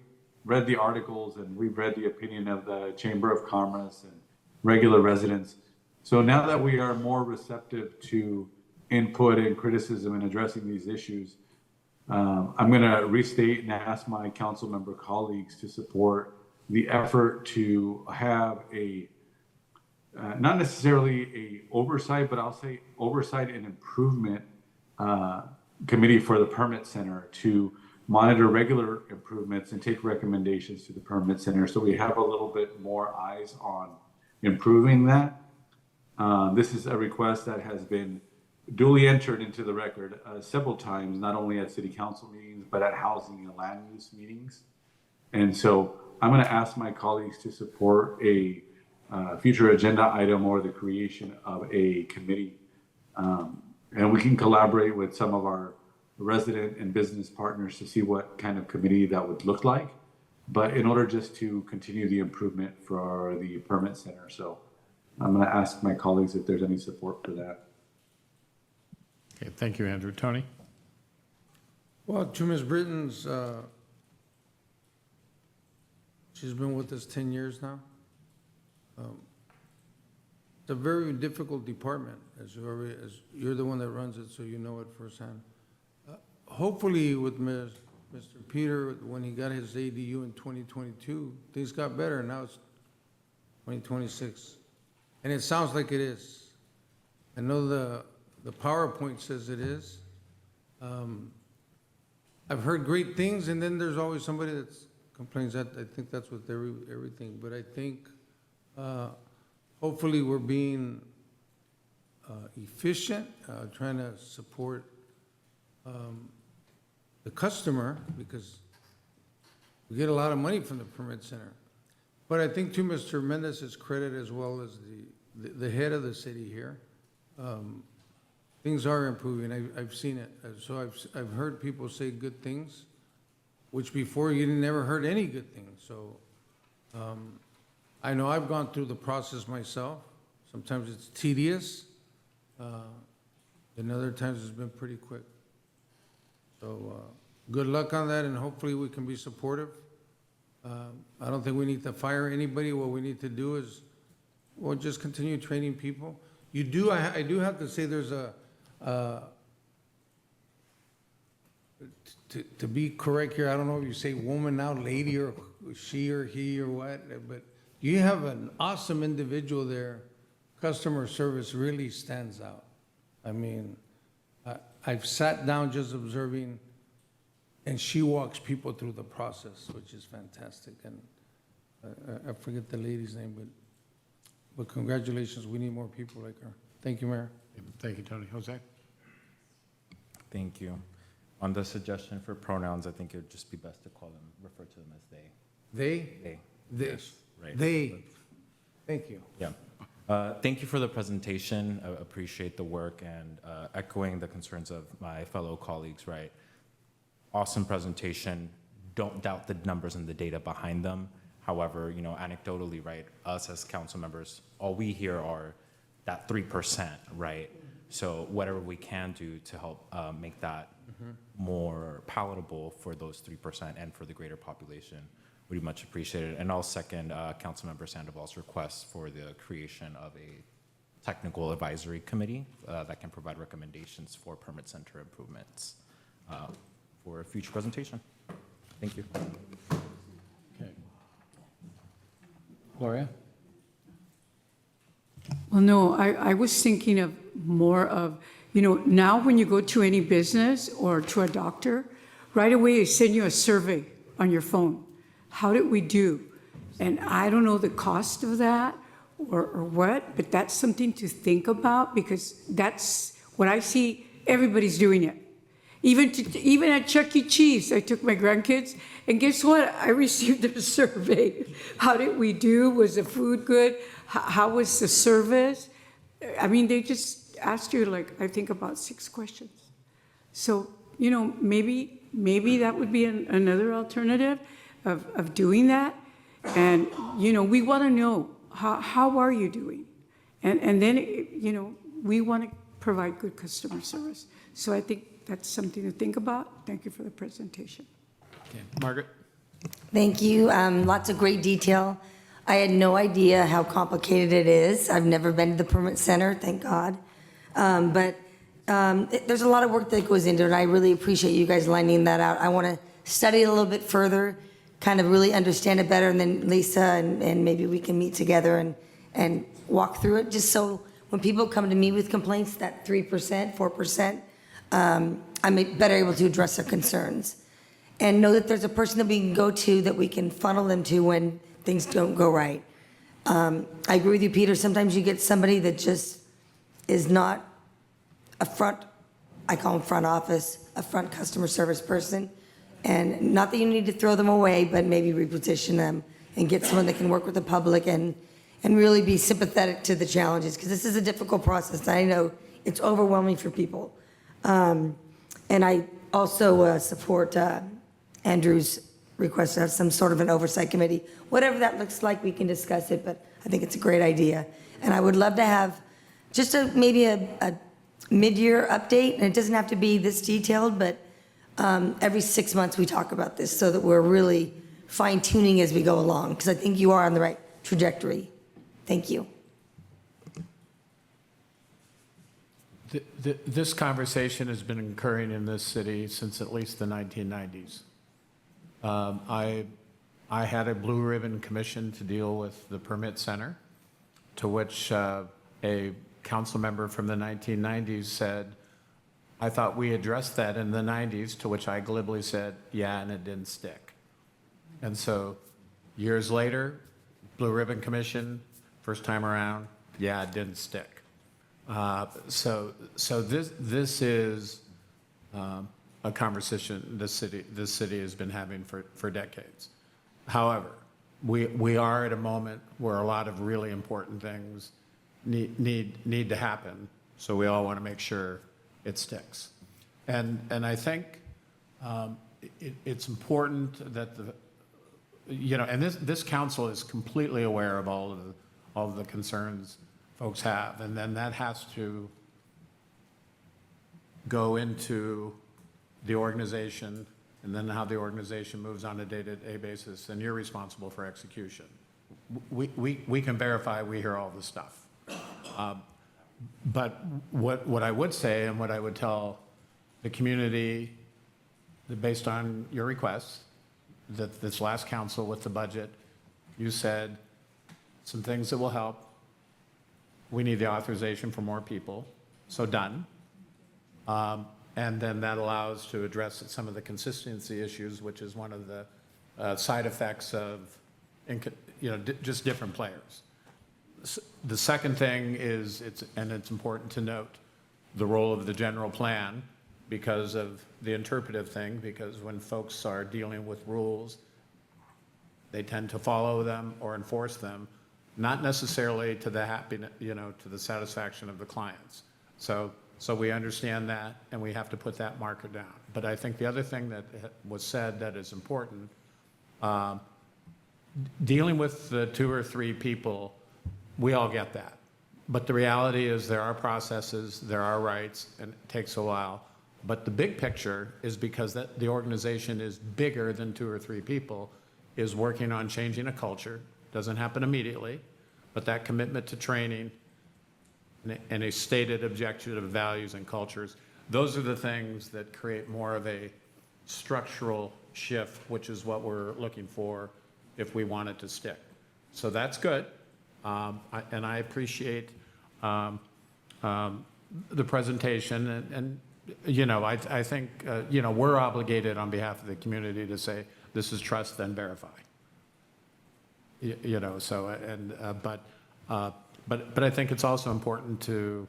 read the articles and we've read the opinion of the Chamber of Commerce and regular residents. So now that we are more receptive to input and criticism in addressing these issues, I'm going to restate and ask my council member colleagues to support the effort to have a not necessarily a oversight, but I'll say oversight and improvement committee for the permit center to monitor regular improvements and take recommendations to the permit center, so we have a little bit more eyes on improving that. This is a request that has been duly entered into the record several times, not only at city council meetings, but at housing and land use meetings. And so I'm going to ask my colleagues to support a future agenda item or the creation of a committee. And we can collaborate with some of our resident and business partners to see what kind of committee that would look like. But in order just to continue the improvement for the permit center. So I'm going to ask my colleagues if there's any support for that. Okay, thank you, Andrew. Tony? Well, to Ms. Britton's, she's been with us 10 years now. It's a very difficult department, as you're the one that runs it, so you know it firsthand. Hopefully with Mr. Peter, when he got his ADU in 2022, things got better. Now it's 2026. And it sounds like it is. I know the PowerPoint says it is. I've heard great things, and then there's always somebody that complains. That I think that's with everything. But I think hopefully we're being efficient, trying to support the customer, because we get a lot of money from the permit center. But I think to Mr. Mendez's credit, as well as the head of the city here, things are improving. I've seen it. So I've heard people say good things, which before you never heard any good things. So I know I've gone through the process myself. Sometimes it's tedious, and other times it's been pretty quick. So good luck on that, and hopefully we can be supportive. I don't think we need to fire anybody. What we need to do is or just continue training people. You do, I do have to say there's to be correct here, I don't know if you say woman now, lady, or she or he or what, but you have an awesome individual there. Customer service really stands out. I mean, I've sat down just observing, and she walks people through the process, which is fantastic. And I forget the lady's name, but congratulations, we need more people like her. Thank you, Mayor. Thank you, Tony. Jose? Thank you. On the suggestion for pronouns, I think it would just be best to call them, refer to them as they. They? They. This. Right. They. Thank you. Yeah. Thank you for the presentation. I appreciate the work and echoing the concerns of my fellow colleagues, right? Awesome presentation. Don't doubt the numbers and the data behind them. However, you know, anecdotally, right, us as council members, all we hear are that 3%, right? So whatever we can do to help make that more palatable for those 3% and for the greater population would be much appreciated. And I'll second Councilmember Sandoval's request for the creation of a technical advisory committee that can provide recommendations for permit center improvements for a future presentation. Thank you. Okay. Gloria? Well, no, I was thinking of more of, you know, now when you go to any business or to a doctor, right away they send you a survey on your phone. How did we do? And I don't know the cost of that or what, but that's something to think about because that's what I see everybody's doing it. Even at Chuck E. Cheese, I took my grandkids, and guess what? I received a survey. How did we do? Was the food good? How was the service? I mean, they just asked you, like, I think about 6 questions. So, you know, maybe that would be another alternative of doing that. And, you know, we want to know, how are you doing? And then, you know, we want to provide good customer service. So I think that's something to think about. Thank you for the presentation. Okay. Margaret? Thank you. Lots of great detail. I had no idea how complicated it is. I've never been to the permit center, thank God. But there's a lot of work that goes into it, and I really appreciate you guys lining that out. I want to study it a little bit further, kind of really understand it better, and then Lisa and maybe we can meet together and walk through it, just so when people come to me with complaints, that 3%, 4%, I'm better able to address their concerns. And know that there's a person that we can go to that we can funnel them to when things don't go right. I agree with you, Peter. Sometimes you get somebody that just is not a front, I call them front office, a front customer service person. And not that you need to throw them away, but maybe reposition them and get someone that can work with the public and really be sympathetic to the challenges, because this is a difficult process. I know it's overwhelming for people. And I also support Andrew's request to have some sort of an oversight committee. Whatever that looks like, we can discuss it, but I think it's a great idea. And I would love to have just maybe a mid-year update, and it doesn't have to be this detailed, but every 6 months we talk about this so that we're really fine-tuning as we go along, because I think you are on the right trajectory. Thank you. This conversation has been occurring in this city since at least the 1990s. I had a blue ribbon commission to deal with the permit center, to which a council member from the 1990s said, I thought we addressed that in the 90s, to which I glibly said, yeah, and it didn't stick. And so years later, blue ribbon commission, first time around, yeah, it didn't stick. So this is a conversation this city has been having for decades. However, we are at a moment where a lot of really important things need to happen. So we all want to make sure it sticks. And I think it's important that and this council is completely aware of all of the concerns folks have, and then that has to go into the organization, and then how the organization moves on a day-to-day basis, and you're responsible for execution. we can verify we hear all the stuff. But what I would say and what I would tell the community, that based on your requests, that this last council with the budget, you said some things that will help. We need the authorization for more people, so done. And then that allows to address some of the consistency issues, which is one of the side effects of, just different players. The second thing is, it's important to note, the role of the general plan because of the interpretive thing, because when folks are dealing with rules, they tend to follow them or enforce them, not necessarily to the happiness, to the satisfaction of the clients. So we understand that, and we have to put that marker down. But I think the other thing that was said that is important, dealing with the 2 or 3 people, we all get that. But the reality is there are processes, there are rights, and it takes a while. But the big picture is because the organization is bigger than 2 or 3 people, is working on changing a culture. Doesn't happen immediately, but that commitment to training and a stated objective of values and cultures, those are the things that create more of a structural shift, which is what we're looking for if we want it to stick. So that's good. And I appreciate the presentation. And I think, we're obligated on behalf of the community to say, this is trust, then verify. But I think it's also important to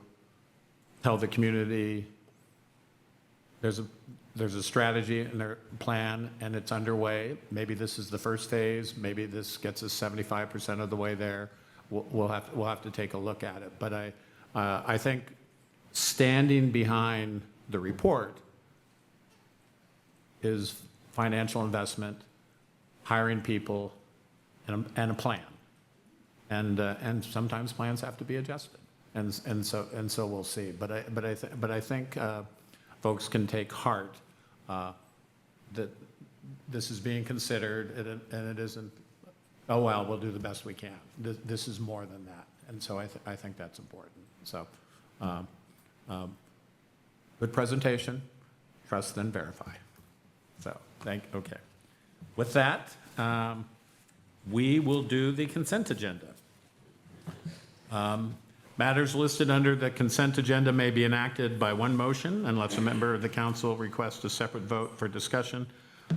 tell the community there's a strategy and a plan, and it's underway. Maybe this is the first phase. Maybe this gets us 75% of the way there. We'll have to take a look at it. But I think standing behind the report is financial investment, hiring people, and a plan. And sometimes plans have to be adjusted, and so we'll see. But I think folks can take heart that this is being considered, and it isn't, oh well, we'll do the best we can. This is more than that, and so I think that's important. So, good presentation. Trust then verify. So okay. With that, we will do the consent agenda. Matters listed under the consent agenda may be enacted by one motion unless a member of the council requests a separate vote for discussion.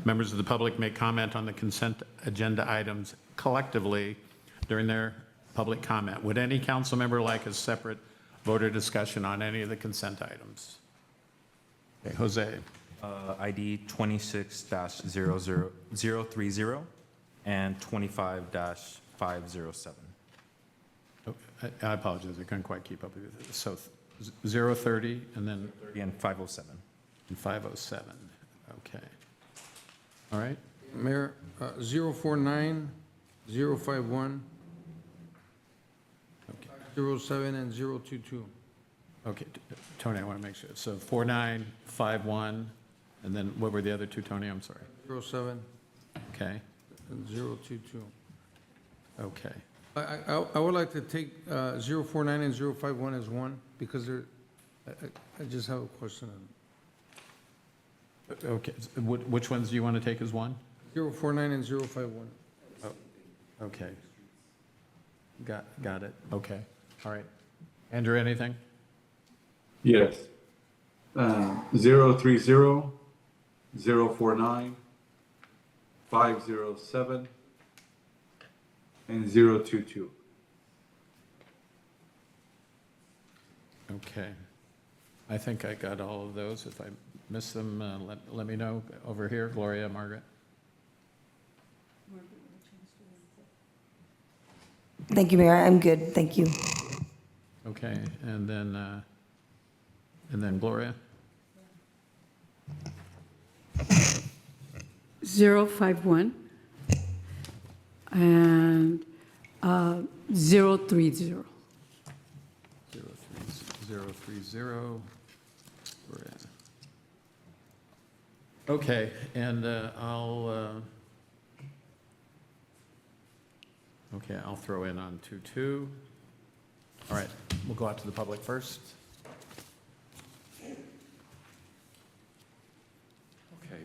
Members of the public may comment on the consent agenda items collectively during their public comment. Would any council member like a separate voter discussion on any of the consent items? Okay, Jose. ID 26-00030 and 25-507. I apologize, I couldn't quite keep up with it. So 030 and then? 30 and 507. And 507, okay. All right. Mayor, 049, 051, 07, and 022. Okay, Tony, I want to make sure. So 4951, and then what were the other two, Tony? I'm sorry. 07 Okay, and 022. okay. I would like to take 049 and 051 as one, because I just have a question on Okay, which ones do you want to take as one? 049 and 051. Oh, okay. Got it, okay, all right. Andrew, anything? Yes. 030, 049, 507, and 022. Okay. I think I got all of those. If I miss them, let me know over here. Gloria, Margaret? Thank you, Mayor. I'm good. Thank you. Okay, and then Gloria? 051 and 030. 030. Okay, and I'll, Okay, I'll throw in on 2.2. All right, we'll go out to the public first. Okay,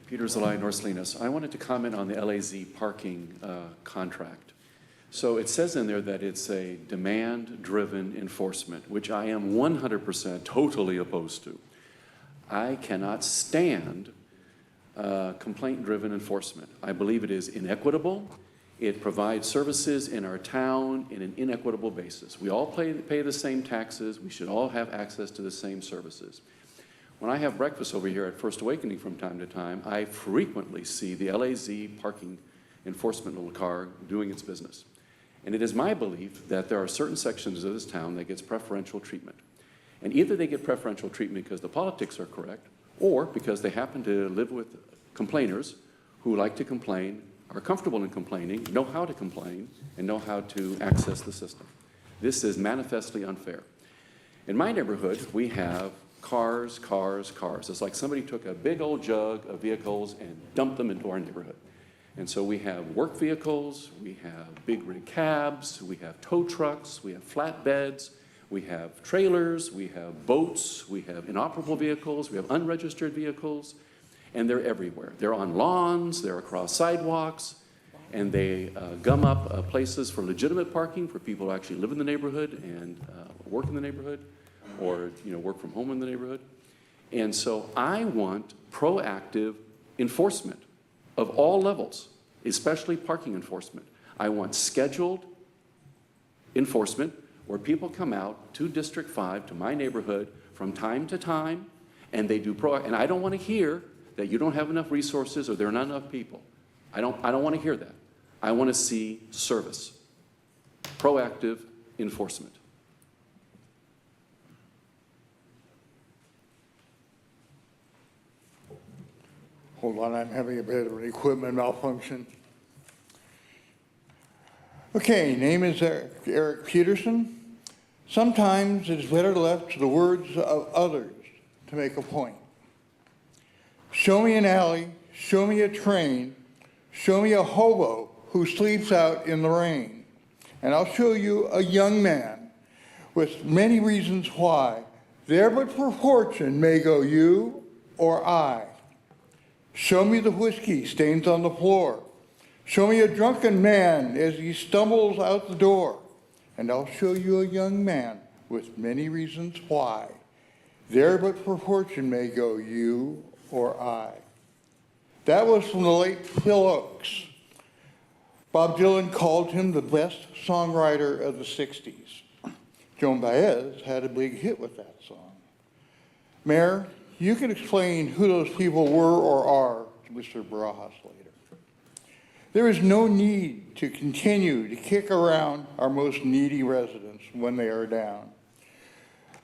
Peter Zelaya, North Salinas. I wanted to comment on the LAZ parking contract. So it says in there that it's a demand-driven enforcement, which I am 100% totally opposed to. I cannot stand complaint-driven enforcement. I believe it is inequitable. It provides services in our town in an inequitable basis. We all pay the same taxes. We should all have access to the same services. When I have breakfast over here at First Awakening from time to time, I frequently see the LAZ parking enforcement little car doing its business. And it is my belief that there are certain sections of this town that gets preferential treatment. And either they get preferential treatment because the politics are correct, or because they happen to live with complainers who like to complain, are comfortable in complaining, know how to complain, and know how to access the system. This is manifestly unfair. In my neighborhood, we have cars, cars, cars. It's like somebody took a big old jug of vehicles and dumped them into our neighborhood. And so we have work vehicles, we have big rig cabs, we have tow trucks, we have flatbeds, we have trailers, we have boats, we have inoperable vehicles, we have unregistered vehicles, and they're everywhere. They're on lawns, they're across sidewalks, and they gum up places for legitimate parking for people who actually live in the neighborhood and work in the neighborhood, or work from home in the neighborhood. And so I want proactive enforcement of all levels, especially parking enforcement. I want scheduled enforcement where people come out to District 5, to my neighborhood, from time to time, and they do and I don't want to hear that you don't have enough resources or there are not enough people. I don't want to hear that. I want to see service, proactive enforcement. Hold on, I'm having a bit of an equipment malfunction. Okay, name is Eric Peterson. Sometimes it is better left to the words of others to make a point. Show me an alley, show me a train, show me a hobo who sleeps out in the rain, and I'll show you a young man with many reasons why. There but for fortune may go you or I. Show me the whiskey stains on the floor. Show me a drunken man as he stumbles out the door. And I'll show you a young man with many reasons why. There but for fortune may go you or I. That was from the late Phil Oakes. Bob Dylan called him the best songwriter of the 60s. Joan Baez had a big hit with that song. Mayor, you can explain who those people were or are to Mr. Barajas later. There is no need to continue to kick around our most needy residents when they are down.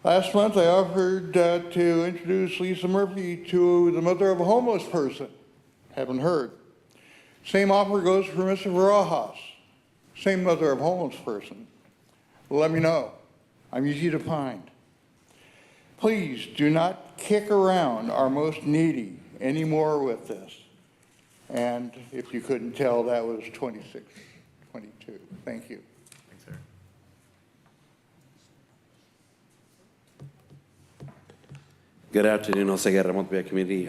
Last month, I offered to introduce Lisa Murphy to the mother of a homeless person. Haven't heard. Same offer goes for Mr. Barajas. Same mother of a homeless person. Let me know. I'm easy to find. Please do not kick around our most needy anymore with this. And if you couldn't tell, that was 26, 22. Thank you. Thanks, Eric. Good afternoon, Jose Guerra, Montebello community.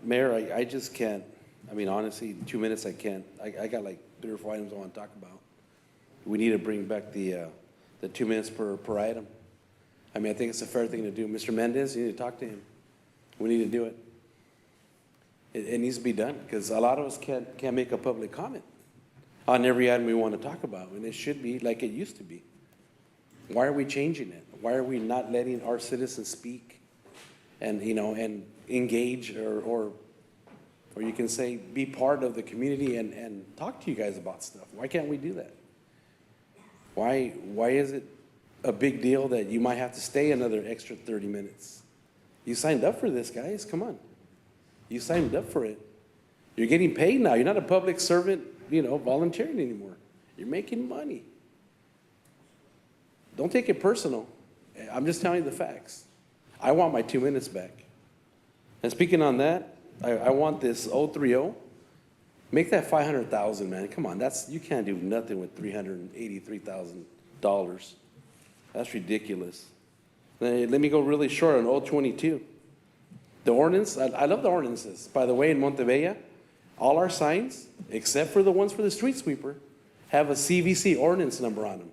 Mayor, I just can't, honestly, 2 minutes I can't. I got like 3 or 4 items I want to talk about. We need to bring back the 2 minutes per item. I think it's a fair thing to do. Mr. Mendez, you need to talk to him. We need to do it. It needs to be done because a lot of us can't make a public comment on every item we want to talk about, and it should be like it used to be. Why are we changing it? Why are we not letting our citizens speak and and engage or you can say be part of the community and talk to you guys about stuff? Why can't we do that? Why is it a big deal that you might have to stay another extra 30 minutes? You signed up for this, guys. Come on. You signed up for it. You're getting paid now. You're not a public servant, volunteering anymore. You're making money. Don't take it personal. I'm just telling you the facts. I want my 2 minutes back. And speaking on that, I want this 030 Make that 500,000, man. Come on, you can't do nothing with $383,000. That's ridiculous. Let me go really short on 022. The ordinance, I love the ordinances. By the way, in Montebella, all our signs, except for the ones for the street sweeper, have a CVC ordinance number on them.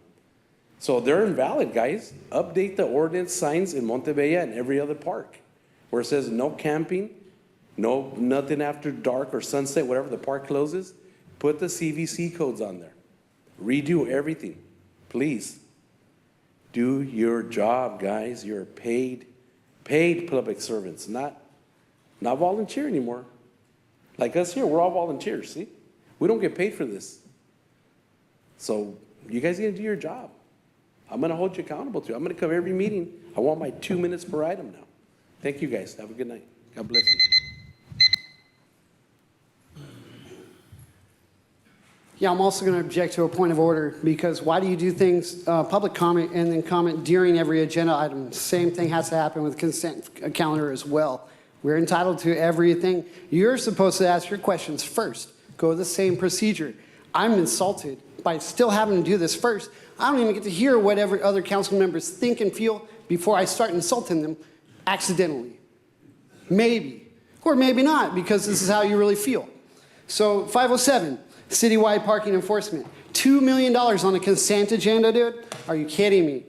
So they're invalid, guys. Update the ordinance signs in Montebella and every other park where it says no camping, nothing after dark or sunset, whatever the park closes. Put the CVC codes on there. Redo everything, please. Do your job, guys. You're paid public servants, not volunteer anymore. Like us here, we're all volunteers, see? We don't get paid for this. So you guys gotta do your job. I'm gonna hold you accountable to it. I'm gonna come every meeting. I want my 2 minutes per item now. Thank you, guys. Have a good night. God bless you. Yeah, I'm also going to object to a point of order, because why do you do things, public comment, and then comment during every agenda item? Same thing has to happen with consent calendar as well. We're entitled to everything. You're supposed to ask your questions first. Go the same procedure. I'm insulted by still having to do this first. I don't even get to hear whatever other council members think and feel before I start insulting them accidentally. Maybe, or maybe not, because this is how you really feel. So 507. Citywide parking enforcement. $2 million on a consent agenda, dude? Are you kidding me?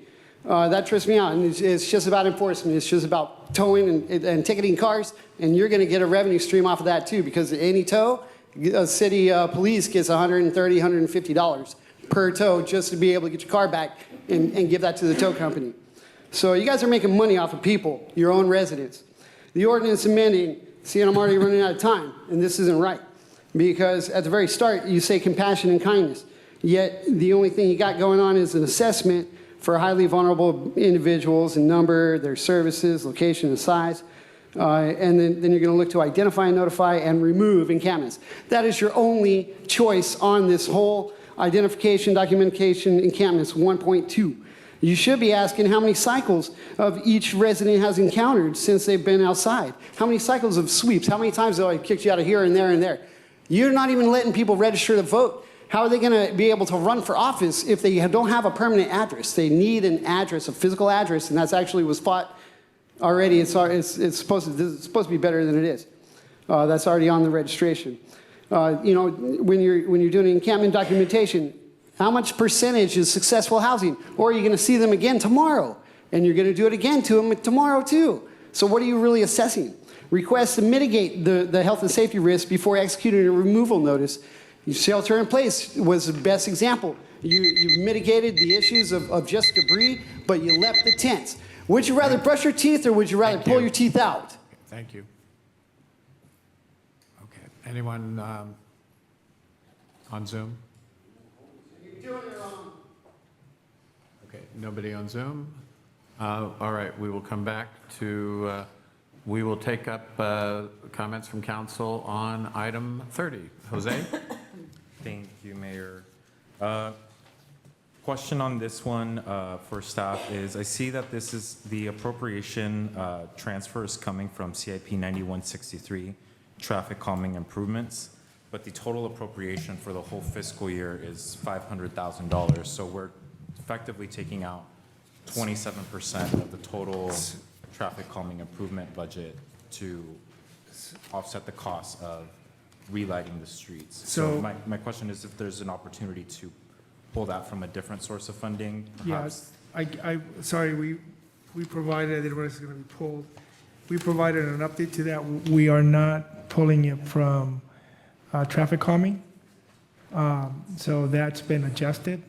That trips me out. And it's just about enforcement. It's just about towing and ticketing cars. And you're going to get a revenue stream off of that too, because any tow, city police gets $130, $150 per tow just to be able to get your car back and give that to the tow company. So you guys are making money off of people, your own residents. The ordinance amending, see, and I'm already running out of time, and this isn't right. Because at the very start, you say compassion and kindness, yet the only thing you got going on is an assessment for highly vulnerable individuals in number, their services, location, and size. And then you're going to look to identify, notify, and remove encampments. That is your only choice on this whole identification, documentation, encampments 1.2. You should be asking how many cycles of each resident has encountered since they've been outside. How many cycles of sweeps? How many times have I kicked you out of here and there and there? You're not even letting people register to vote. How are they going to be able to run for office if they don't have a permanent address? They need an address, a physical address, and that's actually was fought already. It's supposed to be better than it is. That's already on the registration. You know, when you're doing encampment documentation, how much percentage is successful housing? Or are you going to see them again tomorrow? And you're going to do it again to them tomorrow too. So what are you really assessing? Requests to mitigate the health and safety risk before executing a removal notice. Shelter in place was the best example. You mitigated the issues of just debris, but you left the tents. Would you rather brush your teeth or would you rather pull your teeth out? Thank you. Okay. Anyone on Zoom? You're doing it wrong. Okay. Nobody on Zoom? All right. We will come back to... we will take up comments from council on item 30. Jose? Thank you, Mayor. Question on this one for staff is, I see that this is the appropriation transfer is coming from CIP 9163, traffic calming improvements, but the total appropriation for the whole fiscal year is $500,000. So we're effectively taking out 27% of the total traffic calming improvement budget to offset the cost of relighting the streets. So my question is if there's an opportunity to pull that from a different source of funding, perhaps? Yes, sorry, we provided, it was going to be pulled. We provided an update to that. We are not pulling it from traffic calming. So that's been adjusted.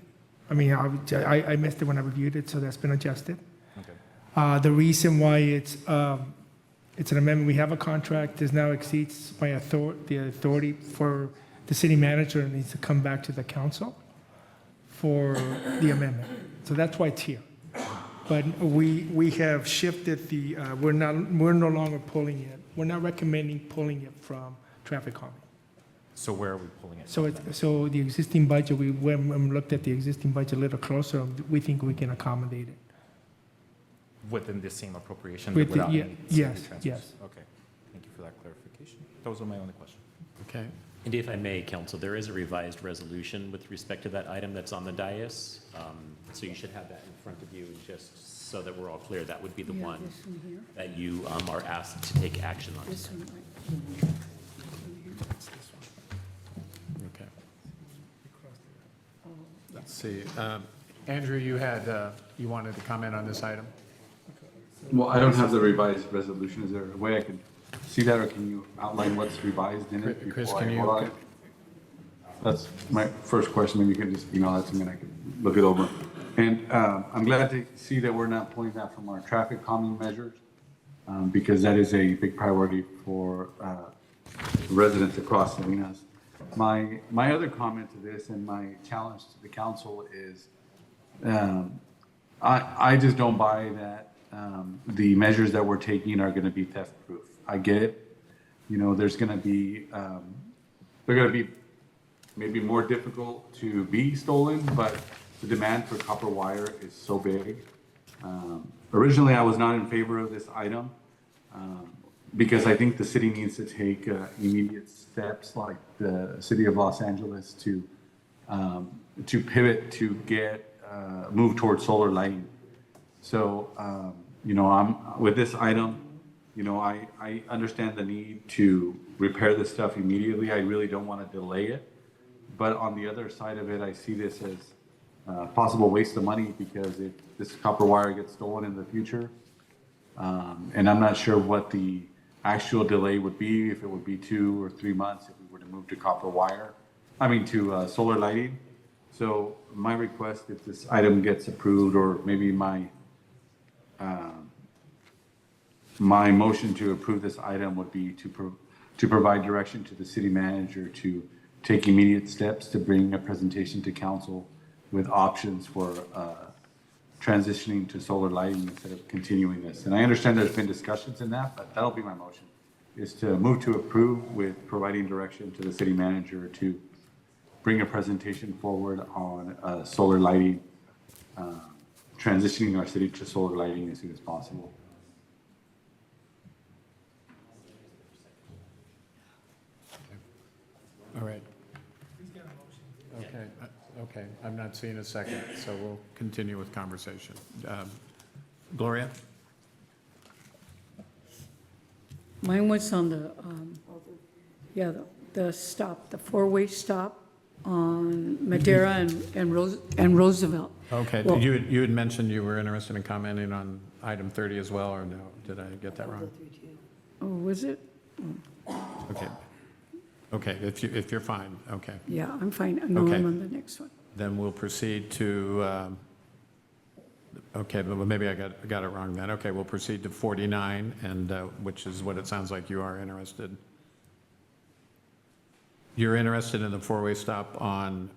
I mean, I missed it when I reviewed it, so that's been adjusted. Okay. The reason why it's an amendment, we have a contract, this now exceeds the authority for the city manager, and needs to come back to the council for the amendment. So that's why it's here. But we have shifted the, we're no longer pulling it. We're not recommending pulling it from traffic calming. So where are we pulling it? So the existing budget, we went and looked at the existing budget a little closer, we think we can accommodate it. Within the same appropriation? With without any yes, transfers? yes. Okay, thank you for that clarification. Those are my only questions. Okay. And if I may, Council, there is a revised resolution with respect to that item that's on the dais. So you should have that in front of you, just so that we're all clear. That would be the Yeah, one this one here. that you are asked to take action on. This one right here. Okay. Let's see. Andrew, you had, you wanted to comment on this item? Well, I don't have the revised resolution. Is there a way I can see that, or can you outline what's revised in it? Chris, before I can you- vote on it? That's my first question. Maybe you can just email that to me and I can look it over. And I'm glad to see that we're not pulling that from our traffic calming measures, because that is a big priority for residents across Salinas. My other comment to this and my challenge to the council is, I just don't buy that the measures that we're taking are going to be theft proof. I get it. You know, there's going to be, they're going to be maybe more difficult to be stolen, but the demand for copper wire is so big. Originally, I was not in favor of this item because I think the city needs to take immediate steps, like the city of Los Angeles, to pivot to get move towards solar lighting. So, you know, with this item, you know, I understand the need to repair this stuff immediately. I really don't want to delay it. But on the other side of it, I see this as possible waste of money, because if this copper wire gets stolen in the future, and I'm not sure what the actual delay would be, if it would be 2 or 3 months if we were to move to copper wire, to solar lighting. So my request, if this item gets approved, or maybe my motion to approve this item would be to provide direction to the city manager to take immediate steps to bring a presentation to council with options for transitioning to solar lighting instead of continuing this. And I understand there's been discussions in that, but that'll be my motion, is to move to approve with providing direction to the city manager to bring a presentation forward on solar lighting, transitioning our city to solar lighting as soon as possible. All right. Okay, okay, I'm not seeing a second, so we'll continue with conversation. Gloria? Mine was on the, the stop, the four-way stop on Madera and Roosevelt. Okay, Well- you had mentioned you were interested in commenting on item 30 as well, or no? Did I get that wrong? Oh, was it? Okay. Okay, if you're fine, okay. Yeah, I'm fine. No, Okay. I'm on the next one. Then we'll proceed to, okay, but maybe I got it wrong then. Okay, we'll proceed to 49, and which is what it sounds like you are interested. You're interested in the four-way stop on,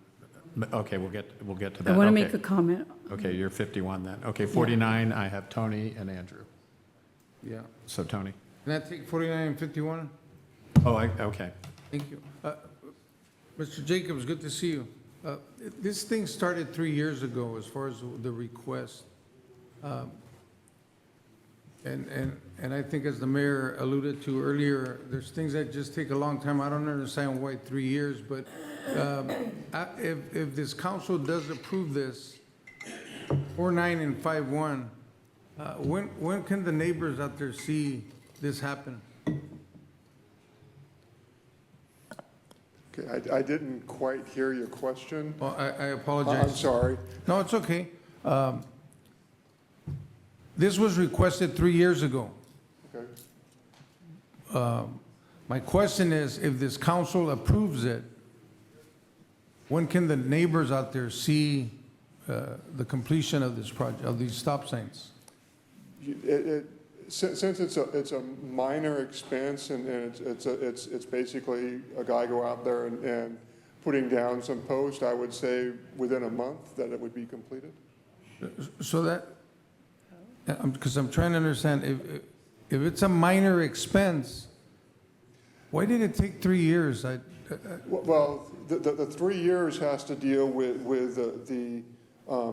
okay, we'll get to that. I want to Okay. make a comment. Okay, you're 51 then. Okay, 49, I have Tony and Andrew. Yeah. So Tony. Can I take 49 and 51? Oh, okay. Thank you. Mr. Jacobs, good to see you. This thing started 3 years ago as far as the request. And I think, as the mayor alluded to earlier, there's things that just take a long time. I don't understand why 3 years, but if this council does approve this, 49 and 51, when can the neighbors out there see this happen? Okay, I didn't quite hear your question. Oh, I apologize. I'm sorry. No, it's okay. This was requested 3 years ago. Okay. My question is, if this council approves it, when can the neighbors out there see the completion of this project, of these stop signs? Since it's a minor expense, and it's basically a guy go out there and putting down some posts, I would say within a month that it would be completed. So that, because I'm trying to understand, if it's a minor expense, why did it take 3 years? Well, the 3 years has to deal with the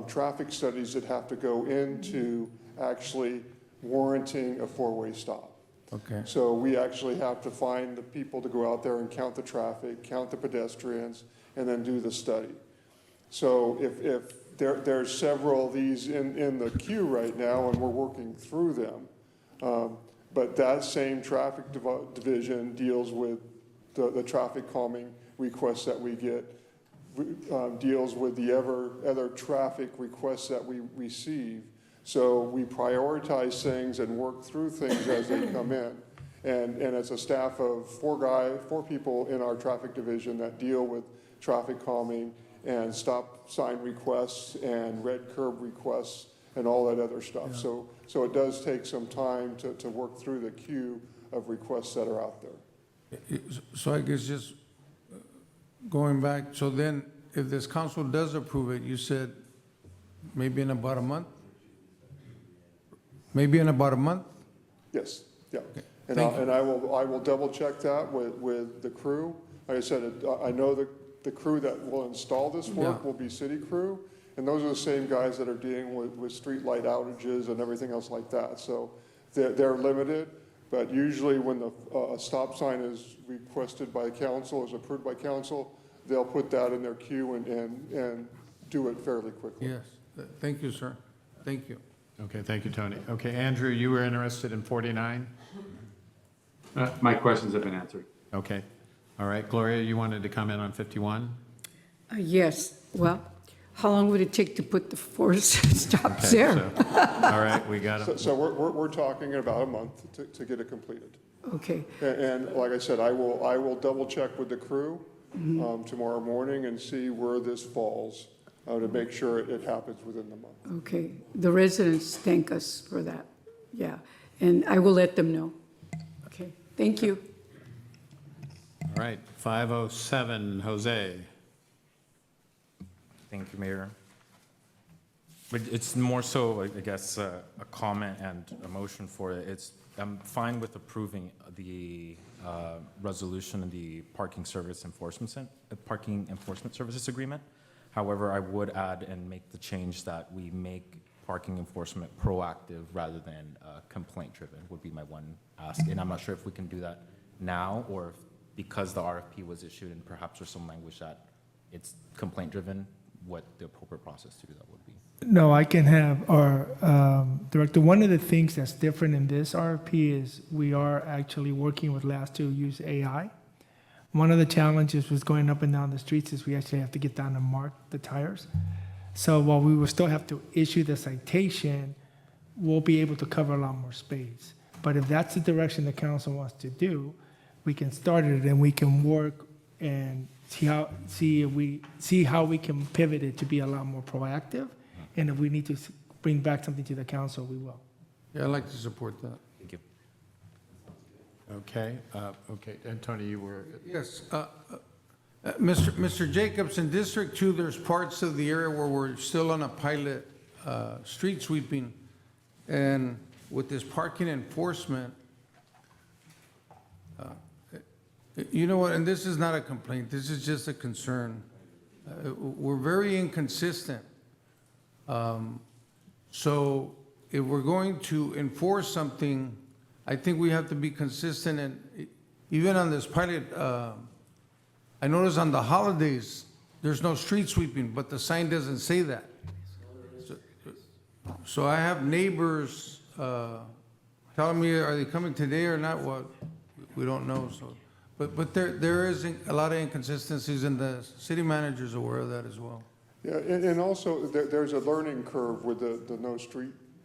traffic studies that have to go into actually warranting a four-way stop. Okay. So we actually have to find the people to go out there and count the traffic, count the pedestrians, and then do the study. So if there's several of these in the queue right now, and we're working through them. But that same traffic division deals with the traffic calming requests that we get, deals with the other traffic requests that we receive. So we prioritize things and work through things as they come in. And it's a staff of four people in our traffic division that deal with traffic calming and stop sign requests and red curb requests and all that other stuff. Yeah. So it does take some time to work through the queue of requests that are out there. So I guess just going back, so then if this council does approve it, you said maybe in about a month? Maybe in about a month? Yes, yeah. And Thank you. I will double check that with the crew. Like I said, I know the crew that will install this work Yeah. will be city crew, and those are the same guys that are dealing with street light outages and everything else like that. So they're limited, but usually when a stop sign is requested by council, is approved by council, they'll put that in their queue and do it fairly quickly. Yes. Thank you, sir. Thank you. Okay, thank you, Tony. Okay, Andrew, you were interested in 49? My questions have been answered. Okay. All right, Gloria, you wanted to comment on 51? Yes, well, how long would it take to put the four stops Okay, there? so- All right, we got it. So we're talking about a month to get it completed. Okay, And like I said, I will double check with the crew tomorrow morning and see where this falls to make sure it happens within the month. okay. The residents thank us for that, yeah. And I will let them know. Okay, thank you. All right, 507, Jose. Thank you, Mayor. But it's more so, I guess, a comment and a motion for it. I'm fine with approving the resolution and the parking enforcement services agreement. However, I would add and make the change that we make parking enforcement proactive rather than complaint-driven would be my one ask. And I'm not sure if we can do that now or if, because the RFP was issued and perhaps there's some language that it's complaint-driven, what the appropriate process to do that would be. No, I can have our director. One of the things that's different in this RFP is we are actually working with LAST to use AI. One of the challenges with going up and down the streets is we actually have to get down and mark the tires. So while we will still have to issue the citation, we'll be able to cover a lot more space. But if that's the direction the council wants to do, we can start it and we can work and see how we can pivot it to be a lot more proactive. And if we need to bring back something to the council, we will. Yeah, I'd like to support that. Thank you. Okay, okay, and Tony, you were, Yes. Mr. Jacobs, in District 2, there's parts of the area where we're still on a pilot street sweeping. And with this parking enforcement, you know what, and this is not a complaint, this is just a concern. We're very inconsistent. So if we're going to enforce something, I think we have to be consistent. And even on this pilot, I notice on the holidays, there's no street sweeping, but the sign doesn't say that. So I have neighbors telling me, are they coming today or not? Well, we don't know. So, but there is a lot of inconsistencies, and the city manager's aware of that as well. Yeah, and also there's a learning curve with the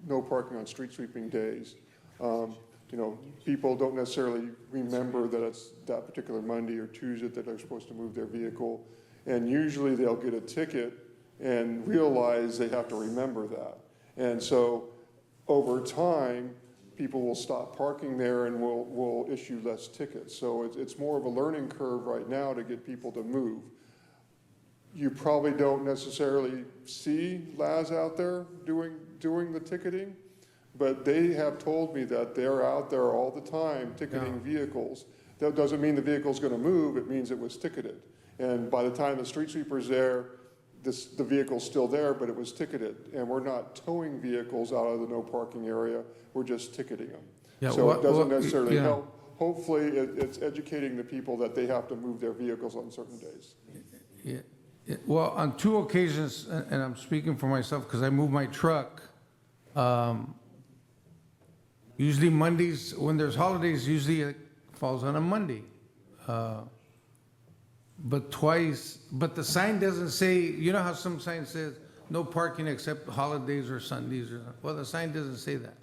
no parking on street sweeping days. You know, people don't necessarily remember that it's that particular Monday or Tuesday that they're supposed to move their vehicle. And usually they'll get a ticket and realize they have to remember that. And so over time, people will stop parking there and will issue less tickets. So it's more of a learning curve right now to get people to move. You probably don't necessarily see LAS out there doing the ticketing, but they have told me that they're out there all the time ticketing vehicles. That doesn't mean the vehicle's going to move, it means it was ticketed. And by the time the street sweeper's there, the vehicle's still there, but it was ticketed. And we're not towing vehicles out of the no parking area, we're just ticketing them. Yeah, So it doesn't well, necessarily yeah. help. Hopefully, it's educating the people that they have to move their vehicles on certain days. Yeah, well, on 2 occasions, and I'm speaking for myself because I moved my truck, usually Mondays, when there's holidays, usually it falls on a Monday. But the sign doesn't say, you know how some sign says, no parking except holidays or Sundays, well, the sign doesn't say that.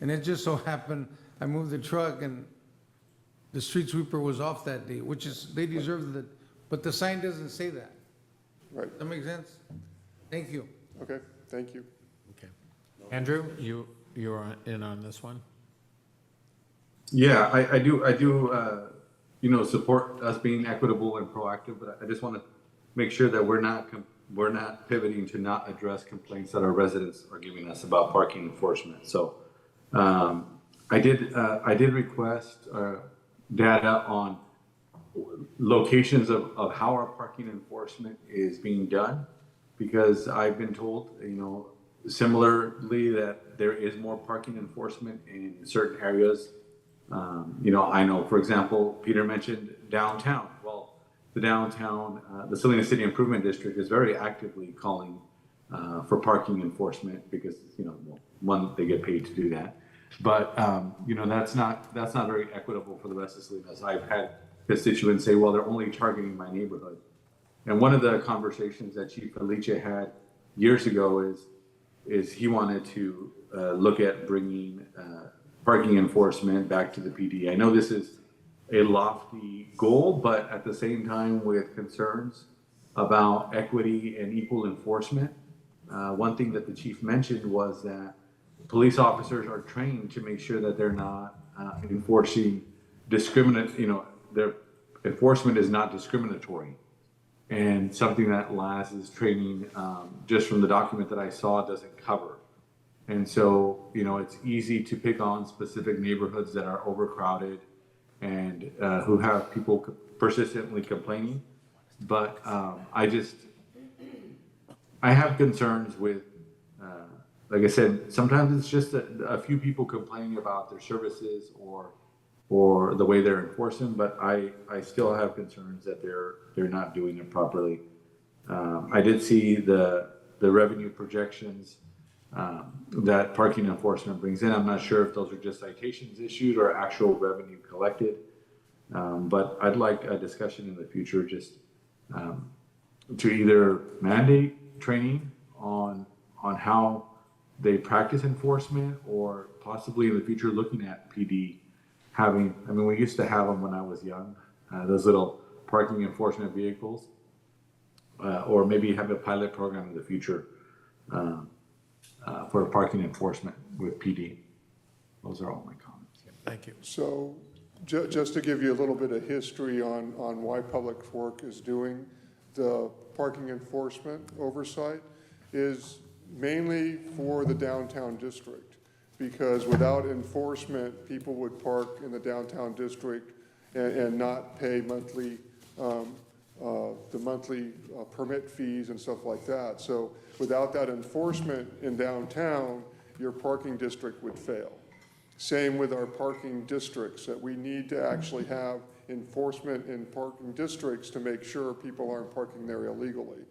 And it just so happened, I moved the truck and the street sweeper was off that day, which is, they deserve the, but the sign doesn't say that. Right. That make sense? Thank you. Okay, thank you. Okay. Andrew, you're in on this one? Yeah, I do, support us being equitable and proactive, but I just want to make sure that we're not pivoting to not address complaints that our residents are giving us about parking enforcement. So, I did request data on locations of how our parking enforcement is being done, because I've been told, similarly that there is more parking enforcement in certain areas. I know, for example, Peter mentioned downtown. Well, the downtown, the Salinas City Improvement District is very actively calling for parking enforcement because, one, they get paid to do that. But, that's not very equitable for the rest of Salinas. I've had constituents say, well, they're only targeting my neighborhood. And one of the conversations that Chief Felice had years ago is he wanted to look at bringing parking enforcement back to the PD. I know this is a lofty goal, but at the same time with concerns about equity and equal enforcement. One thing that the chief mentioned was that police officers are trained to make sure that they're not enforcing their enforcement is not discriminatory. And something that LAS is training, just from the document that I saw, doesn't cover. And so, it's easy to pick on specific neighborhoods that are overcrowded and who have people persistently complaining. But I have concerns with, like I said, sometimes it's just a few people complaining about their services or the way they're enforcing, but I still have concerns that they're not doing it properly. I did see the revenue projections that parking enforcement brings in. I'm not sure if those are just citations issued or actual revenue collected. But I'd like a discussion in the future just to either mandate training on how they practice enforcement, or possibly in the future looking at PD we used to have them when I was young, those little parking enforcement vehicles, or maybe have a pilot program in the future for parking enforcement with PD. Those are all my comments. Thank you. So just to give you a little bit of history on why Public Works is doing the parking enforcement oversight is mainly for the downtown district, because without enforcement, people would park in the downtown district and not pay monthly, the monthly permit fees and stuff like that. So without that enforcement in downtown, your parking district would fail. Same with our parking districts, that we need to actually have enforcement in parking districts to make sure people aren't parking there illegally.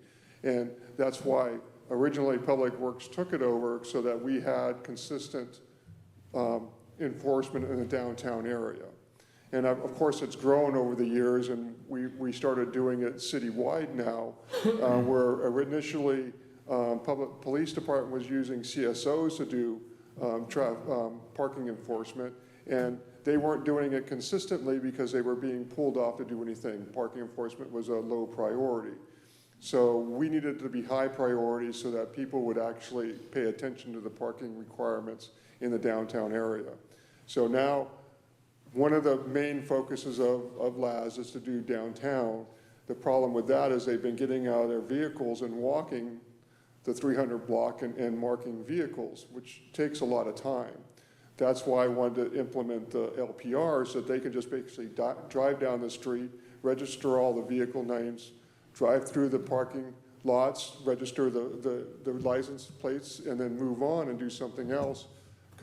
And that's why originally Public Works took it over, so that we had consistent enforcement in the downtown area. And of course, it's grown over the years, and we started doing it citywide now, where initially Public Police Department was using CSOs to do parking enforcement, and they weren't doing it consistently because they were being pulled off to do anything. Parking enforcement was a low priority. So we needed to be high priority so that people would actually pay attention to the parking requirements in the downtown area. So now, one of the main focuses of LAS is to do downtown. The problem with that is they've been getting out of their vehicles and walking the 300 block and marking vehicles, which takes a lot of time. That's why I wanted to implement the LPR, so that they can just basically drive down the street, register all the vehicle names, drive through the parking lots, register the license plates, and then move on and do something else.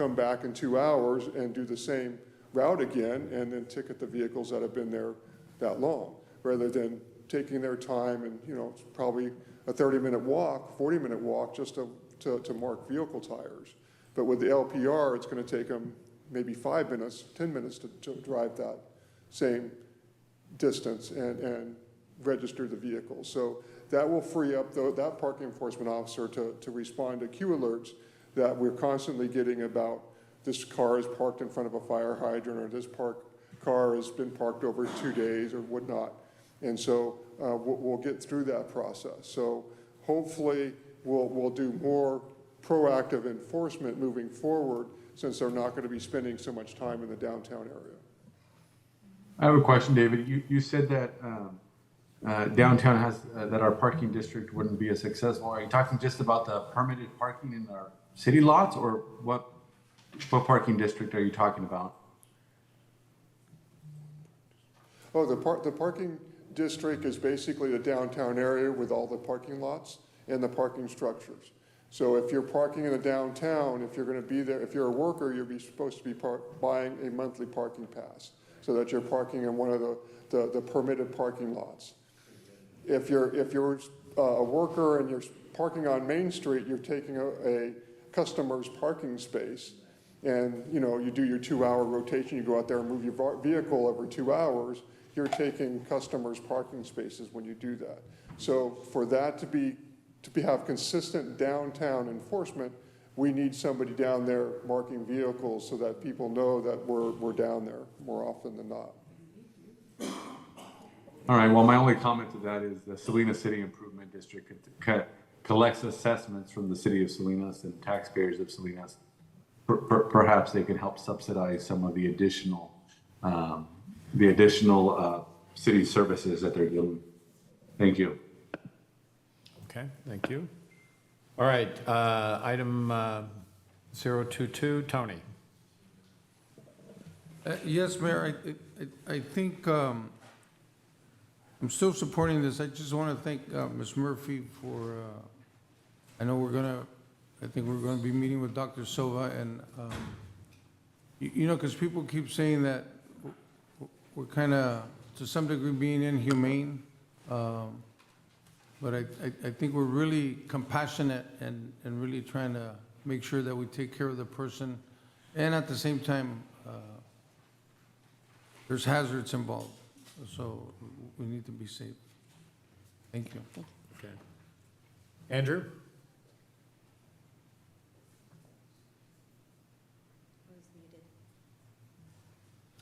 come back in 2 hours and do the same route again and then ticket the vehicles that have been there that long, rather than taking their time and, it's probably a 30-minute walk, 40-minute walk just to mark vehicle tires. But with the LPR, it's going to take them maybe 5 minutes, 10 minutes to drive that same distance and register the vehicle. So that will free up that parking enforcement officer to respond to queue alerts that we're constantly getting about this car is parked in front of a fire hydrant, or this car has been parked over 2 days or whatnot. And so we'll get through that process. So hopefully we'll do more proactive enforcement moving forward, since they're not going to be spending so much time in the downtown area. I have a question, David. You said that downtown has, that our parking district wouldn't be as successful. Are you talking just about the permitted parking in our city lots, or what parking district are you talking about? Oh, the parking district is basically the downtown area with all the parking lots and the parking structures. So if you're parking in the downtown, if you're going to be there, if you're a worker, you're supposed to be buying a monthly parking pass, so that you're parking in one of the permitted parking lots. If you're a worker and you're parking on Main Street, you're taking a customer's parking space, and you do your 2-hour rotation, you go out there and move your vehicle over 2 hours, you're taking customers' parking spaces when you do that. So for that to have consistent downtown enforcement, we need somebody down there marking vehicles so that people know that we're down there more often than not. All right, well, my only comment to that is the Salinas City Improvement District collects assessments from the city of Salinas and taxpayers of Salinas. Perhaps they can help subsidize some of the additional city services that they're doing. Thank you. Okay, thank you. All right, item 022, Tony. Yes, Mayor, I think I'm still supporting this. I just want to thank Ms. Murphy for, I think we're going to be meeting with Dr. Silva, and, because people keep saying that we're kind of, to some degree, being inhumane, but I think we're really compassionate and really trying to make sure that we take care of the person, and at the same time, there's hazards involved, so we need to be safe. Thank you. Okay. Andrew?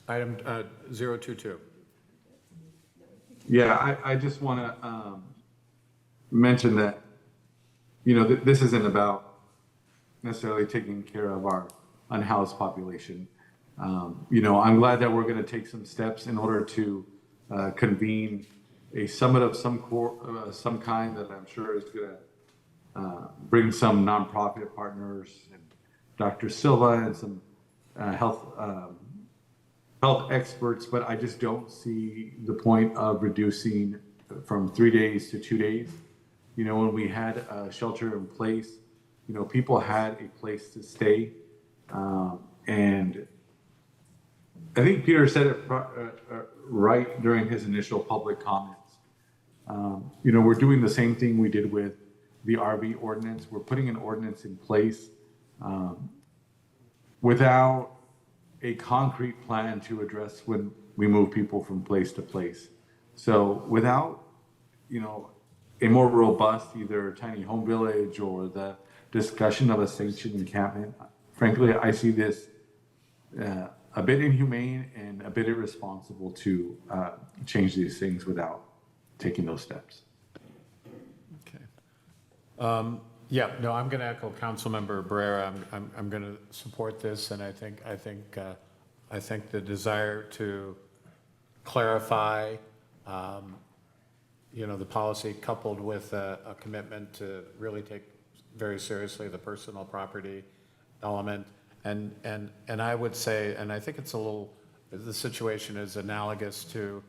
Item 022. Yeah, I just want to mention that, this isn't about necessarily taking care of our unhoused population. I'm glad that we're going to take some steps in order to convene a summit of some kind that I'm sure is going to bring some nonprofit partners and Dr. Silva and some health experts, but I just don't see the point of reducing from 3 days to 2 days. When we had a shelter in place, people had a place to stay. And I think Peter said it right during his initial public comments. We're doing the same thing we did with the RV ordinance. We're putting an ordinance in place without a concrete plan to address when we move people from place to place. So without, a more robust either tiny home village or the discussion of a sanctioned encampment, frankly, I see this a bit inhumane and a bit irresponsible to change these things without taking those steps. Okay. I'm going to echo Councilmember Barrera. I'm going to support this, and I think the desire to clarify, the policy coupled with a commitment to really take very seriously the personal property element, and I would say, and I think the situation is analogous to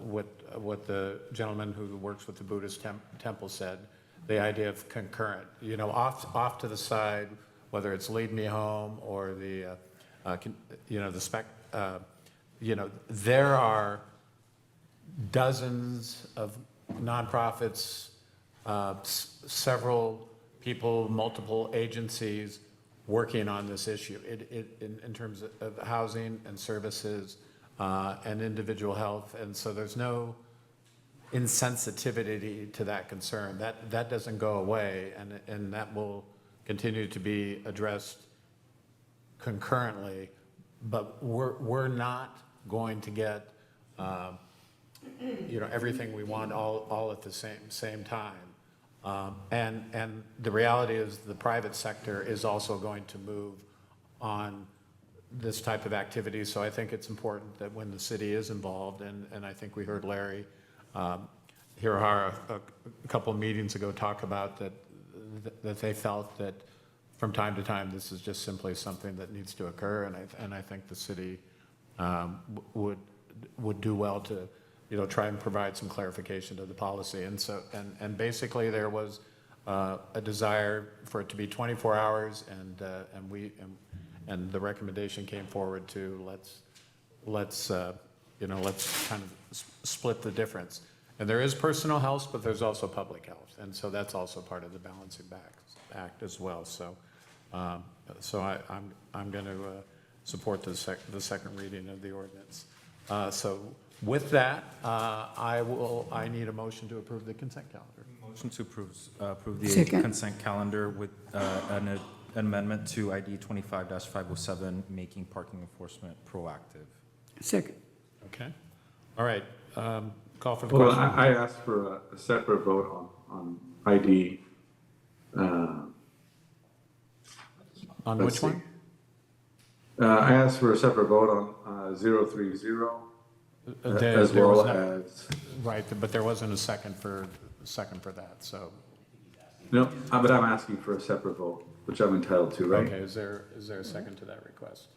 what the gentleman who works with the Buddhist temple said. The idea of concurrent, off to the side whether it's Lead Me Home or the, there are dozens of nonprofits, several people, multiple agencies working on this issue in terms of housing and services and individual health. And so there's no insensitivity to that concern. That doesn't go away, and that will continue to be addressed concurrently. But we're not going to get everything we want all at the same time. And the reality is the private sector is also going to move on this type of activity. So I think it's important that when the city is involved, and I think we heard Larry Hirahara a couple of meetings ago talk about that they felt that from time to time this is just simply something that needs to occur, and I think the city would do well to try and provide some clarification to the policy. And so and basically there was a desire for it to be 24 hours, and the recommendation came forward to let's kind of split the difference. And there is personal health, but there's also public health, and so that's also part of the Balancing Act as well. So I'm going to support the second reading of the ordinance. So with that, I need a motion to approve the consent calendar. Motion to approve the Second. consent calendar with an amendment to ID 25-507, making parking enforcement proactive. Second. Okay. All right. Call for the Well, question. I asked for a separate vote on ID. On let's which see. one? I asked for a separate vote on 030, as There was well not- as, Right, but there wasn't a second for that, so. no, but I'm asking for a separate vote, which I'm entitled to, right? Okay, is there a second to that request?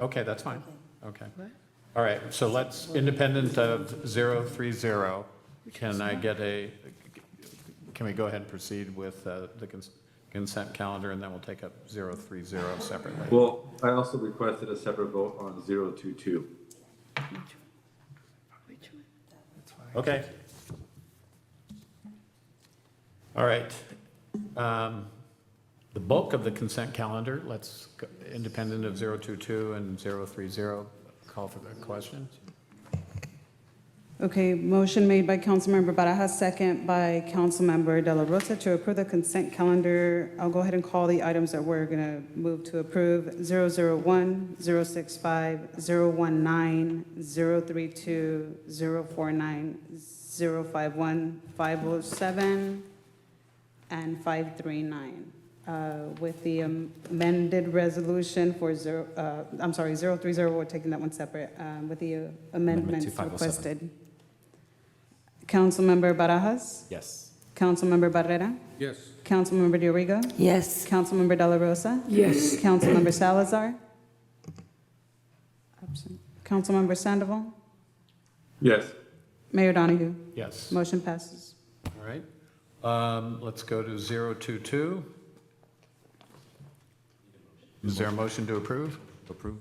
Okay, that's fine. Okay. All right, so let's, independent of 030, can we go ahead and proceed with the consent calendar, and then we'll take up 030 separately? Well, I also requested a separate vote on 022. Okay. All right. The bulk of the consent calendar, let's, independent of 022 and 030, call for the question. Okay, motion made by Councilmember Barajas, second by Councilmember De La Rosa to approve the consent calendar. I'll go ahead and call the items that we're going to move to approve: 001, 065, 019, 032, 049, 051, 507, and 539. With the amended resolution for 030, we're taking that one separate, with the amendments to 507. requested. Councilmember Barajas? Yes. Councilmember Barrera? Yes. Councilmember Diorigo? Yes. Councilmember De La Rosa? Yes. Councilmember Salazar? Absent. Councilmember Sandoval? Yes. Mayor Donahue? Yes. Motion passes. All right. Let's go to 022. Is there a motion to approve? Approve.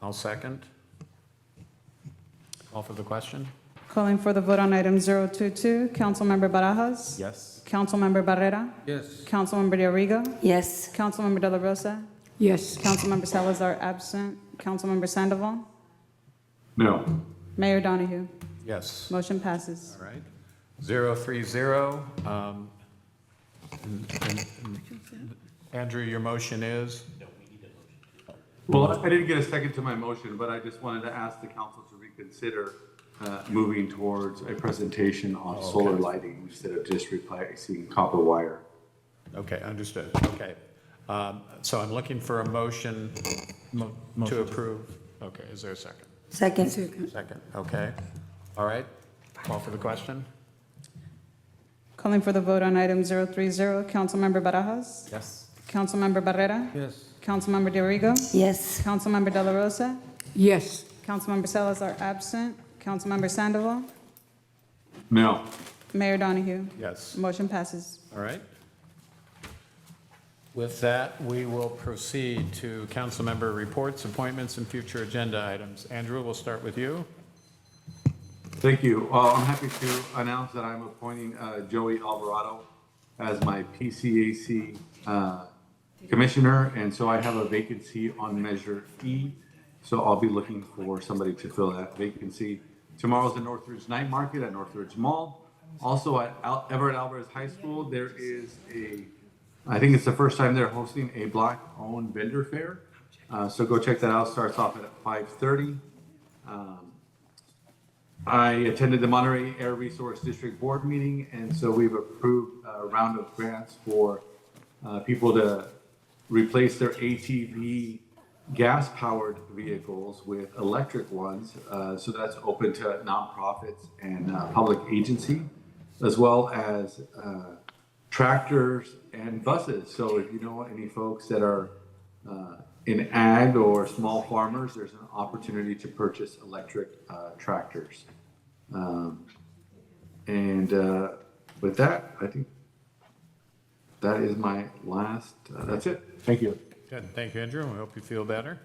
I'll second. Call for the question. Calling for the vote on item 022, Councilmember Barajas? Yes. Councilmember Barrera? Yes. Councilmember Diorigo? Yes. Councilmember De La Rosa? Yes. Councilmember Salazar absent. Councilmember Sandoval? No. Mayor Donahue? Yes. Motion passes. All right. 030. Andrew, your motion is? Well, I didn't get a second to my motion, but I just wanted to ask the council to reconsider moving towards a presentation on solar lighting instead of just replacing copper wire. Okay, understood. Okay. So I'm looking for a motion to approve. Okay, is there a second? Second. Second, okay. All right. Call for the question. Calling for the vote on item 030, Councilmember Barajas? Yes. Councilmember Barrera? Yes. Councilmember Diorigo? Yes. Councilmember De La Rosa? Yes. Councilmember Salazar absent. Councilmember Sandoval? No. Mayor Donahue? Yes. Motion passes. All right. With that, we will proceed to council member reports, appointments, and future agenda items. Andrew, we'll start with you. Thank you. I'm happy to announce that I'm appointing Joey Alvarado as my PCAC commissioner, and so I have a vacancy on Measure E. So I'll be looking for somebody to fill that vacancy. Tomorrow's the Northridge Night Market at Northridge Mall. Also at Everett Alvarez High School, there is I think it's the first time they're hosting a Black-owned vendor fair. So go check that out. Starts off at 5:30. I attended the Monterey Air Resource District Board meeting, and so we've approved a round of grants for people to replace their ATV gas-powered vehicles with electric ones. So that's open to nonprofits and public agency, as well as tractors and buses. So if you know any folks that are in ag or small farmers, there's an opportunity to purchase electric tractors. With that, I think that is my last, that's it. Thank you. Good. Thank you, Andrew. We hope you feel better.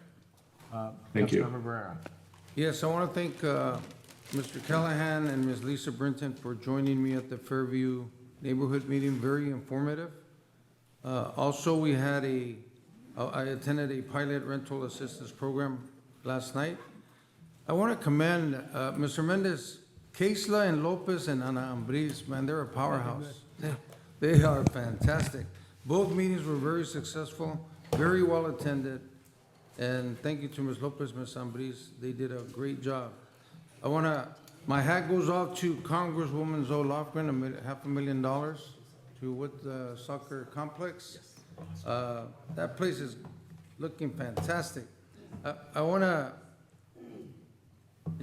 Thank you. Councilmember Barrera. Yes, I want to thank Mr. Callahan and Ms. Lisa Brinton for joining me at the Fairview neighborhood meeting, very informative. Also, I attended a pilot rental assistance program last night. I want to commend Mr. Mendez, Keisla and Lopez and Ana Ambriz, man, they're a powerhouse. They are fantastic. Both meetings were very successful, very well attended, and thank you to Ms. Lopez, Ms. Ambriz, they did a great job. My hat goes off to Congresswoman Zoe Lofgren, $500,000 to Wood Soccer Complex. That place is looking fantastic. I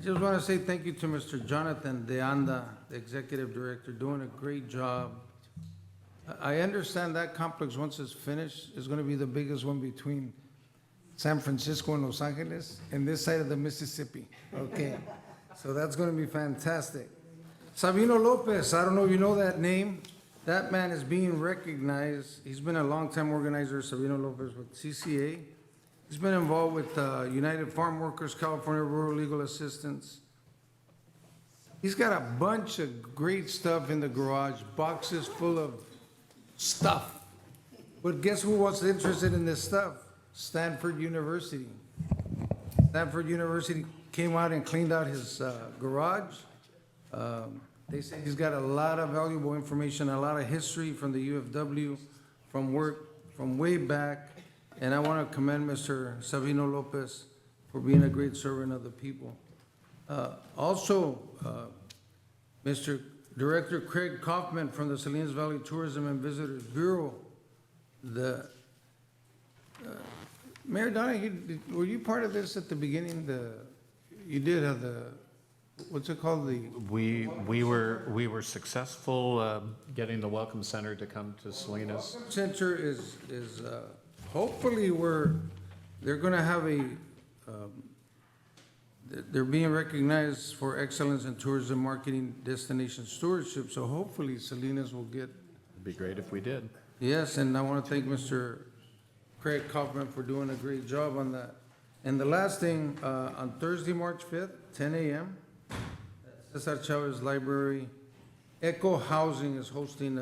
just want to say thank you to Mr. Jonathan De Anda, the Executive Director, doing a great job. I understand that complex, once it's finished, is going to be the biggest one between San Francisco and Los Angeles and this side of the Mississippi. Okay. So that's going to be fantastic. Sabino Lopez, I don't know if you know that name. That man is being recognized. He's been a longtime organizer, Sabino Lopez, with CCA. He's been involved with United Farm Workers, California Rural Legal Assistance. He's got a bunch of great stuff in the garage, boxes full of stuff. But guess who was interested in this stuff? Stanford University. Stanford University came out and cleaned out his garage. They say he's got a lot of valuable information, a lot of history from the UFW, from work from way back. And I want to commend Mr. Sabino Lopez for being a great servant of the people. Also, Mr. Director Craig Kaufman from the Salinas Valley Tourism and Visitors Bureau. Mayor Donahue, were you part of this at the beginning? You did have what's it called? We were successful getting the Welcome Center to come to Salinas. Welcome Center is hopefully they're going to have they're being recognized for excellence in tourism marketing, destination stewardship. So hopefully Salinas will get. It'd be great if we did. Yes, and I want to thank Mr. Craig Kaufman for doing a great job on that. And the last thing, on Thursday, March 5th, 10 a.m., at Cesar Chavez Library, Echo Housing is hosting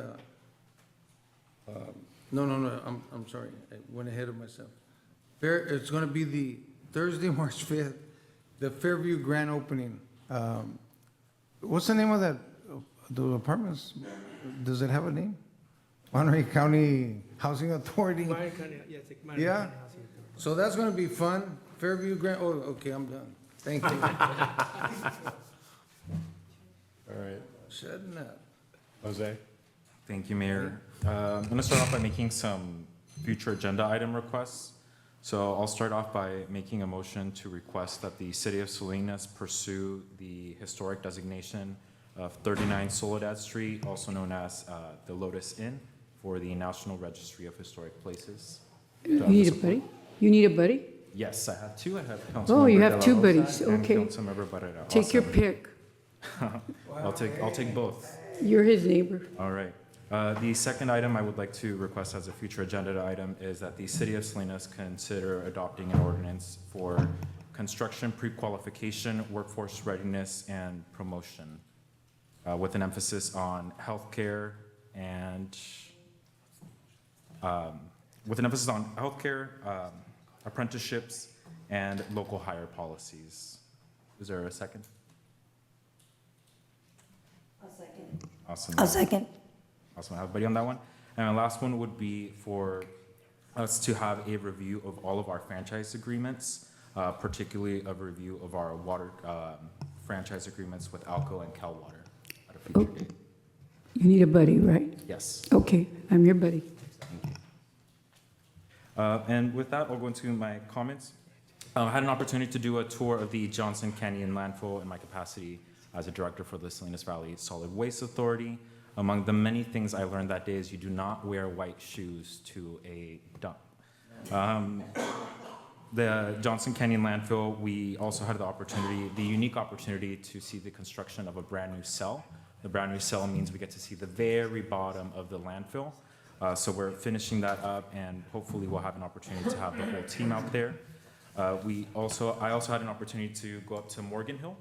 I'm sorry, I went ahead of myself. It's going to be the Thursday, March 5th, the Fairview grand opening. What's the name of that, the apartments? Does it have a name? Monterey County Housing Authority? Yeah? So that's going to be fun. Fairview Grand, okay, I'm done. Thank you. All right. Shutting up. Jose? Thank you, Mayor. I'm going to start off by making some future agenda item requests. So I'll start off by making a motion to request that the City of Salinas pursue the historic designation of 39 Soledad Street, also known as the Lotus Inn, for the National Registry of Historic Places. You need a buddy? You need a buddy? Yes, I have two. I have Councilmember Oh, you have De La two Rosa buddies, and okay. Councilmember Barrera. Take your Awesome. pick. I'll take both. You're his neighbor. All right. The second item I would like to request as a future agenda item is that the City of Salinas consider adopting an ordinance for construction pre-qualification, workforce readiness, and promotion, with an emphasis on healthcare and apprenticeships, and local hire policies. Is there a second? I'll second. Awesome. I'll second. Awesome. Everybody on that one? And the last one would be for us to have a review of all of our franchise agreements, particularly a review of our water franchise agreements with Alco and Cal Water at a future date. You need a buddy, right? Yes. Okay, I'm your buddy. And with that, I'll go into my comments. I had an opportunity to do a tour of the Johnson Canyon landfill in my capacity as a director for the Salinas Valley Solid Waste Authority. Among the many things I learned that day is you do not wear white shoes to a dump. The Johnson Canyon landfill, we also had the unique opportunity to see the construction of a brand new cell. The brand new cell means we get to see the very bottom of the landfill. So we're finishing that up, and hopefully we'll have an opportunity to have the whole team out there. I also had an opportunity to go up to Morgan Hill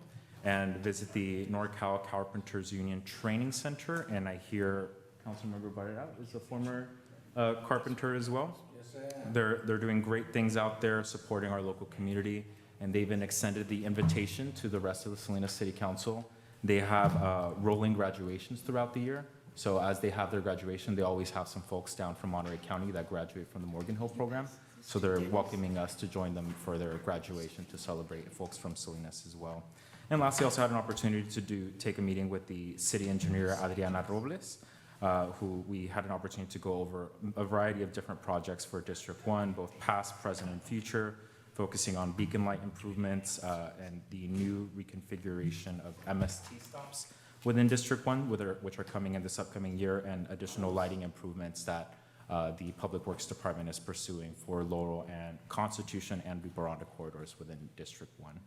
and visit the NorCal Carpenters Union Training Center, and I hear Councilmember Barrera is a former carpenter as well. Yes, I am. They're doing great things out there, supporting our local community, and they've been extended the invitation to the rest of the Salinas City Council. They have rolling graduations throughout the year, so as they have their graduation, they always have some folks down from Monterey County that graduate from the Morgan Hill program, so they're welcoming us to join them for their graduation to celebrate folks from Salinas as well. And lastly, I also had an opportunity to take a meeting with the city engineer, Adriana Robles, who we had an opportunity to go over a variety of different projects for District 1, both past, present, and future, focusing on beacon light improvements and the new reconfiguration of MST stops within District 1, which are coming in this upcoming year, and additional lighting improvements that the Public Works Department is pursuing for Laurel and Constitution and Lubaranda corridors within District 1.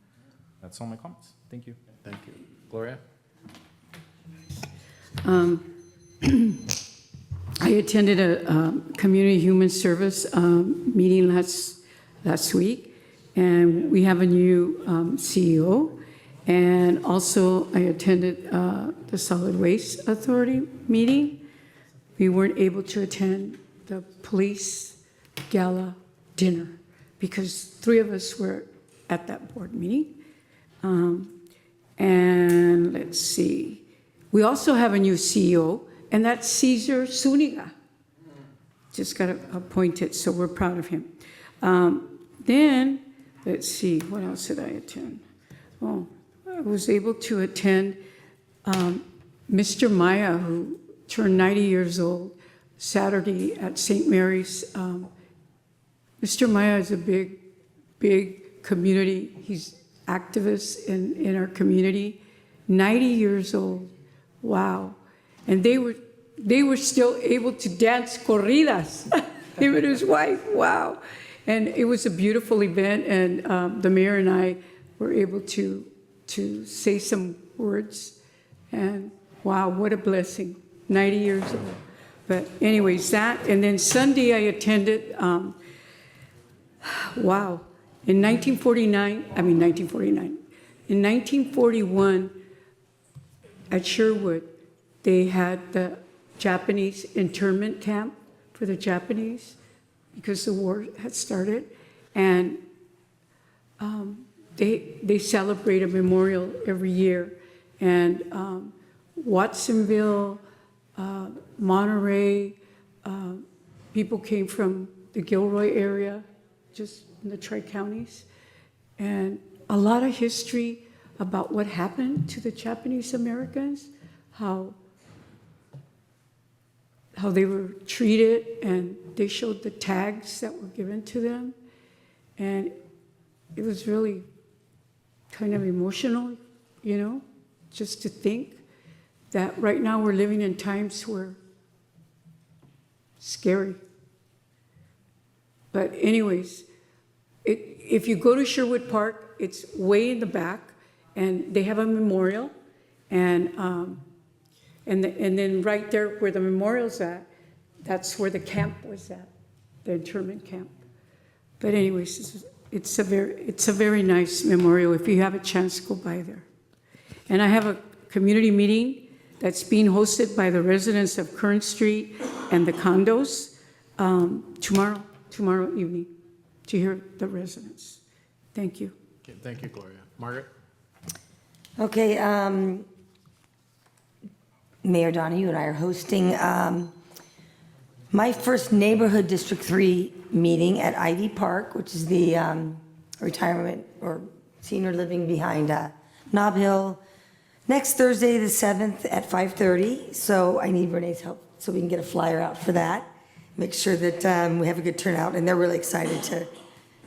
That's all my comments. Thank you. Thank you. Gloria? I attended a community human service meeting last week, and we have a new CEO. And also, I attended the Solid Waste Authority meeting. We weren't able to attend the police gala dinner because 3 of us were at that board meeting. And let's see. We also have a new CEO, and that's Cesar Zuniga. Just got appointed, so we're proud of him. Then, let's see, what else did I attend? Oh, I was able to attend Mr. Maya, who turned 90 years old, Saturday at St. Mary's. Mr. Maya is a big community. He's activist in our community. 90 years old. Wow. And they were still able to dance corridas. Him and his wife. Wow. And it was a beautiful event, and the mayor and I were able to say some words. And wow, what a blessing. 90 years old. But anyways, that, and then Sunday I attended, wow, in 1941, at Sherwood, they had the Japanese internment camp for the Japanese because the war had started. And they celebrate a memorial every year. And Watsonville, Monterey, people came from the Gilroy area, just in the Tri-Counties, and a lot of history about what happened to the Japanese Americans, how they were treated, and they showed the tags that were given to them, and it was really kind of emotional, you know, just to think that right now we're living in times where scary. But anyways, if you go to Sherwood Park, it's way in the back, and they have a memorial, and And then right there where the memorial's at, that's where the camp was at, the internment camp. But anyways, it's a very nice memorial. If you have a chance, go by there. And I have a community meeting that's being hosted by the residents of Current Street and the condos tomorrow evening to hear the residents. Thank you. Okay, thank you, Gloria. Margaret? Okay, Mayor Donahue and I are hosting my first neighborhood District 3 meeting at Ivy Park, which is the retirement or senior living behind Nob Hill, next Thursday, the 7th at 5:30. So I need Renee's help so we can get a flyer out for that. Make sure that we have a good turnout, and they're really excited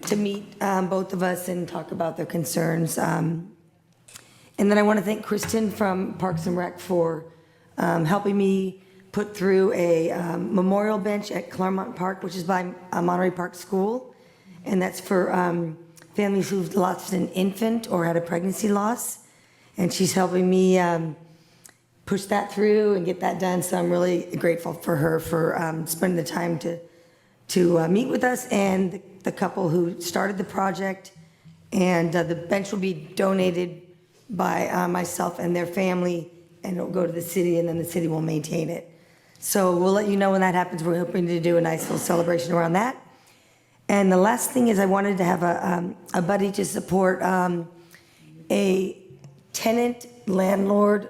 to meet both of us and talk about their concerns. And then I want to thank Kristen from Parks and Rec for helping me put through a memorial bench at Claremont Park, which is by Monterey Park School. And that's for families who've lost an infant or had a pregnancy loss. And she's helping me push that through and get that done. So I'm really grateful for her for spending the time to meet with us and the couple who started the project. And the bench will be donated by myself and their family, and it'll go to the city, and then the city will maintain it. So we'll let you know when that happens. We're hoping to do a nice little celebration around that. And the last thing is I wanted to have a buddy to support a tenant, landlord,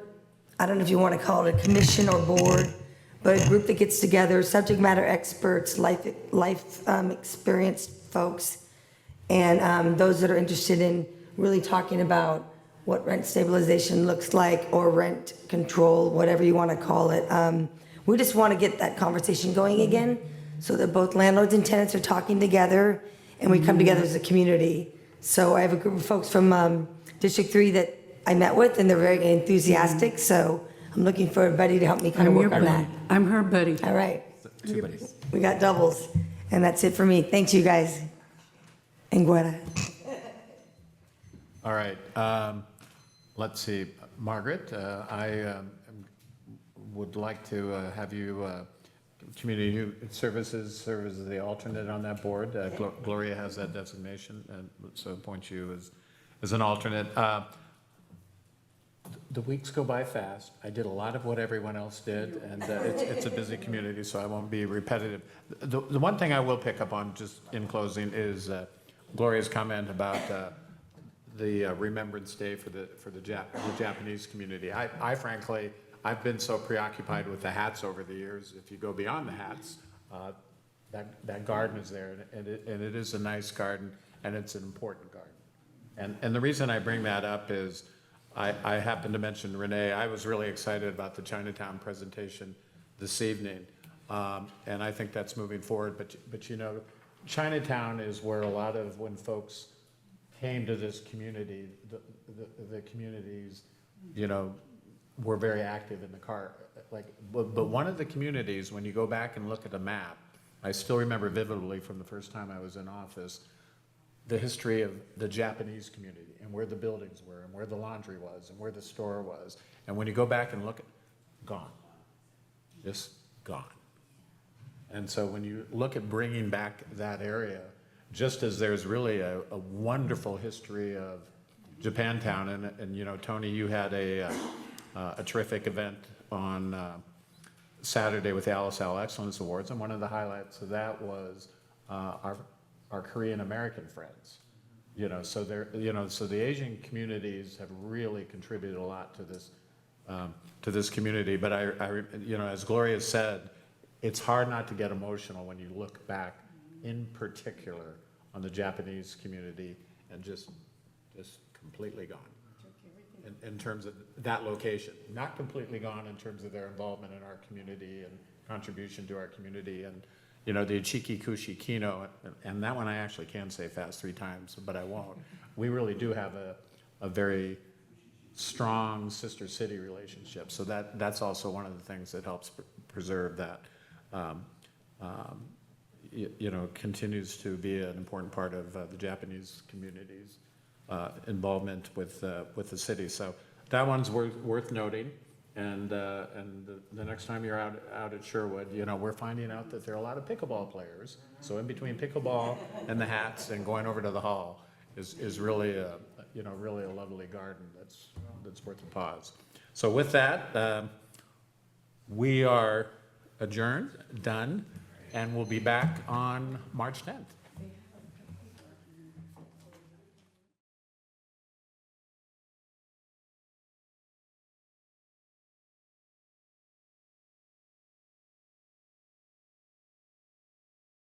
I don't know if you want to call it a commission or board, but a group that gets together, subject matter experts, life experienced folks, and those that are interested in really talking about what rent stabilization looks like, or rent control, whatever you want to call it. We just want to get that conversation going again so that both landlords and tenants are talking together and we come together as a community. So I have a group of folks from District 3 that I met with, and they're very enthusiastic. So I'm looking for a buddy to help me kind of work on that. I'm her buddy. All right. Two buddies. We got doubles. And that's it for me. Thanks, you guys. And Guerra. All right. Let's see. Margaret, I would like to have you, Community Services, serve as the alternate on that board. Gloria has that designation, and so appoint you as an alternate. The weeks go by fast. I did a lot of what everyone else did, and it's a busy community, so I won't be repetitive. The one thing I will pick up on, just in closing, is Gloria's comment about the Remembrance Day for the Japanese community. I frankly, I've been so preoccupied with the hats over the years. If you go beyond the hats, that garden is there, and it is a nice garden, and it's an important garden. And the reason I bring that up is I happened to mention Renee. I was really excited about the Chinatown presentation this evening, and I think that's moving forward. But you know, Chinatown is where a lot of, when folks came to this community, the communities, you know, were very active in the car. But one of the communities, when you go back and look at a map, I still remember vividly from the first time I was in office, the history of the Japanese community and where the buildings were and where the laundry was and where the store was. And when you go back and look at, gone, just gone. And so when you look at bringing back that area, just as there's really a wonderful history of Japantown, and you know, Tony, you had a terrific event on Saturday with the Alice Al Excellence Awards, and one of the highlights of that was our Korean American friends. You know, so so the Asian communities have really contributed a lot to this community. But you know, as Gloria said, it's hard not to get emotional when you look back, in particular, on the Japanese community, and just completely gone. In terms of that location, not completely gone in terms of their involvement in our community and contribution to our community. And you know, the Ichiki Kushi Kino, and that one I actually can say fast 3 times, but I won't. We really do have a very strong sister city relationship. So that's also one of the things that helps preserve that. You know, continues to be an important part of the Japanese community's involvement with the city. So that one's worth noting. And the next time you're out at Sherwood, you know, we're finding out that there are a lot of pickleball players. So in between pickleball and the hats and going over to the hall is really a, you know, really a lovely garden that's worth a pause. So with that, we are adjourned, done, and we'll be back on March 10th.